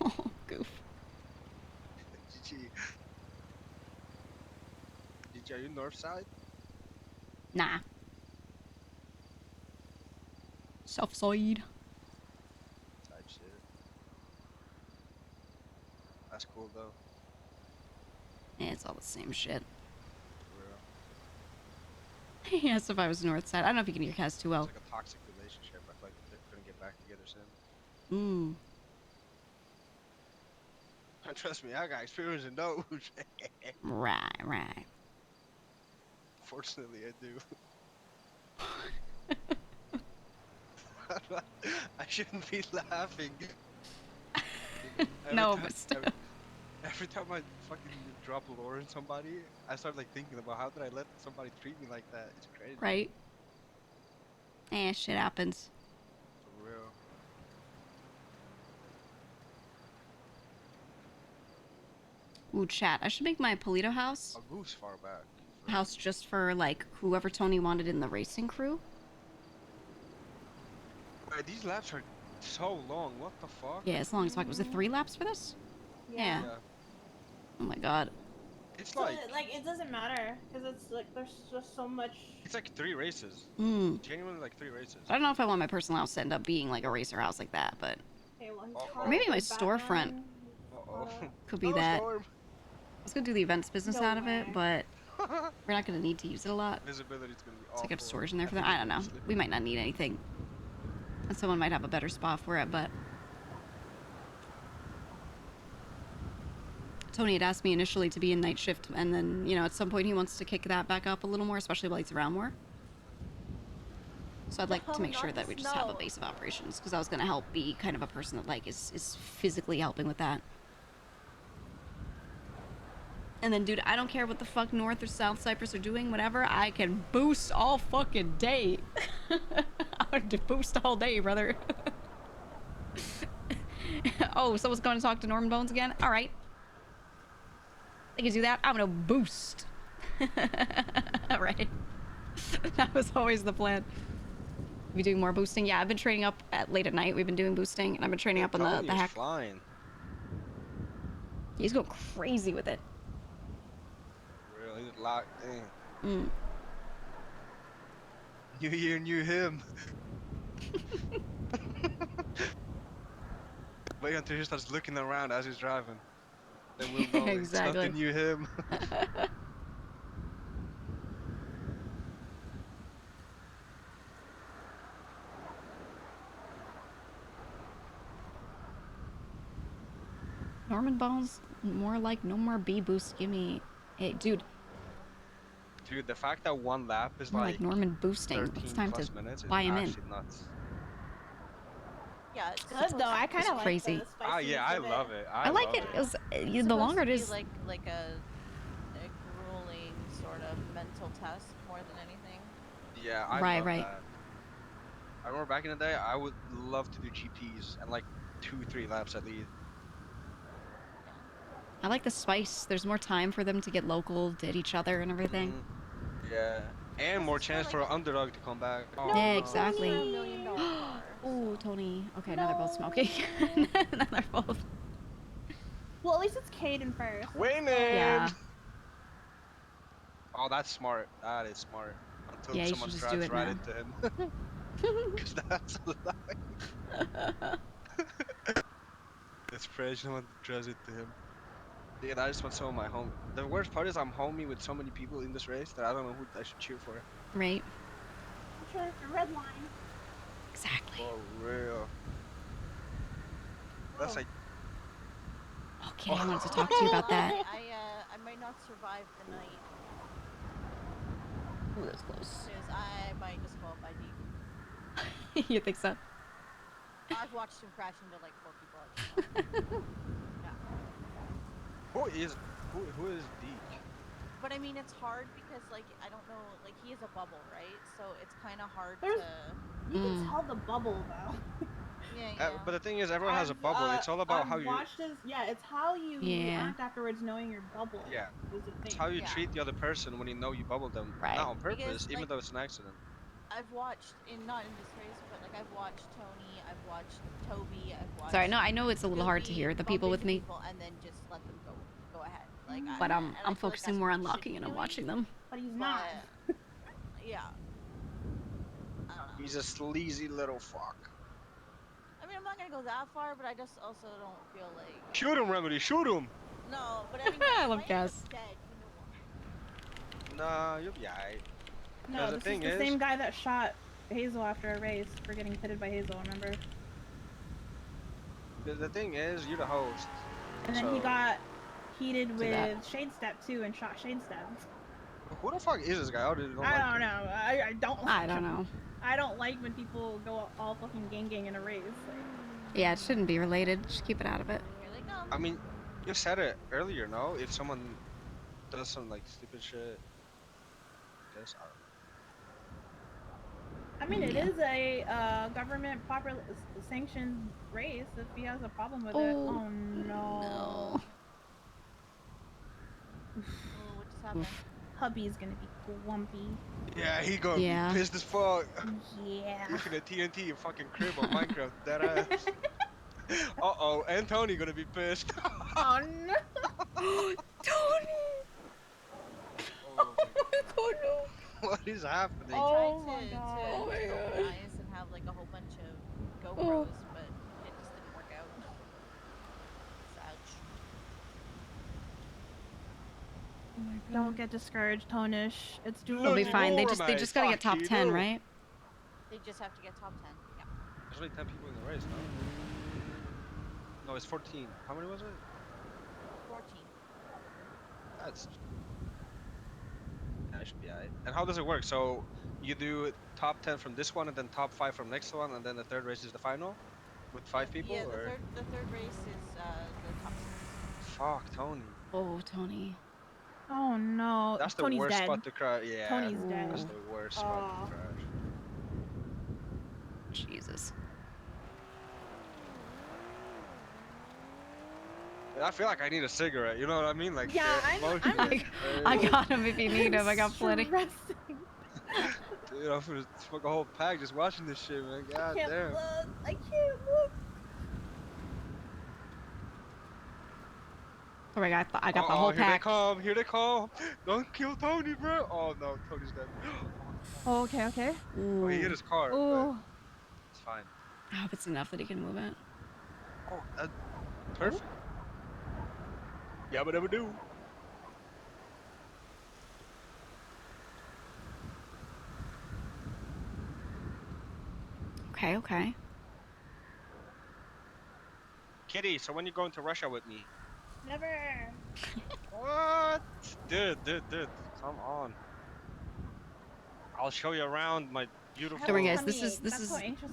Oh, Goof. Gigi. Gigi, are you north side? Nah. South side. Type shit. That's cool though. Yeah, it's all the same shit. For real. He asked if I was north side. I don't know if you can hear Kaz too well. It's like a toxic relationship. I feel like they couldn't get back together soon. Trust me, I got experience in those. Right. Fortunately, I do. I shouldn't be laughing. No, but still. Every time I fucking drop lore in somebody, I start like thinking about how did I let somebody treat me like that? It's crazy. Right. Shit happens. For real. Ooh, chat. I should make my Polito house. A goose far back. House just for like whoever Tony wanted in the racing crew. Wait, these laps are so long. What the fuck? Yeah, as long as fuck. Was it 3 laps for this? Yeah. Oh my god. It's So, like it doesn't matter because it's like there's just so much. it's like 3 races. Genuinely like 3 races. I don't know if I want my personal house to end up being like a racer house like that, but Okay, well, or maybe my storefront could be that. I was gonna do the events business out of it, but we're not gonna need to use it a lot. Visibility's gonna be It's like I have awful. storage in there for them. I don't know. We might not need anything. And someone might have a better spot for it, but Tony had asked me initially to be in night shift, and then, you know, at some point he wants to kick that back up a little more, especially while he's around more. So I'd like to make sure that we just have a base of operations, because I was going to help be kind of a person that, like, is physically helping with that. And then, dude, I don't care what the fuck North or South Cyprus are doing, whatever, I can boost all fucking day. I would boost all day, brother. Oh, someone's going to talk to Norman Bones again? All right. They can do that. I'm gonna boost. All right. That was always the plan. Be doing more boosting. Yeah, I've been training up late at night. We've been doing boosting, and I've been training up on the hack. Flying. He's going crazy with it. Really locked in. New year, new him. Wait until he starts looking around as he's driving. Then we'll know exactly. It's not the new him. Norman Bones, more like no more B boost. Give me, hey, dude. Dude, the fact that 1 lap is more like Norman boosting. It's time to buy him in. Nuts. Yeah, it's good though. I kind of like crazy. Ah, yeah, I love it. I like it. It was the longer it is. Like a grueling sort of mental test more than anything. Yeah, I love that. I remember back in the day, I would love to do GPs and like 2-3 laps at least. I like the spice. There's more time for them to get local, did each other and everything. Yeah, and more chance for an underdog to come back. Oh, yeah, exactly. $1 Oh, Tony. Okay, now they're both smoking. Now they're both. Well, at least it's Caden first. Wayman! Yeah. Oh, that's smart. That is smart. Until yeah, someone drives right into him. Because that's a lie. It's crazy someone drives into him. Yeah, I just want some of my home. The worst part is I'm homie with so many people in this race that I don't know who I should cheer for. Right. Sure, the red line. Exactly. For real. That's like. Okay, I wanted to talk to you about that. I might not survive the night. Ooh, that's close. I might just go up by Deep. You think so? I've watched him crash into like 4 people. Yeah. Who is Deke? But I mean, it's hard because like I don't know, like he is a bubble, right? So it's kind of hard You to. can tell the bubble though. But the thing is, everyone has a bubble. It's all about how I've you. watched this. Yeah, it's how you act afterwards, knowing your bubble. Yeah. Is the thing. It's how you treat the other person when you know you bubbled them, not on purpose, even though it's an accident. I've watched not in this race, but like I've watched Tony, I've watched Toby, I've watched. Sorry, no, I know it's a little hard to Goofy hear the bump people with into me, people and then just let them go ahead. Like, but and I I'm feel like focusing that's more what on you should locking be and I'm doing, watching them. But he's not. Yeah. I don't know. He's a sleazy little fuck. I mean, I'm not gonna go that far, but I just also don't feel like. Shoot him, Remedy. Shoot him. No, but I mean, I if love I end up gas. dead, you know what? Nah, you'll be alright. No, the this thing is the same guy that shot Hazel after a race for getting pitted by Hazel. Remember? The thing is, you're the host. And then he got heated with Shade Step too and shot Shade Step. Who the fuck is this guy? I don't know. I don't. I don't know. I don't like when people go all fucking gang in a race. Like, Yeah, it shouldn't be related. Just keep it out of it. Here they come. I mean, you said it earlier, no? If someone does some like stupid shit, guess I mean, it is a government proper sanctioned race. If he has a problem with it, oh no. What just happened? Hubby's gonna be grumpy. Yeah, he gonna be pissed as fuck. Yeah. You're gonna TNT your fucking crib on Minecraft, that ass. Uh-oh, and Tony gonna be pissed. Oh no! Tony! Oh no! What is happening? I tried to organize and have like a whole bunch of GoPros, but it just didn't work out. Don't get discouraged, Tonish. It's doable. They'll be fine. They just gotta get top 10, right? They just have to get top 10. Yeah. There's only 10 people in the race, no? No, it's 14. How many was it? 14. That's... That should be alright. And how does it work? So, you do top 10 from this one, and then top 5 from next one, and then the third race is the final? With 5 people, Yeah, or...? the third race is the top 10. Fuck, Tony. Oh, Tony. Oh no. That's the Tony's worst dead. spot to crash. Yeah. Tony's dead. That's the worst spot to crash. Jesus. I feel like I need a cigarette, you know what I mean? Like, yeah, I got him if you need him. I got plenty. Dude, I'm gonna smoke a whole pack just watching this shit, man. God damn. I can't look. Oh my god, I got the whole pack. Here they come, here they come. Don't kill Tony, bro. Oh no, Tony's dead. Oh, okay. Oh, he hit his car. Oh. It's fine. I hope it's enough that he can move it. Oh, that's perfect. Yabba dabba do. Okay. Kitty, so when you going to Russia with me? Never. What? Dude, come on. I'll show you around my beautiful... Don't worry guys, this is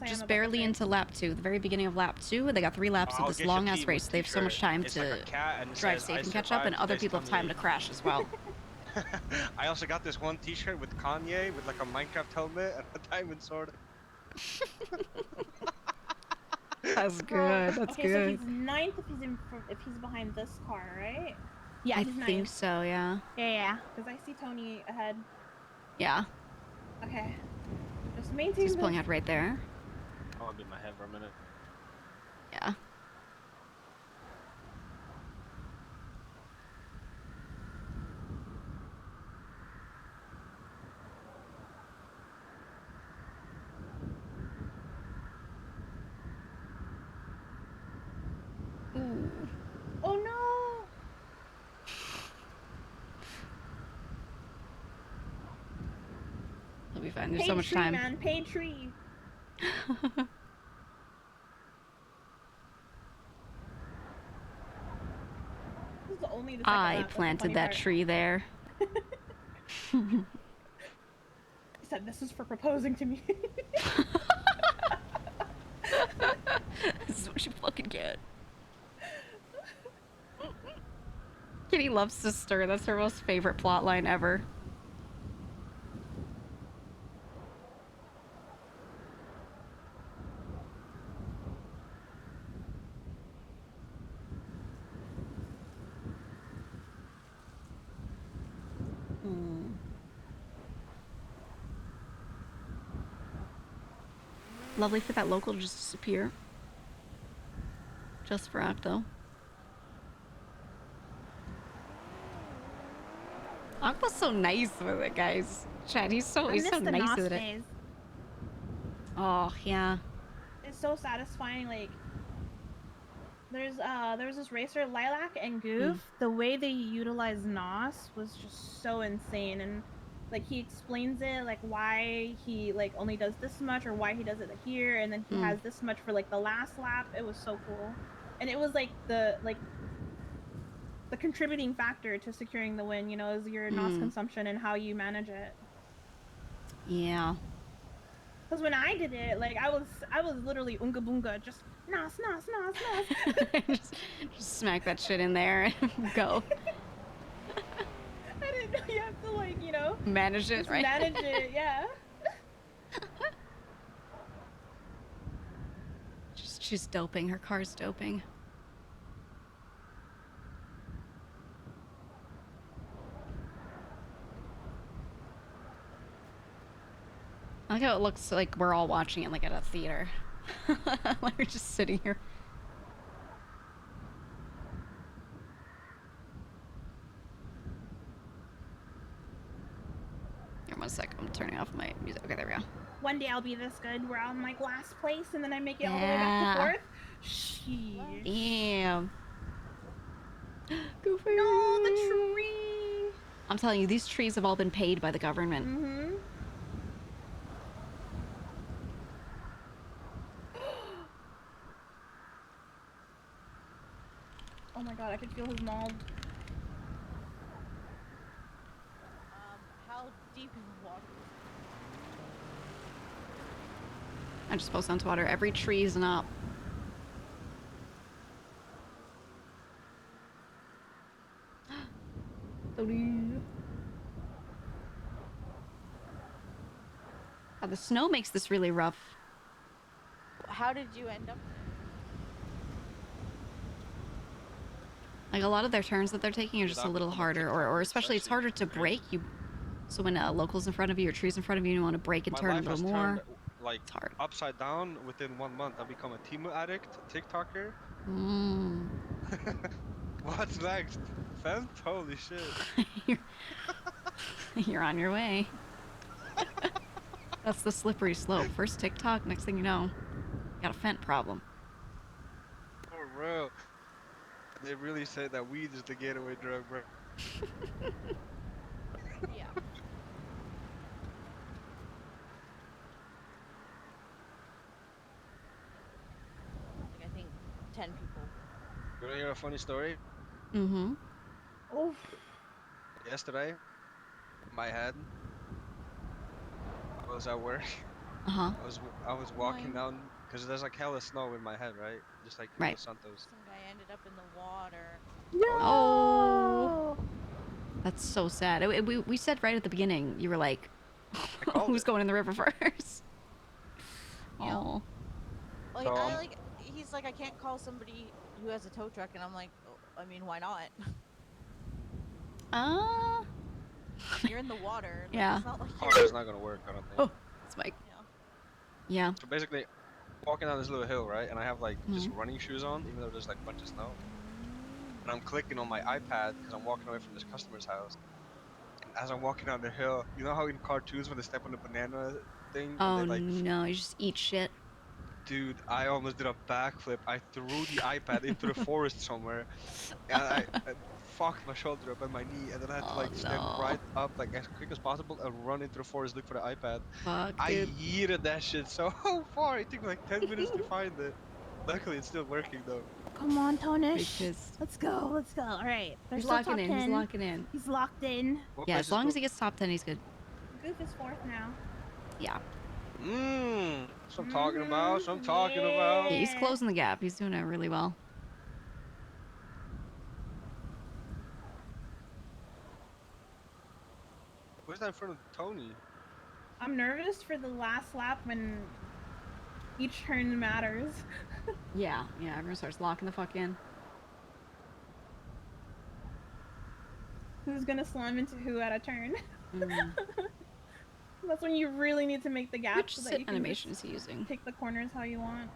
just barely into lap 2, the very beginning of lap 2. They got 3 laps of this long ass race. They have so much time to drive safe and catch up, and other people have time to crash as well. I also got this one t-shirt with Kanye with like a Minecraft helmet and a diamond sword. That's good. That's okay, good. So he's 9th if he's behind this car, right? Yeah, I he's 9th. think so, yeah. Yeah, because I see Tony ahead. Yeah. Okay. Just maintain. He's pulling out right there. I want to beat my head for a minute. Yeah. Ooh. Oh no! He'll be fine. There's so much time. Man, paid tree. This is only the second I lap. planted that tree there. He said, "This is for proposing to me." This is what you fucking get. Kitty loves to stir. That's her most favorite plot line ever. Lovely for that local to just disappear. Just for Octo. Aqua's so nice with it, guys. Chad, he's so nice with it. Days. Oh yeah. It's so satisfying. Like there's this racer Lilac and Goof. The way they utilize NOS was just so insane, and like he explains it, like why he like only does this much or why he does it here, and then he has this much for like the last lap. It was so cool, and it was like the contributing factor to securing the win, you know, is your NOS consumption and how you manage it. Yeah. Because when I did it, like I was literally unga boonga, just NOS. just smack that shit in there and go. I didn't know you have to like, you know, manage it, right? Manage it, yeah. She's doping. Her car's doping. I like how it looks like we're all watching it like at a theater. Like we're just sitting here. Here, 1 sec. I'm turning off my music. Okay, there we go. One day I'll be this good where I'm like last place and then I make it all the way back to fourth. Sheesh. Damn. Goofy. No, the tree. I'm telling you, these trees have all been paid by the government. Oh my god, I could feel his mold. How deep in the water? I just post onto water. Every tree is an op. The snow makes this really rough. How did you end up there? Like a lot of their turns that they're taking are just a little harder, or especially it's harder to brake. So when locals in front of you or trees in front of you, you want to brake and turn a little more. Like upside down within 1 month. I've become a Timu addict, TikToker. What's next? Fent? Holy shit. You're on your way. That's the slippery slope. First TikTok, next thing you know, you got a Fent problem. For real. They really say that weed is the getaway drug, bro. Yeah. I think 10 people. You wanna hear a funny story? Oof. Yesterday, in my head, I was at work. I was walking down because there's like hella snow in my head, right? Just like in Los Santos. Some guy ended up in the water. Oh, that's so sad. We said right at the beginning, you were like, who's going in the river first? Oh. Like, he's like, I can't call somebody who has a tow truck, and I'm like, oh, I mean, why not? You're in the water. Like, Yeah. It's not like It's not gonna work, I don't think. Oh, it's Mike. Yeah. So basically, walking down this little hill, right? And I have like just running shoes on, even though there's like a bunch of snow. And I'm clicking on my iPad because I'm walking away from this customer's house. And as I'm walking down the hill, you know how in cartoons when they step on the banana thing? Oh they, like, no, you just eat shit. Dude, I almost did a backflip. I threw the iPad into the forest somewhere, and I fucked my shoulder up and my knee, and then I had to like step right up like as quick as possible and run into the forest, look for the iPad. Fuck, I dude. yeeted that shit so far. It took me like 10 minutes to find it. Luckily, it's still working though. Come on, Tonish. Let's go. Let's go. All right. He's locking in. He's locking in. He's locked in. Yeah, as long as he gets top 10, he's good. Goof is fourth now. Yeah. That's what I'm talking about. That's what I'm talking about. Yeah, he's closing the gap. He's doing it really well. Where's that in front of Tony? I'm nervous for the last lap when each turn matters. Yeah, everyone starts locking the fuck in. Who's gonna slam into who at a turn? That's when you really need to make the gap Which so that sit you can animation just is he using? take the corners how you want.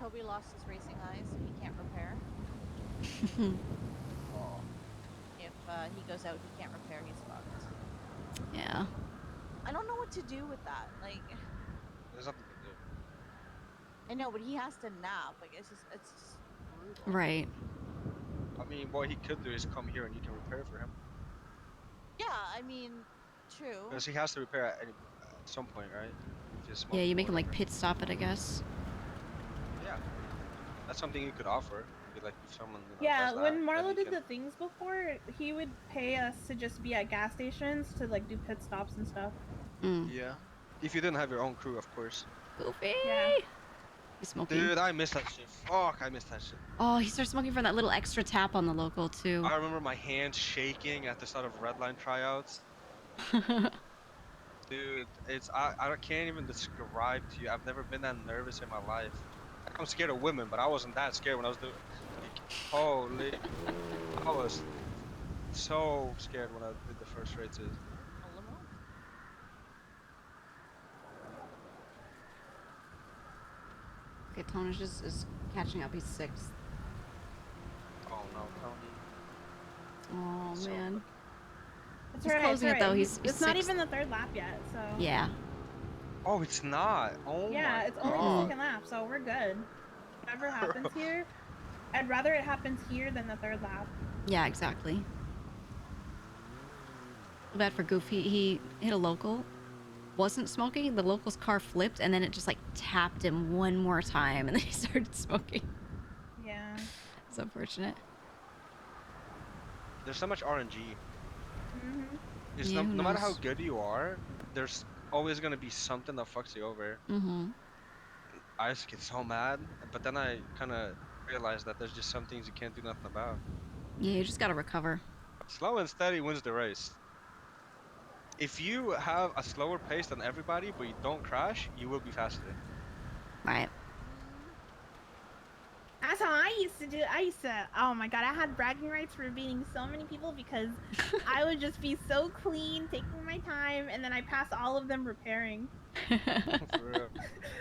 Toby lost his racing eyes, so he can't repair. If he goes out, he can't repair. He's fucked. Yeah. I don't know what to do with that. Like, There's nothing to do. I know, but he has to nap. Like, it's just brutal. Right. I mean, what he could do is come here and you can repair for him. Yeah, I mean, true. Because he has to repair at some point, right? If he's Yeah, smoking you or make him like whatever. pit stop it, I guess. Yeah, that's something you could offer. Be like, if someone Yeah, does that, when then Marlo you did can... the things before, he would pay us to just be at gas stations to like do pit stops and stuff. Yeah. If you didn't have your own crew, of course. Goofy! Yeah. He's smoking. Dude, I miss that shit. Fuck, I miss that shit. Oh, he started smoking from that little extra tap on the local, too. I remember my hands shaking at the start of Redline tryouts. Dude, I can't even describe to you. I've never been that nervous in my life. Like, I'm scared of women, but I wasn't that scared when I was doing. Like, holy, I was so scared when I did the first races. Okay, Tonish is catching up. He's 6th. Oh no, Tony. Oh, So man. lucky. It's He's alright, closing it, though. He's it's not 6th. even the 3rd lap yet, so. Yeah. Oh, it's not. Oh Yeah, my it's only god. the 2nd lap, so we're good. Whatever happens here, I'd rather it happens here than the 3rd lap. Yeah, exactly. Bad for Goofy. He hit a local. Wasn't smoking. The local's car flipped, and then it just like tapped him one more time, and then he started smoking. Yeah. It's unfortunate. There's so much RNG. It's Yeah, no who matter how knows? good you are, there's always gonna be something that fucks you over. Mm-hmm. I just get so mad, but then I kind of realize that there's just some things you can't do nothing about. Yeah, you just gotta recover. Slow and steady wins the race. If you have a slower pace than everybody, but you don't crash, you will be faster. Right. That's how I used to do. Oh my god, I had bragging rights for beating so many people because I would just be so clean, taking my time, and then I pass all of them repairing. For real.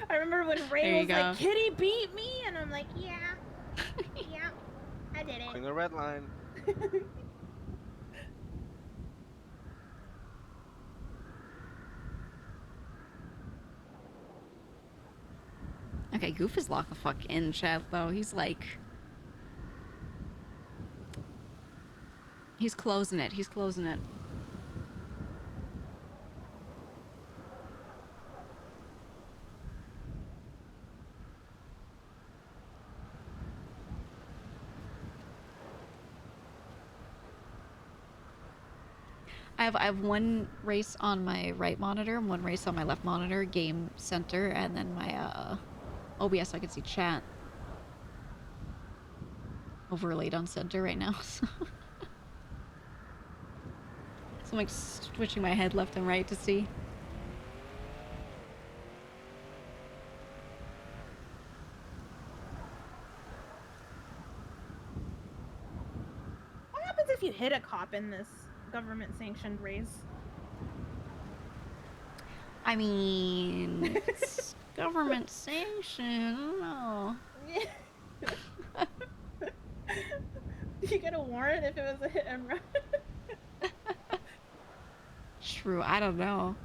I remember when Ray There you was like, go. Kitty beat me, and I'm like, yeah, yeah, I did it. Queen of red line. Okay, Goof is locked the fuck in, chat, though. He's like... He's closing it. He's closing it. I have one race on my right monitor and one race on my left monitor, game center, and then my OBS so I can see chat overlaid on center right now. So I'm like switching my head left and right to see. What happens if you hit a cop in this government-sanctioned race? I mean, it's government sanctioned. I don't know. Do you get a warrant if it was a hit and run? True, I don't know.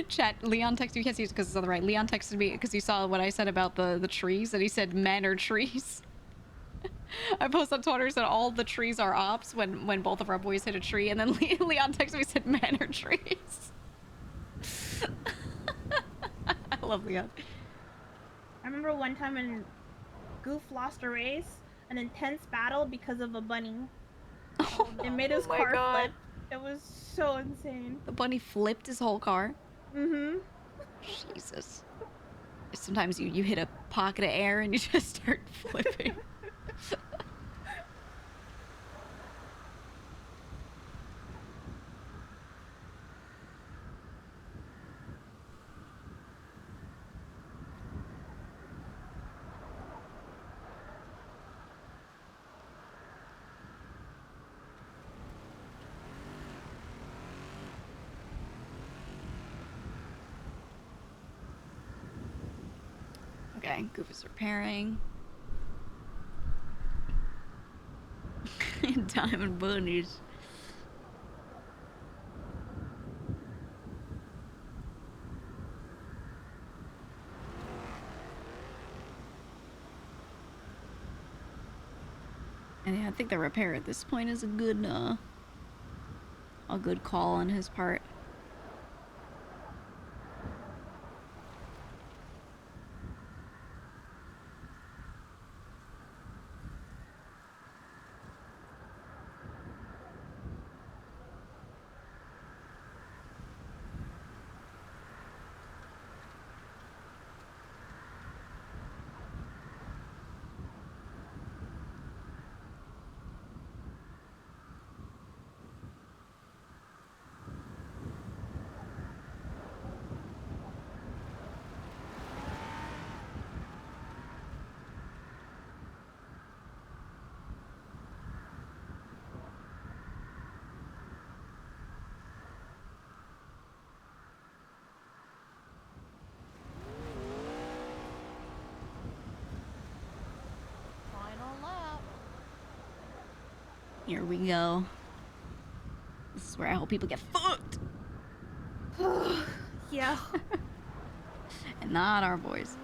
Chat, Leon texted me, you can't see it because it's on the right. Leon texted me because he saw what I said about the trees, and he said men are trees. I posted on Twitter, said all the trees are ops when both of our boys hit a tree, and then Leon texted me, said men are trees. I love Leon. I remember one time when Goof lost a race, an intense battle because of a bunny. Oh, it made his my car God. flip. It was so insane. The bunny flipped his whole car. Mm-hmm. Jesus. Sometimes you hit a pocket of air and you just start flipping. Okay, Goof is repairing. Diamond bunnies. And yeah, I think the repair at this point is a good call on his part. Here we go. This is where I hope people get fucked. Yeah. And not our boys.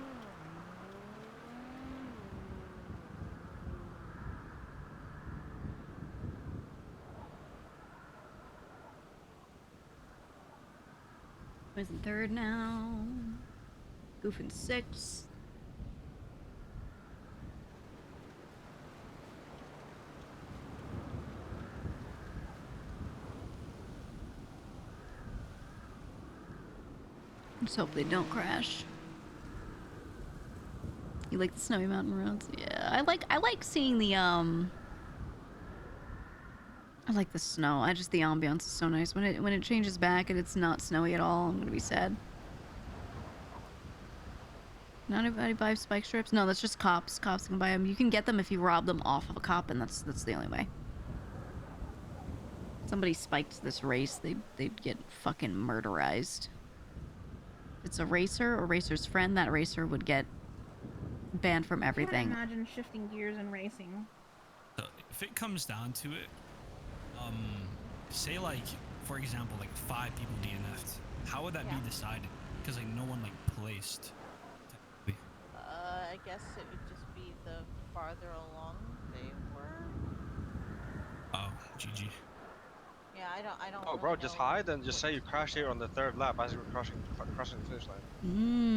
Boys in third now. Goof in sixth. Just hope they don't crash. You like the snowy mountain roads? Yeah, I like seeing the I like the snow. The ambiance is so nice. When it changes back and it's not snowy at all, I'm gonna be sad. Not anybody buy spike strips? No, that's just cops. Cops can buy them. You can get them if you rob them off of a cop, and that's the only way. Somebody spiked this race, they'd get fucking murderized. If it's a racer or racer's friend, that racer would get banned from everything. I can't imagine shifting gears and racing. So if it comes down to it, say like, for example, like 5 people DNF'd, how would that be decided? Because like no one like placed. I guess it would just be the farther along they were. Oh, GG. Yeah, I don't. Oh, really bro, just know. hide and just say you crashed here on the 3rd lap as you were crossing the finish line.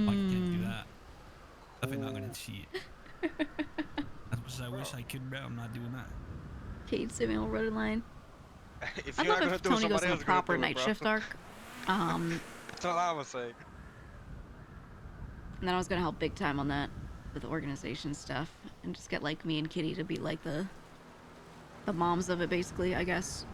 I can't do that. Definitely not gonna cheat. As much as I wish I could, bro, I'm not doing that. Kate Samuel run in line. If I you're love not gonna if do Tony it, goes somebody on a else is gonna proper do it, night bro. shift arc. That's all I was saying. And then I was gonna help big time on that with the organization stuff and just get like me and Kitty to be like the moms of it, basically, I guess.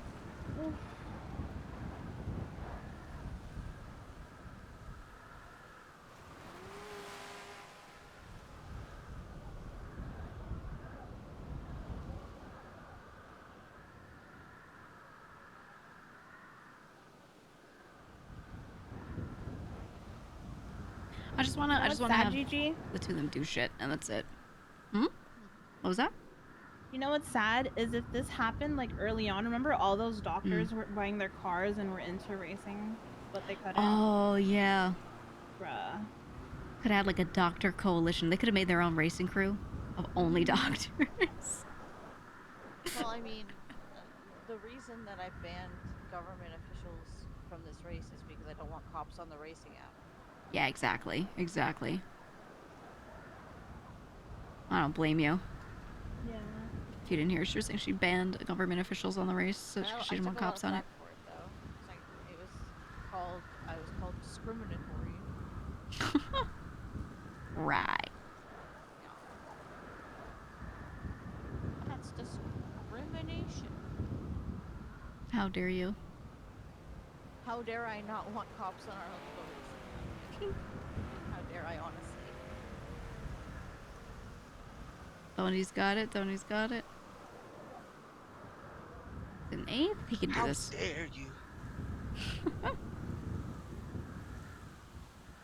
I just wanna have Gigi? the two of them do shit, and that's it. Hmm? What was that? You know what's sad is if this happened like early on. Remember all those doctors were buying their cars and were into racing, but they couldn't. Oh yeah. Bruh. Could have had like a doctor coalition. They could have made their own racing crew of only doctors. Well, I mean, the reason that I banned government officials from this race is because I don't want cops on the racing app. Yeah, exactly. Exactly. I don't blame you. Yeah. If you didn't hear, she was saying she banned government officials on the race, so she didn't want cops on it. For it, though. I was called discriminatory. Right. That's discrimination. How dare you? How dare I not want cops on our roads? How dare I, honestly? Tony's got it. Tony's got it. An 8th? He can do this. How dare you?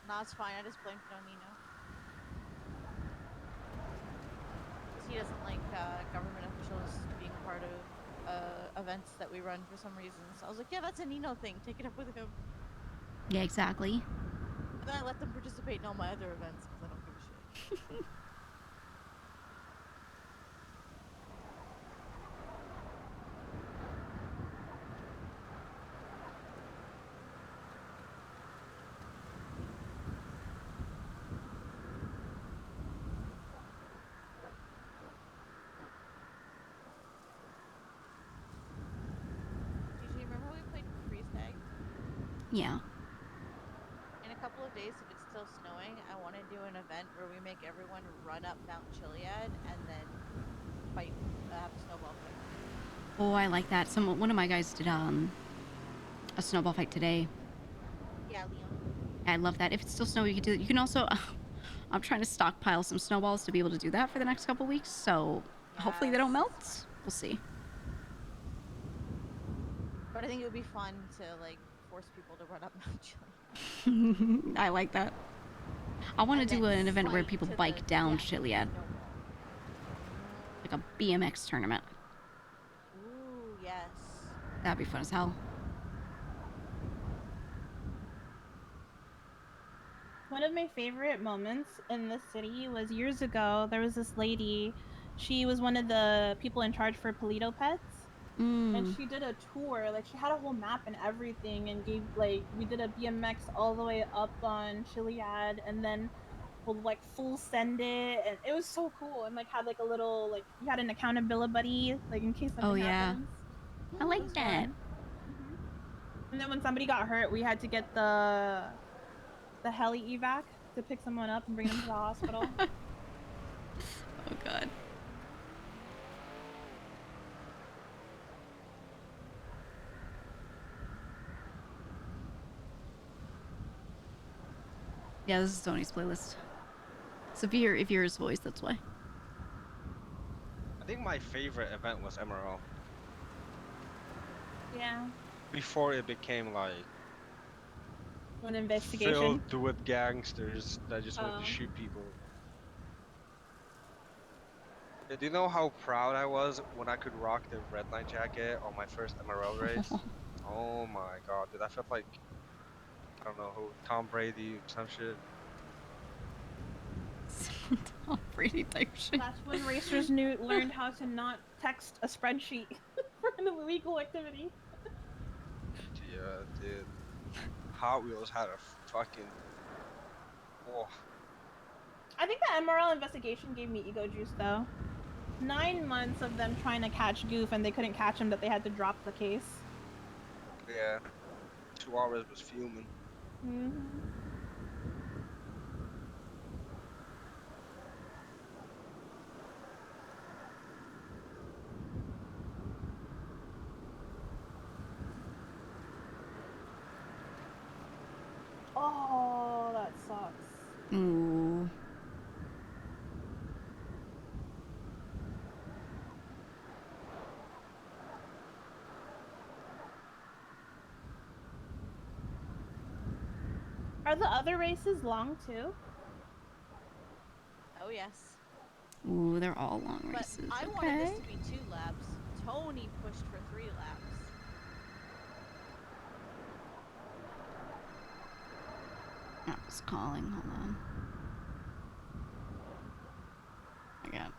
No, it's fine. I just blamed Nonino. he doesn't like government officials being part of events that we run for some reason. So I was like, yeah, that's a Nino thing. Take it up with him. Yeah, exactly. And then I let them participate in all my other events because I don't give a shit. Gigi, remember we played freeze tag? Yeah. In a couple of days, if it's still snowing, I want to do an event where we make everyone run up Mount Chiliad and then fight, have a snowball fight. Oh, I like that. One of my guys did a snowball fight today. Yeah, Leon. I love that. If it's still snowy, you can do it. You can also. I'm trying to stockpile some snowballs to be able to do that for the next couple weeks. So hopefully they don't melt. We'll see. But I think it would be fun to like force people to run up Mount Chiliad. I like that. I want to do an event where people bike down Chiliad. Like a BMX tournament. Ooh, yes. That'd be fun as hell. One of my favorite moments in the city was years ago. There was this lady. She was one of the people in charge for Polito Pets. And she did a tour. Like, she had a whole map and everything, and gave, like, we did a BMX all the way up on Chiliad, and then we'll, like, full send it. And it was so cool. And, like, had, like, a little, like, you had an accountability buddy, like, in case something happens. I like that. And then when somebody got hurt, we had to get the heli evac to pick someone up and bring them to the hospital. Oh god. Yeah, this is Tony's playlist. So if you hear his voice, that's why. I think my favorite event was MRL. Yeah. Before it became like An investigation. filled with gangsters that just wanted to shoot people. Yeah, do you know how proud I was when I could rock the redline jacket on my first MRL race? Oh my god, dude, I felt like, I don't know who, Tom Brady, some shit. Tom Brady type shit. That's when racers learned how to not text a spreadsheet for an illegal activity. Yeah, dude. Hot Wheels had a fucking... Oh. I think the MRL investigation gave me ego juice, though. 9 months of them trying to catch Goof and they couldn't catch him, that they had to drop the case. Yeah. 2 hours was fuming. Oh, that sucks. Ooh. Are the other races long, too? Oh, yes. Ooh, they're all long races. But I wanted this to be 2 laps. Tony pushed for 3 laps. Apple's calling. Hold on. I got.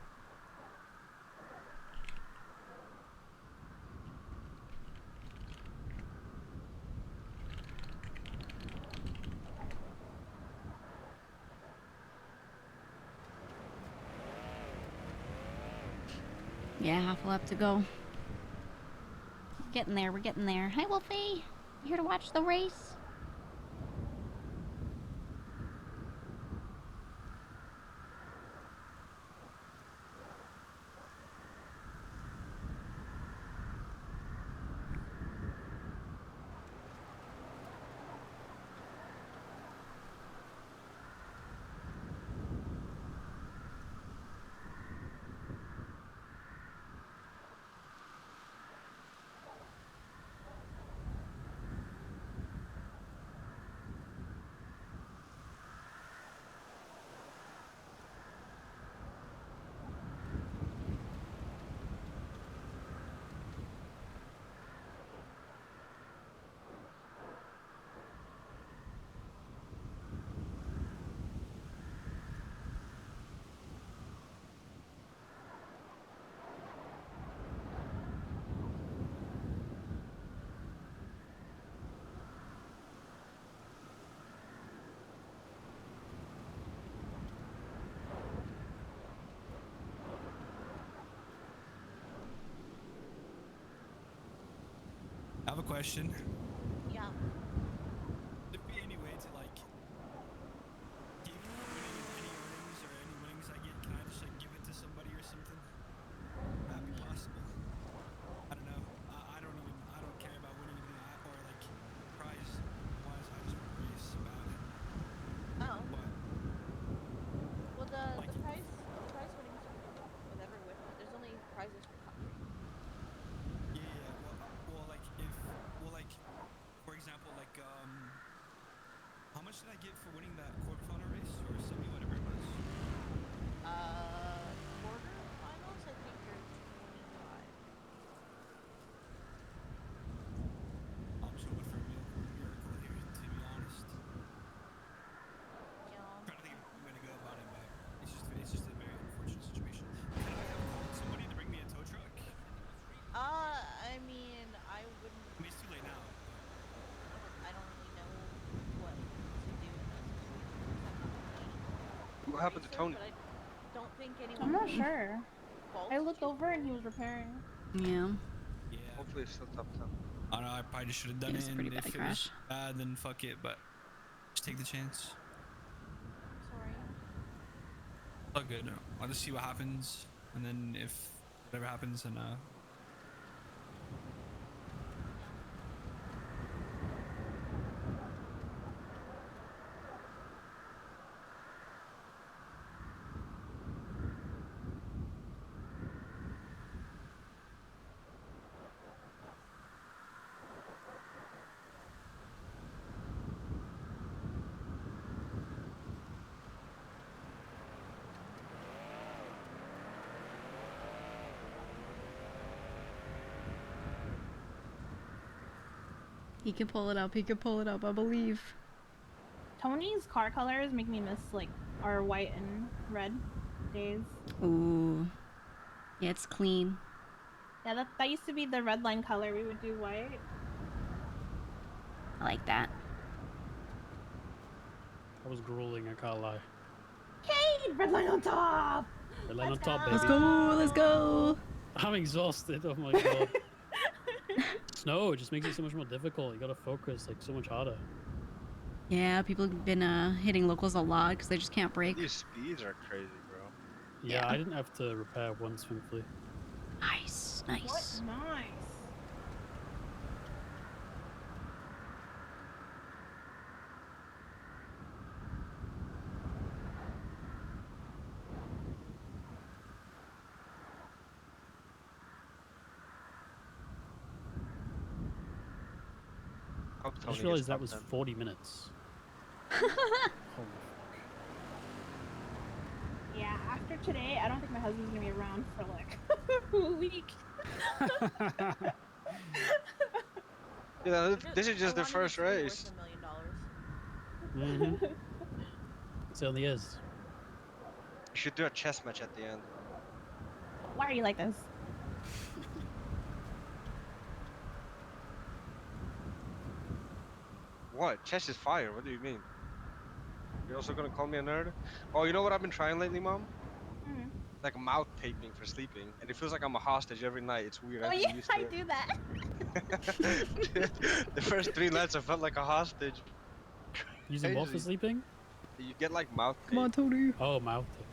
Yeah, half a lap to go. Getting there, we're getting there. Hi, Wolfie. You here to watch the race? question. Yeah. Would there be any way to like give any earnings or any winnings I get? Can I just like give it to somebody or something? Would that be possible? I don't know. I don't care about winning anything or like prize wise. I just want to race about it. Oh. But Well, the prize winnings you can do whatever with, but there's only prizes per country. yeah. Well, like if for example, like how much did I get for winning that quarterfinal race or semi, whatever it was? Quarterfinals, I think you're 25. I'm just hoping for a miracle here, to be honest. Yeah. I'm trying to think of a way to go about it, but it's just a very unfortunate situation. Could I have called somebody to bring me a tow truck? I mean, I wouldn't. I mean, it's too late now. I don't really know what to do in that situation. What happened to Tony? But I don't think anyone. I'm not sure. Fault I looked over and he was repairing. Yeah. Yeah. Hopefully it's still top 10. I don't know. I probably should have done It was it. a pretty And bad if it crash. was bad, then fuck it. But just take the chance. Sorry. Oh, good. No. I'll just see what happens, and then if whatever happens, then He can pull it up. He can pull it up. I believe. Tony's car colors make me miss like our white and red days. Ooh. Yeah, it's clean. Yeah, that used to be the red line color. We would do white. I like that. I was grueling, I can't lie. Hey, red line on top! Red line on top, baby. Let's go. Let's go. I'm exhausted. Oh my god. Snow just makes it so much more difficult. You gotta focus like so much harder. Yeah, people have been hitting locals a lot because they just can't brake. These speeds are crazy, bro. Yeah, I didn't have to repair once, thankfully. Nice, nice. What? Nice. I just realized that was 40 minutes. Yeah, after today, I don't think my husband's gonna be around for like a week. Yeah, this is just the first race. $1 million. Mm-hmm. Certainly is. You should do a chess match at the end. Why are you like this? What? Chess is fire. What do you mean? You're also gonna call me a nerd? Oh, you know what I've been trying lately, Mom? Mm-hmm. Like mouth taping for sleeping, and it feels like I'm a hostage every night. It's weird. Oh I'm yeah, used to I it. do that. The first 3 nights I felt like a hostage. Using what for Crazy. sleeping? You get like mouth tape. Come on, Tony. Oh, mouth tape.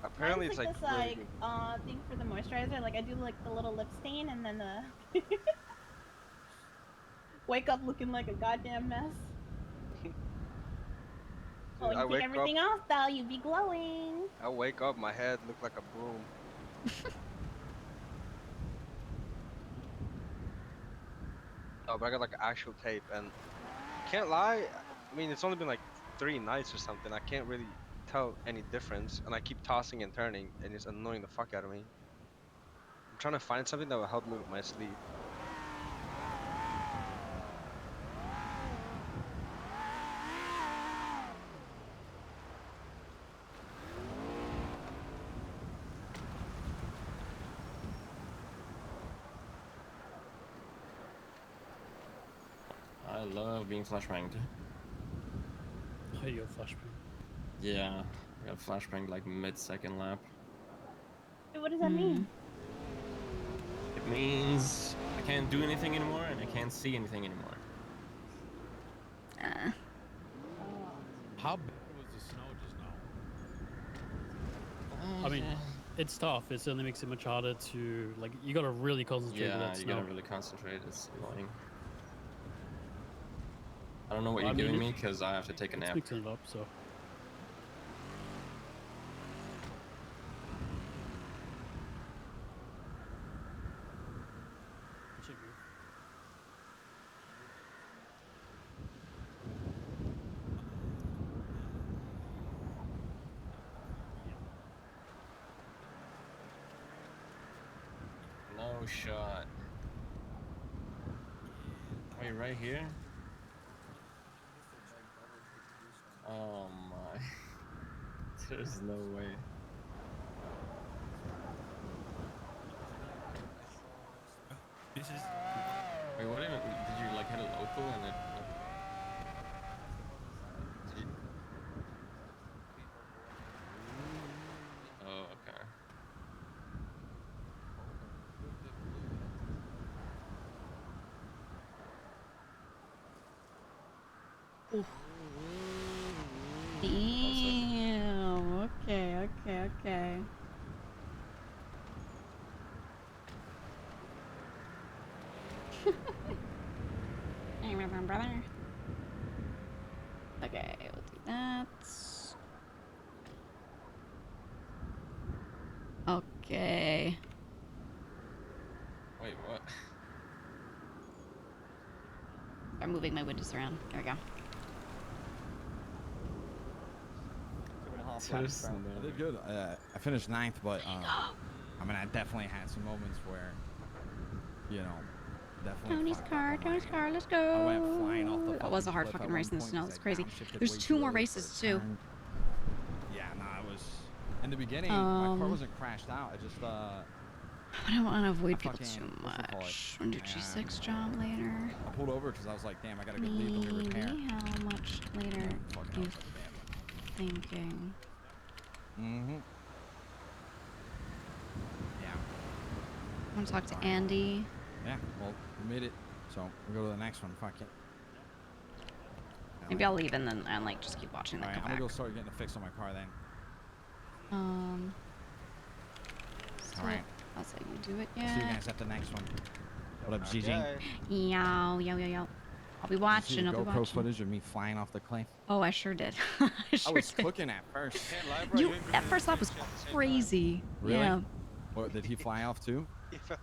Apparently it's Mine's like this really good. thing for the moisturizer. Like I do like the little lip stain and then wake up looking like a goddamn mess. Oh, I you wake take everything up, off though, you be glowing. I wake up, my head look like a broom. Oh, but I got like actual tape, and can't lie. I mean, it's only been like 3 nights or something. I can't really tell any difference, and I keep tossing and turning, and it's annoying the fuck out of me. I'm trying to find something that will help me with my sleep. I love being flashbanged. Oh, you got flashbang. Yeah, I got flashbanged like mid-second lap. What does that mean? It means I can't do anything anymore, and I can't see anything anymore. How bad was the snow just now? I mean, it's tough. It certainly makes it much harder to like. You gotta really concentrate with Yeah, that you snow. gotta really concentrate. It's annoying. I don't know what I you're mean, giving me because I have to take a It's nap. mixing it up, so. No shot. Wait, right here? Oh my. There's no way. This is. Wait, what even? Did you like hit a local and it? Did you... Oh, okay. Damn. Okay, okay, okay. Hey, my brother. Okay, we'll do that. Okay. Wait, what? I'm moving my windows around. There we go. I did good. I finished 9th, but I mean, I definitely had some moments where, you know, definitely. Tony's car, let's go. I went flying off the. That was a hard fucking race in the snow. It's crazy. There's 2 more races too. Yeah, no, it was. In the beginning, my car wasn't crashed out. I just I don't want to avoid people too much. Want to do G6 job later? I pulled over because I was like, damn, I gotta go leave and repair. How much later you thinking? Mm-hmm. Yeah. I want to talk to Andy. Yeah, well, we made it. So we'll go to the next one. Fuck it. Maybe I'll leave and then like just keep watching. Alright, I'm gonna go start getting a fix on my car then. So Alright. I'll say you do it, See you yeah. guys at the next one. What up, Gigi? Yo, yo, yo, yo. I'll be watching. I'll be GoPro watching. footage of me flying off the cliff. Oh, I sure did. I was cooking at first. That first lap was crazy. Really? Yeah. What, did he fly off too? Yeah,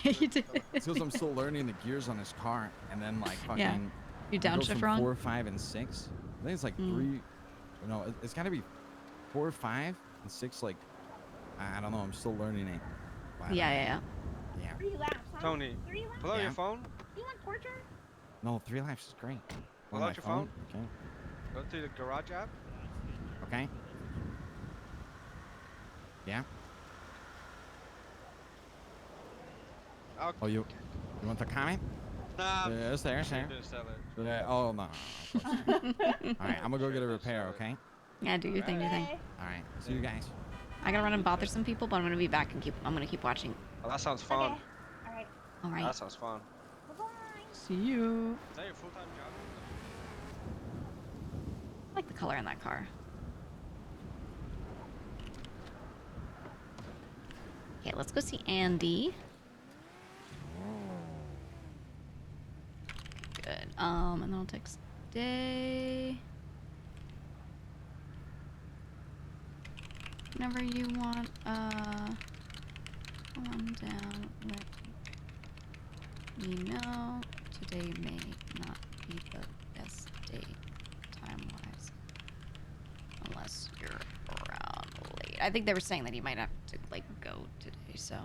you did. It's because I'm still learning the gears on his car, and then like fucking. Yeah. You it goes downshift from wrong? 4, 5, and 6. I think it's like 3. No, it's got to be 4, 5, and 6. Like, I don't know. I'm still learning it. But, Yeah. 3 laps, huh? Tony, 3 laps? pull out your phone. You want torture? No, 3 laps is great. Pull On out my your phone. Okay. Go to the garage app. Okay. Yeah. Oh, you want the comment? Nah. Yeah, it's there, it's there. Didn't sell it. Yeah, oh, no. Alright, I'm gonna go get a repair, okay? Yeah, do your thing, do your thing. Alright, see you guys. I gotta run and bother some people, but I'm gonna be back and I'm gonna keep watching. Oh, that sounds fun. Alright. Alright. That sounds fun. See you. Is that your full-time job? I like the color in that car. Okay, let's go see Andy. Good. And then I'll text Day. Whenever you want, one down, let me know. Today may not be the best day time-wise. Unless you're around late. I think they were saying that he might have to, like, go today, so.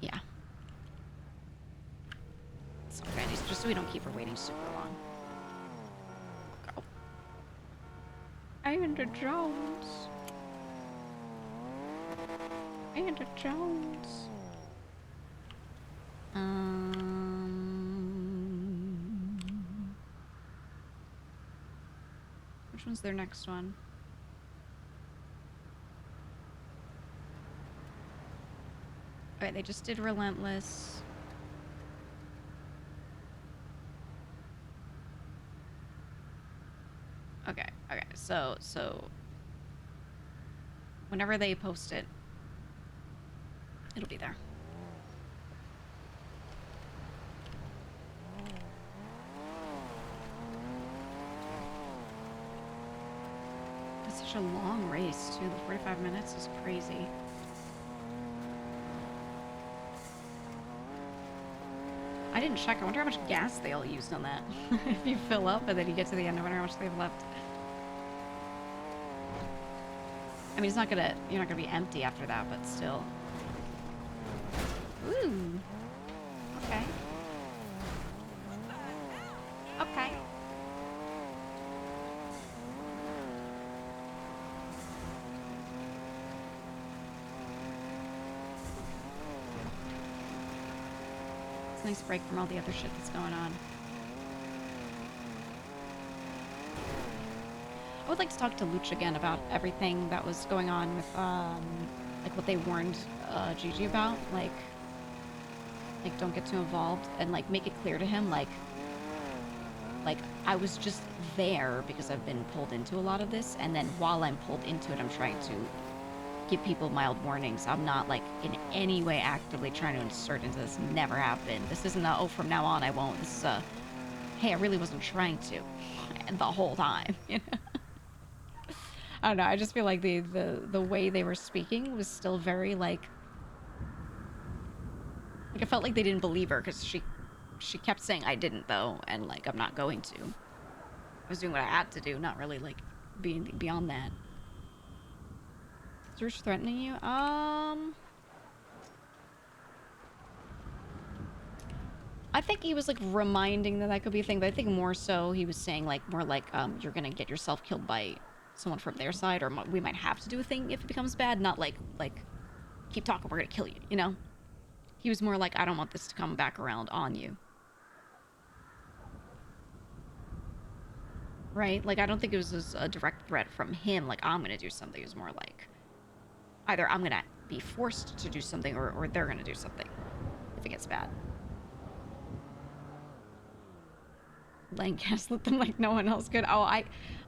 Yeah. So, Randy's just so we don't keep her waiting super long. Go. Iron Jones. Iron Jones. Which one's their next one? Alright, they just did Relentless. Okay, so whenever they post it, it'll be there. It's such a long race, too. The 45 minutes is crazy. I didn't check. I wonder how much gas they all used on that. If you fill up and then you get to the end, I wonder how much they have left. I mean, you're not gonna be empty after that, but still. Ooh. Okay. Okay. It's a nice break from all the other shit that's going on. I would like to talk to Luch again about everything that was going on with, like what they warned Gigi about, like don't get too involved, and like make it clear to him, like I was just there because I've been pulled into a lot of this, and then while I'm pulled into it, I'm trying to give people mild warnings. I'm not like in any way actively trying to insert into this. Never have been. This isn't a, oh, from now on I won't. This is a, hey, I really wasn't trying to the whole time. You know? I don't know. I just feel like the way they were speaking was still very like I felt like they didn't believe her because she kept saying I didn't though, and like I'm not going to. I was doing what I had to do, not really like being beyond that. Is Rich threatening you? I think he was like reminding that could be a thing, but I think more so he was saying like more like you're gonna get yourself killed by someone from their side, or we might have to do a thing if it becomes bad, not like keep talking, we're gonna kill you, you know? He was more like, I don't want this to come back around on you. Right? Like, I don't think it was a direct threat from him, like, I'm gonna do something. It was more like, either I'm gonna be forced to do something, or they're gonna do something if it gets bad. Lang gaslit them like no one else could. Oh, I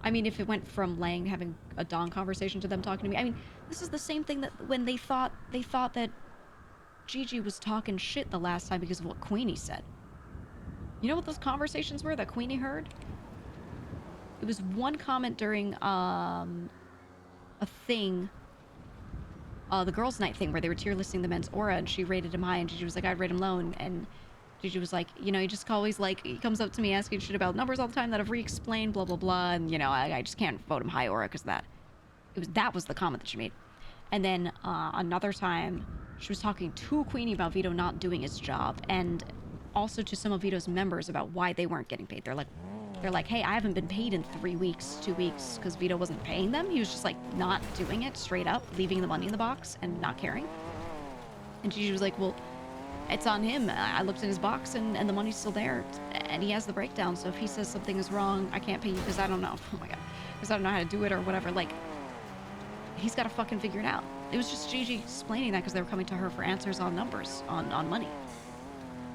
mean, if it went from Lang having a Dawn conversation to them talking to me, I mean, this is the same thing that when they thought that Gigi was talking shit the last time because of what Queenie said. You know what those conversations were that Queenie heard? It was one comment during a thing, the girls' night thing, where they were tier listing the men's aura, and she rated him high, and Gigi was like, I'd rate him low, and Gigi was like, you know, he just always like, he comes up to me asking shit about numbers all the time that I've re-explained, blah blah blah, and you know, I just can't vote him high aura because that was the comment that she made. And then another time she was talking to Queenie about Vito not doing his job, and also to some of Vito's members about why they weren't getting paid. They're like, hey, I haven't been paid in 3 weeks, 2 weeks, because Vito wasn't paying them. He was just like not doing it straight up, leaving the money in the box and not caring. And Gigi was like, well, it's on him. I looked in his box and the money's still there, and he has the breakdown. So if he says something is wrong, I can't pay you because I don't know. Oh my god, because I don't know how to do it or whatever. Like, he's got to fucking figure it out. It was just Gigi explaining that because they were coming to her for answers on numbers, on money.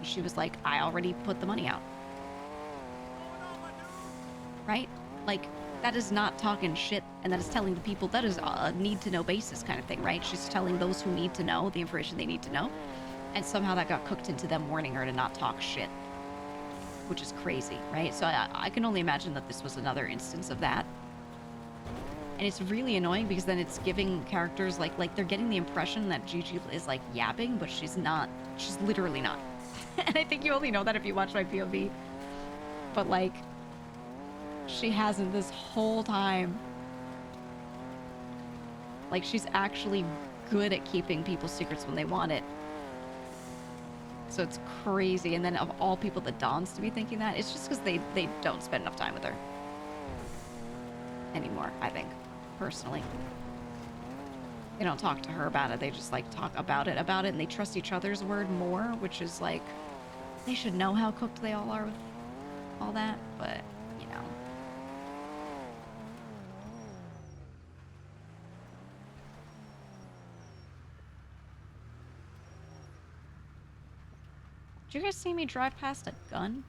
She was like, I already put the money out. Right? Like, that is not talking shit, and that is telling the people, that is a need-to-know basis kind of thing, right? She's telling those who need to know the information they need to know, and somehow that got cooked into them warning her to not talk shit, which is crazy, right? So I can only imagine that this was another instance of that. And it's really annoying because then it's giving characters like they're getting the impression that Gigi is like yapping, but she's not. She's literally not. And I think you only know that if you watch my POV. But like, she hasn't this whole time. Like, she's actually good at keeping people's secrets when they want it. So it's crazy. And then of all people, the Dons to be thinking that, it's just because they don't spend enough time with her anymore, I think. Personally, they don't talk to her about it. They just like talk about it, and they trust each other's word more, which is like, they should know how cooked they all are with all that, but you know. Did you guys see me drive past a gun?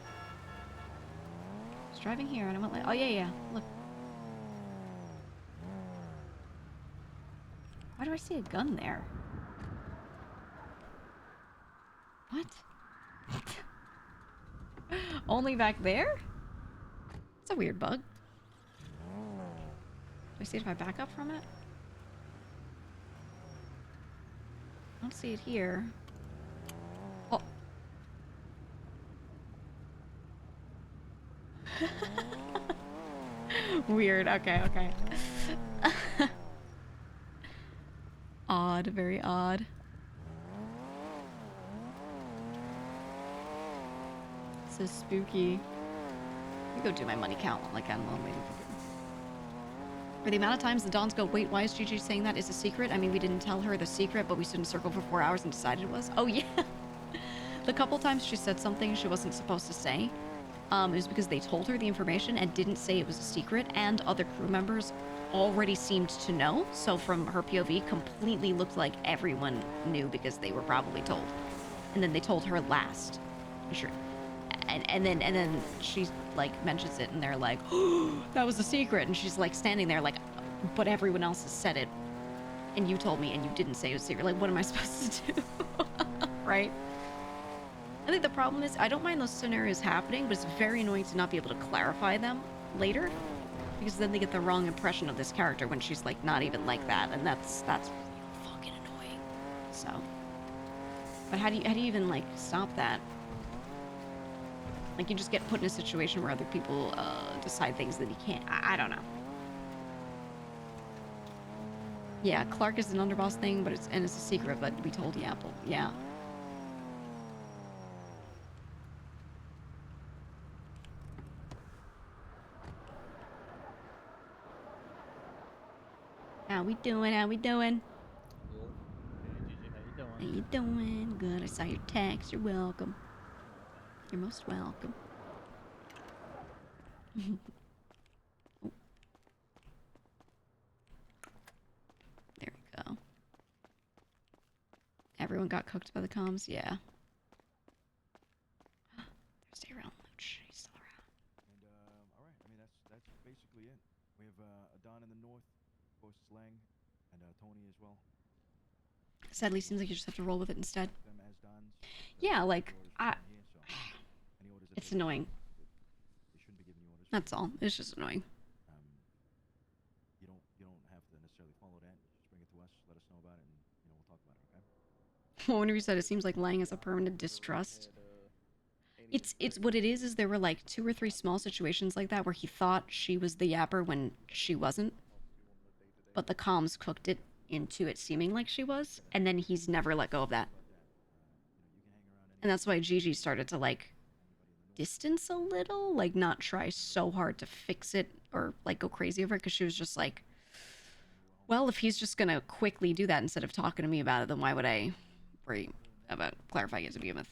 I was driving here and I went like, oh yeah, look. Why do I see a gun there? What? Only back there? It's a weird bug. Do I see it if I back up from it? I don't see it here. Oh. Weird. Okay. Odd. Very odd. So spooky. Let me go do my money count like I'm waiting for the amount of times the Dons go, wait, why is Gigi saying that is a secret? I mean, we didn't tell her the secret, but we stood in a circle for 4 hours and decided it was. Oh, yeah. The couple times she said something she wasn't supposed to say, it was because they told her the information and didn't say it was a secret, and other crew members already seemed to know. So from her POV, completely looked like everyone knew because they were probably told. And then they told her last. Sure. And then she like mentions it and they're like, oh, that was a secret, and she's like standing there like, but everyone else has said it and you told me and you didn't say it was a secret. Like, what am I supposed to do? Right? I think the problem is I don't mind those scenarios happening, but it's very annoying to not be able to clarify them later, because then they get the wrong impression of this character when she's like not even like that, and that's fucking annoying. So, but how do you even like stop that? Like, you just get put in a situation where other people decide things that you can't. I don't know. Yeah, Clark is an underboss thing, but it's a secret, but we told the Apple. Yeah. How we doing? Hey, Gigi, how How you doing? Good. I saw your text. You're welcome. You're most welcome. Oh. There we go. Everyone got cooked by the comms? Yeah. Stay around, Luch. He's still around. And all right. I mean, that's basically it. We have Don in the north, of course, Slang, and Tony as well. Sadly, seems like you just have to roll with it instead. Them as Dons. Yeah, like Any orders that it's they- annoying. They shouldn't be giving you orders. That's all. It's just annoying. You don't have to necessarily follow that. Just bring it to us. Let us know about it, and we'll talk about it. Okay. Well, when you said it seems like Lang has a permanent distrust. It's what it is there were like 2 or 3 small situations like that where he thought she was the yapper when she wasn't, but the comms cooked it into it seeming like she was, and then he's never let go of that. And that's why Gigi started to like distance a little, like not try so hard to fix it or like go crazy over it, because she was just like, well, if he's just gonna quickly do that instead of talking to me about it, then why would I worry about clarifying it to begin with?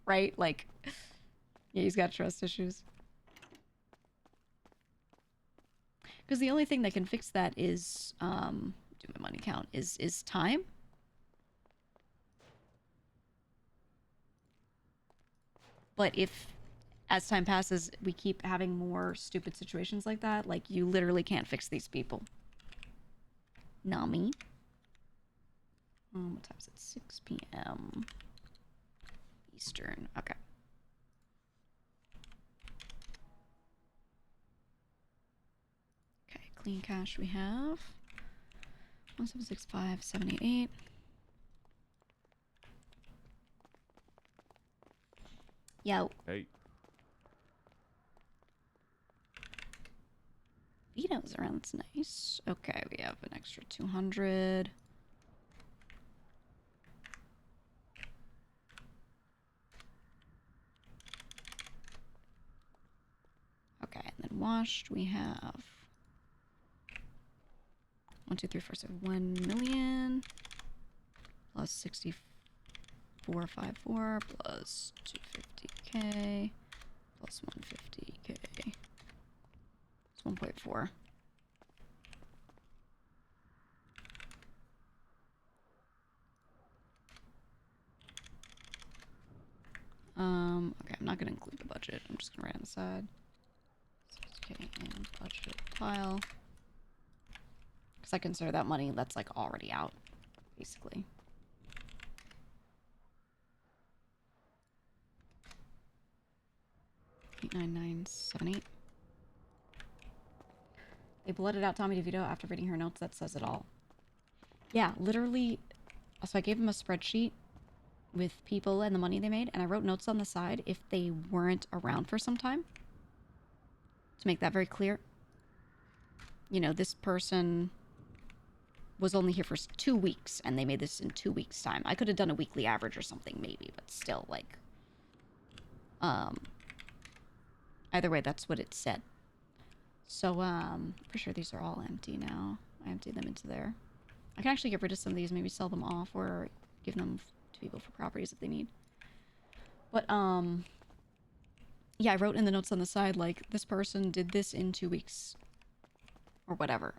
Right? Like, yeah, he's got trust issues. Because the only thing that can fix that is, do my money count, is time. But if, as time passes, we keep having more stupid situations like that, like, you literally can't fix these people. Nami. What time is it? 6 p.m. Eastern. Okay. Okay, clean cash we have. 1765, 788. Yo. Hey. Vito's around. That's nice. Okay, we have an extra 200. Okay, and then washed we have 1, 2, 3, 4, 7, 1 million plus 6454 plus 250k plus 150k. It's Okay, I'm not gonna include the budget. I'm just gonna write on the side. 6K in budget pile. Because I consider that money that's like already out, basically. $89978. They blooded out Tommy DeVito after reading her notes. That says it all. Yeah, literally. So I gave him a spreadsheet with people and the money they made, and I wrote notes on the side if they weren't around for some time. To make that very clear. You know, this person was only here for 2 weeks, and they made this in 2 weeks' time. I could have done a weekly average or something, maybe, but still, like, either way, that's what it said. So, pretty sure these are all empty now. I emptied them into there. I can actually get rid of some of these, maybe sell them off, or give them to people for properties if they need. But, yeah, I wrote in the notes on the side, like, this person did this in 2 weeks. Or whatever.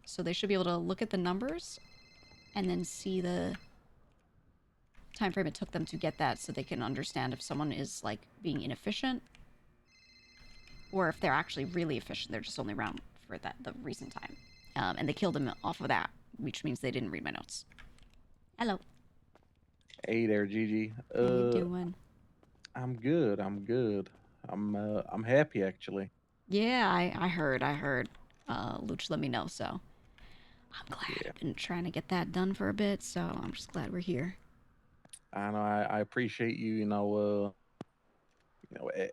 So they should be able to look at the numbers and then see the time frame it took them to get that, so they can understand if someone is like being inefficient or if they're actually really efficient. They're just only around for the recent time. And they killed him off of that, which means they didn't read my notes. Hello. Hey there, Gigi. How you doing? I'm good. I'm happy actually. Yeah, I heard. Luch let me know, so I'm glad. I've been trying to get that done for a bit, so I'm just glad we're here. I know. I appreciate you.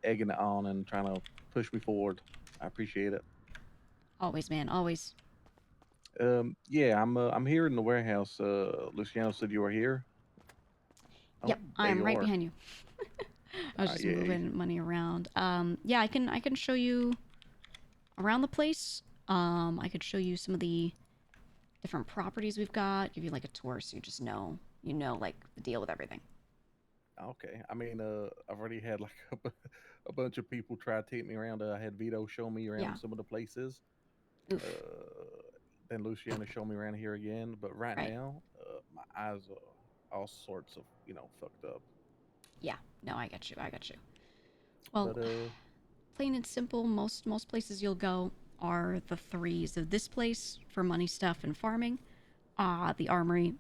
Egging it on and trying to push me forward. I appreciate it. Always, man. Always. Yeah, I'm here in the warehouse. Luciano said you were here. Yep, I am right behind you. I was just moving money around. Yeah, I can show you around the place. I could show you some of the different properties we've got. Give you like a tour, so you just know, like the deal with everything. Okay. I mean, I've already had like a bunch of people try to take me around. I had Vito show me around some of the places. Then Luciana showed me around here again. But right now, my eyes are all sorts of, fucked up. Yeah. No, I get you. Well, plain and simple, most places you'll go are the threes of this place for money stuff and farming. The armory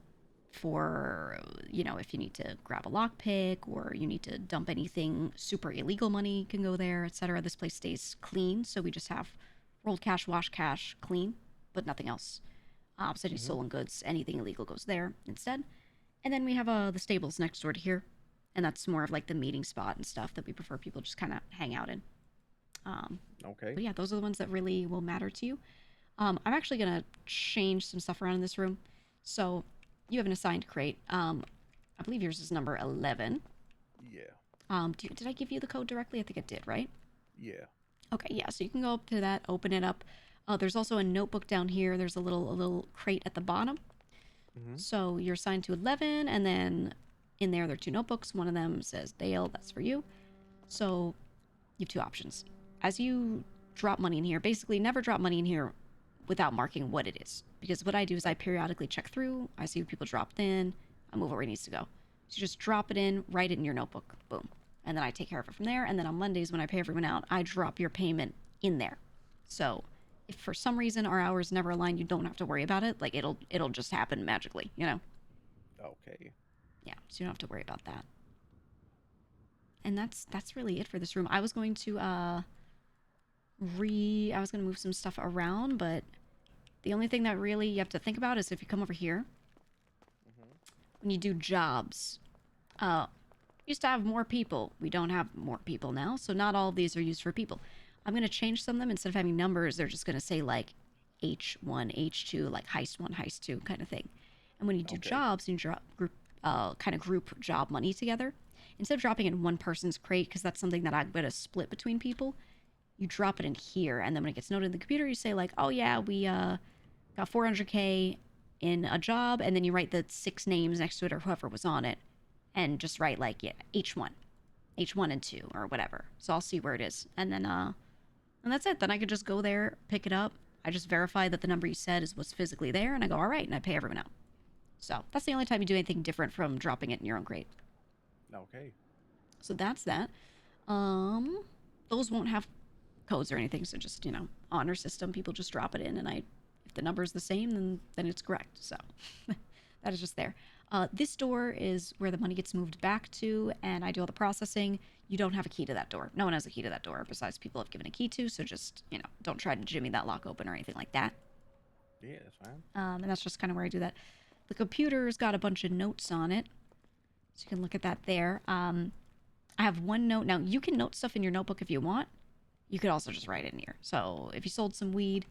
for, if you need to grab a lockpick or you need to dump anything super illegal money can go there, etc. This place stays clean, so we just have rolled cash, wash cash, clean, but nothing else. Any stolen goods, anything illegal goes there instead. And then we have the stables next door to here, and that's more of like the meeting spot and stuff that we prefer people just kind of hang out in. Okay. But yeah, those are the ones that really will matter to you. I'm actually going to change some stuff around in this room. So you have an assigned crate. I believe yours is number 11. Yeah. Did I give you the code directly? I think it did, right? Yeah. Okay, yeah, so you can go up to that, open it up. There's also a notebook down here. There's a little crate at the bottom. So you're assigned to 11, and then in there are 2 notebooks. One of them says Dale, that's for you. So you have 2 options. As you drop money in here, basically never drop money in here without marking what it is. Because what I do is I periodically check through, I see what people dropped in, I move where it needs to go. So you just drop it in, write it in your notebook, boom. And then I take care of it from there, and then on Mondays when I pay everyone out, I drop your payment in there. So if for some reason our hours never align, you don't have to worry about it. Like it'll just happen magically, Okay. Yeah, so you don't have to worry about that. And that's really it for this room. I was going to move some stuff around, but the only thing that really you have to think about is if you come over here, when you do jobs, used to have more people. We don't have more people now, so not all of these are used for people. I'm going to change some of them. Instead of having numbers, they're just going to say like H1, H2, like heist 1, heist 2 kind of thing. And when you do jobs, and you group job money together, instead of dropping it in one person's crate, because that's something that I'm going to split between people, you drop it in here, and then when it gets noted in the computer, you say like, oh yeah, we got 400K in a job, and then you write the 6 names next to it or whoever was on it, and just write like H1 and 2 or whatever. So I'll see where it is, and then and that's it. Then I could just go there, pick it up. I just verify that the number you said is what's physically there, and I go, all right, and I pay everyone out. So that's the only time you do anything different from dropping it in your own crate. Okay. So that's that. Those won't have codes or anything, so just, you know, honor system, people just drop it in, and if the number is the same, then it's correct. So that is just there. This door is where the money gets moved back to, and I do all the processing. You don't have a key to that door. No one has a key to that door besides people I've given a key to, so just, you know, don't try to jimmy that lock open or anything like that. Yeah, that's fine. And that's just kind of where I do that. The computer's got a bunch of notes on it, so you can look at that there. I have one note. Now, you can note stuff in your notebook if you want. You could also just write it in here. So if you sold some weed,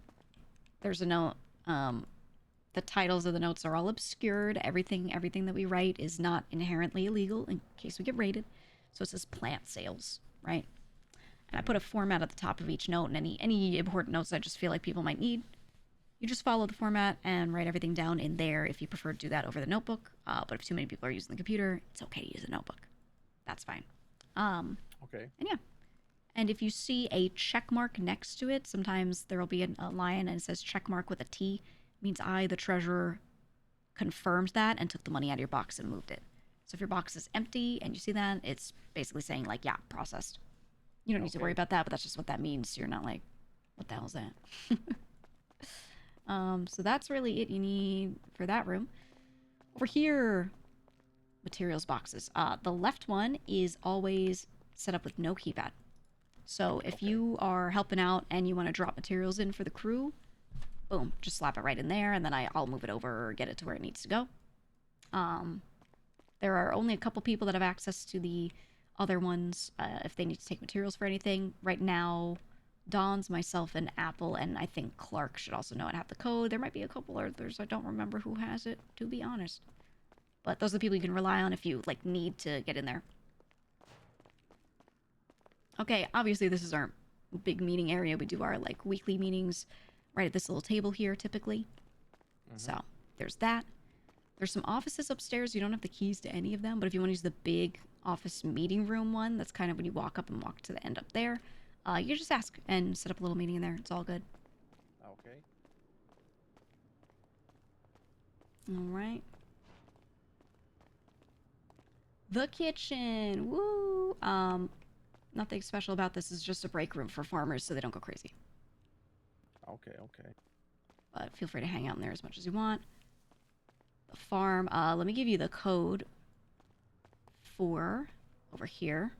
there's a note. The titles of the notes are all obscured. Everything that we write is not inherently illegal in case we get raided. So it says plant sales, right? And I put a format at the top of each note, and any important notes I just feel like people might need, you just follow the format and write everything down in there if you prefer to do that over the notebook. But if too many people are using the computer, it's okay to use a notebook. That's fine. Okay. And yeah. And if you see a check mark next to it, sometimes there will be a line and it says check mark with a T. It means I, the treasurer, confirmed that and took the money out of your box and moved it. So if your box is empty and you see that, it's basically saying, like, yeah, processed. You don't need to worry about that, but that's just what that means. So you're not like, what the hell is that? So that's really it you need for that room. Over here, materials boxes. The left one is always set up with no keypad. So if you are helping out and you want to drop materials in for the crew, boom, just slap it right in there, and then I'll move it over or get it to where it needs to go. There are only a couple people that have access to the other ones if they need to take materials for anything. Right now, Dawn's, myself, and Apple, and I think Clark should also know and have the code. There might be a couple others. I don't remember who has it, to be honest. But those are the people you can rely on if you, like, need to get in there. Okay, obviously this is our big meeting area. We do our, like, weekly meetings right at this little table here, typically. So, there's that. There's some offices upstairs. You don't have the keys to any of them, but if you want to use the big office meeting room one, that's kind of when you walk up and walk to the end up there. You just ask and set up a little meeting in there. It's all good. Okay. All right. The kitchen. Woo! Nothing special about this. Is just a break room for farmers so they don't go crazy. Okay, okay. But feel free to hang out in there as much as you want. The farm. Let me give you the code for over here.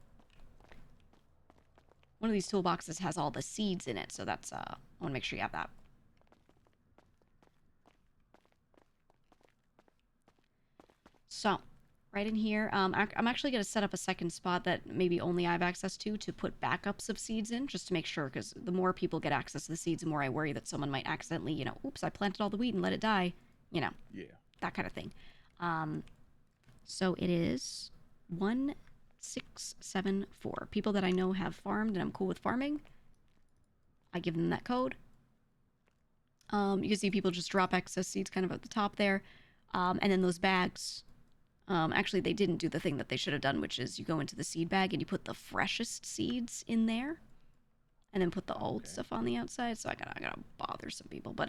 One of these toolboxes has all the seeds in it, so that's, I want to make sure you have that. So, right in here, I'm actually going to set up a second spot that maybe only I have access to put backups of seeds in, just to make sure, because the more people get access to the seeds, the more I worry that someone might accidentally, you know, oops, I planted all the wheat and let it die, you know. Yeah. That kind of thing. So it is 1674. People that I know have farmed and I'm cool with farming, I give them that code. You can see people just drop excess seeds kind of at the top there. And then those bags, actually they didn't do the thing that they should have done, which is you go into the seed bag and you put the freshest seeds in there and then put the old stuff on the outside. So I gotta bother some people, but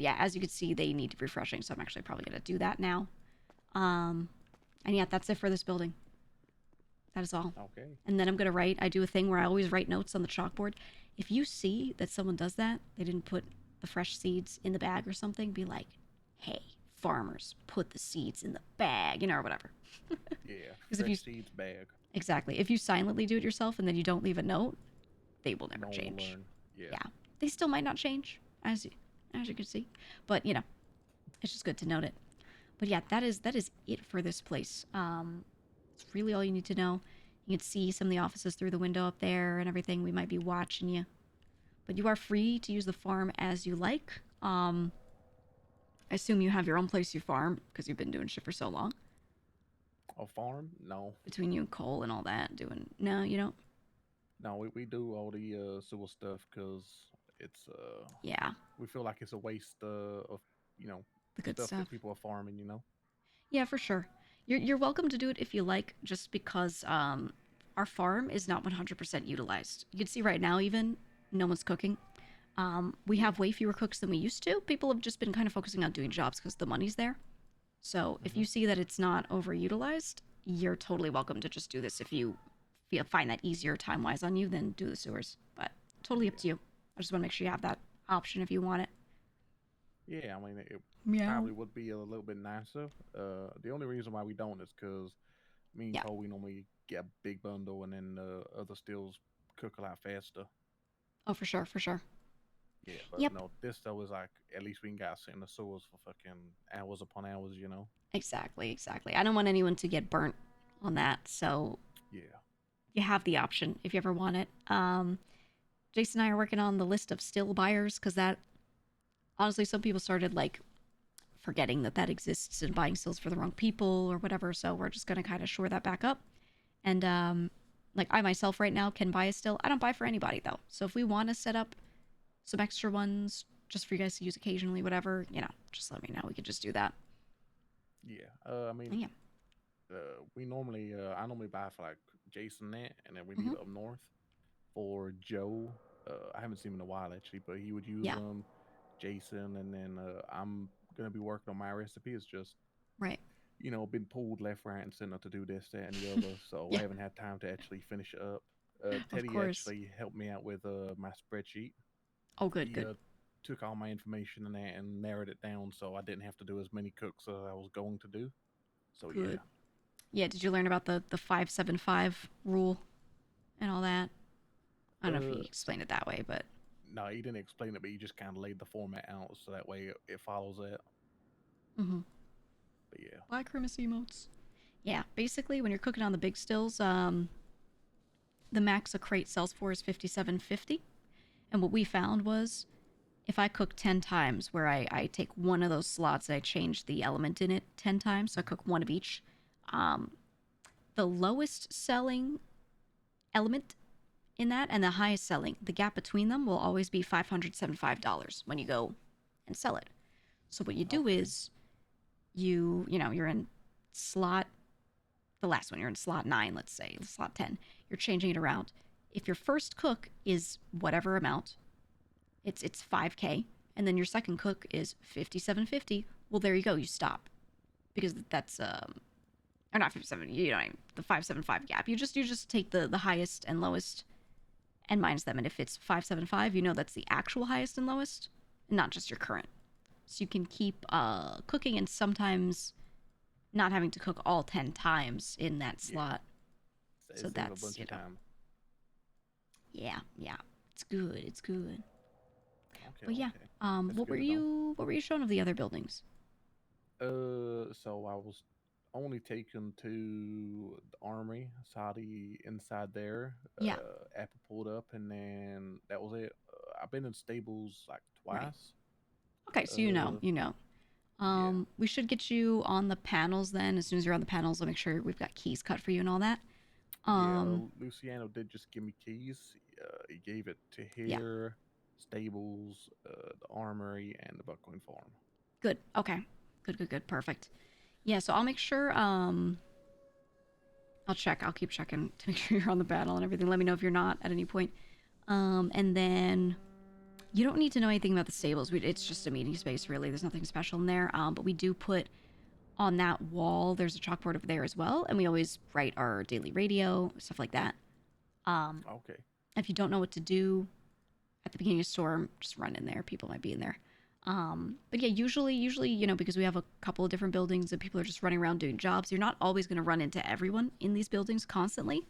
yeah, as you can see, they need refreshing, so I'm actually probably gonna do that now. And yeah, that's it for this building. That is all. Okay. And then I'm gonna write, I do a thing where I always write notes on the chalkboard. If you see that someone does that, they didn't put the fresh seeds in the bag or something, be like, hey, farmers, put the seeds in the bag, you know, or whatever. Yeah, Because if you seeds bag. Exactly. If you silently do it yourself and then you don't leave a note, they will never change. Learn. Yeah. They still might not change, as you can see, but you know, it's just good to note it. But yeah, that is it for this place. It's really all you need to know. You can see some of the offices through the window up there and everything. We might be watching you, but you are free to use the farm as you like. I assume you have your own place you farm because you've been doing shit for so long. A farm? No. Between you and Cole and all that, no, you don't. No, we do all the civil stuff because it's yeah, we feel like it's a waste of, you know, the good stuff that people are farming, you know. Yeah, for sure. You're welcome to do it if you like, just because our farm is not 100% utilized. You can see right now even no one's cooking. We have way fewer cooks than we used to. People have just been kind of focusing on doing jobs because the money's there. So if you see that it's not overutilized, you're totally welcome to just do this if you find that easier time-wise on you, then do the sewers. But totally up to you. I just want to make sure you have that option if you want it. Yeah, I mean, it Meow. probably would be a little bit nicer. The only reason why we don't is because me and Cole, we normally get a big bundle, and then other stills cook a lot faster. Oh, for sure, for sure. Yeah, but no, this though is like, at least we can get in the sewers for fucking hours upon hours, you know? Exactly, exactly. I don't want anyone to get burnt on that, so yeah, you have the option if you ever want it. Jason and I are working on the list of still buyers, because that, honestly, some people started like forgetting that exists and buying stills for the wrong people or whatever, so we're just going to kind of shore that back up. And like I myself right now can buy a still. I don't buy for anybody though, so if we want to set up some extra ones just for you guys to use occasionally, whatever, just let me know. We could just do that. Yeah, I mean, we normally, I normally buy for like Jason that, and then we need up north for Joe. I haven't seen him in a while actually, but he would use Jason, and then I'm gonna be working on my recipe. It's just been pulled left, right, and center to do this, that, and the other, so I haven't had time to actually finish it up. Teddy actually helped me out with my spreadsheet. Oh, good, good. Took all my information in that and narrowed it down, so I didn't have to do as many cooks as I was going to do. So good. Yeah, did you learn about the 575 rule and all that? I don't know if he explained it that way, but no, he didn't explain it, but he just kind of laid the format out so that way it follows that. But yeah, Black Grimace emotes. Yeah, basically when you're cooking on the big stills, the max a crate sells for is $57.50, and what we found was if I cook 10 times, where I take one of those slots and I change the element in it 10 times, so I cook one of each, the lowest selling element in that and the highest selling, the gap between them will always be $575 when you go and sell it. So what you do is you're in slot, the last one, you're in slot 9, let's say, slot 10. You're changing it around. If your first cook is whatever amount, it's 5K, and then your second cook is $57.50, well, there you go, you stop. Because that's or not 57, the 575 gap. You just take the highest and lowest and minus them, and if it's 575, that's the actual highest and lowest, not just your current. So you can keep cooking and sometimes not having to cook all 10 times in that slot. So that's, yeah, it's good, it's good. Okay, but yeah, what were you showing of the other buildings? So I was only taken to the armory, saw the inside there. Apple pulled up, and then that was it. I've been in stables like twice. Okay, so you know. We should get you on the panels then. As soon as you're on the panels, I'll make sure we've got keys cut for you and all that. Luciano did just give me keys. He gave it to here, stables, the armory, and the Buckhorn Farm. Good. Okay. Good. Perfect. Yeah, so I'll make sure, I'll keep checking to make sure you're on the battle and everything. Let me know if you're not at any point. And then you don't need to know anything about the stables. It's just a meeting space, really. There's nothing special in there. But we do put on that wall, there's a chalkboard over there as well. And we always write our daily radio, stuff like that. Okay. If you don't know what to do at the beginning of storm, just run in there. People might be in there. But yeah, usually, because we have a couple of different buildings and people are just running around doing jobs, you're not always going to run into everyone in these buildings constantly.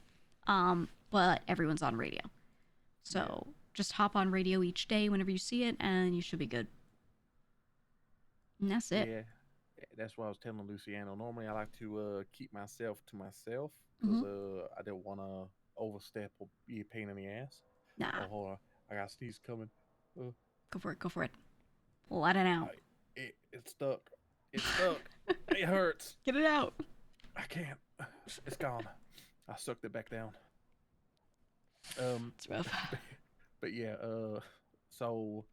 But everyone's on radio. So just hop on radio each day whenever you see it and you should be good. And that's it. Yeah, that's what I was telling Luciano. Normally I like to keep myself to myself because I don't want to overstep or be a pain in the ass. Nah. Oh, hold on. I got sneeze coming. Go for it. Let it out. It's stuck. It hurts. Get it out. I can't. It's gone. I sucked it back down. It's rough. But yeah, so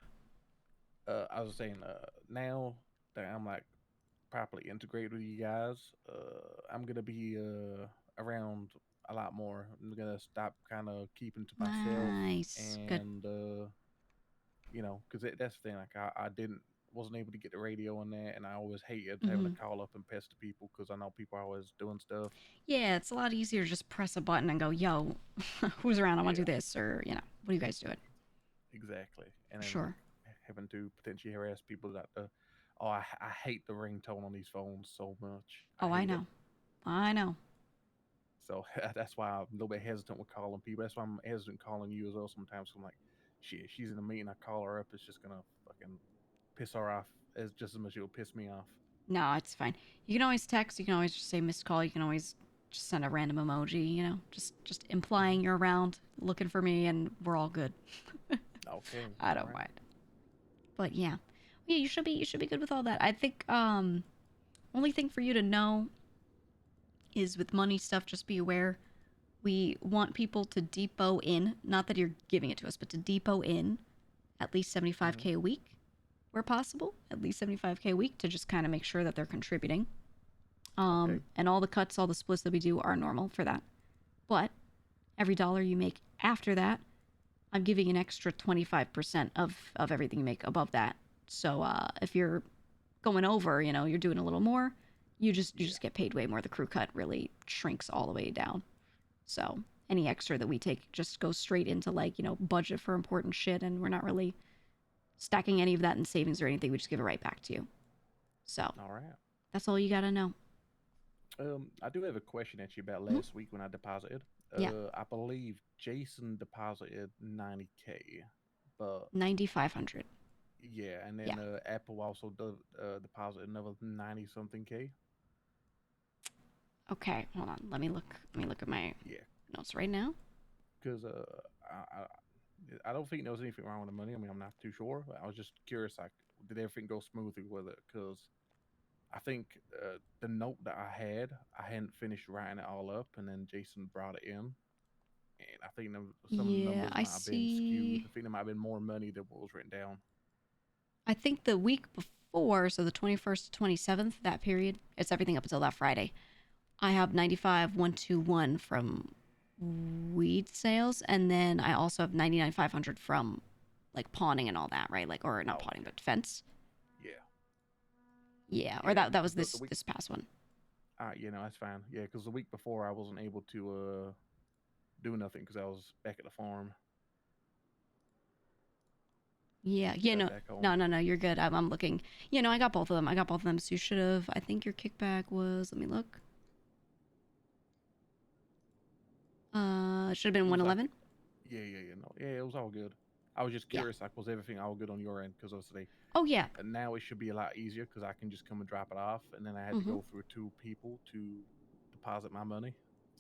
I was saying, now that I'm like properly integrated with you guys, I'm gonna be around a lot more. I'm gonna stop kind of keeping to myself. Nice. And Good. because that's the thing. Like I didn't wasn't able to get the radio on that, and I always hated having to call up and pester people because I know people are always doing stuff. Yeah, it's a lot easier to just press a button and go, yo, who's around? I want to do this, or, you know, what are you guys doing? Exactly. And then Sure. having to potentially harass people that I hate the ringtone on these phones so much. Oh, I know. I know. So that's why I'm a little bit hesitant with calling people. That's why I'm hesitant calling you as well sometimes. I'm like, shit, she's in a meeting, I call her up, it's just gonna fucking piss her off as just as much as it'll piss me off. No, it's fine. You can always text, you can always just say missed call, you can always just send a random emoji, you know, just implying you're around, looking for me, and we're all good. Okay. I don't mind. But yeah. Yeah, you should be good with all that. I think only thing for you to know is with money stuff, just be aware. We want people to depot in, not that you're giving it to us, but to depot in at least 75K a week where possible, at least 75K a week to just kind of make sure that they're contributing. And all the cuts, all the splits that we do are normal for that. But every dollar you make after that, I'm giving an extra 25% of everything you make above that. So if you're going over, you know, you're doing a little more, you just get paid way more. The crew cut really shrinks all the way down. So any extra that we take just goes straight into, like, you know, budget for important shit, and we're not really stacking any of that in savings or anything. We just give it right back to you. So all right, that's all you gotta know. I do have a question actually about last week when I deposited. Yeah. I believe Jason deposited 90K, but 9,500. Yeah, and then Apple also deposited another 90 something K. Okay, hold on. Let me look at my notes right now. Because I don't think there was anything wrong with the money. I mean, I'm not too sure. I was just curious, like, did everything go smoothly with it? Because I think the note that I hadn't finished writing it all up, and then Jason brought it in. And I think some numbers might have been skewed. I think there might have been more money than what was written down. I think the week before, so the 21st to 27th, that period, it's everything up until that Friday. I have 95,121 from weed sales, and then I also have 99,500 from, like, pawning and all that, right? Like, or not pawning, but defense. Yeah. Yeah, or that was this past one. You know, that's fine. Yeah, because the week before I wasn't able to do nothing because I was back at the farm. Yeah, no, you're good. I'm looking. You know, I got both of them. So you should have. I think your kickback was. Let me look. It should have been 111. Yeah, it was all good. I was just curious, like, was everything all good on your end? Because obviously, and now it should be a lot easier because I can just come and drop it off, and then I had to go through 2 people to deposit my money.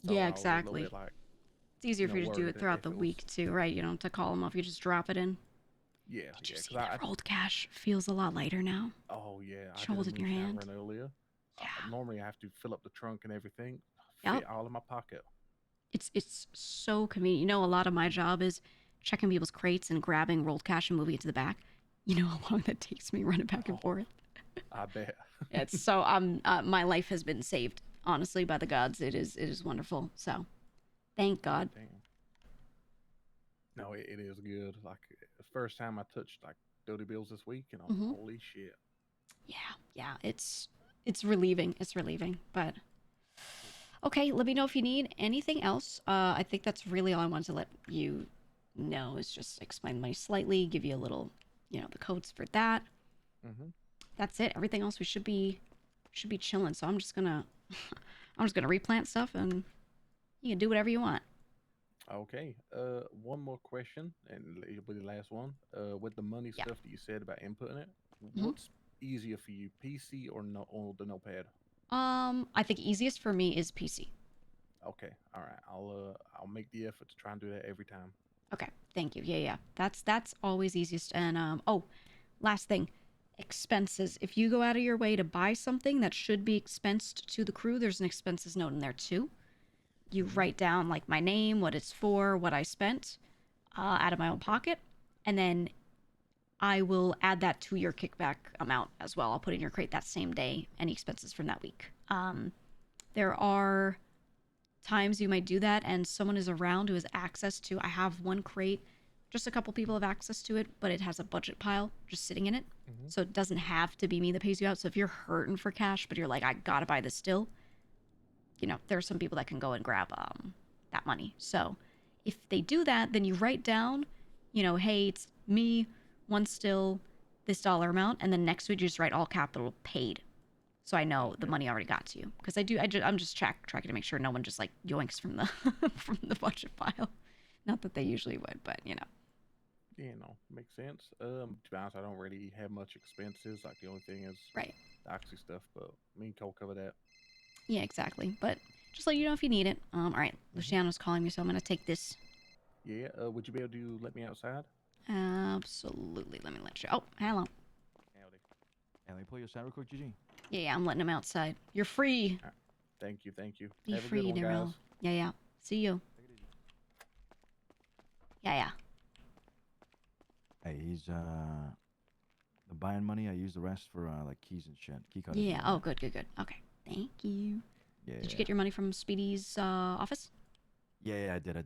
So yeah, exactly. It's easier for you to do it throughout the week too, right? You don't have to call them off. You just drop it in. Yeah. Did you see that rolled cash feels a lot lighter now? Oh yeah, I hold it in your hand. Earlier. Yeah. Normally I have to fill up the trunk and everything. Fit all in my pocket. It's so convenient. You know, a lot of my job is checking people's crates and grabbing rolled cash and moving it to the back. You know how long that takes me running back and forth. I bet. It's so my life has been saved, honestly, by the gods. It is wonderful. So, thank God. Damn. No, it is good. Like, the first time I touched, like, dirty bills this week, and I was holy shit. Yeah, it's relieving. It's relieving, but okay. Let me know if you need anything else. I think that's really all I wanted to let you know, is just explain money slightly, give you a little, you know, the codes for that. That's it. Everything else we should be chilling. So I'm just gonna replant stuff, and you can do whatever you want. Okay. One more question, and it'll be the last one. With the money stuff that you said about inputting it, what's easier for you, PC or the notepad? I think easiest for me is PC. Okay. All right. I'll make the effort to try and do that every time. Okay. Thank you. Yeah. That's always easiest. And last thing, expenses. If you go out of your way to buy something that should be expensed to the crew, there's an expenses note in there too. You write down, like, my name, what it's for, what I spent out of my own pocket, and then I will add that to your kickback amount as well. I'll put in your crate that same day, any expenses from that week. There are times you might do that and someone is around who has access to, I have one crate just a couple people have access to it, but it has a budget pile just sitting in it. So it doesn't have to be me that pays you out. So if you're hurting for cash, but you're like, I gotta buy this still, you know, there are some people that can go and grab that money. So if they do that, then you write down, you know, hey, it's me, one still, this dollar amount, and then next to it you just write all capital paid. So I know the money already got to you. Because I'm just tracking to make sure no one just like yoinks from the from the budget file. Not that they usually would, but you know. Yeah, no, makes sense. To be honest, I don't really have much expenses. Like the only thing is right doxy stuff, but me and Cole cover that. Yeah, exactly. But just let you know if you need it. All right, Luciano's calling me, so I'm gonna take this. Yeah. Would you be able to let me outside? Absolutely. Let me let you. Oh, hello. Howdy. Yeah, let me pull you aside real quick, Gigi. Yeah, I'm letting him outside. You're free. Right. Thank you. Be Have free, a good one, Daryl. guys. Yeah. See you. Yeah. Hey, he's the buying money. I use the rest for like keys and shit. Key card. Yeah. Oh, good. Okay. Thank you. Yeah. Did you get your money from Speedy's office? Yeah, I did.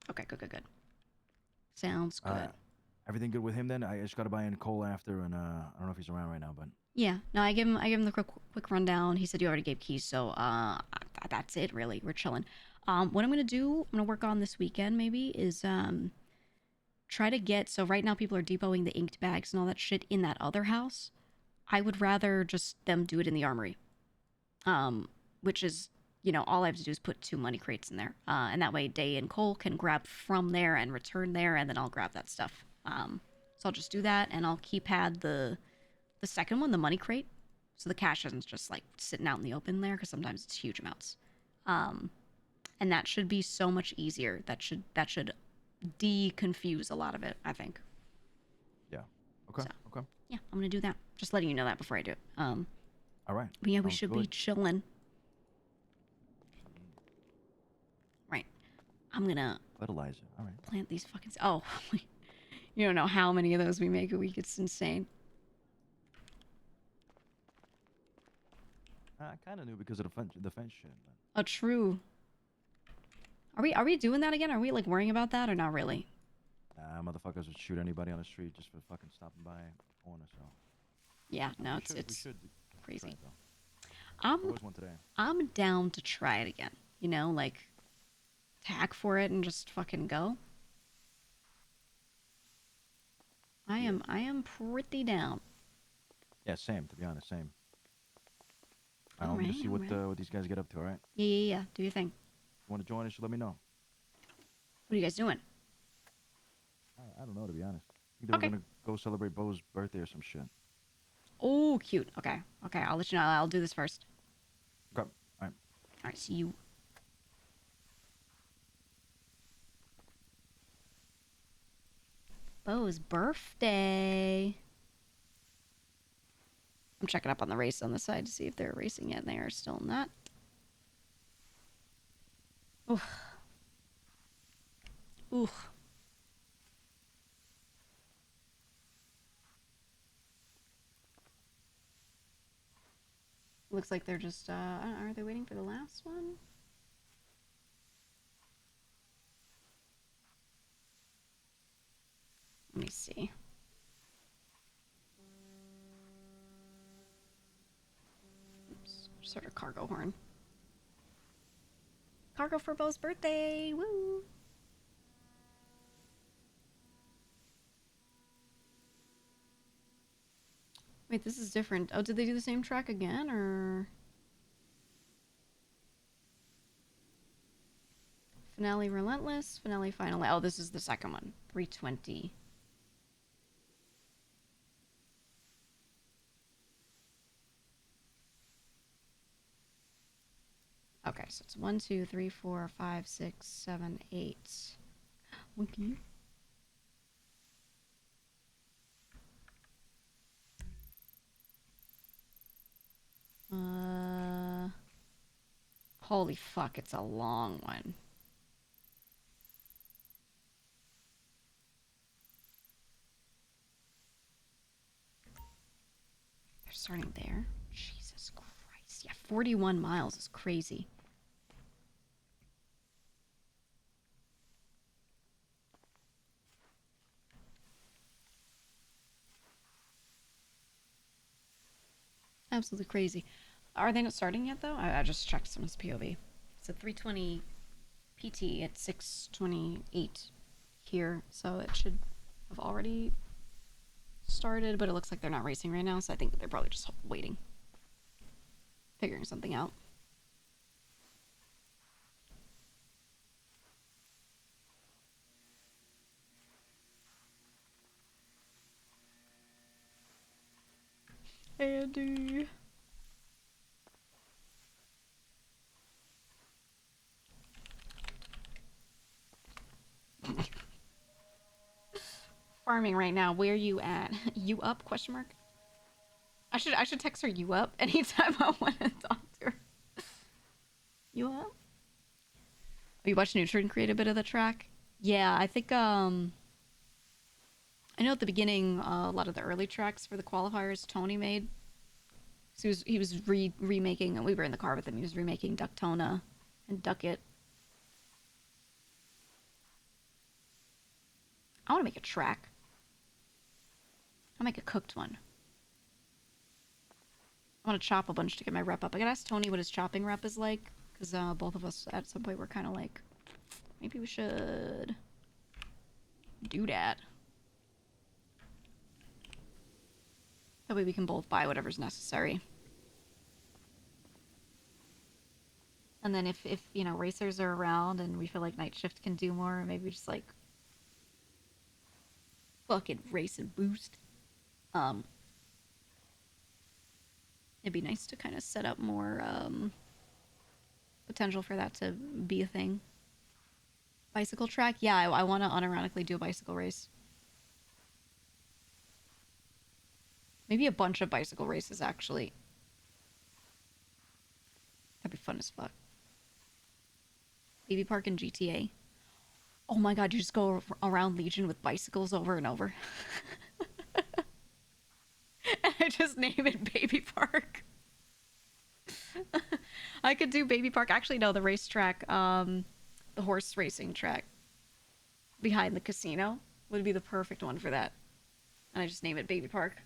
Okay. Good. Sounds good. Everything good with him then? I just gotta buy in Cole after, and I don't know if he's around right now, but. Yeah. No, I give him the quick rundown. He said you already gave keys, so that's it really. We're chilling. What I'm gonna do, I'm gonna work on this weekend maybe is try to get, so right now people are depoting the inked bags and all that shit in that other house. I would rather just them do it in the armory. Which is, you know, all I have to do is put 2 money crates in there. And that way Day and Cole can grab from there and return there, and then I'll grab that stuff. So I'll just do that, and I'll keypad the second one, the money crate. So the cash isn't just like sitting out in the open there, because sometimes it's huge amounts. And that should be so much easier. That should de-confuse a lot of it, I think. Yeah. Okay. Okay. Yeah, I'm gonna do that. Just letting you know that before I do it. All right. But yeah, we Sounds should good. be chilling. Right. I'm gonna fertilizer. All right. Plant these fucking. Oh, you don't know how many of those we make a week. It's insane. I kind of knew because of the fence shit. Oh, true. Are we doing that again? Are we like worrying about that or not really? Nah, motherfuckers would shoot anybody on the street just for fucking stopping by a corner. So. Yeah. No, we it's should crazy. Try it, there was one today. I'm down to try it again. You know, like tack for it and just fucking go. I am pretty down. Yeah, same. To be honest, same. I'm gonna see what these guys get up to. All right. Yeah. Do your thing. If you want to join us, let me know. What are you guys doing? I don't know, to be honest. I think they were gonna go celebrate Bo's birthday or some shit. Oh, cute. Okay. I'll let you know. I'll do this first. Okay. All right. See you. Bo's birthday. I'm checking up on the race on the side to see if they're racing yet, and they are still not. Oof. Looks like they're just, are they waiting for the last one? Let me see. Oops, just heard a cargo horn. Cargo for Bo's birthday! Woo! Wait, this is different. Oh, did they do the same track again, or? Finale Relentless, Finale Final. Oh, this is the second one. 320. Okay, so it's 1, 2, 3, 4, 5, 6, 7, 8. Monkey. Holy fuck, it's a long one. They're starting there. Jesus Christ. Yeah, 41 miles is crazy. Absolutely crazy. Are they not starting yet, though? I just checked someone's POV. It's at 3:20 PT at 6:28 here, so it should have already started, but it looks like they're not racing right now, so I think they're probably just waiting. Figuring something out. Andy. Farming right now. Where you at? You up? Question mark. I should text her you up anytime I want to talk to her. You up? Oh, you watched Neutron create a bit of the track? Yeah, I think I know at the beginning a lot of the early tracks for the qualifiers Tony made. So he was remaking, and we were in the car with him. He was remaking Ducktona and Duck It. I want to make a track. I'll make a cooked one. I want to chop a bunch to get my rep up. I gotta ask Tony what his chopping rep is like, because both of us at some point were kind of like, maybe we should do that. That way we can both buy whatever's necessary. And then if you know, racers are around and we feel like night shift can do more, maybe just like fucking race and boost. It'd be nice to kind of set up more potential for that to be a thing. Bicycle track? Yeah, I want to unironically do a bicycle race. Maybe a bunch of bicycle races, actually. That'd be fun as fuck. Baby Park and GTA. Oh my god, you just go around Legion with bicycles over and over. And I just name it Baby Park. I could do Baby Park. Actually, no, the racetrack, the horse racing track behind the casino would be the perfect one for that. And I just name it Baby Park.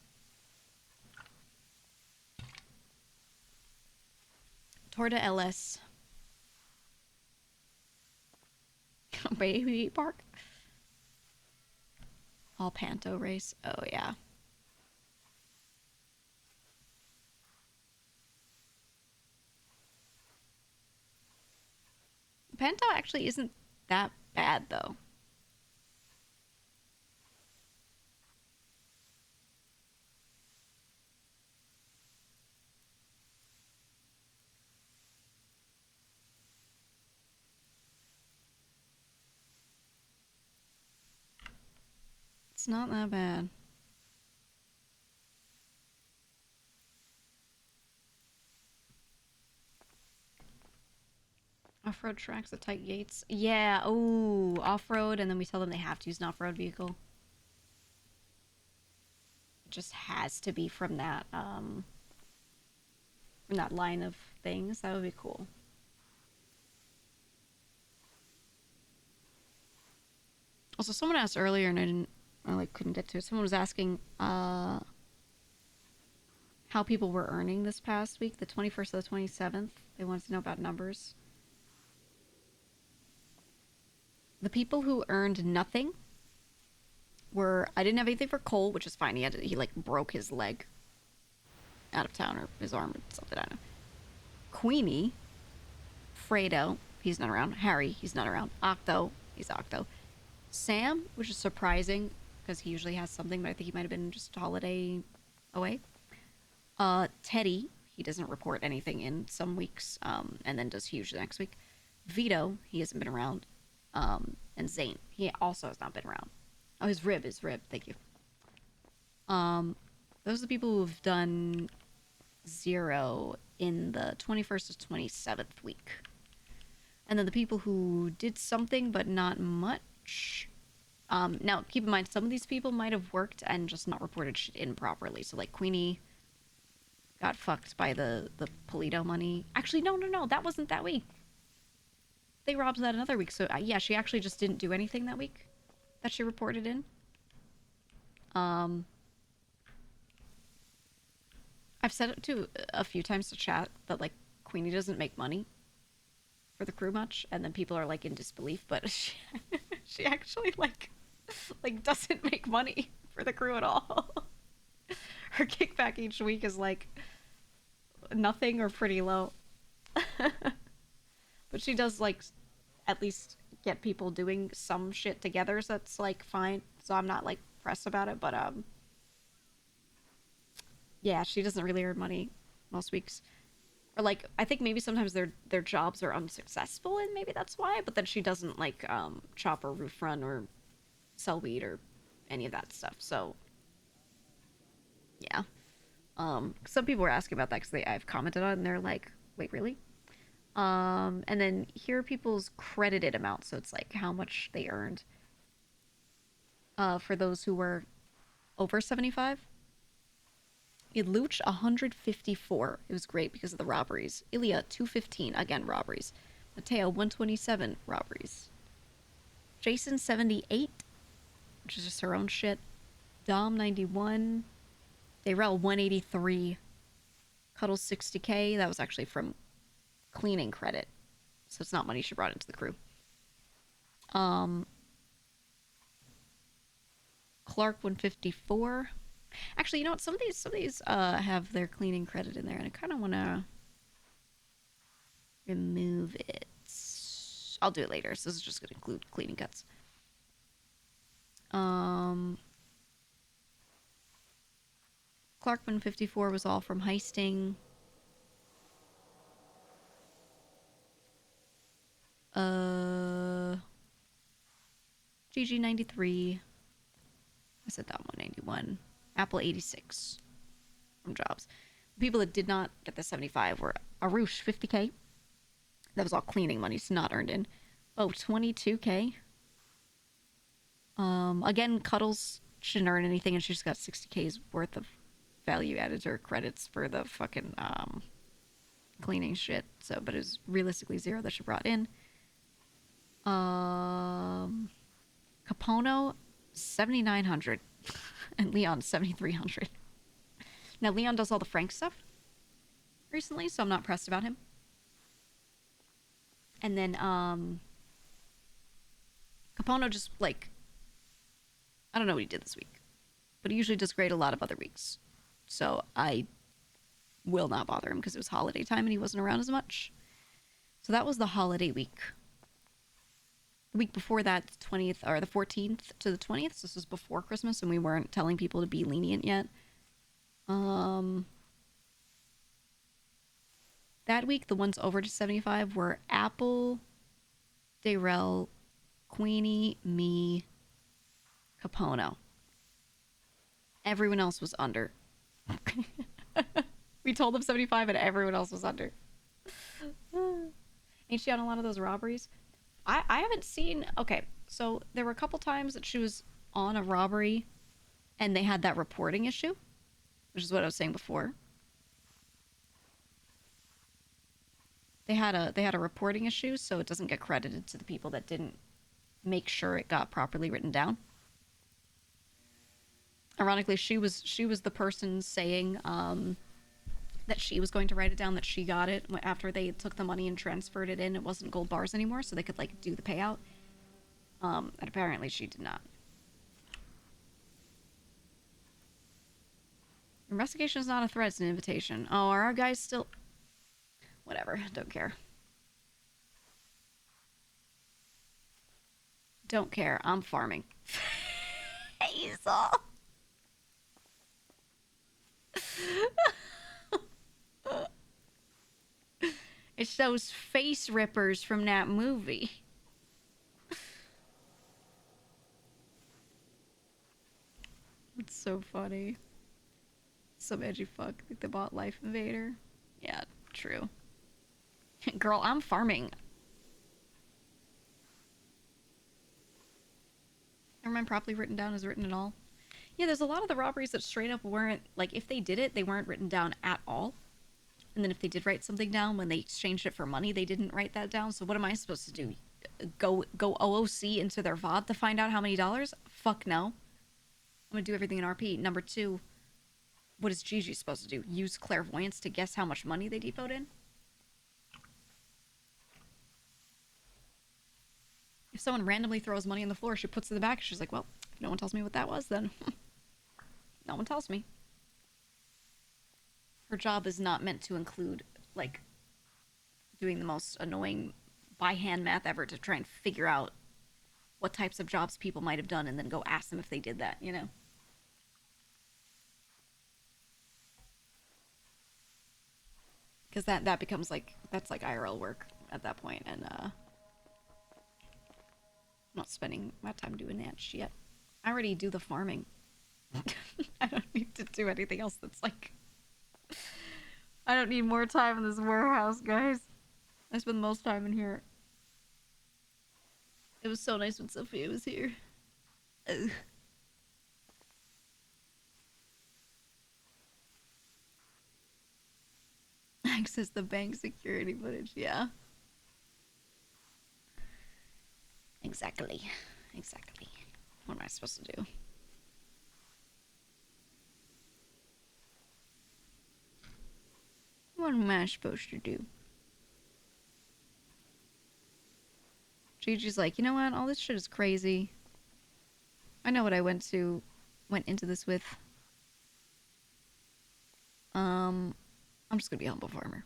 Tour de LS. Baby Park. All Panto race. Oh, yeah. Panto actually isn't that bad, though. It's not that bad. Off-road tracks at tight gates. Yeah, oh, off-road, and then we tell them they have to use an off-road vehicle. It just has to be from that line of things. That would be cool. Also, someone asked earlier, and I couldn't get to it. Someone was asking how people were earning this past week, the 21st to the 27th. They wanted to know about numbers. The people who earned nothing were, I didn't have anything for Cole, which is fine. He like broke his leg out of town, or his arm or something, I don't know. Queenie, Fredo, he's not around. Harry, he's not around. Octo, he's Octo. Sam, which is surprising because he usually has something, but I think he might have been just a holiday away. Teddy, he doesn't report anything in some weeks, and then does huge the next week. Vito, he hasn't been around. And Zane, he also has not been around. Oh, his rib, thank you. Those are the people who've done 0 in the 21st to 27th week. And then the people who did something but not much. Now, keep in mind, some of these people might have worked and just not reported shit in properly. So, like, Queenie got fucked by the Polito money. Actually, no, that wasn't that week. They robbed that another week. So, yeah, she actually just didn't do anything that week that she reported in. I I've said it to a few times to chat that like Queenie doesn't make money for the crew much, and then people are like in disbelief, but she actually like doesn't make money for the crew at all. Her kickback each week is like nothing or pretty low. But she does like at least get people doing some shit together, so that's like fine. So I'm not like pressed about it, but yeah, she doesn't really earn money most weeks. Or like I think maybe sometimes their jobs are unsuccessful and maybe that's why, but then she doesn't like chop or roof run or sell weed or any of that stuff. So yeah. Some people were asking about that because I've commented on it and they're like, wait, really? And then here are people's credited amounts, so it's like how much they earned. For those who were over 75. Iluch 154. It was great because of the robberies. Ilya 215. Again, robberies. Mateo 127. Robberies. Jason 78, which is just her own shit. Dom 91. Dayrell 183. Cuddles 60k. That was actually from cleaning credit, so it's not money she brought into the crew. Clark 154. Actually, you know what? Some of these have their cleaning credit in there, and I kind of want to remove it. I'll do it later. So this is just going to include cleaning cuts. Clark 154 was all from heisting. Gigi 93. I said that 191. Apple 86 from jobs. The people that did not get the 75 were Arush 50k. That was all cleaning money, so not earned in. Oh, 22k. Again, Cuddles shouldn't earn anything, and she just got 60k's worth of value added to her credits for the fucking cleaning shit. So, but it was realistically zero that she brought in. Capono 7,900 and Leon 7,300. Now Leon does all the Frank stuff recently, so I'm not pressed about him. And then Capono just like, I don't know what he did this week, but he usually does great a lot of other weeks, so I will not bother him because it was holiday time and he wasn't around as much. So that was the holiday week. The week before that, the 20th or the 14th to the 20th. So this was before Christmas, and we weren't telling people to be lenient yet. That week, the ones over to 75 were Apple, Dayrell, Queenie, me, Capono. Everyone else was under. We told them 75, and everyone else was under. Ain't she on a lot of those robberies? I haven't seen... Okay, so there were a couple times that she was on a robbery and they had that reporting issue, which is what I was saying before. They had a reporting issue, so it doesn't get credited to the people that didn't make sure it got properly written down. Ironically, she was the person saying that she was going to write it down, that she got it after they took the money and transferred it in. It wasn't gold bars anymore, so they could like do the payout. And apparently she did not. Investigation is not a threat, it's an invitation. Oh, are our guys still... Whatever, don't care. Don't care, I'm farming. Hazel! It's those face rippers from that movie. It's so funny. Some edgy fuck. Think they bought Life Invader? Yeah, true. Girl, I'm farming. Never mind, properly written down is written at all. Yeah, there's a lot of the robberies that straight up weren't, like, if they did it, they weren't written down at all. And then if they did write something down, when they exchanged it for money, they didn't write that down. So what am I supposed to do? Go OOC into their VOD to find out how many dollars? Fuck no. I'm gonna do everything in RP. Number two, what is Gigi supposed to do? Use clairvoyance to guess how much money they depoted in? If someone randomly throws money on the floor, she puts it in the back. She's like, well, if no one tells me what that was, then no one tells me. Her job is not meant to include, like, doing the most annoying by-hand math ever to try and figure out what types of jobs people might have done and then go ask them if they did that, you know? Because that becomes, like, that's, like, IRL work at that point, and, I'm not spending my time doing that shit. I already do the farming. I don't need to do anything else that's, like... I don't need more time in this warehouse, guys. I spend the most time in here. It was so nice when Sophia was here. Ugh. Access the bank security footage, yeah. Exactly. Exactly. What am I supposed to do? What am I supposed to do? Gigi's like, you know what? All this shit is crazy. I know what I went into this with. I'm just gonna be a humble farmer.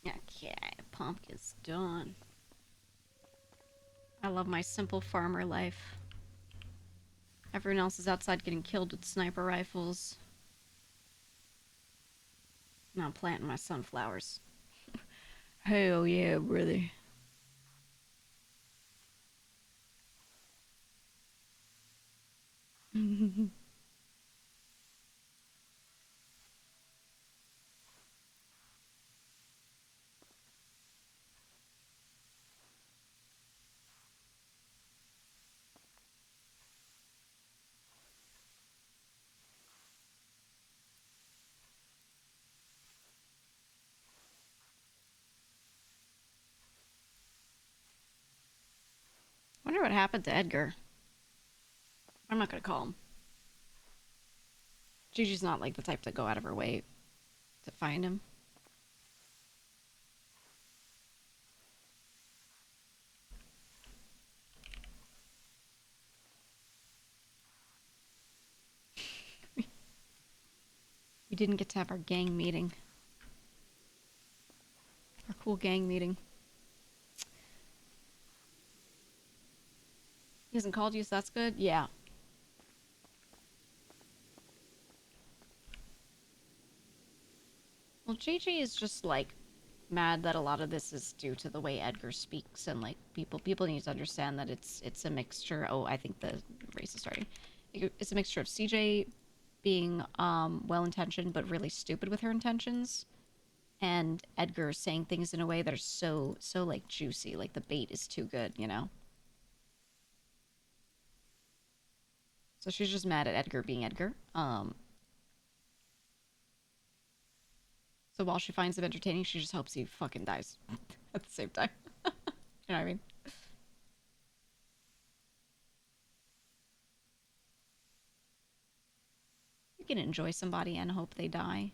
Okay, pumpkin's done. I love my simple farmer life. Everyone else is outside getting killed with sniper rifles. Now I'm planting my sunflowers. Hell yeah, brother. Wonder what happened to Edgar. I'm not gonna call him. Gigi's not like the type to go out of her way to find him. We didn't get to have our gang meeting. Our cool gang meeting. He hasn't called you, so that's good? Yeah. Well, Gigi is just, like, mad that a lot of this is due to the way Edgar speaks, and, like, people need to understand that it's a mixture. Oh, I think the race is starting. It's a mixture of CJ being well-intentioned but really stupid with her intentions, and Edgar saying things in a way that are so like juicy, like the bait is too good, you know? So she's just mad at Edgar being Edgar. So while she finds him entertaining, she just hopes he fucking dies at the same time. You know what I mean? You can enjoy somebody and hope they die.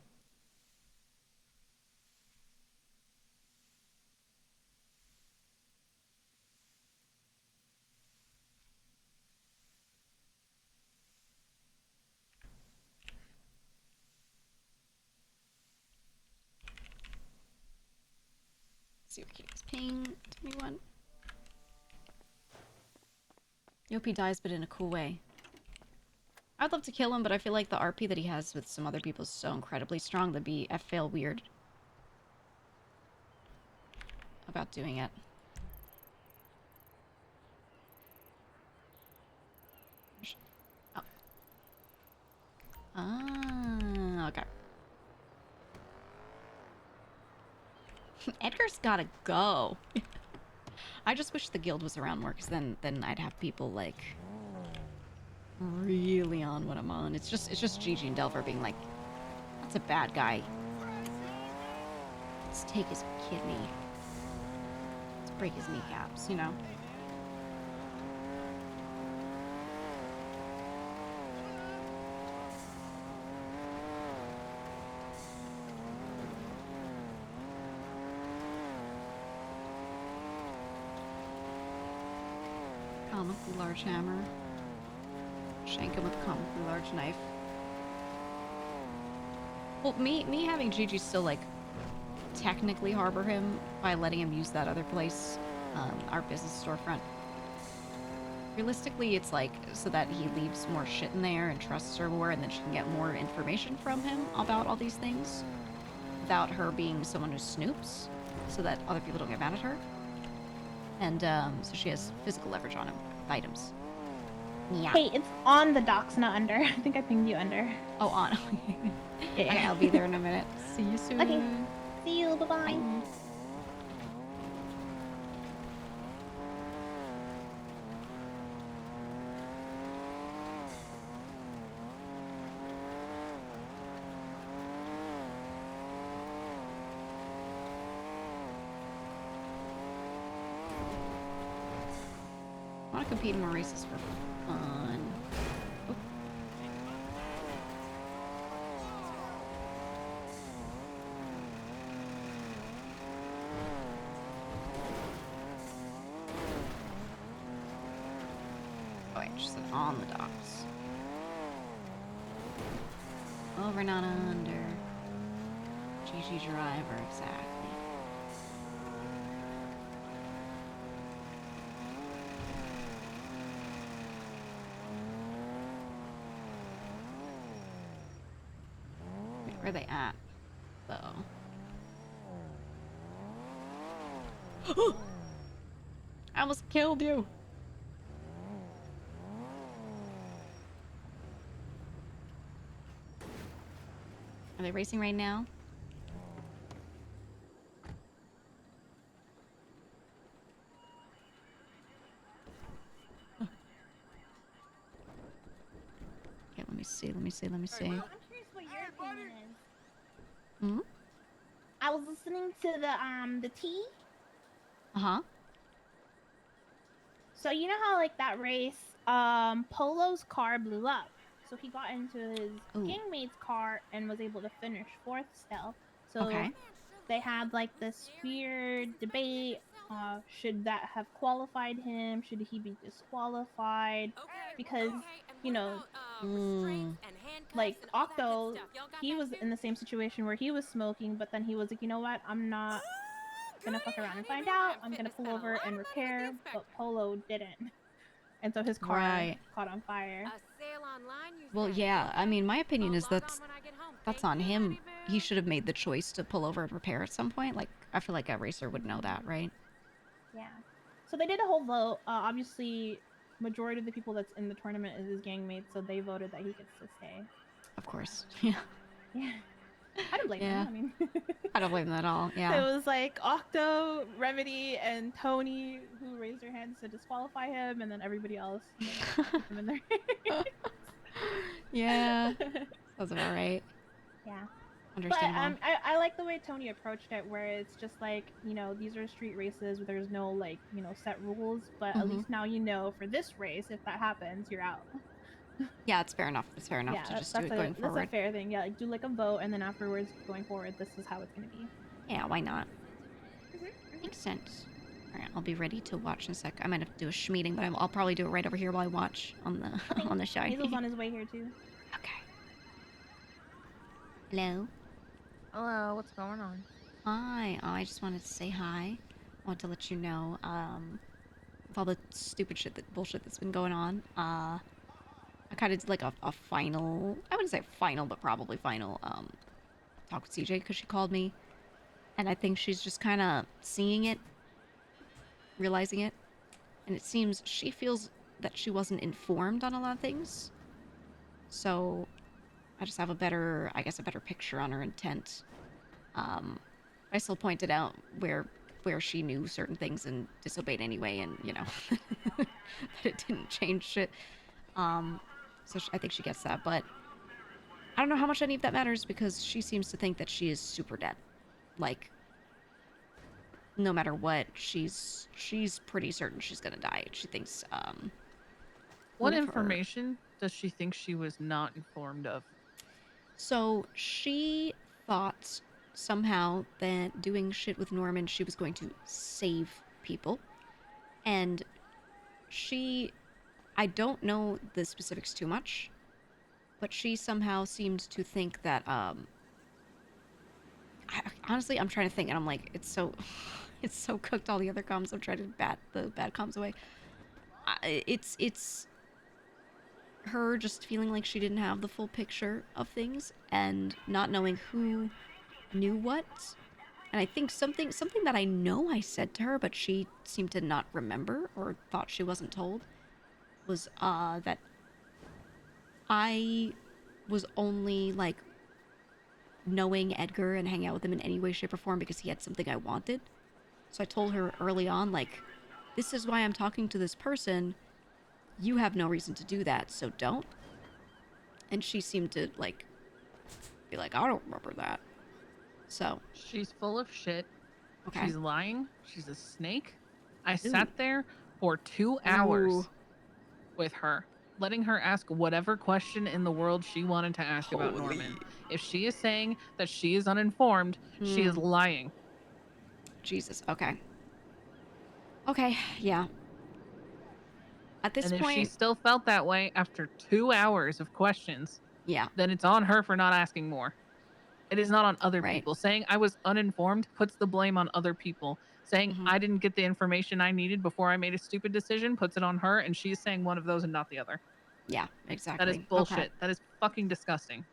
Let's see what keeps ping. 21. I hope he dies, but in a cool way. I'd love to kill him, but I feel like the RP that he has with some other people is so incredibly strong that'd be, I feel weird. about doing it. Oh. Ah, okay. Edgar's gotta go. I just wish the guild was around more, because then I'd have people like really on what I'm on. It's just Gigi and Delver being like, that's a bad guy. Let's take his kidney. Let's break his kneecaps, you know? Comically large hammer. Shank him with a comically large knife. Well, me having Gigi still, like, technically harbor him by letting him use that other place, our business storefront. Realistically, it's like so that he leaves more shit in there and trusts her more, and then she can get more information from him about all these things without her being someone who snoops, so that other people don't get mad at her. And so she has physical leverage on him with items. Yeah. Hey, it's on the docks, not under. I think I pinged you under. Oh, on. Yeah. Okay, I'll be there in a minute. See you soon. Okay. See you. Bye-bye. Bye. I want to compete in more races for fun. Oh. Oh, wait, just said on the docks. Over, not under. Gigi driver, exactly. Where are they at, though? I almost killed you! Are they racing right now? Okay, let me see. I'm curious what your opinion is. Hmm? I was listening to the T. Uh-huh. So you know how like that race, Polo's car blew up. So he got into his gangmate's car and was able to finish fourth still. So Okay. they had like this weird debate. Should that have qualified him? Should he be disqualified? Because, you know, like Octo, he was in the same situation where he was smoking, but then he was like, you know what? I'm not gonna fuck around and find out. I'm gonna pull over and repair, but Polo didn't. And so his car Right. caught on fire. Well, yeah. I mean, my opinion is that's on him. He should have made the choice to pull over and repair at some point. Like, I feel like a racer would know that, right? Yeah. So they did a whole vote. Obviously, majority of the people that's in the tournament is his gangmates, so they voted that he gets to stay. Of course. Yeah. Yeah. I don't blame him. I mean, I don't blame them at all. Yeah. it was like Octo, Remedy, and Tony who raised their hands to disqualify him, and then everybody else keep him in there. Yeah. Sounds about right. Yeah. Understandable. But I like the way Tony approached it, where it's just like, you know, these are street races where there's no like, you know, set rules, but at least now you know for this race, if that happens, you're out. Yeah, it's fair enough. It's fair enough to just do it going forward. That's a fair thing. Yeah, like do like a vote, and then afterwards, going forward, this is how it's gonna be. Yeah, why not? Makes sense. All right, I'll be ready to watch in a sec. I might have to do a schmeeting, but I'll probably do it right over here while I watch on the on the show. Hazel's on his way here too. Okay. Hello. Hello. What's going on? Hi. Oh, I just wanted to say hi. I want to let you know, with all the stupid bullshit that's been going on, I kind of did like a final, I wouldn't say final, but probably final, talk with CJ because she called me. And I think she's just kind of seeing it realizing it. And it seems she feels that she wasn't informed on a lot of things. So I just have a better picture on her intent. I still pointed out where she knew certain things and disobeyed anyway, and that it didn't change shit. So I think she gets that, but I don't know how much any of that matters because she seems to think that she is super dead. Like, no matter what, she's pretty certain she's gonna die. She thinks, What information does she think she was not informed of? So she thought somehow that doing shit with Norman, she was going to save people. And I don't know the specifics too much, but she somehow seemed to think that, honestly, I'm trying to think, and I'm like, it's so cooked, all the other comms. I'm trying to bat the bad comms away. It's her just feeling like she didn't have the full picture of things and not knowing who knew what. And I think something that I know I said to her, but she seemed to not remember or thought she wasn't told, was that I was only like knowing Edgar and hanging out with him in any way, shape, or form because he had something I wanted. So I told her early on, like, this is why I'm talking to this person. You have no reason to do that, so don't. And she seemed to, like, be like, I don't remember that. So. She's full of shit. Okay. She's lying. She's a snake. I sat there for 2 hours with her, letting her ask whatever question in the world she wanted to ask about Norman. If she is saying that she is uninformed, she is lying. Jesus, okay. Okay, yeah. At this point... if she still felt that way after 2 hours of questions, then it's on her for not asking more. It is not on other people. Saying I was uninformed puts the blame on other people. Saying I didn't get the information I needed before I made a stupid decision puts it on her, and she's saying one of those and not the other. Yeah, exactly. That is bullshit. Okay. That is fucking disgusting.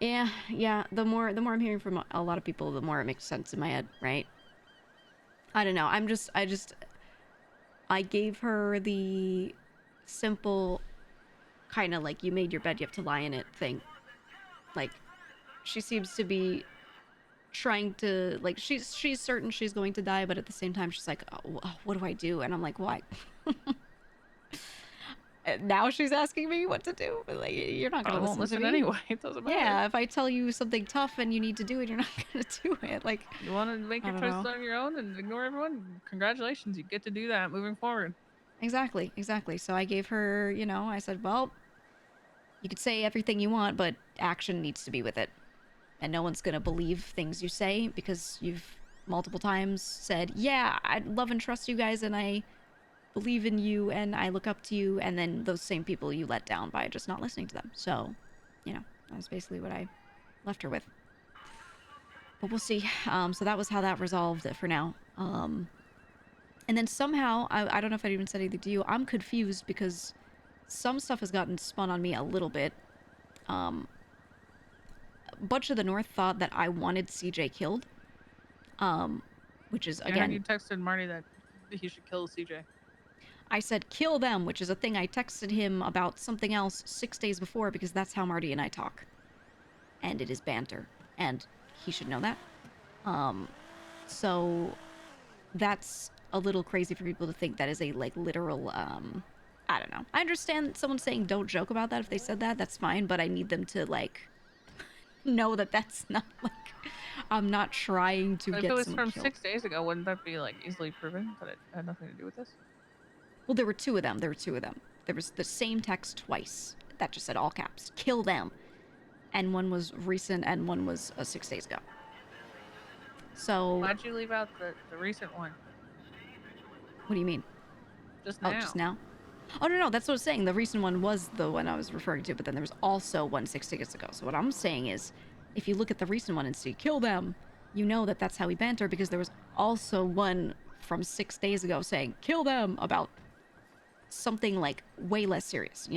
Yeah. The more I'm hearing from a lot of people, the more it makes sense in my head, right? I don't know. I gave her the simple kind of like, you made your bed, you have to lie in it thing. Like, she seems to be trying to, like, she's certain she's going to die, but at the same time she's like, oh, what do I do? And I'm like, what? And now she's asking me what to do. But, like, you're not gonna listen to me anyway. It doesn't matter. Yeah, if I tell you something tough and you need to do it, you're not gonna do it. Like, you want to make your choices on your own and ignore everyone? Congratulations, you get to do that moving forward. Exactly. So I gave her, I said, well, you could say everything you want, but action needs to be with it. And no one's gonna believe things you say because you've multiple times said, yeah, I love and trust you guys and I believe in you and I look up to you, and then those same people you let down by just not listening to them. So, that was basically what I left her with. But we'll see. So that was how that resolved it for now. And then somehow, I don't know if I even said anything to you, I'm confused because some stuff has gotten spun on me a little bit. A bunch of the North thought that I wanted CJ killed. Which is, again... you texted Marty that he should kill CJ. I said, kill them, which is a thing I texted him about something else 6 days before because that's how Marty and I talk. And it is banter. And he should know that. So that's a little crazy for people to think that is a, like, literal, I don't know. I understand someone saying don't joke about that if they said that. That's fine, but I need them to, like, know that that's not, like, I'm not trying to get someone killed. If it was from 6 days ago, wouldn't that be, like, easily proven that it had nothing to do with this? Well, there were two of them. There was the same text twice that just said all caps, kill them. And one was recent and one was 6 days ago. So... Why'd you leave out the recent one? What do you mean? Just now. Oh, just now? Oh, no, that's what I was saying. The recent one was the one I was referring to, but then there was also one 6 days ago. So what I'm saying is, if you look at the recent one and see kill them, you know that that's how we banter, because there was also one from 6 days ago saying kill them about something, like, way less serious,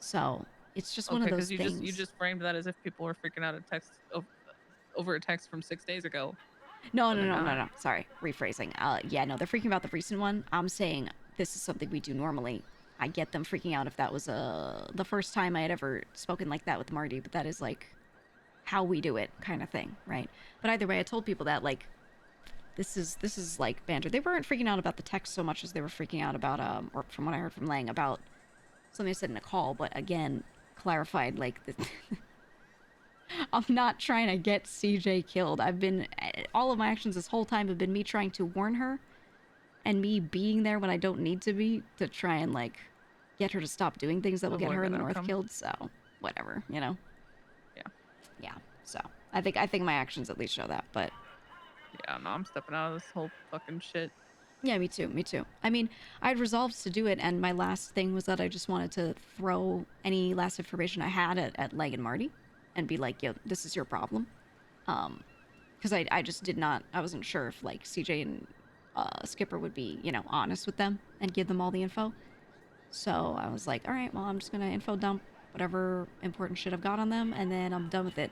So it's just one of those things. You just framed that as if people were freaking out over a text from 6 days ago. No. Sorry, rephrasing. Yeah, no, they're freaking about the recent one. I'm saying this is something we do normally. I get them freaking out if that was the first time I had ever spoken like that with Marty, but that is like how we do it kind of thing, right? But either way, I told people that like this is like banter. They weren't freaking out about the text so much as they were freaking out about or from what I heard from Lang about something I said in a call, but again, clarified like I'm not trying to get CJ killed. All of my actions this whole time have been me trying to warn her and me being there when I don't need to be to try and like get her to stop doing things that will get her in the north killed. So whatever, you know. Yeah. So I think my actions at least show that, but yeah, no, I'm stepping out of this whole fucking shit. Yeah, me too. I mean, I'd resolved to do it, and my last thing was that I just wanted to throw any last information I had at Leg and Marty and be like, yo, this is your problem. Because I just did not, I wasn't sure if, like, CJ and Skipper would be, you know, honest with them and give them all the info. So I was like, all right, well, I'm just going to info dump whatever important shit I've got on them, and then I'm done with it.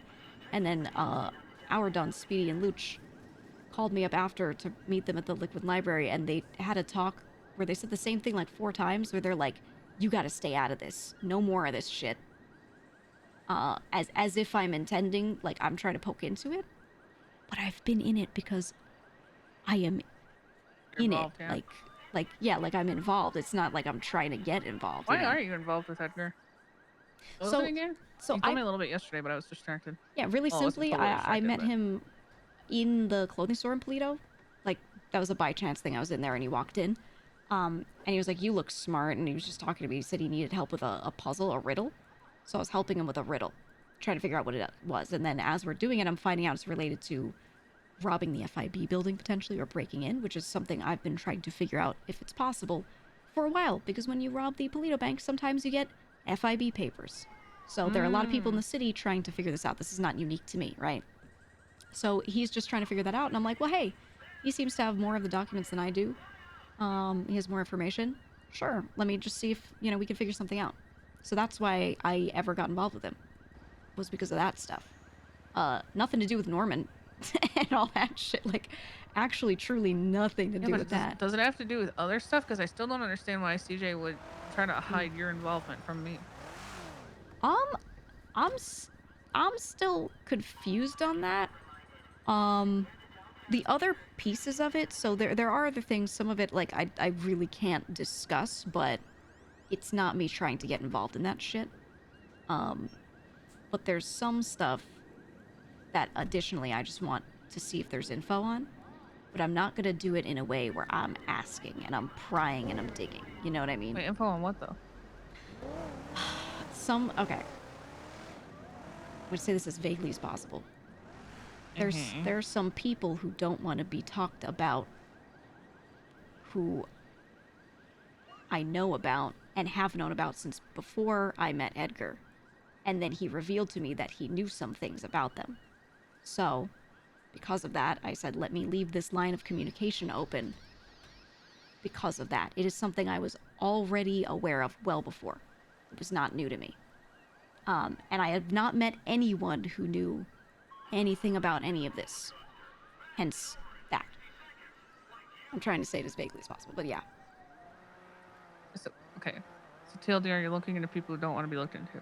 And then our done, Speedy and Luch called me up after to meet them at the Liquid Library, and they had a talk where they said the same thing like 4 times, where they're like, you gotta stay out of this. No more of this shit. As if I'm intending, like I'm trying to poke into it. But I've been in it because I am involved, in it. Yeah. Like I'm involved. It's not like I'm trying to get involved. Why are you involved with Edgar? What was it again? You told me a little bit yesterday, but I was distracted. Yeah, really simply, totally I met him in the clothing store in Polito. Like, that was a by chance thing. I was in there and he walked in. And he was like, you look smart. And he was just talking to me. He said he needed help with a puzzle, a riddle. So I was helping him with a riddle, trying to figure out what it was. And then as we're doing it, I'm finding out it's related to robbing the FIB building potentially, or breaking in, which is something I've been trying to figure out if it's possible for a while. Because when you rob the Polito Bank, sometimes you get FIB papers. So there are a lot of people in the city trying to figure this out. This is not unique to me, right? So he's just trying to figure that out. And I'm like, well, hey, he seems to have more of the documents than I do. He has more information. Sure, let me just see if, you know, we can figure something out. So that's why I ever got involved with him, was because of that stuff. Nothing to do with Norman and all that shit. Like, actually, truly nothing to do with that. Does it have to do with other stuff? Because I still don't understand why CJ would try to hide your involvement from me. I'm still confused on that. The other pieces of it, so there are other things, some of it, like, I really can't discuss, but it's not me trying to get involved in that shit. But there's some stuff that, additionally, I just want to see if there's info on, but I'm not gonna do it in a way where I'm asking, and I'm prying, and I'm digging, you know what I mean? Wait, info on what, though? Okay. I would say this as vaguely as possible. There's some people who don't want to be talked about, who I know about and have known about since before I met Edgar. And then he revealed to me that he knew some things about them. So, because of that, I said, let me leave this line of communication open because of that. It is something I was already aware of well before. It was not new to me. And I have not met anyone who knew anything about any of this. Hence, that. I'm trying to say it as vaguely as possible, but yeah. So, okay. So TLDR, you're looking into people who don't want to be looked into.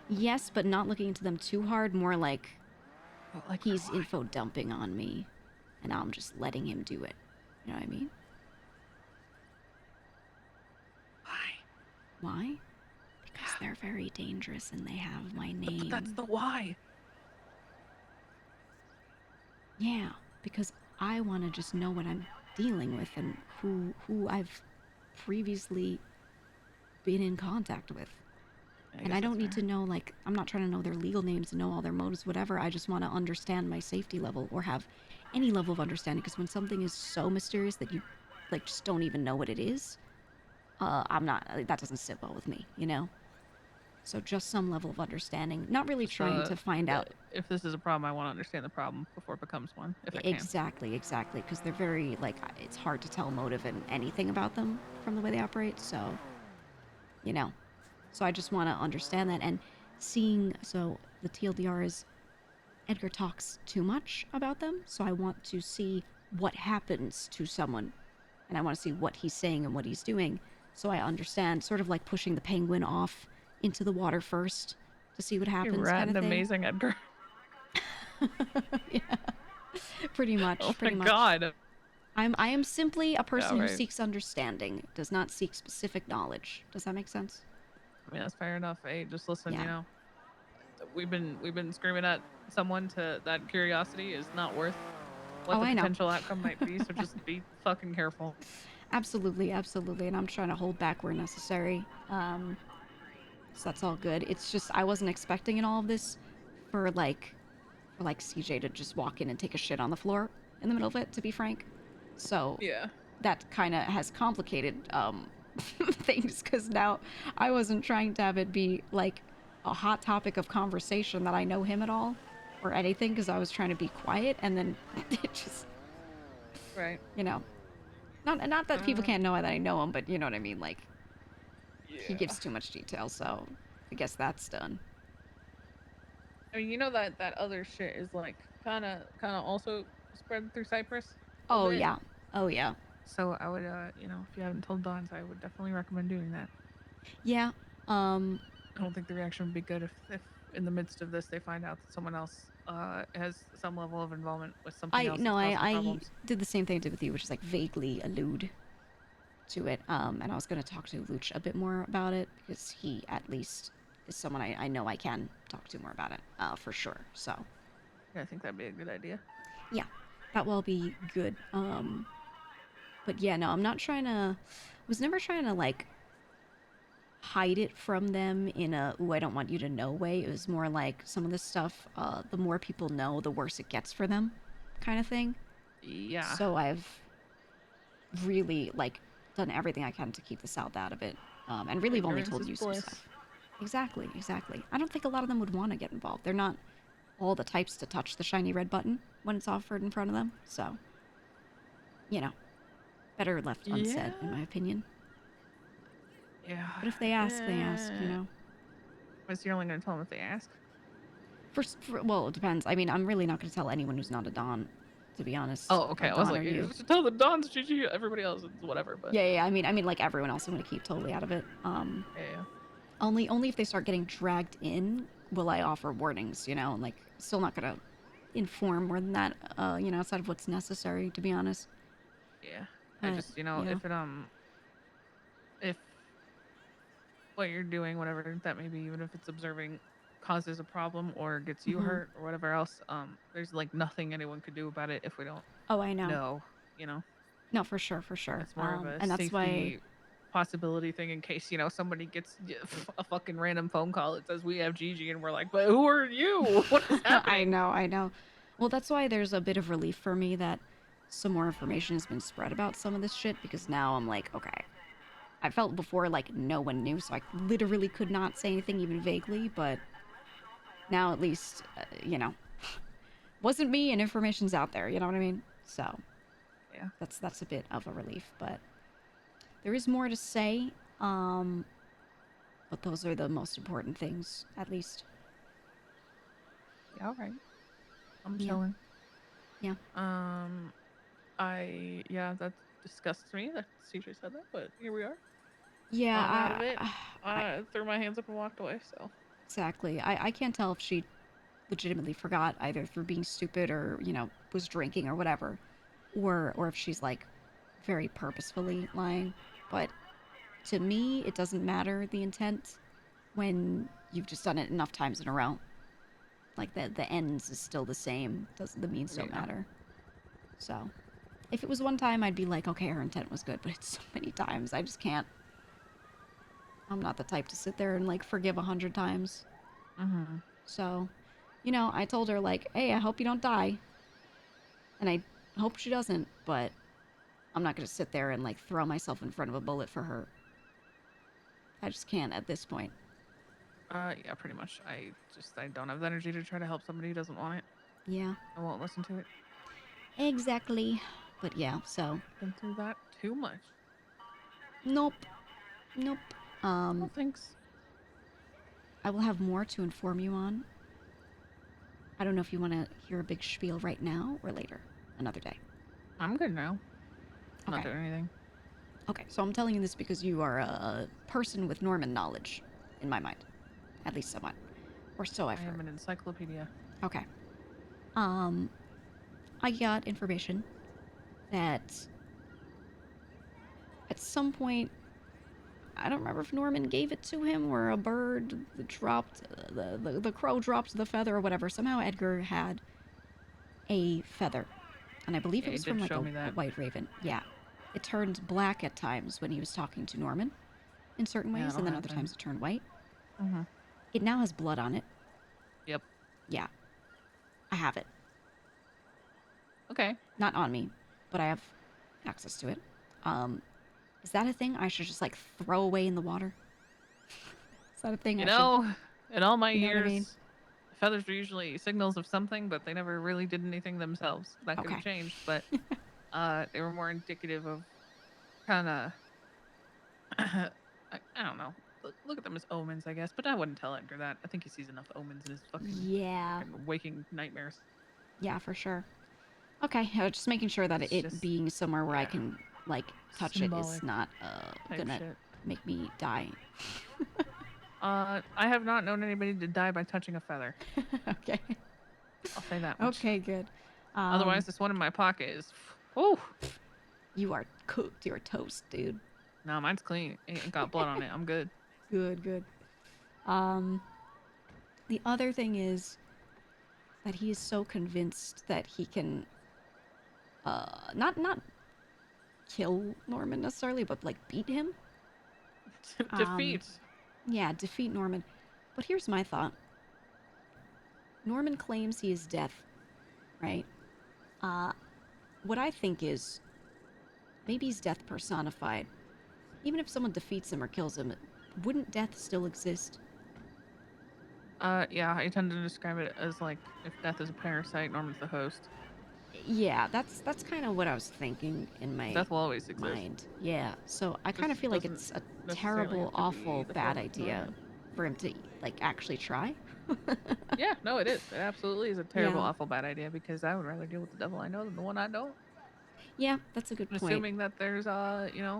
Yes, but not looking into them too hard. More like he's info dumping on me, and I'm just letting him do it. You know what I mean? Why? Because they're very dangerous and they have my name. But that's the why. Yeah, because I want to just know what I'm dealing with and who I've previously been in contact with. And I don't need to know, like, I'm not trying to know their legal names and know all their motives, whatever. I just want to understand my safety level, or have any level of understanding. Because when something is so mysterious that you, like, just don't even know what it is, that doesn't sit well with me, you know? So just some level of understanding, not really trying to find out. If this is a problem, I want to understand the problem before it becomes one, if I can. Exactly, because they're very, like, it's hard to tell motive and anything about them from the way they operate, so, you know. So I just want to understand that, and seeing, so the TLDR is Edgar talks too much about them, so I want to see what happens to someone, and I want to see what he's saying and what he's doing, so I understand, sort of like pushing the penguin off into the water first to see what happens. You're kind of thing. amazing, Edgar. Yeah, pretty much. Oh pretty my much. God. I am simply a person Yeah, who right. seeks understanding, does not seek specific knowledge. Does that make sense? I mean, that's fair enough. Hey, just listen, Yeah. you know. We've been screaming at someone to that curiosity is not worth what the I know. potential outcome might be, so just be fucking careful. Absolutely, absolutely. And I'm trying to hold back where necessary. So that's all good. It's just I wasn't expecting in all of this for like CJ to just walk in and take a shit on the floor in the middle of it, to be frank. So yeah, that kind of has complicated things, because now I wasn't trying to have it be like a hot topic of conversation that I know him at all or anything, because I was trying to be quiet, and then it just, right. you know, not that people can't know that I know him, but you know what I mean, like he gives too much detail, so I guess that's done. I mean, you know that other shit is like kind of also spread through Cyprus. Oh yeah, oh yeah. So I would, you know, if you haven't told Dons, I would definitely recommend doing that. Yeah. I don't think the reaction would be good if in the midst of this they find out that someone else has some level of involvement with something else. I did the same thing I did with you, which is like vaguely allude to it. And I was going to talk to Luch a bit more about it, because he at least is someone I know I can talk to more about it, for sure. So yeah, I think that'd be a good idea. Yeah, that will be good. But yeah, no, I'm not trying to, was never trying to like hide it from them in a, ooh, I don't want you to know way. It was more like some of this stuff, the more people know, the worse it gets for them kind of thing. Yeah. So I've really like done everything I can to keep the South out of it. And really have only told you some stuff. Exactly, exactly. I don't think a lot of them would want to get involved. They're not all the types to touch the shiny red button when it's offered in front of them. So, you know, better left unsaid, in my opinion. Yeah. But if they ask, they ask, you know. But you're only going to tell them if they ask? Well, it depends. I mean, I'm really not going to tell anyone who's not a Don, to be honest. Oh, okay. I was like, you should tell the Dons, Gigi, everybody else, it's whatever. But yeah. I mean, like everyone else, I'm going to keep totally out of it. Yeah. Only if they start getting dragged in will I offer warnings. You know, like still not going to inform more than that. You know, outside of what's necessary, to be honest. Yeah. I just, you know, if what you're doing, whatever that may be, even if it's observing, causes a problem or gets you hurt or whatever else, there's like nothing anyone could do about it if we don't. Oh, I know. No, you know. No, for sure. It's more of a and that's safety possibility thing in case, you know, somebody gets a fucking random phone call that says we have Gigi, and we're like, but who are you? What is happening? I know. Well, that's why there's a bit of relief for me that some more information has been spread about some of this shit, because now I'm like, okay. I felt before like no one knew, so I literally could not say anything even vaguely, but now at least, you know, wasn't me and information's out there, you know what I mean? So, yeah, that's a bit of a relief, but there is more to say, but those are the most important things, at least. Yeah, all right. I'm chilling. Yeah. That disgusts me that CJ said that, but here we are. Yeah, out of it. I threw my hands up and walked away, so. Exactly. I can't tell if she legitimately forgot, either through being stupid or, you know, was drinking or whatever, or if she's like very purposefully lying. But to me, it doesn't matter the intent when you've just done it enough times in a row. Like the ends is still the same. The means don't matter. So if it was one time, I'd be like, okay, her intent was good, but it's so many times, I just can't. I'm not the type to sit there and like forgive 100 times. So, you know, I told her like, hey, I hope you don't die. And I hope she doesn't, but I'm not going to sit there and like throw myself in front of a bullet for her. I just can't at this point. Yeah, pretty much. I don't have the energy to try to help somebody who doesn't want it. Yeah. I won't listen to it. Exactly. But yeah, so. Been through that too much. Nope. Well, thanks. I will have more to inform you on. I don't know if you want to hear a big spiel right now or later, another day. I'm good now. I'm Okay. not doing anything. Okay, so I'm telling you this because you are a person with Norman knowledge, in my mind. At least somewhat. Or so I've heard. I am an encyclopedia. Okay. I got information that at some point, I don't remember if Norman gave it to him or a bird dropped, the crow dropped the feather or whatever. Somehow Edgar had a feather. And I believe it was from like a white raven. Yeah. It turned black at times when he was talking to Norman in certain ways, and then other times it turned white. Mm-hmm. It now has blood on it. Yep. Yeah. I have it. Okay. Not on me, but I have access to it. Is that a thing I should just like throw away in the water? Is that a thing? In all my years, feathers were usually signals of something, but they never really did anything themselves. That could have changed, but they were more indicative of kind of I don't know. Look at them as omens, I guess. But I wouldn't tell Edgar that. I think he sees enough omens in his fucking waking nightmares. Yeah, for sure. Okay, just making sure that it being somewhere where I can like touch symbolic. It is not gonna make me die. I have not known anybody to die by touching a feather. Okay. I'll say that much. Okay, good. Otherwise, this one in my pocket is. Oh. You are cooked. You're toast, dude. No, mine's clean. It ain't got blood on it. I'm good. Good. The other thing is that he is so convinced that he can not kill Norman necessarily, but like beat him. Defeat. Yeah, defeat Norman. But here's my thought. Norman claims he is death, right? What I think is maybe he's death personified. Even if someone defeats him or kills him, wouldn't death still exist? Yeah, I tend to describe it as like if death is a parasite, Norman's the host. Yeah, that's kind of what I was thinking in my death will always exist. Mind. Yeah, so I kind of feel like it's a terrible, awful, bad idea for him to like actually try. Yeah, no, it is. It absolutely is a terrible, awful, bad idea because I would rather deal with the devil I know than the one I don't. Yeah, that's a good point. Assuming that there's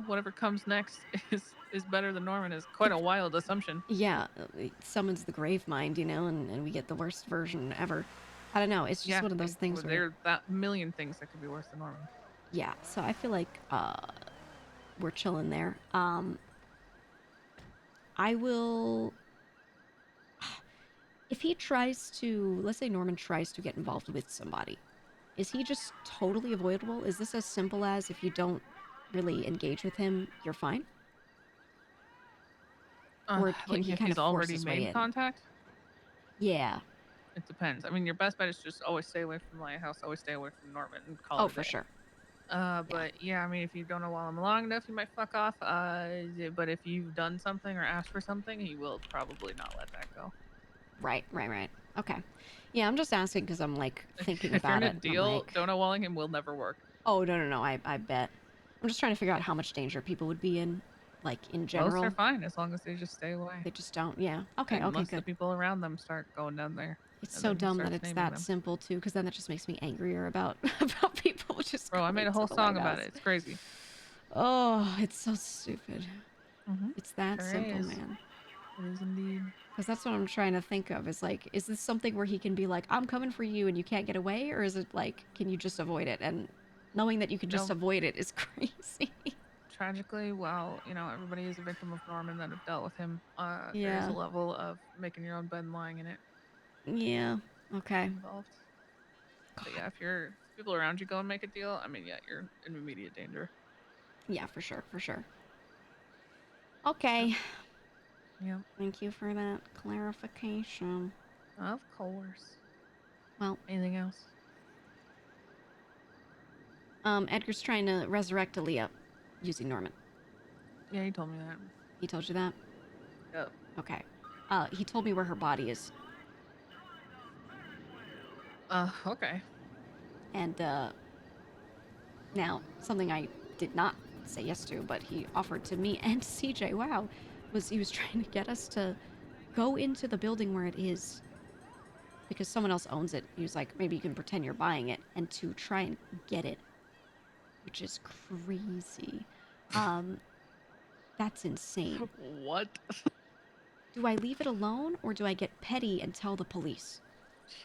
whatever comes next is better than Norman is quite a wild assumption. Yeah, it summons the grave mind, and we get the worst version ever. I don't know, it's just one of those things where there are a million things that could be worse than Norman. Yeah, so I feel like we're chilling there. I will if he tries to, let's say Norman tries to get involved with somebody, is he just totally avoidable? Is this as simple as if you don't really engage with him, you're fine? Or can he kind of force his way in? Already made contact? Yeah. It depends. I mean, your best bet is just always stay away from my house, always stay away from Norman, and call it a for day. Sure. But yeah, I mean, if you don't know while I'm long enough, you might fuck off. But if you've done something or asked for something, he will probably not let that go. Right. Okay. Yeah, I'm just asking because I'm like thinking if about you're in a deal, don't walling him will never work. Oh, no. I bet. I'm just trying to figure out how much danger people would be in, like in general. Most are fine as long as they just stay away. They just don't. Yeah. Okay. Unless good. the people around them start going down there. It's so dumb that it's that simple too, because then that just makes me angrier about people just. Bro, I made a whole song about it. It's crazy. Oh, it's so stupid. It's that simple, man. It is indeed. Because that's what I'm trying to think of. Is like, is this something where he can be like, "I'm coming for you," and you can't get away, or is it like, can you just avoid it? And knowing that you can just avoid it is crazy. Tragically, well, everybody is a victim of Norman that have dealt with him. There's a level of making your own bed and lying in it. Yeah. Okay. Involved. But yeah, if people around you go and make a deal, I mean, yeah, you're in immediate danger. Yeah, for sure. Okay. Yeah. Thank you for that clarification. Of course. Well, anything else? Edgar's trying to resurrect Aaliyah using Norman. Yeah, he told me that. He told you that? Yep. Okay. He told me where her body is. Okay. And, now, something I did not say yes to, but he offered to me and CJ, was he was trying to get us to go into the building where it is because someone else owns it. He was like, maybe you can pretend you're buying it and to try and get it, which is crazy. That's insane. What? Do I leave it alone or do I get petty and tell the police?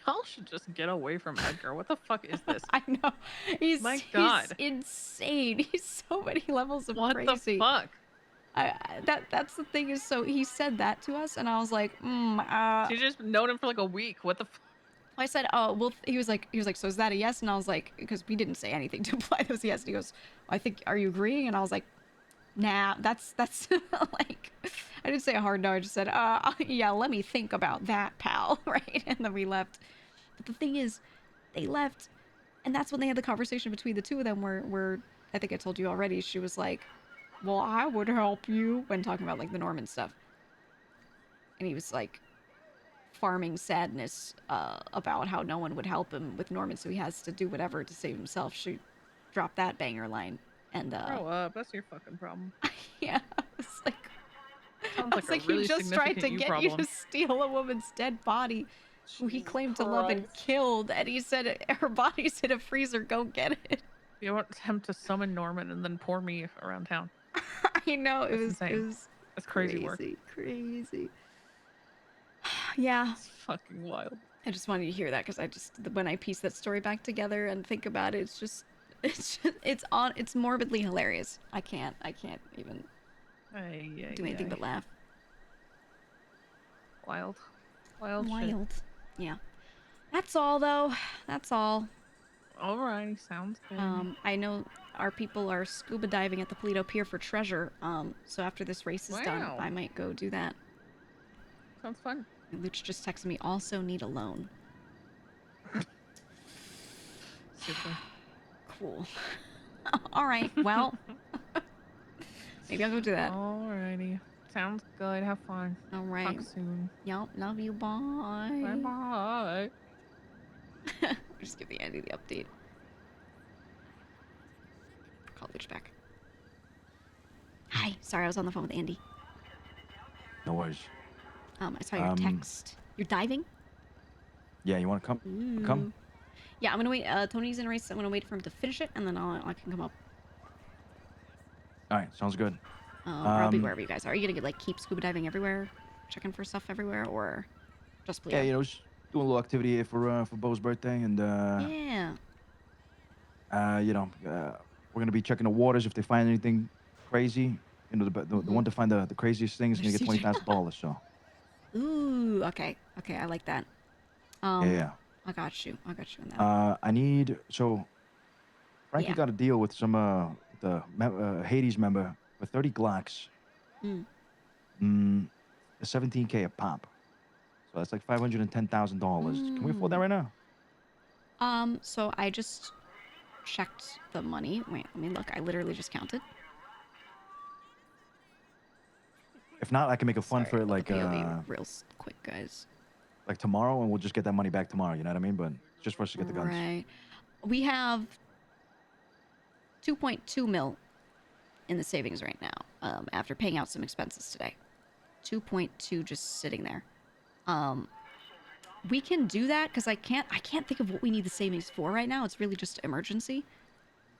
Y'all should just get away from Edgar. What the fuck is this? I know. He's God. He's insane. He's so many levels of what crazy. What the fuck? That's the thing is, so he said that to us and I was like, She just known him for like a week. What the fuck? I said, oh, well, he was like, so is that a yes? And I was like, because we didn't say anything to imply those yes. And he goes, I think, are you agreeing? And I was like, nah, that's like, I didn't say a hard no. I just said, yeah, let me think about that, pal. Right. And then we left. But the thing is, they left. And that's when they had the conversation between the two of them where I think I told you already. She was like, well, I would help you when talking about like the Norman stuff. And he was like, farming sadness about how no one would help him with Norman, so he has to do whatever to save himself. She dropped that banger line, and grow up. That's your fucking problem. Yeah, it's like, sounds like, he really just tried to get problem. you to steal a woman's dead body, who he claimed to love and killed, and he said her body's in a freezer. Go get it. You want him to summon Norman and then pour me around town? I know. That's it insane. was That's crazy work. Crazy. Yeah. It's fucking wild. I just wanted to hear that because when I piece that story back together and think about it, it's morbidly hilarious. I can't even do anything but laugh. Wild shit. Yeah. That's all though. That's all. Alrighty, sounds good. I know our people are scuba diving at the Polito Pier for treasure. So after this race is done, I might go do that. Sounds fun. Luch just texted me, also need a loan. Super. Cool. All right, well, maybe I'll go do that. Alrighty. Sounds good. Have fun. All right. Talk soon. Yep, love you. Bye. Bye-bye. Just give the Andy the update. Call Luch back. Hi. Sorry, I was on the phone with Andy. No worries. I saw your text. You're diving? Yeah, you want to come? Ooh. Come? Yeah, I'm gonna wait. Tony's in a race. I'm gonna wait for him to finish it, and then I can come up. All right, sounds good. I'll be wherever you guys are. Are you gonna keep scuba diving everywhere, checking for stuff everywhere, or just Yeah, just doing a little activity here for Bo's birthday, and yeah. We're gonna be checking the waters if they find anything crazy. You know, the one to find the craziest thing is gonna get $20,000. So. Ooh, okay, I like that. Yeah. I got you on that. Frankie got a deal with some Hades member for 30 Glocks. 17K a pop. So that's like $510,000. Can we afford that right now? So I just checked the money. Wait, let me look. I literally just counted. If not, I can make a fund for it like real quick, guys. Like tomorrow, and we'll just get that money back tomorrow. You know what I mean? But just for us to get the guns. Right. We have 2.2 mil in the savings right now. After paying out some expenses today, 2.2 just sitting there. We can do that because I can't think of what we need the savings for right now. It's really just emergency.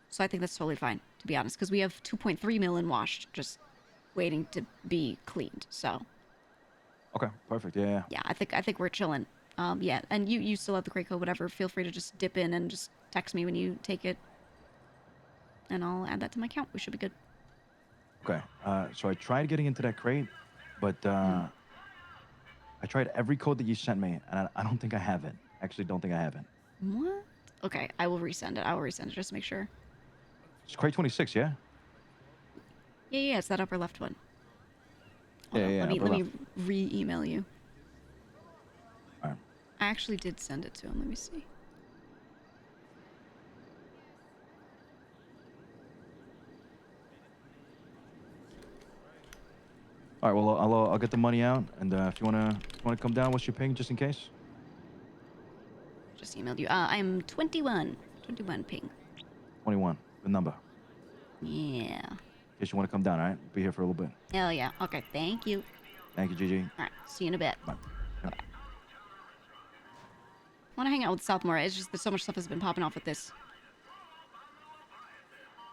So I think that's totally fine, to be honest, because we have 2.3 mil in washed, just waiting to be cleaned. So. Okay, perfect. Yeah. Yeah, I think we're chilling. Yeah, and you still have the crate code, whatever. Feel free to just dip in and just text me when you take it, and I'll add that to my account. We should be good. Okay. So I tried getting into that crate, but I tried every code that you sent me, and I don't think I have it. Actually, don't think I have it. What? Okay, I will resend it. Just to make sure. It's crate 26, yeah? Yeah, it's that upper left one. Yeah. Let me re-email you. All right. I actually did send it to him. Let me see. All right. Well, I'll get the money out, and if you wanna come down, what's your ping, just in case? Just emailed you. I'm 21. 21 ping. 21. Good number. Yeah. In case you want to come down, all right? Be here for a little bit. Hell yeah. Okay, thank you. Thank you, Gigi. All right, see you in a bit. Bye. Yep. want to hang out with Southmore. It's just that so much stuff has been popping off with this.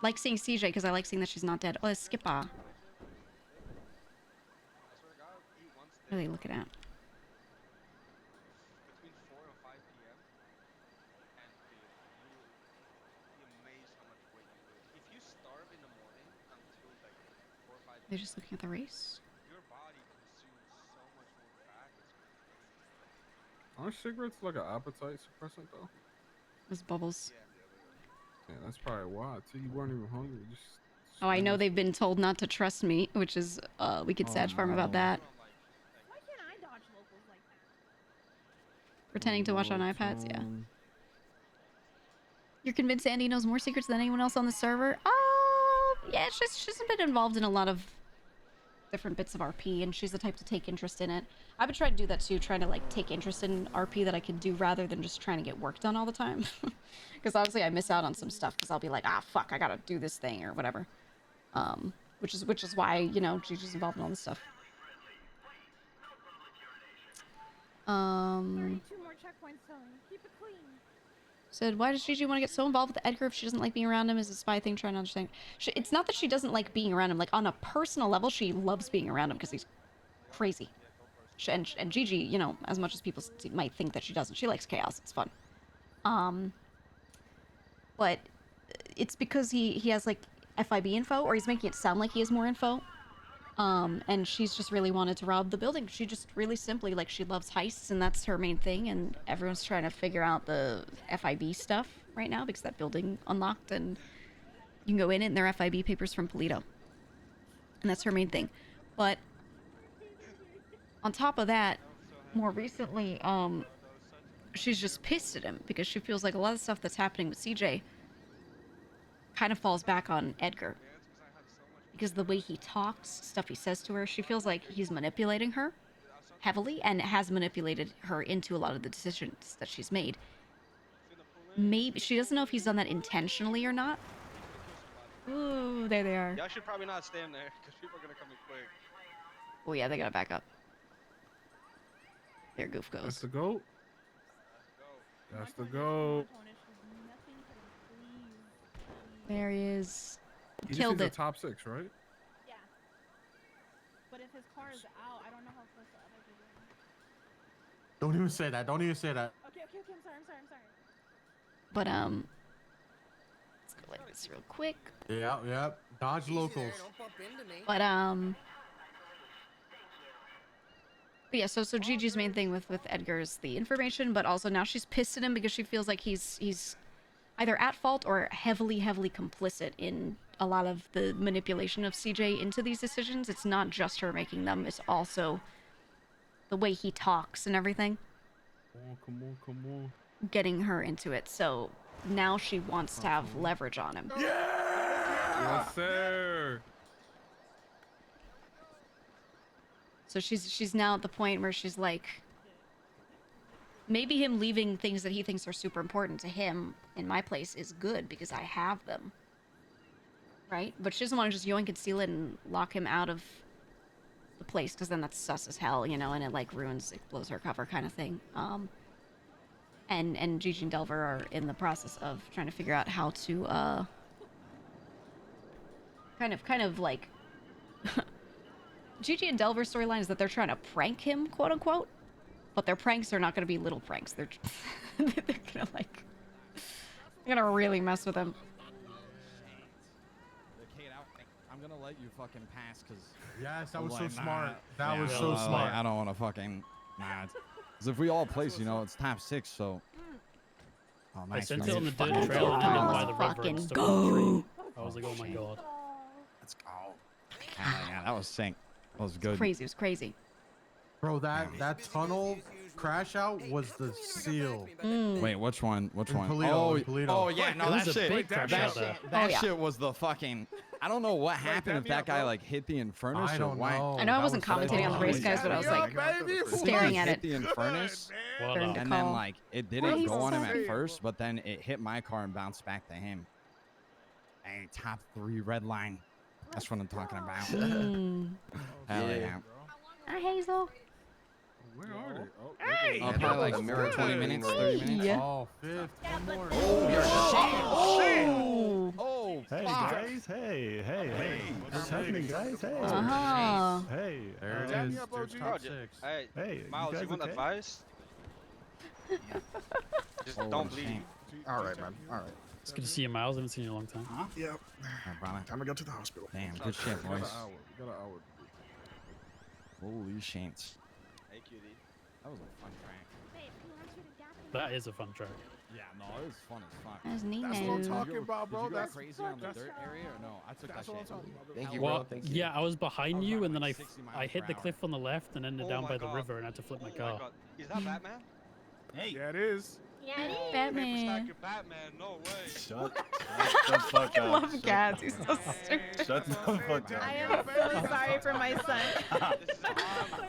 Like seeing CJ because I like seeing that she's not dead. Oh, Skipper. What are they looking at? Between 4 and 5 p.m. and dude, you'll be amazed how much weight you lose. If you starve in the morning until like 4 or 5 They're just looking at the race. your body consumes so much more fat. It's crazy. Aren't cigarettes like an appetite suppressant though? Those bubbles. Yeah, that's probably why. Too, you weren't even hungry. Just Oh, I know they've been told not to trust me, which is we could Sag Farm about that. Why can't I dodge locals like that? Pretending to watch on iPads, yeah. You're convinced Andy knows more secrets than anyone else on the server? Yeah, she's been involved in a lot of different bits of RP, and she's the type to take interest in it. I've been trying to do that too, trying to like take interest in RP that I can do rather than just trying to get work done all the time. Because obviously I miss out on some stuff because I'll be like, ah, fuck, I gotta do this thing or whatever. Which is why, you know, Gigi's involved in all this stuff. 32 more checkpoints, Tony. Keep it clean. Said, why does Gigi want to get so involved with Edgar if she doesn't like being around him? Is a spy thing trying to understand? It's not that she doesn't like being around him. Like, on a personal level, she loves being around him because he's crazy. And Gigi, you know, as much as people might think that she doesn't, she likes chaos. It's fun. But it's because he has, like, FIB info, or he's making it sound like he has more info. And she's just really wanted to rob the building. She just really simply, like, she loves heists, and that's her main thing, and everyone's trying to figure out the FIB stuff right now because that building unlocked, and you can go in it, and there are FIB papers from Polito. And that's her main thing. But on top of that, more recently, she's just pissed at him because she feels like a lot of stuff that's happening with CJ kind of falls back on Edgar. Because the way he talks, stuff he says to her, she feels like he's manipulating her heavily and has manipulated her into a lot of the decisions that she's made. Maybe she doesn't know if he's done that intentionally or not. Ooh, there they are. Y'all should probably not stand there because people are gonna come in quick. Oh yeah, they gotta back up. There Goof goes. That's the goat. That's the goat. There he is. He Killed it. The top 6, right? Yeah. But if his car is out, I don't know how close the other people are. Don't even say that. Don't even say that. Okay, I'm sorry. But let's go like this real quick. Yeah. Dodge locals. But yeah, so Gigi's main thing with Edgar is the information, but also now she's pissed at him because she feels like he's either at fault or heavily complicit in a lot of the manipulation of CJ into these decisions. It's not just her making them, it's also the way he talks and everything. Come on. Getting her into it. So now she wants to have leverage on him. Yeah! Yes, sir. So she's now at the point where she's like, maybe him leaving things that he thinks are super important to him in my place is good because I have them. Right? But she doesn't want to just yoink and steal it and lock him out of the place because then that's sus as hell, you know, and it like ruins, it blows her cover kind of thing. And Gigi and Delver are in the process of trying to figure out how to kind of like Gigi and Delver's storyline is that they're trying to prank him, quote unquote, but their pranks are not going to be little pranks. They're they're gonna really mess with him. I'm gonna let you fucking pass because yes, that was so smart. That was so smart. Like, I don't want to fucking because if we all place, you know, it's top 6. So oh, nice. I sent it on the dirt trail and then by the river and stuff. I was like, oh my god. Let's go. Yeah, that was sync. That was good. Crazy. It was crazy. Bro, that tunnel crash out was the seal. Wait, which one? Polito, oh yeah, no, that shit was the fucking. I don't know what happened if that guy like hit the Infernus. I don't know. I know I wasn't commentating on the race, guys, but I was like staring at it. Hit the Infernus, and then like it didn't go on him at first, but then it hit my car and bounced back to him. Hey, top 3 red line. That's what I'm talking about. Hell yeah. Hi, Hazel. Where are they? Oh, Hey! Probably like 20 minutes, 30 minutes. Yeah. Oh, fifth. One more. Oh, Hey guys, hey. What's happening, guys? Hey. Uh-huh. Hey. There it Tap me is. up, There's OG. top Bro, six. hey, Miles, guys you want okay? advice? Just Holy don't bleed. shit. All right, man. All right. It's good to see you, Miles. I haven't seen you in a long time. Huh? Yep. Brother. Time to go to the hospital. Damn, good shit, We got boys. an hour. We got an hour. Holy shit. Hey, cutie. That was a fun track. That is a fun track. Yeah, no, it was fun as fuck. That's Nino. That's what I'm talking about, bro. Did you go That's crazy on the dirt area or no? I took that That's what I'm shit. talking about. Thank you, Well, bro. Thank you. yeah, I was behind you, and then I 60 miles hit per the hour. cliff on the left and ended Oh down my by the God. river and had to flip my Oh car. my God. Is that Batman? Hey. Yeah, it is. Yeah, it is. Paper Batman. Stacker Batman, no way. Shut the fuck I up. love cats. He's so stupid. Shut the fuck up. I am so sorry for my son. This is an honor,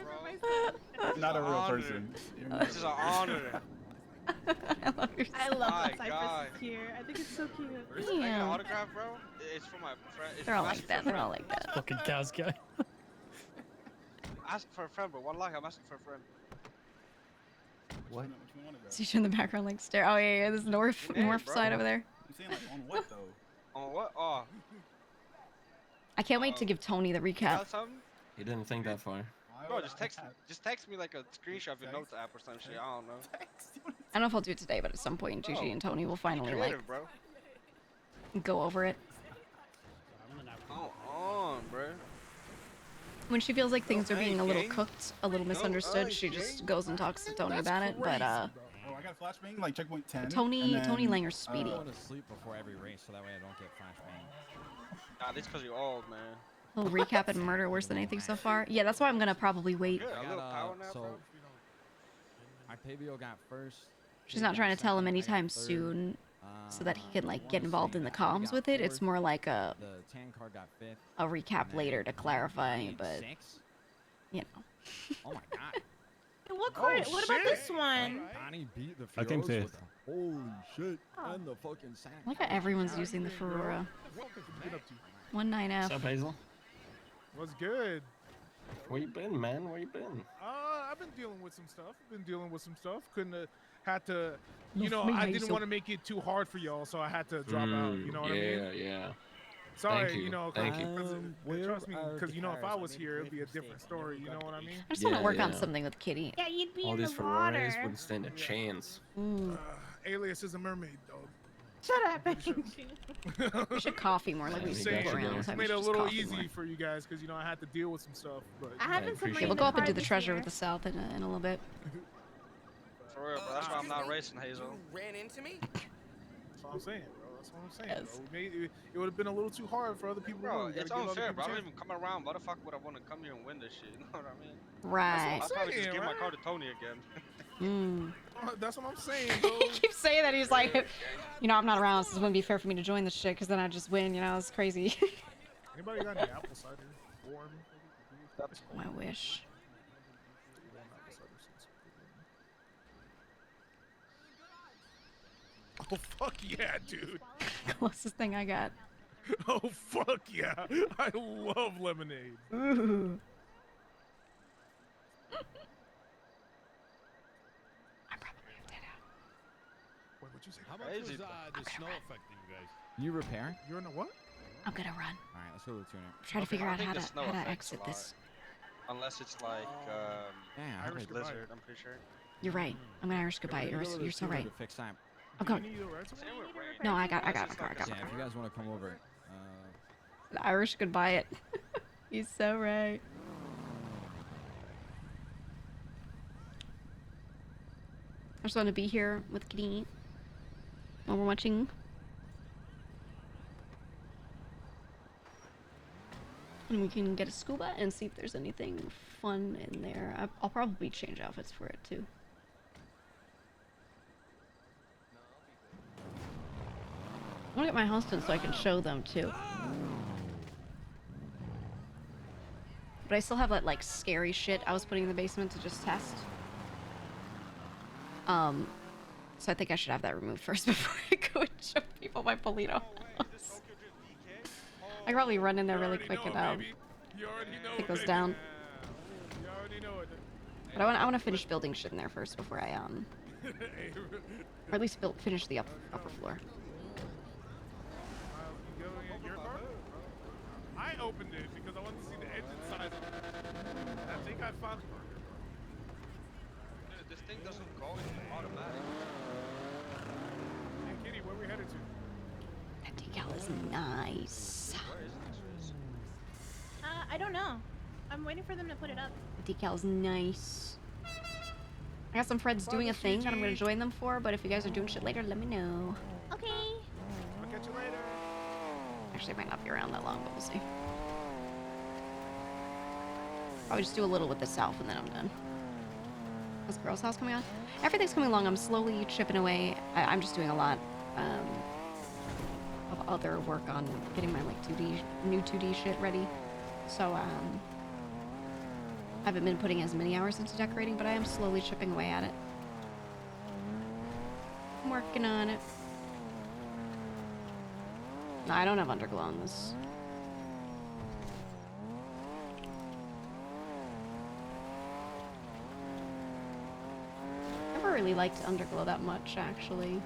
bro. Not a real honor. person. This is an honor. I love your I love My that Cypress God. is here. I think it's so cute. I got an Yeah. autograph, bro. It's for my friend. They're all like that. They're all like that. Fucking cows guy. Ask for a friend, bro. Wallahi, I'm asking for a friend. What? See you in the background, like stare. Oh yeah, this north Yeah, north bro. side over there. I'm saying like on what though? On what? Oh. I can't wait to give Tony the You recap. got something? He didn't think that far. Bro, just text me like a screenshot of your notes app or some shit. I don't know. I don't know if I'll do it today, but at some point, Gigi and Tony will finally like Creative, bro. go over it. Come on, bro. When she feels like things are being a little gang. cooked, a little misunderstood, she just goes and talks to Tony about it. But Oh, I got a flashbang like checkpoint 10. Tony and Tony then, Langer's speedy. I go to sleep before every race so that way I don't get flashbang. Nah, this because you're old, man. He'll recap and murder worse than anything so far. Yeah, that's why I'm gonna probably wait. Good. A I little got, power now, so bro. Octavio got first. She's Jake not got trying to tell him second, I anytime got third. soon, so that he can like get Wanna involved say in the Ashley comms got with it. It's fourth, more like a The tan card got fifth. recap and then later to clarify, Nate but sixth. you know. Oh my god. What court? What about this one? Donnie beat the I came Fioros fifth. with the holy shit and the fucking sack. Look at everyone's using the Ferrora. 19F. What's up, Hazel? What's good? Where you been, man? Where you been? I've been dealing with some stuff. Couldn't have had to, No, you know, me I Hazel. didn't want to make it too hard for y'all, so I had to drop out. You know what I mean? Yeah. Sorry, Thank you. you know, Thank you. trust me, because you know, if I was here, it'd be a different story. You know what I mean? I just want to work on yeah. something with Kitty. Yeah, you'd be All in these the Ferraris water. wouldn't stand a chance. Alias is a mermaid, dog. Shut up, Benji. We should coffee more like we Yeah, used he to got go you, around. man. So It's we made should it a just little coffee easy more. for you guys because you know I had to deal with some stuff. But I haven't appreciate Yeah, submarine we'll the go up and car do the this treasure year. with the South in a little bit. For real, bro. That's why I'm not racing, Hazel. Ran into me? that's what I'm saying, bro. That's what I'm saying. Yes. Bro. It would have been a little too hard for other people. Bro, to do. it's unfair, bro. I don't even come around. Why the fuck would I want to come here and win this shit? You know what I mean? Right. I'll probably just saying, give my right? car to Tony again. That's what I'm saying, bro. He keeps saying that. He's like, you know, I'm not around, so it wouldn't be fair for me to join this shit, because then I just win. You know, it's crazy. Anybody got any apple cider? Warm? I wish. Oh fuck yeah, dude! Closest thing I got. Oh fuck yeah! I love lemonade. Ooh. Wait, what'd you say? How much Crazy, was bro. the snow affecting you guys? You repair? You're in a what? I'm gonna run. All right, let's go to the tuner. Try to figure I out think how the to snow affects a exit lot. this. Unless it's like Yeah, Irish goodbye. Blizzard, I'm pretty sure. You're right. I'm gonna Irish goodbye. We're gonna go to the You're so tuner right. to fix time. I'm coming. You need a ride Same somewhere? with rain. No, I got my car. Yeah, if you guys want to come over. Irish goodbye it. He's so right. I just want to be here with Kitty while we're watching. And we can get a scuba and see if there's anything fun in there. I'll probably change outfits for it too. I want to get my house done so I can show them too. But I still have that like scary shit I was putting in the basement to just test. So I think I should have that removed first before I go and show people my Polito house. I could probably run in there really quick and take those down. You already know it. But I want to finish building shit in there first before I or at least finish the upper floor. I opened it because I wanted to see the engine size. I think I found. Dude, this thing doesn't go into automatic. Hey, Kitty, where we headed to? That decal is nice. Where is this? I don't know. I'm waiting for them to put it up. The decal's nice. I got some friends doing a thing that I'm gonna join them for, but if you guys are doing shit later, let me know. Okay. I'll catch you later. Actually, it might not be around that long, but we'll see. Probably just do a little with the south and then I'm done. Is the girl's house coming on? Everything's coming along. I'm slowly chipping away. I'm just doing a lot of other work on getting my like new 2D shit ready. So I haven't been putting as many hours into decorating, but I am slowly chipping away at it. I'm working on it. No, I don't have underglow on this. Never really liked underglow that much, actually.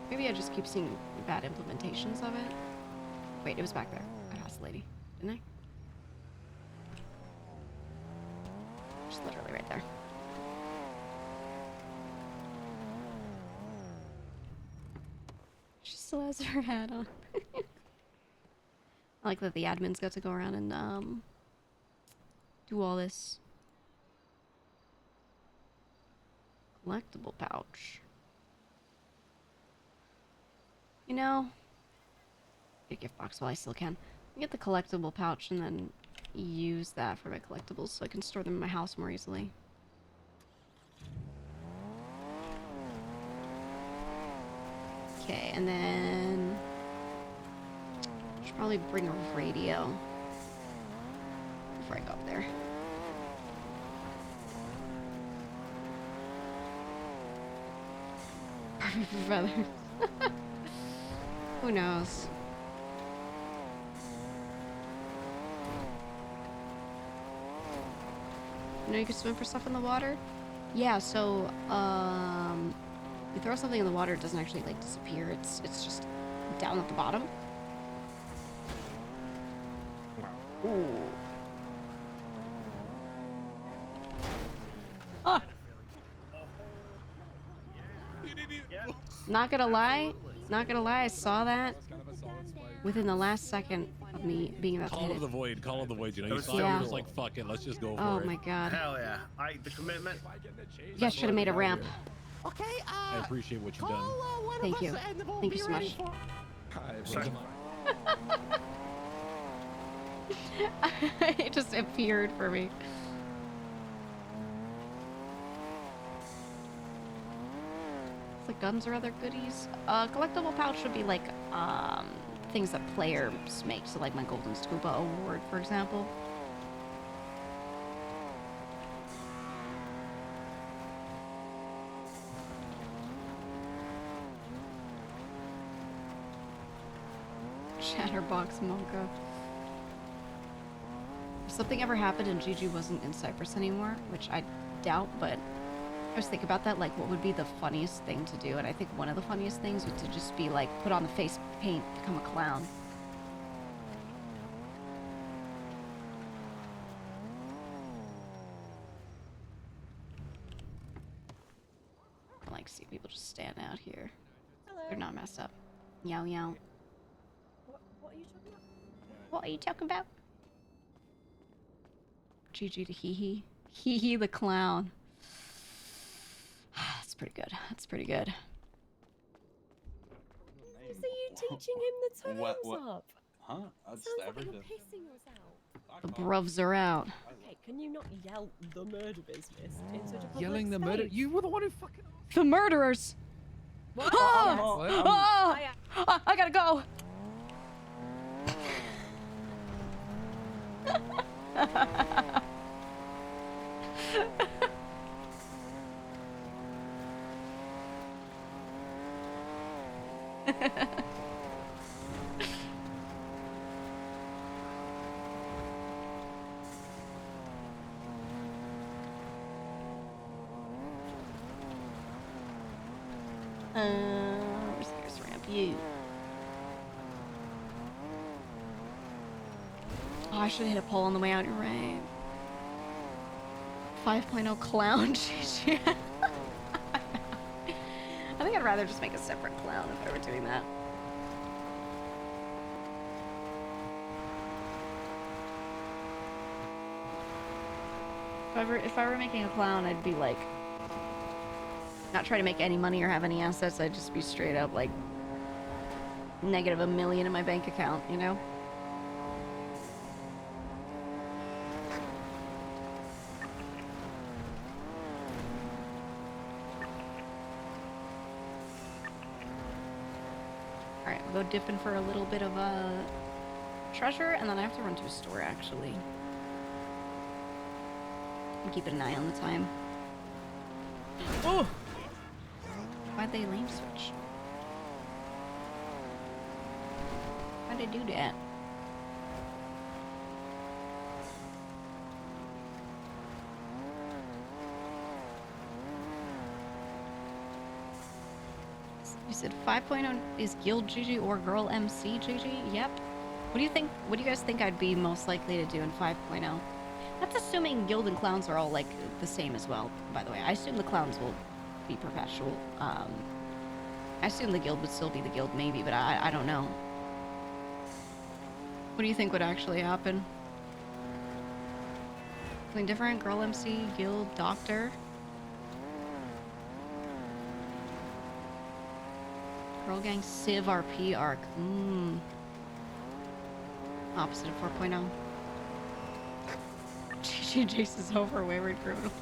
Maybe I just keep seeing bad implementations of it. Wait, it was back there. I passed the lady, didn't I? Just literally right there. She still has her hat on. I like that the admins got to go around and do all this. Collectible pouch. You know, get a gift box while I still can. Get the collectible pouch and then use that for my collectibles so I can store them in my house more easily. Okay, and then I should probably bring a radio before I go up there. Perfect for feathers. Who knows? You know you can swim for stuff in the water? Yeah, so you throw something in the water, it doesn't actually like disappear. It's just down at the bottom. Ooh. Ah. Not gonna lie, I saw that within the last second of me being about to hit it. Call of the void, call of the void. You know, you saw it, Yeah. you was like, fuck it, let's just go for it. Oh my god. Hell yeah. The commitment. You guys should have made a ramp. Okay, I appreciate what you've done. Thank you. Thank you so much. It just appeared for me. It's like guns or other goodies. Collectible pouch would be like things that players make. So like my Golden Scuba Award, for example. Chatterbox Monka. If something ever happened and Gigi wasn't in Cyprus anymore, which I doubt, but I was thinking about that, like what would be the funniest thing to do, and I think one of the funniest things would to just be like put on the face paint, become a clown. I like to see people just stand out here. Hello. They're not messed up. Yow yow. What are you talking about? What are you talking about? Gigi to hee hee. Hee hee the clown. That's pretty good. That's pretty good. So you teaching him the times up? Huh? I just Sounds like averaged you're it. pissing yourself. The bruvs are out. Okay, can you not yell the murder business in such a public Yelling the space? murder. You were the one who fucking. The murderers! What? Oh! I gotta go! Oh, I should have hit a pole on the way out. You're right. 5.0 clown. GG. I think I'd rather just make a separate clown if I were doing that. If I were making a clown, I'd be like, not try to make any money or have any assets. I'd just be straight up like negative $1 million in my bank account, you know? Alright, we'll go dipping for a little bit of a treasure, and then I have to run to a store actually. I'm keeping an eye on the time. Oh! Why'd they lane switch? Why'd they do that? You said 5.0 is Guild Gigi or Girl MC Gigi? Yep. What do you think? What do you guys think I'd be most likely to do in 5.0? That's assuming Guild and Clowns are all like the same as well, by the way. I assume the Clowns will be perpetual. I assume the Guild would still be the Guild maybe, but I don't know. What do you think would actually happen? Something different? Girl MC, Guild, Doctor? Girl Gang Civ RP arc. Opposite of 4.0. GG Jace is over wayward criminals.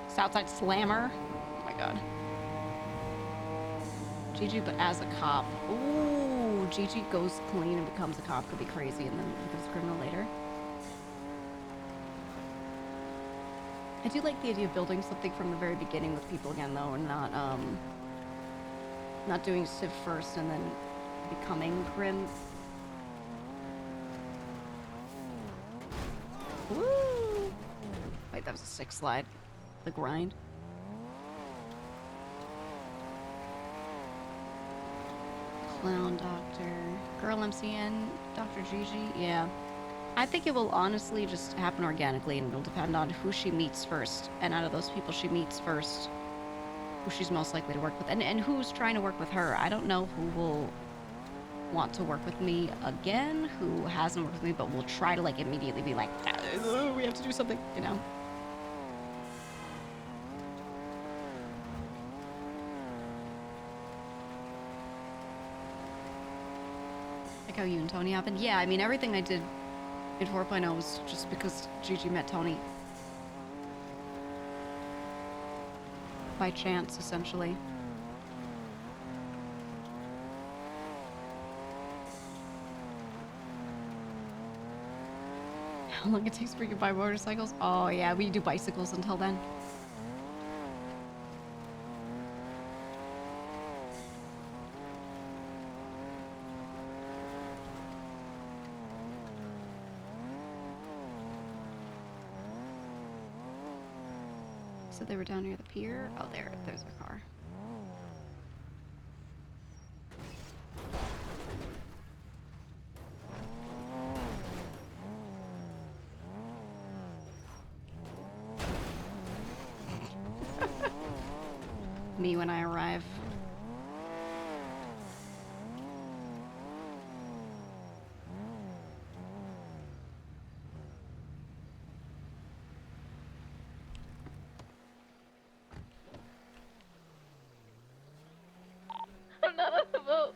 Southside Slammer. Oh my god. GG but as a cop. Ooh, GG goes clean and becomes a cop. Could be crazy and then becomes a criminal later. I do like the idea of building something from the very beginning with people again though, and not doing Civ first and then becoming Grim. Woo! Wait, that was a 6 slide. The grind. Clown Doctor. Girl MCN. Dr. Gigi. Yeah. I think it will honestly just happen organically, and it'll depend on who she meets first. And out of those people she meets first, who she's most likely to work with. And who's trying to work with her. I don't know who will want to work with me again, who hasn't worked with me, but will try to like immediately be like, we have to do something, you know? Like how you and Tony happened. Yeah, I mean, everything I did in 4.0 was just because Gigi met Tony. By chance, essentially. How long it takes for you to buy motorcycles? Oh yeah, we do bicycles until then. So they were down near the pier. Oh, there's a car. Me when I arrive. I'm not on the boat.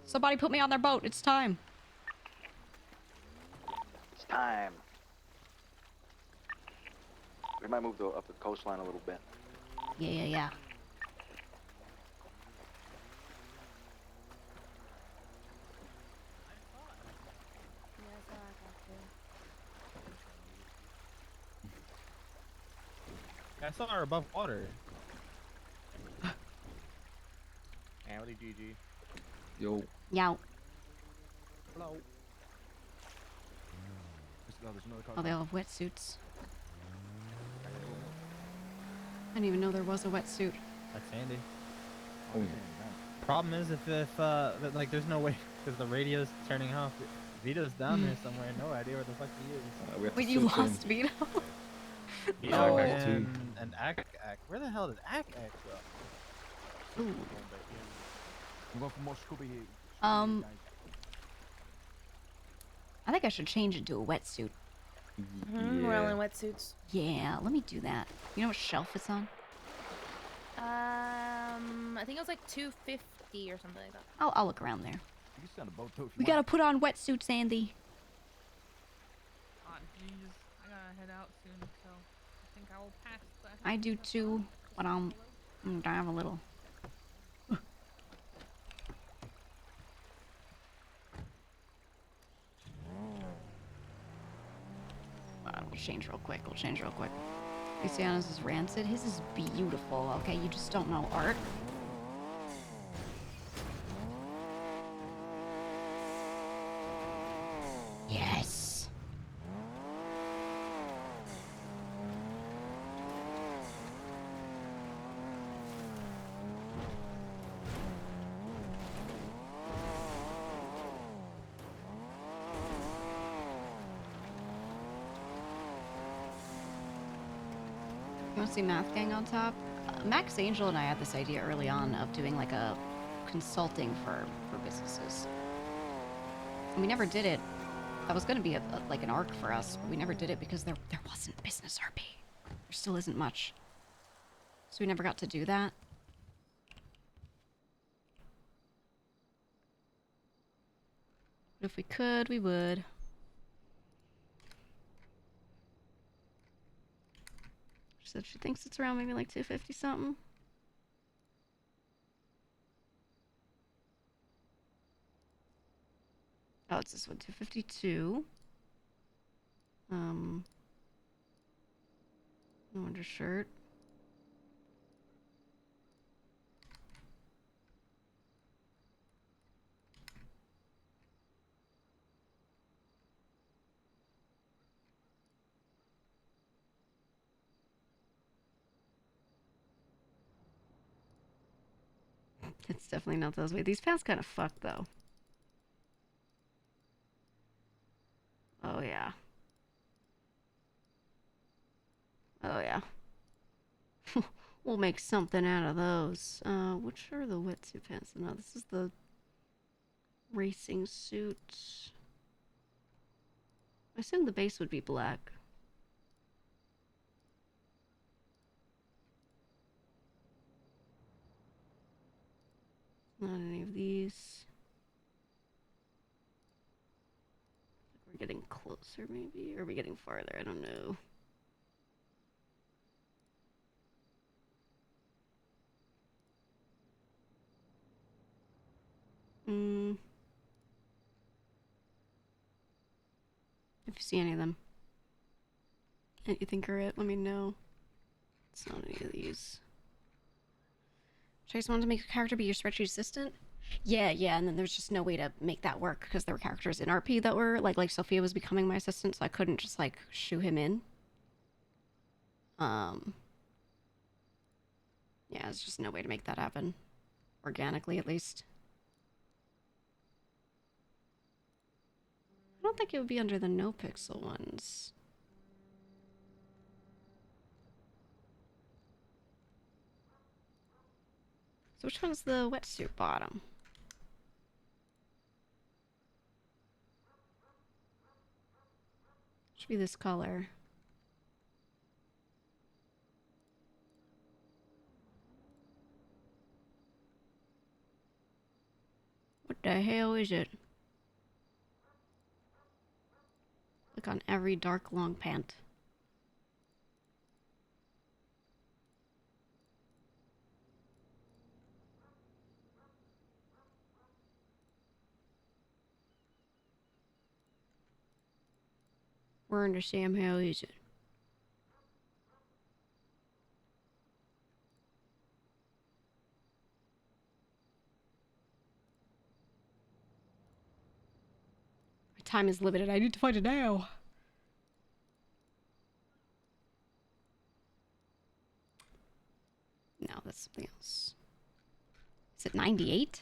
Somebody put me on their boat. It's time. It's time. We might move up the coastline a little bit. Yeah. I saw her above water. Howdy, Gigi. Yo. Yow. Hello. there's another car. Oh, they all have wetsuits. I didn't even know there was a wetsuit. That's handy. Oh, yeah. Problem is if like there's no way because the radio's turning off. Vito's down there somewhere. No idea where the fuck he is. Wait, you lost Vito? Yeah, Oh. and Ak. Where the hell did Ak go? Ooh. I'm going for more Scooby. I think I should change it to a wetsuit. We're all in wetsuits. Yeah, let me do that. You know what shelf it's on? I think it was like 250 or something like that. I'll look around there. You can send a boat too. We gotta put on wetsuits, Andy. Oh, jeez. I gotta head out soon, so I think I will pass. I do too, but I'm gonna dive a little. We'll change real quick. Luciano's is rancid. His is beautiful. Okay, you just don't know art. Yes. You want to see Math Gang on top? Max Angel and I had this idea early on of doing like a consulting for businesses. And we never did it. That was going to be like an arc for us, but we never did it because there wasn't business RP. There still isn't much. So we never got to do that. But if we could, we would. She said she thinks it's around maybe like 250 something. Oh, it's this one, 252. No undershirt. It's definitely not those way. These pants kind of fuck though. Oh yeah. Oh yeah. We'll make something out of those. Which are the wetsuit pants? No, this is the racing suit. I assume the base would be black. Not any of these. We're getting closer maybe, or are we getting farther? I don't know. If you see any of them that you think are it, let me know. It's not any of these. Chase wanted to make a character be your spreadsheet assistant? Yeah, and then there's just no way to make that work because there were characters in RP that were like Sophia was becoming my assistant, so I couldn't just like shoo him in. Yeah, there's just no way to make that happen. Organically, at least. I don't think it would be under the NoPixel ones. So which one's the wetsuit bottom? Should be this color. What the hell is it? Look on every dark long pant. Where in the Sam hell is it? My time is limited. I need to find it now. that's something else. Is it 98?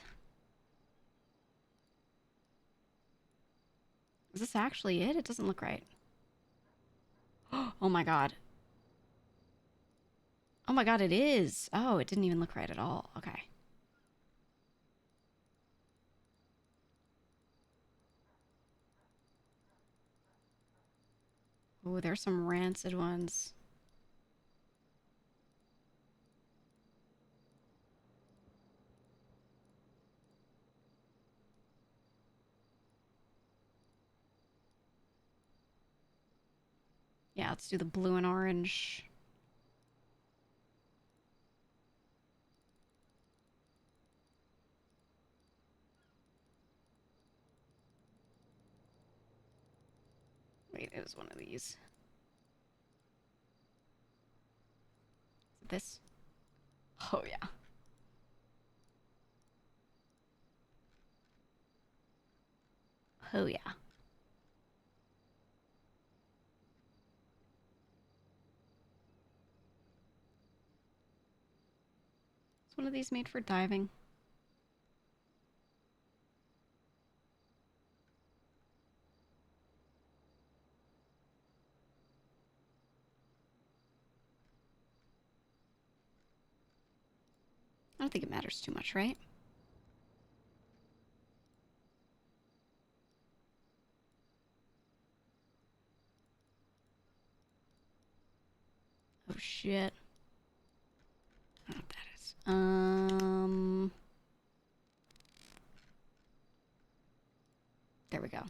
Is this actually it? It doesn't look right. Oh my god. Oh my god, it is. Oh, it didn't even look right at all. Okay. Oh, there's some rancid ones. Yeah, let's do the blue and orange. Wait, it was one of these. Is it this? Oh, yeah. Oh, yeah. Is one of these made for diving? I don't think it matters too much, right? Oh, shit. I don't know what that is. There we go.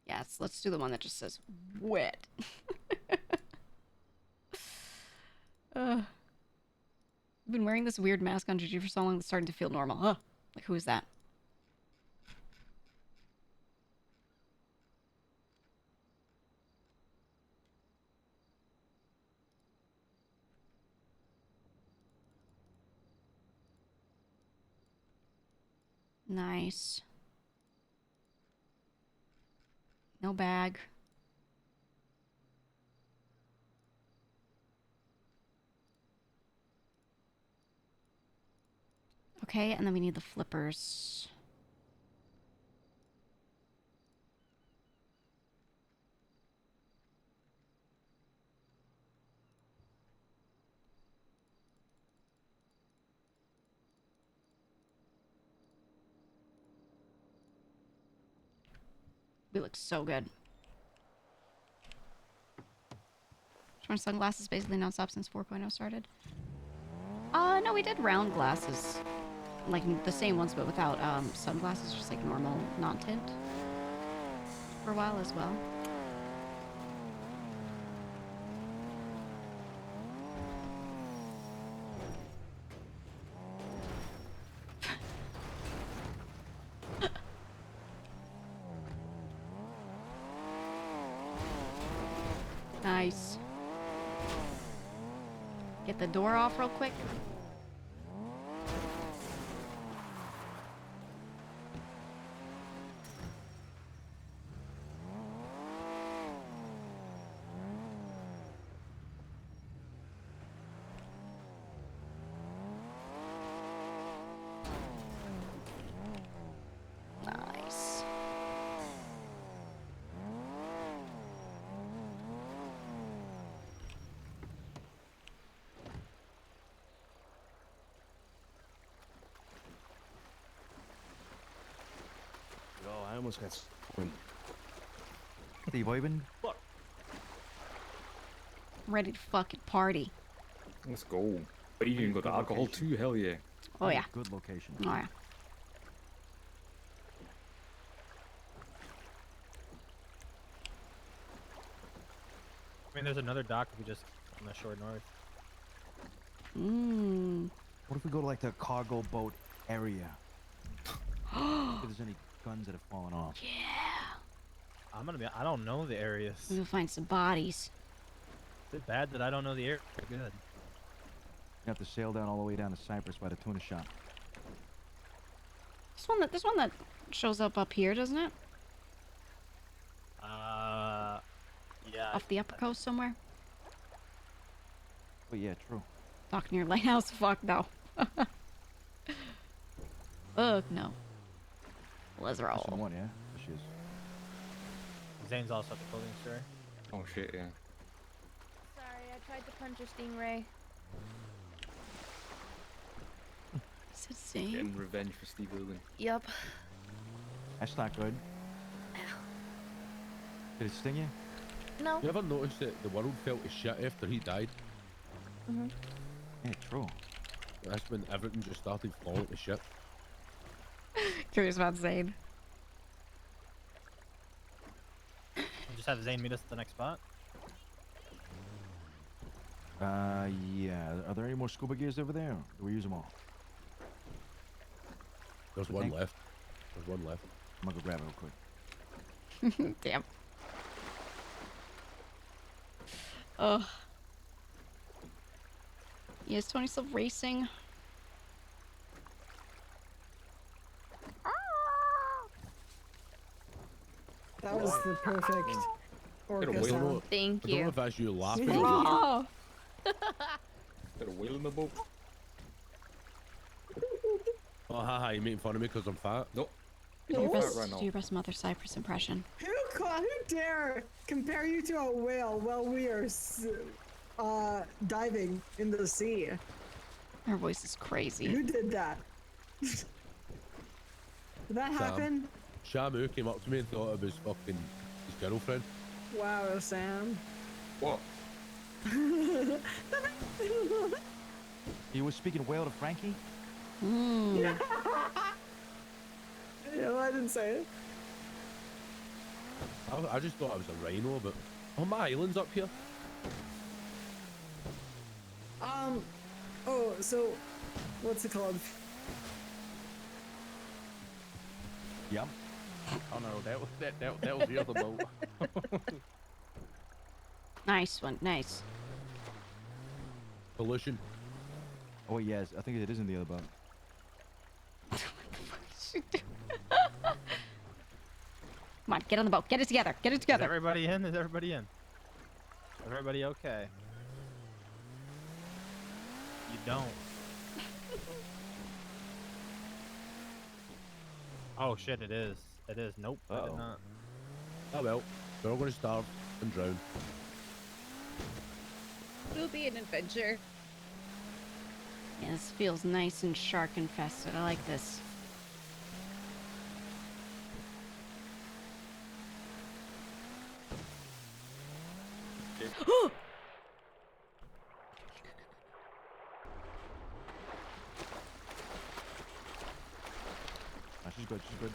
Yes, let's do the one that just says wet. I've been wearing this weird mask on Gigi for so long it's starting to feel normal. Huh? Like, who is that? Nice. No bag. Okay, and then we need the flippers. We look so good. Wearing sunglasses basically non-stop since 4.0 started. No, we did round glasses. Like the same ones, but without sunglasses, just like normal non-tint for a while as well. Nice. Get the door off real quick. Nice. Oh, I almost got swim. Hey, Boyben. Ready to fucking party. Let's go. But you can go to alcohol too, hell yeah. Oh yeah. Good location. Oh yeah. I mean, there's another dock if we just on the shore north. What if we go to like the cargo boat area? If there's any guns that have fallen off. Yeah. I don't know the areas. We'll find some bodies. Is it bad that I don't know the area? Good. You have to sail down all the way down to Cyprus by the tuna shop. This one that shows up here, doesn't it? Yeah. Off the upper coast somewhere. Oh yeah, true. Docking your lighthouse? Fuck no. Ugh, no. Let's roll. That's the one, yeah. There she is. Zane's also at the clothing store. Oh shit, yeah. Sorry, I tried to punch a stingray. Is it Zane? Getting revenge for Steve Irwin. Yep. That's not good. Did it sting you? No. You ever noticed that the world felt as shit after he died? Mm-hmm. Yeah, true. That's when everything just started falling to shit. Curious about Zane. We'll just have Zane meet us at the next spot. Yeah. Are there any more scuba gears over there? Do we use them all? There's one left. There's one left. I'm gonna go grab it real quick. Damn. Ugh. Yeah, is Tony still racing? That was the perfect orca sound. Thank I don't know you. if that's you laughing. Oh. Got a whale in the boat. Oh, haha, you making fun of me because I'm fat? Nope. Do your best Mother Cypress impression. Who dare compare you to a whale while we are diving in the sea? Her voice is crazy. Who did that? Did that happen? Shamu came up to me and thought it was fucking his girlfriend. Wow, Sam. What? You were speaking whale to Frankie? Yeah. No, I didn't say it. I just thought it was a rhino, but oh, my island's up here. Oh, so what's it called? Yep. Oh no, that was the other boat. Nice one, nice. Pollution. Oh yes, I think it is in the other boat. Come on, get on the boat. Get it together. Get it together. Is everybody in? Is everybody in? Everybody okay? You don't. Oh shit, it is. It is. Nope, I did not. Oh well, they're all gonna starve and drown. It'll be an adventure. Yeah, this feels nice and shark infested. I like this. She's good, she's good.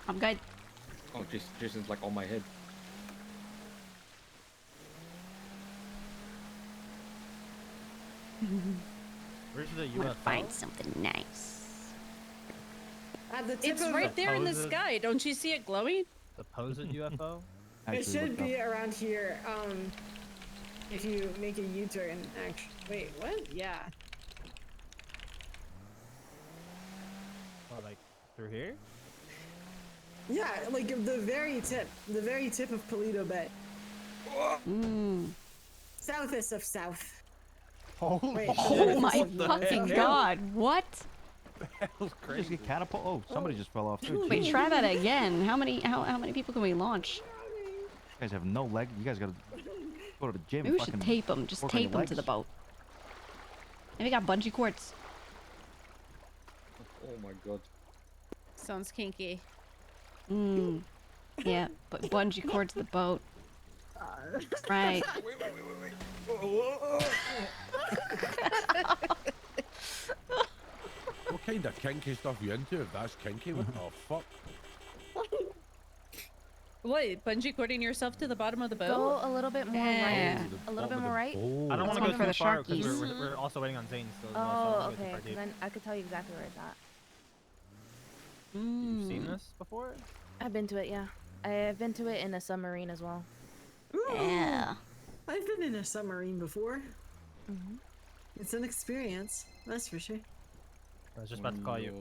I'm good. Oh, Jason's like on my head. Where's the I'm gonna UFO? find something nice. At the tip It's of right there in the Supposed- sky. Don't you see it glowing? Supposed UFO? It should be around here. If you make a U-turn, actually. Wait, what? Yeah. Oh, like through here? Yeah, like the very tip of Paleto Bay. Southest of South. Wait, Oh my fucking god, what? That was crazy. Just get catapult. Oh, somebody just fell off too. Wait, try that again. How many people can we launch? You guys have no leg. You guys gotta go to the gym. Maybe we should tape them. Just tape them to the boat. Maybe we got bungee cords. Oh my god. Sounds kinky. Yeah, but bungee cord to the boat. Right. What kind of kinky stuff you into? If that's kinky, what the fuck? What? Bungee cording yourself to the bottom of the boat? Go a little bit more Yeah. right. A little bit more right. I don't want That's to one go for too the far because sharkies. we're also waiting on Zane still. Oh, okay. Because then I could tell you exactly where it's at. You've seen this before? I've been to it, yeah. I've been to it in a submarine as well. Yeah. I've been in a submarine before. It's an experience, that's for sure. I was just about to call you.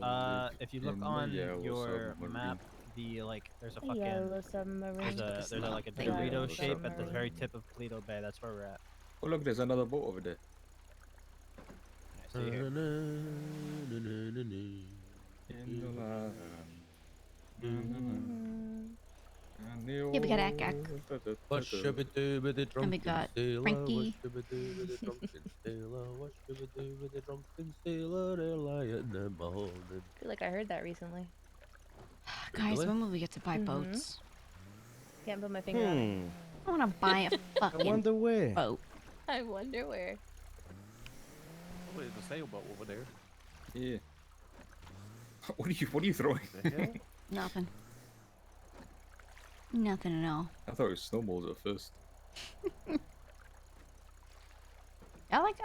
If you look on your map, there's a fucking Yellow submarine. there's a like a Dorito shape at the very tip of Paleto Bay. That's where we're at. Oh look, there's another boat over there. I see here. In the land. Yeah, we got Ak. What should we do with the And drunken we got sailor? Frankie. What should we do with the drunken sailor? What should we do with the drunken sailor early in the morning? I feel like I heard that recently. Guys, Really? when will we get to buy boats? Can't put my finger on it. I want to buy a fucking wonder where. boat. I wonder where. Oh, there's a sailboat over there. Yeah. What are you throwing? Nothing. Nothing at all. I thought it was snowballs at first. I like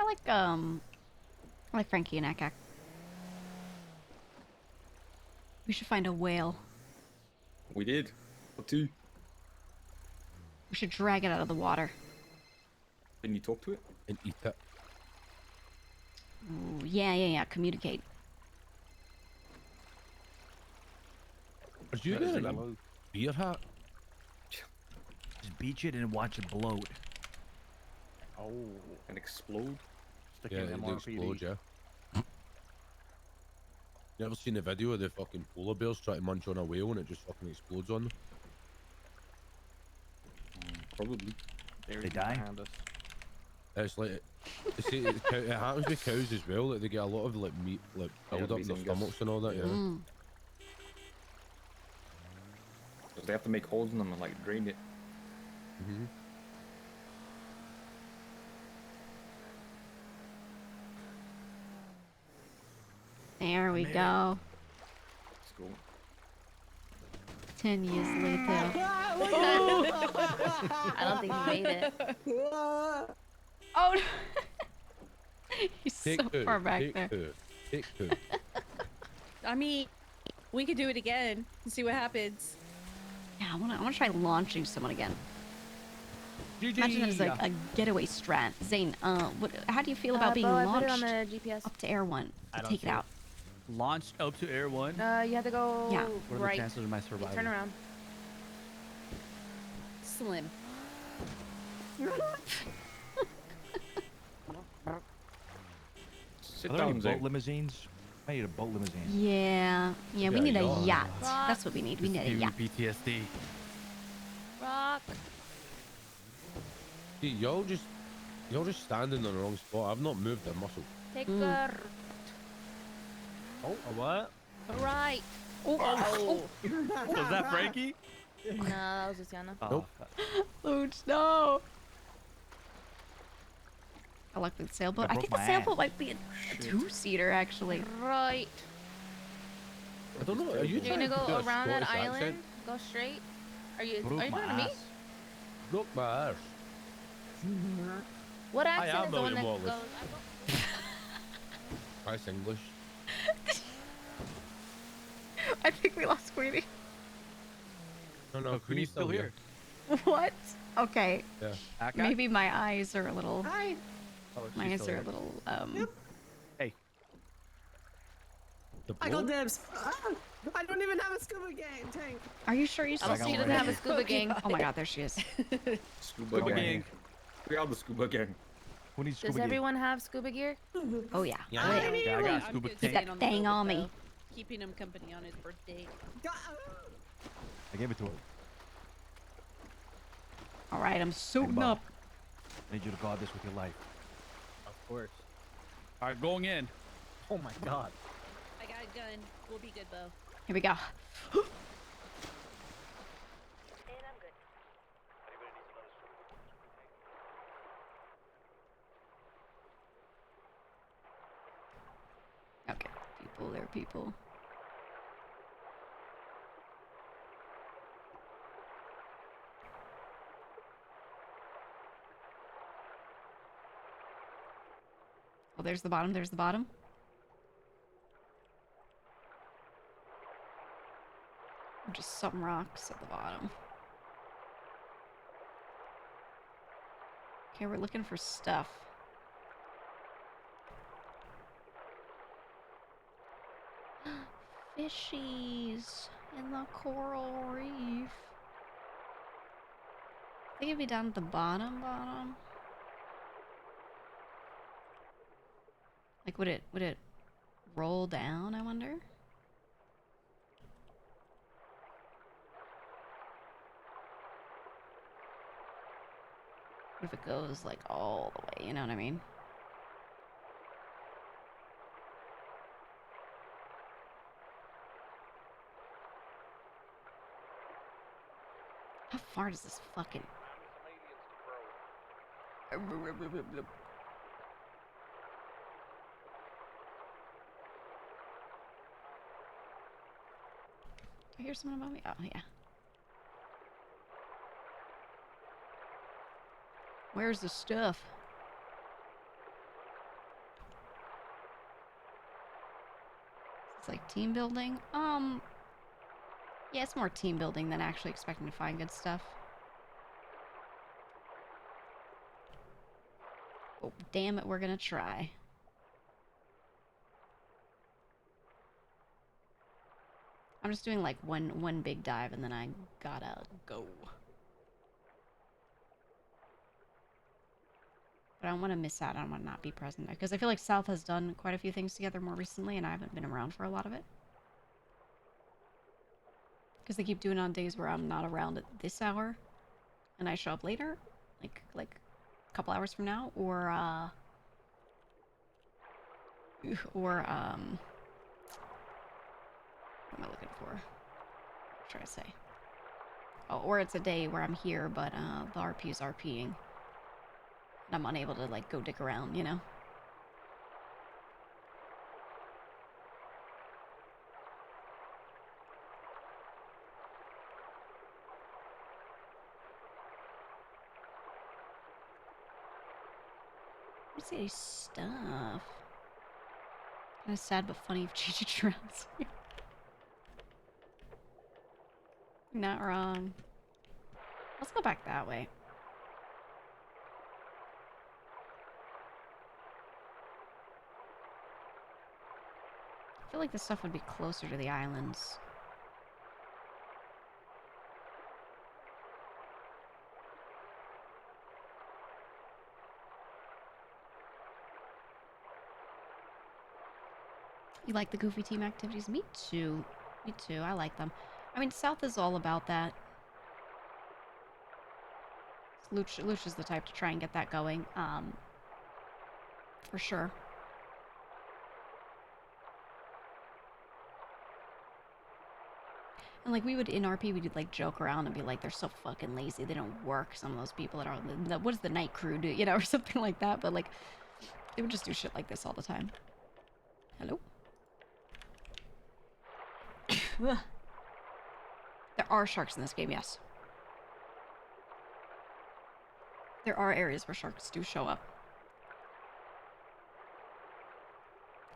Frankie and Ak. We should find a whale. We did. Or two. We should drag it out of the water. Can you talk to it? And eat it. Ooh, yeah. Communicate. Are you getting a beer hat? Just beach it and watch it bloat. Oh, and explode. Stick Yeah, in it MRPD. explodes, yeah. You ever seen the video of the fucking polar bears try to munch on a whale and it just fucking explodes on them? Probably. They die? It's like, you see, it happens with cows as well. Like they get a lot of like meat, like build up in their stomachs and all that. Yeah. Because they have to make holes in them and like drain it. Mm-hmm. There we go. Let's go. 10 years later. I don't think he made it. Oh no. He's Take so two, far back take there. two, take two. I mean, we could do it again and see what happens. Yeah, I wanna try launching someone again. GG. Imagine it as like a getaway strat. Zane, how do you feel about being Bo, I launched put it on the GPS. up to Air 1 I to don't take it see it. out? Launched up to Air 1. You have to go Yeah. What are the right. chances of my You survival? turn around. Slim. Sit Are there any down, boat Zane. limousines? I need a boat limousine. Yeah, we need a yacht. That's what we need. We need a yacht. PTSD. Rock. See, y'all just standing in the wrong spot. I've not moved a muscle. Take a Oh, a what? right. Oh. Was that Frankie? No, that was Luciana. Nope. Luch, no. I like the sailboat. I broke think the my sailboat ass. might be a two-seater, actually. Right. I don't know. Are you You're trying gonna to do go a around that Scottish island. accent? Go straight. Are you Broke talking my to me? ass. Broke my arse. What accent am is the one that William goes? Wallace. That's English. I think we lost Queenie. No, Queenie's still here. What? Okay. Yeah. Maybe my eyes are a little. Hi. Oh, My she's eyes still are a here. little. Hey. The I got blow? dibs. Ah, I don't even have a scuba game tank. Are you sure you I don't still see see doesn't have a scuba gang. Oh my God, there she is. Scuba gang. We are the scuba gang. Who needs scuba Does gear? everyone have scuba gear? Oh yeah. Yeah, Oh, I yeah. got a I'm scuba good Keep tank. that thing on me. Keeping him company on his birthday. I gave it to her. All right, I'm suiting Bob. up. I need you to guard this with your life. Of course. All right, going in. Oh my God. I got a gun. We'll be good, Bo. Here we go. Okay, people, there are people. Oh, there's the bottom, there's the bottom. Just some rocks at the bottom. Okay, we're looking for stuff. fishies in the coral reef. I think it'd be down at the bottom. Like, would it roll down, I wonder? What if it goes, like, all the way, you know what I mean? How far does this fucking... I hear someone above me? Oh, yeah. Where's the stuff? It's like team building? Yeah, it's more team building than actually expecting to find good stuff. Oh, damn it, we're gonna try. I'm just doing like one big dive and then I gotta go. But I don't want to miss out. I don't want to not be present there. Because I feel like South has done quite a few things together more recently and I haven't been around for a lot of it. Because they keep doing it on days where I'm not around at this hour. And I show up later. Like a couple hours from now. Or what am I looking for? What should I say? Oh, or it's a day where I'm here, but the RP is RPing. And I'm unable to, like, go dick around, you know? Let's see stuff. Kind of sad but funny if Gigi drowns. Not wrong. Let's go back that way. I feel like this stuff would be closer to the islands. You like the goofy team activities? Me too. Me too. I like them. I mean, South is all about that. Luch is the type to try and get that going. For sure. And like we would in RP, we would like joke around and be like, they're so fucking lazy. They don't work. Some of those people that are on the what does the night crew do? You know, or something like that. But like, they would just do shit like this all the time. Hello? There are sharks in this game, yes. There are areas where sharks do show up.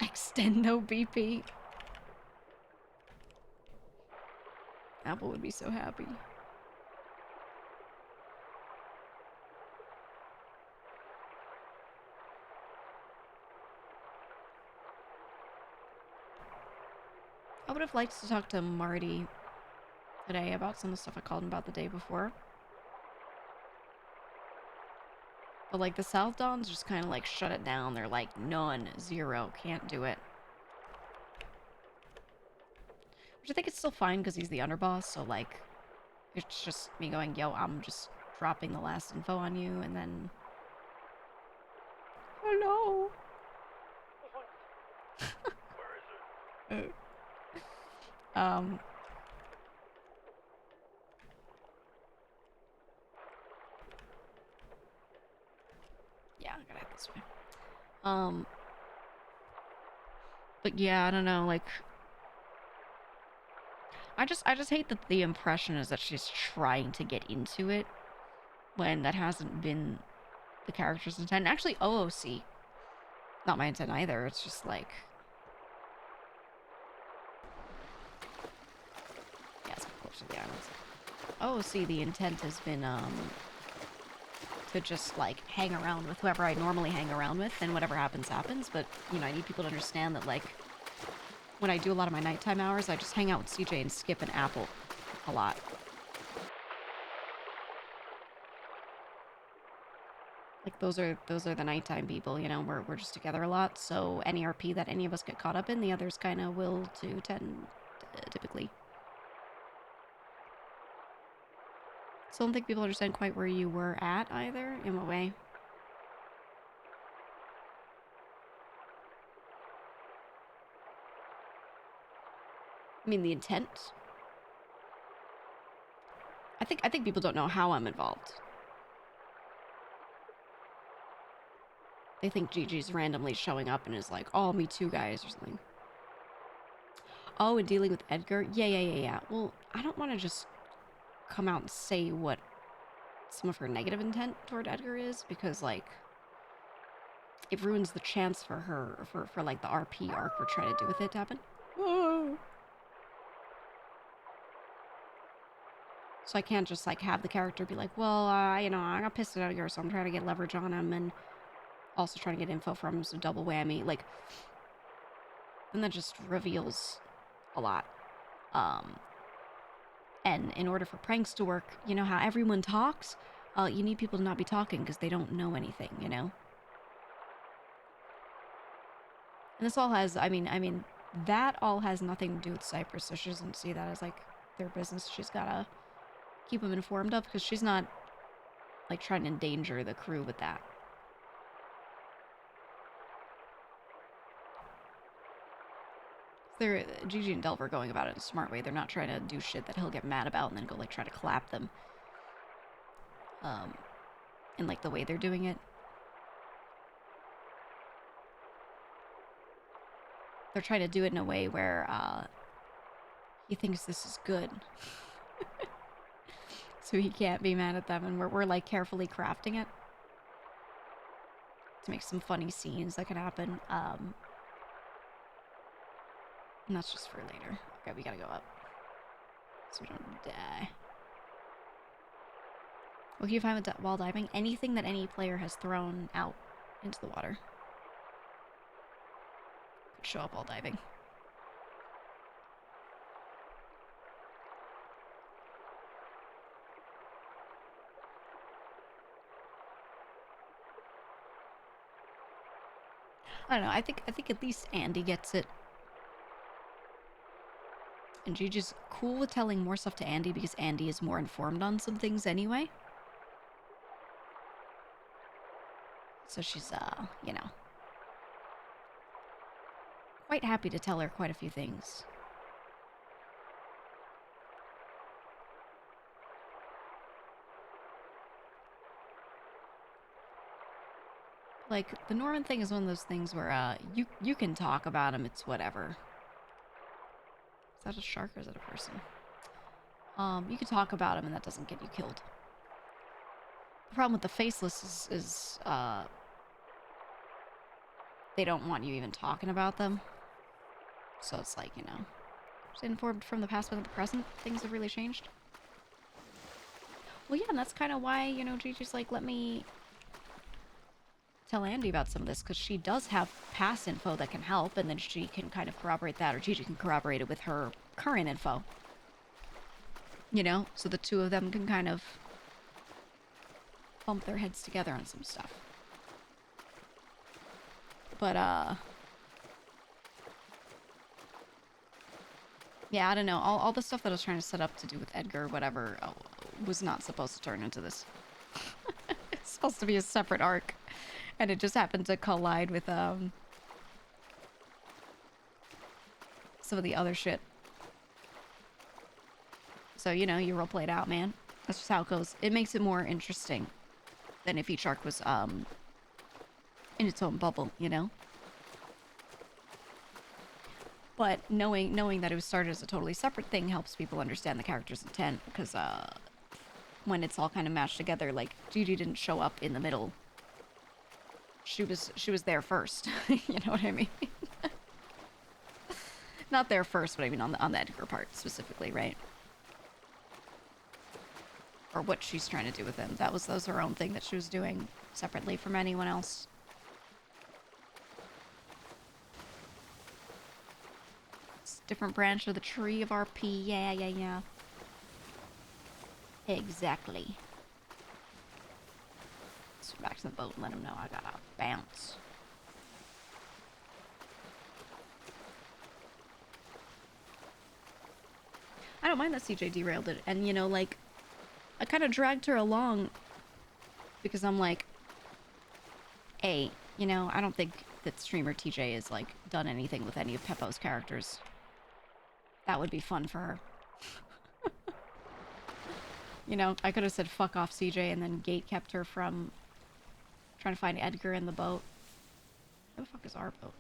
Extendo BP. Apple would be so happy. I would have liked to talk to Marty today about some of the stuff I called him about the day before. But like the South Dons just kind of like shut it down. They're like none, zero, can't do it. Which I think it's still fine because he's the underboss, so like it's just me going, yo, I'm just dropping the last info on you and then hello. Yeah, I gotta head this way. But yeah, I don't know, like I just hate that the impression is that she's trying to get into it when that hasn't been the character's intent. And actually, OOC, not my intent either. It's just like, yeah, it's close to the islands. OOC, the intent has been to just like hang around with whoever I normally hang around with, and whatever happens happens. But you know, I need people to understand that like when I do a lot of my nighttime hours, I just hang out with CJ and Skip and Apple a lot. Like those are the nighttime people, you know, we're just together a lot, so any RP that any of us get caught up in, the others kind of will too, typically. So I don't think people understand quite where you were at either. In what way? I mean, the intent. I think people don't know how I'm involved. They think Gigi's randomly showing up and is like, oh, me too, guys, or something. Oh, and dealing with Edgar? Yeah. Well, I don't want to just come out and say what some of her negative intent toward Edgar is, because, like, it ruins the chance for her, for like, the RP arc we're trying to do with it to happen. Oh. So I can't just, like, have the character be like, well, you know, I got pissed at Edgar, so I'm trying to get leverage on him, and also trying to get info from him, so double whammy. Like, and that just reveals a lot. And in order for pranks to work, you know how everyone talks? You need people to not be talking because they don't know anything, you know? And this all has, I mean, that all has nothing to do with Cypress, so she doesn't see that as, like, their business. She's gotta keep them informed of, because she's not, like, trying to endanger the crew with that. Gigi and Delver going about it in a smart way. They're not trying to do shit that he'll get mad about and then go, like, try to clap them. In, like, the way they're doing it. They're trying to do it in a way where, he thinks this is good. So he can't be mad at them, and we're like, carefully crafting it. To make some funny scenes that could happen. And that's just for later. Okay, we gotta go up. So we don't die. What can you find while diving? Anything that any player has thrown out into the water. Could show up while diving. I don't know, I think at least Andy gets it. And Gigi's cool with telling more stuff to Andy because Andy is more informed on some things anyway. So she's, you know, quite happy to tell her quite a few things. Like, the Norman thing is one of those things where, you can talk about him, it's whatever. Is that a shark or is it a person? You can talk about him and that doesn't get you killed. The problem with the faceless is they don't want you even talking about them. So it's like, you know, just informed from the past but not the present. Things have really changed. Well, yeah, and that's kind of why, you know, Gigi's like, let me tell Andy about some of this, because she does have past info that can help, and then she can kind of corroborate that, or Gigi can corroborate it with her current info. You know? So the two of them can kind of bump their heads together on some stuff. But, yeah, I don't know. All the stuff that I was trying to set up to do with Edgar, whatever, was not supposed to turn into this. It's supposed to be a separate arc. And it just happened to collide with, some of the other shit. So, you know, you roleplay it out, man. That's just how it goes. It makes it more interesting than if each arc was, in its own bubble, you know? But knowing that it was started as a totally separate thing helps people understand the character's intent, because, when it's all kind of mashed together, like, Gigi didn't show up in the middle. She was there first. You know what I mean? Not there first, but I mean on the Edgar part specifically, right? Or what she's trying to do with him. That was her own thing that she was doing separately from anyone else. different branch of the tree of RP. Yeah. Exactly. Swim back to the boat and let him know I gotta bounce. I don't mind that CJ derailed it, and you know, like, I kind of dragged her along because I'm like, hey, you know, I don't think that streamer TJ has like done anything with any of Peppo's characters. That would be fun for her. You know, I could have said fuck off CJ and then gate kept her from trying to find Edgar in the boat. Where the fuck is our boat?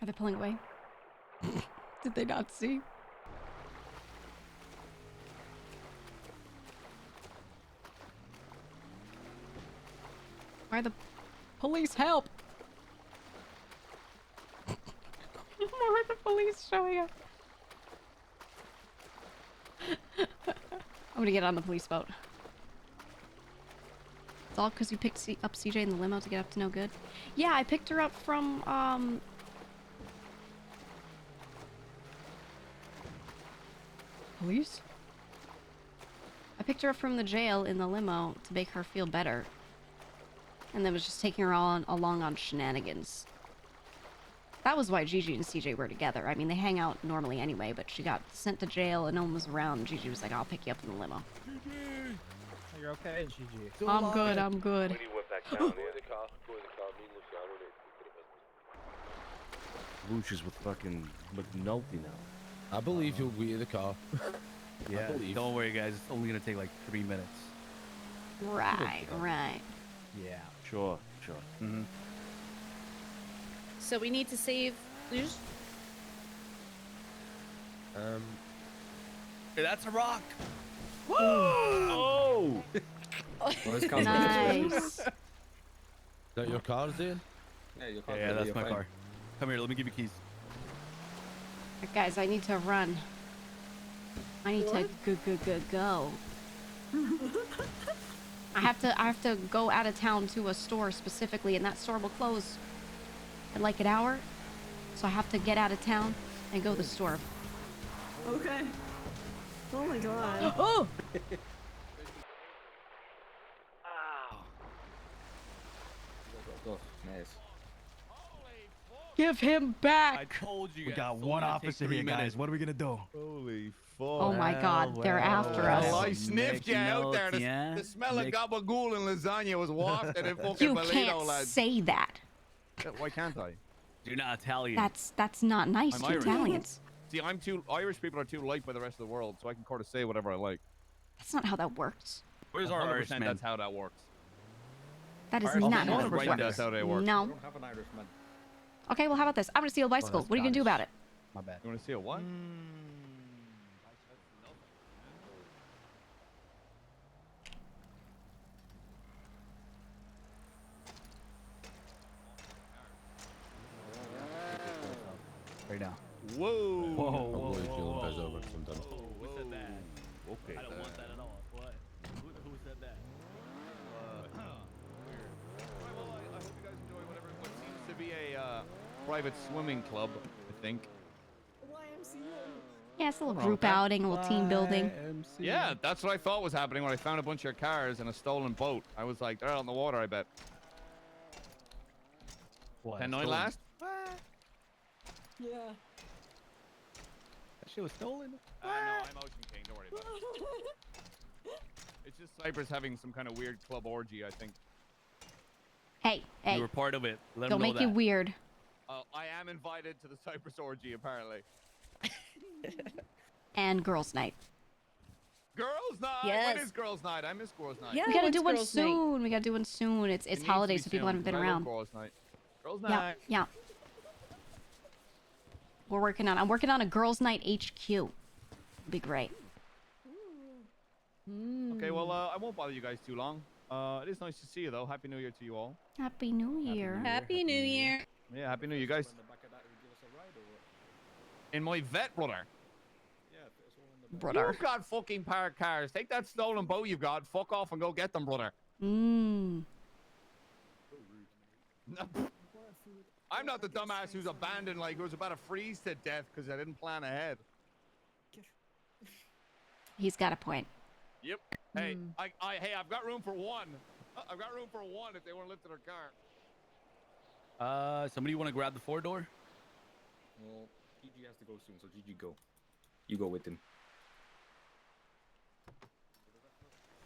Are they pulling away? Did they not see? Why the police help? Why are the police showing up? I'm gonna get on the police boat. It's all because you picked up CJ in the limo to get up to no good? Yeah, I picked her up from, police? I picked her up from the jail in the limo to make her feel better. And then was just taking her along on shenanigans. That was why Gigi and CJ were together. I mean, they hang out normally anyway, but she got sent to jail and no one was around. Gigi was like, I'll pick you up in the limo. Gigi! You're okay, Gigi. I'm good, I'm good. Lucius with fucking McNulty now. I believe he'll be in the car. Yeah, don't worry, guys. It's only gonna take like 3 minutes. Right. Yeah, sure. Mm-hmm. So we need to save Luge. Hey, that's a rock. Woo! Oh! Nice. Is that your car, Zane? Yeah, your car. Yeah, that's my car. Come here, let me give you keys. Guys, I need to run. I need to go. I have to go out of town to a store specifically, and that store will close in like an hour. So I have to get out of town and go to the store. Okay. Oh my god. Oh! Go. Nice. Give him back! I told you. We got one officer here, guys. What are we gonna do? Holy fuck. Oh my god, they're after us. Well, I sniffed you out there. The smell of gabagool and lasagna was wafted in fucking You Bolito, can't lads. say that. Why can't I? You're not Italian. That's not nice I'm to Irish. Italians. See, Irish people are too liked by the rest of the world, so I can kind of say whatever I like. That's not how that works. Where's our 100% Irishman? That's how that works. That is Irishman not how that 100% works. That's how they work. No. We don't have an Irishman. Okay, well, how about this? I'm gonna steal a bicycle. What are you gonna do about it? My bad. You want to see a what? Right now. Whoa! Whoa! Over sometimes. Who said that? Okay. I don't want that at all. What? Who said that? Well, I hope you guys enjoy what seems to be a private swimming club, I think. Yeah, it's a little group outing, a little team building. Yeah, that's what I thought was happening when I found a bunch of cars and a stolen boat. I was like, they're out in the water, I bet. What? 10-9 last? Yeah. That shit was stolen? No, I'm Ocean King. Don't worry about it. It's just Cypress having some kind of weird club orgy, I think. Hey. You were part of it. Let Don't them know make it weird. I am invited to the Cypress orgy, apparently. And girls' night. Girls' night? Yes. When is girls' night? I miss girls' night. Yeah, we gotta do one soon. We gotta do one soon. It's holidays, so people haven't been around. Girls' night. Girls' Yeah, night. yeah. I'm working on a girls' night HQ. It'll be great. Okay, well, I won't bother you guys too long. It is nice to see you, though. Happy New Year to you all. Happy New Year. Happy New Year. Yeah, Happy New Year, guys. In my vet, brother. Brother. You've got fucking parked cars. Take that stolen boat you've got, fuck off and go get them, brother. Mmm. I'm not the dumbass who's abandoned, like, who's about to freeze to death because I didn't plan ahead. He's got a point. Yep. Hey, hey, I've got room for one. I've got room for one if they want to lift their car. Somebody want to grab the 4-door? Well, Gigi has to go soon, so Gigi go. You go with him.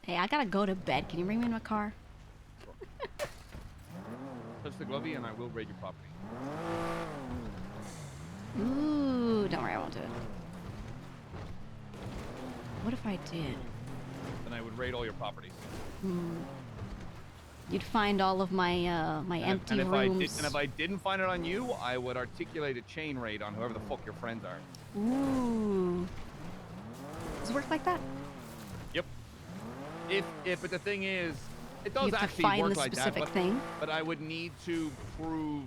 Hey, I gotta go to bed. Can you bring me in my car? Touch the glovey and I will raid your property. Ooh, don't worry, I won't do it. What if I did? Then I would raid all your properties. You'd find all of my my empty rooms. And if I didn't find it on you, I would articulate a chain raid on whoever the fuck your friends are. Ooh. Does it work like that? Yep. But the thing is, it does you have actually to find work the like that. specific thing. But I would need to prove.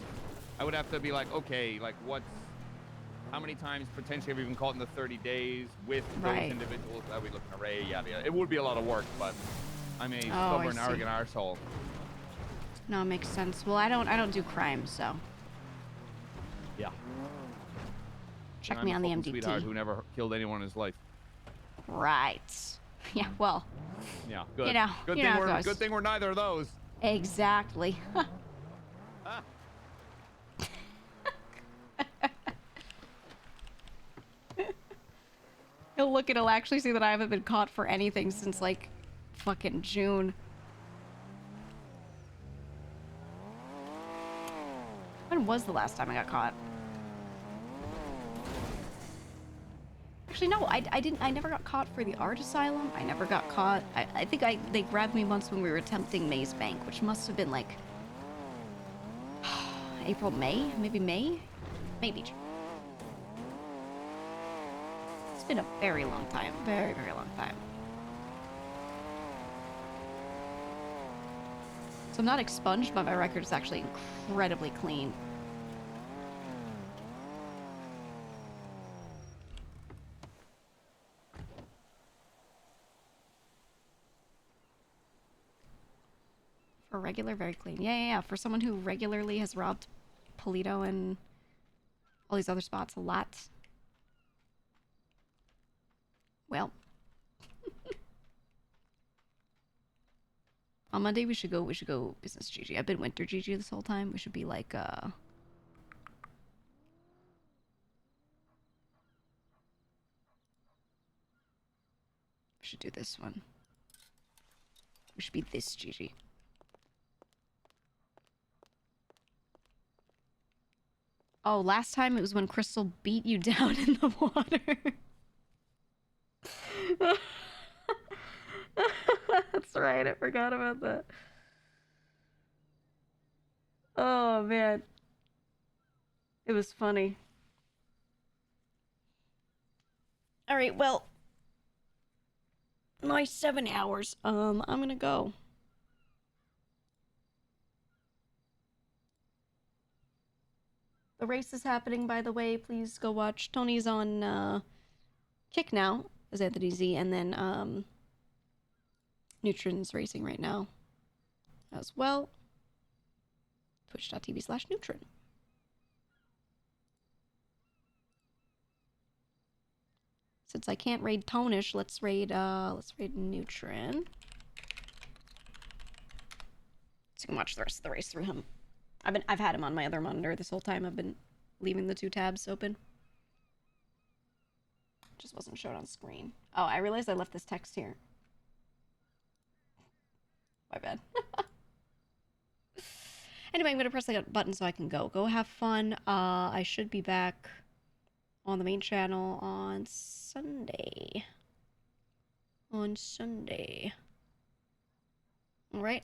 I would have to be like, okay, like how many times potentially have you been caught in the 30 days with those individuals that we looking to raid? Yada yada. It would be a lot of work, but I'm a stubborn, arrogant arsehole. No, it makes sense. Well, I don't do crime, so. Yeah. Check me on the MDT. Sweetheart who never killed anyone in his life. Right. Yeah. Well. Yeah. Good. You know. Good thing we're neither of those. Exactly. He'll look and he'll actually see that I haven't been caught for anything since like fucking June. When was the last time I got caught? Actually, no, I didn't. I never got caught for the art asylum. I never got caught. I think they grabbed me once when we were attempting Maze Bank, which must have been like April, May, maybe May, maybe. It's been a very long time, very, very long time. So I'm not expunged, but my record is actually incredibly clean. For regular, very clean. Yeah. For someone who regularly has robbed Polito and all these other spots a lot. Well. On Monday we should go business Gigi. I've been winter Gigi this whole time. We should be like we should do this one. We should be this Gigi. Oh, last time it was when Crystal beat you down in the water. That's right, I forgot about that. Oh, man. It was funny. Alright, well. Nice 7 hours. I'm gonna go. The race is happening, by the way. Please go watch. Tony's on Kick now as Anthony Z, and then Neutron's racing right now as well. Twitch.tv/Neutron. Since I can't raid Tonish, let's raid Neutron. So you can watch the rest of the race through him. I've had him on my other monitor this whole time. I've been leaving the 2 tabs open. Just wasn't shown on screen. Oh, I realized I left this text here. My bad. Anyway, I'm gonna press the button so I can go. Go have fun. I should be back on the main channel on Sunday. All right.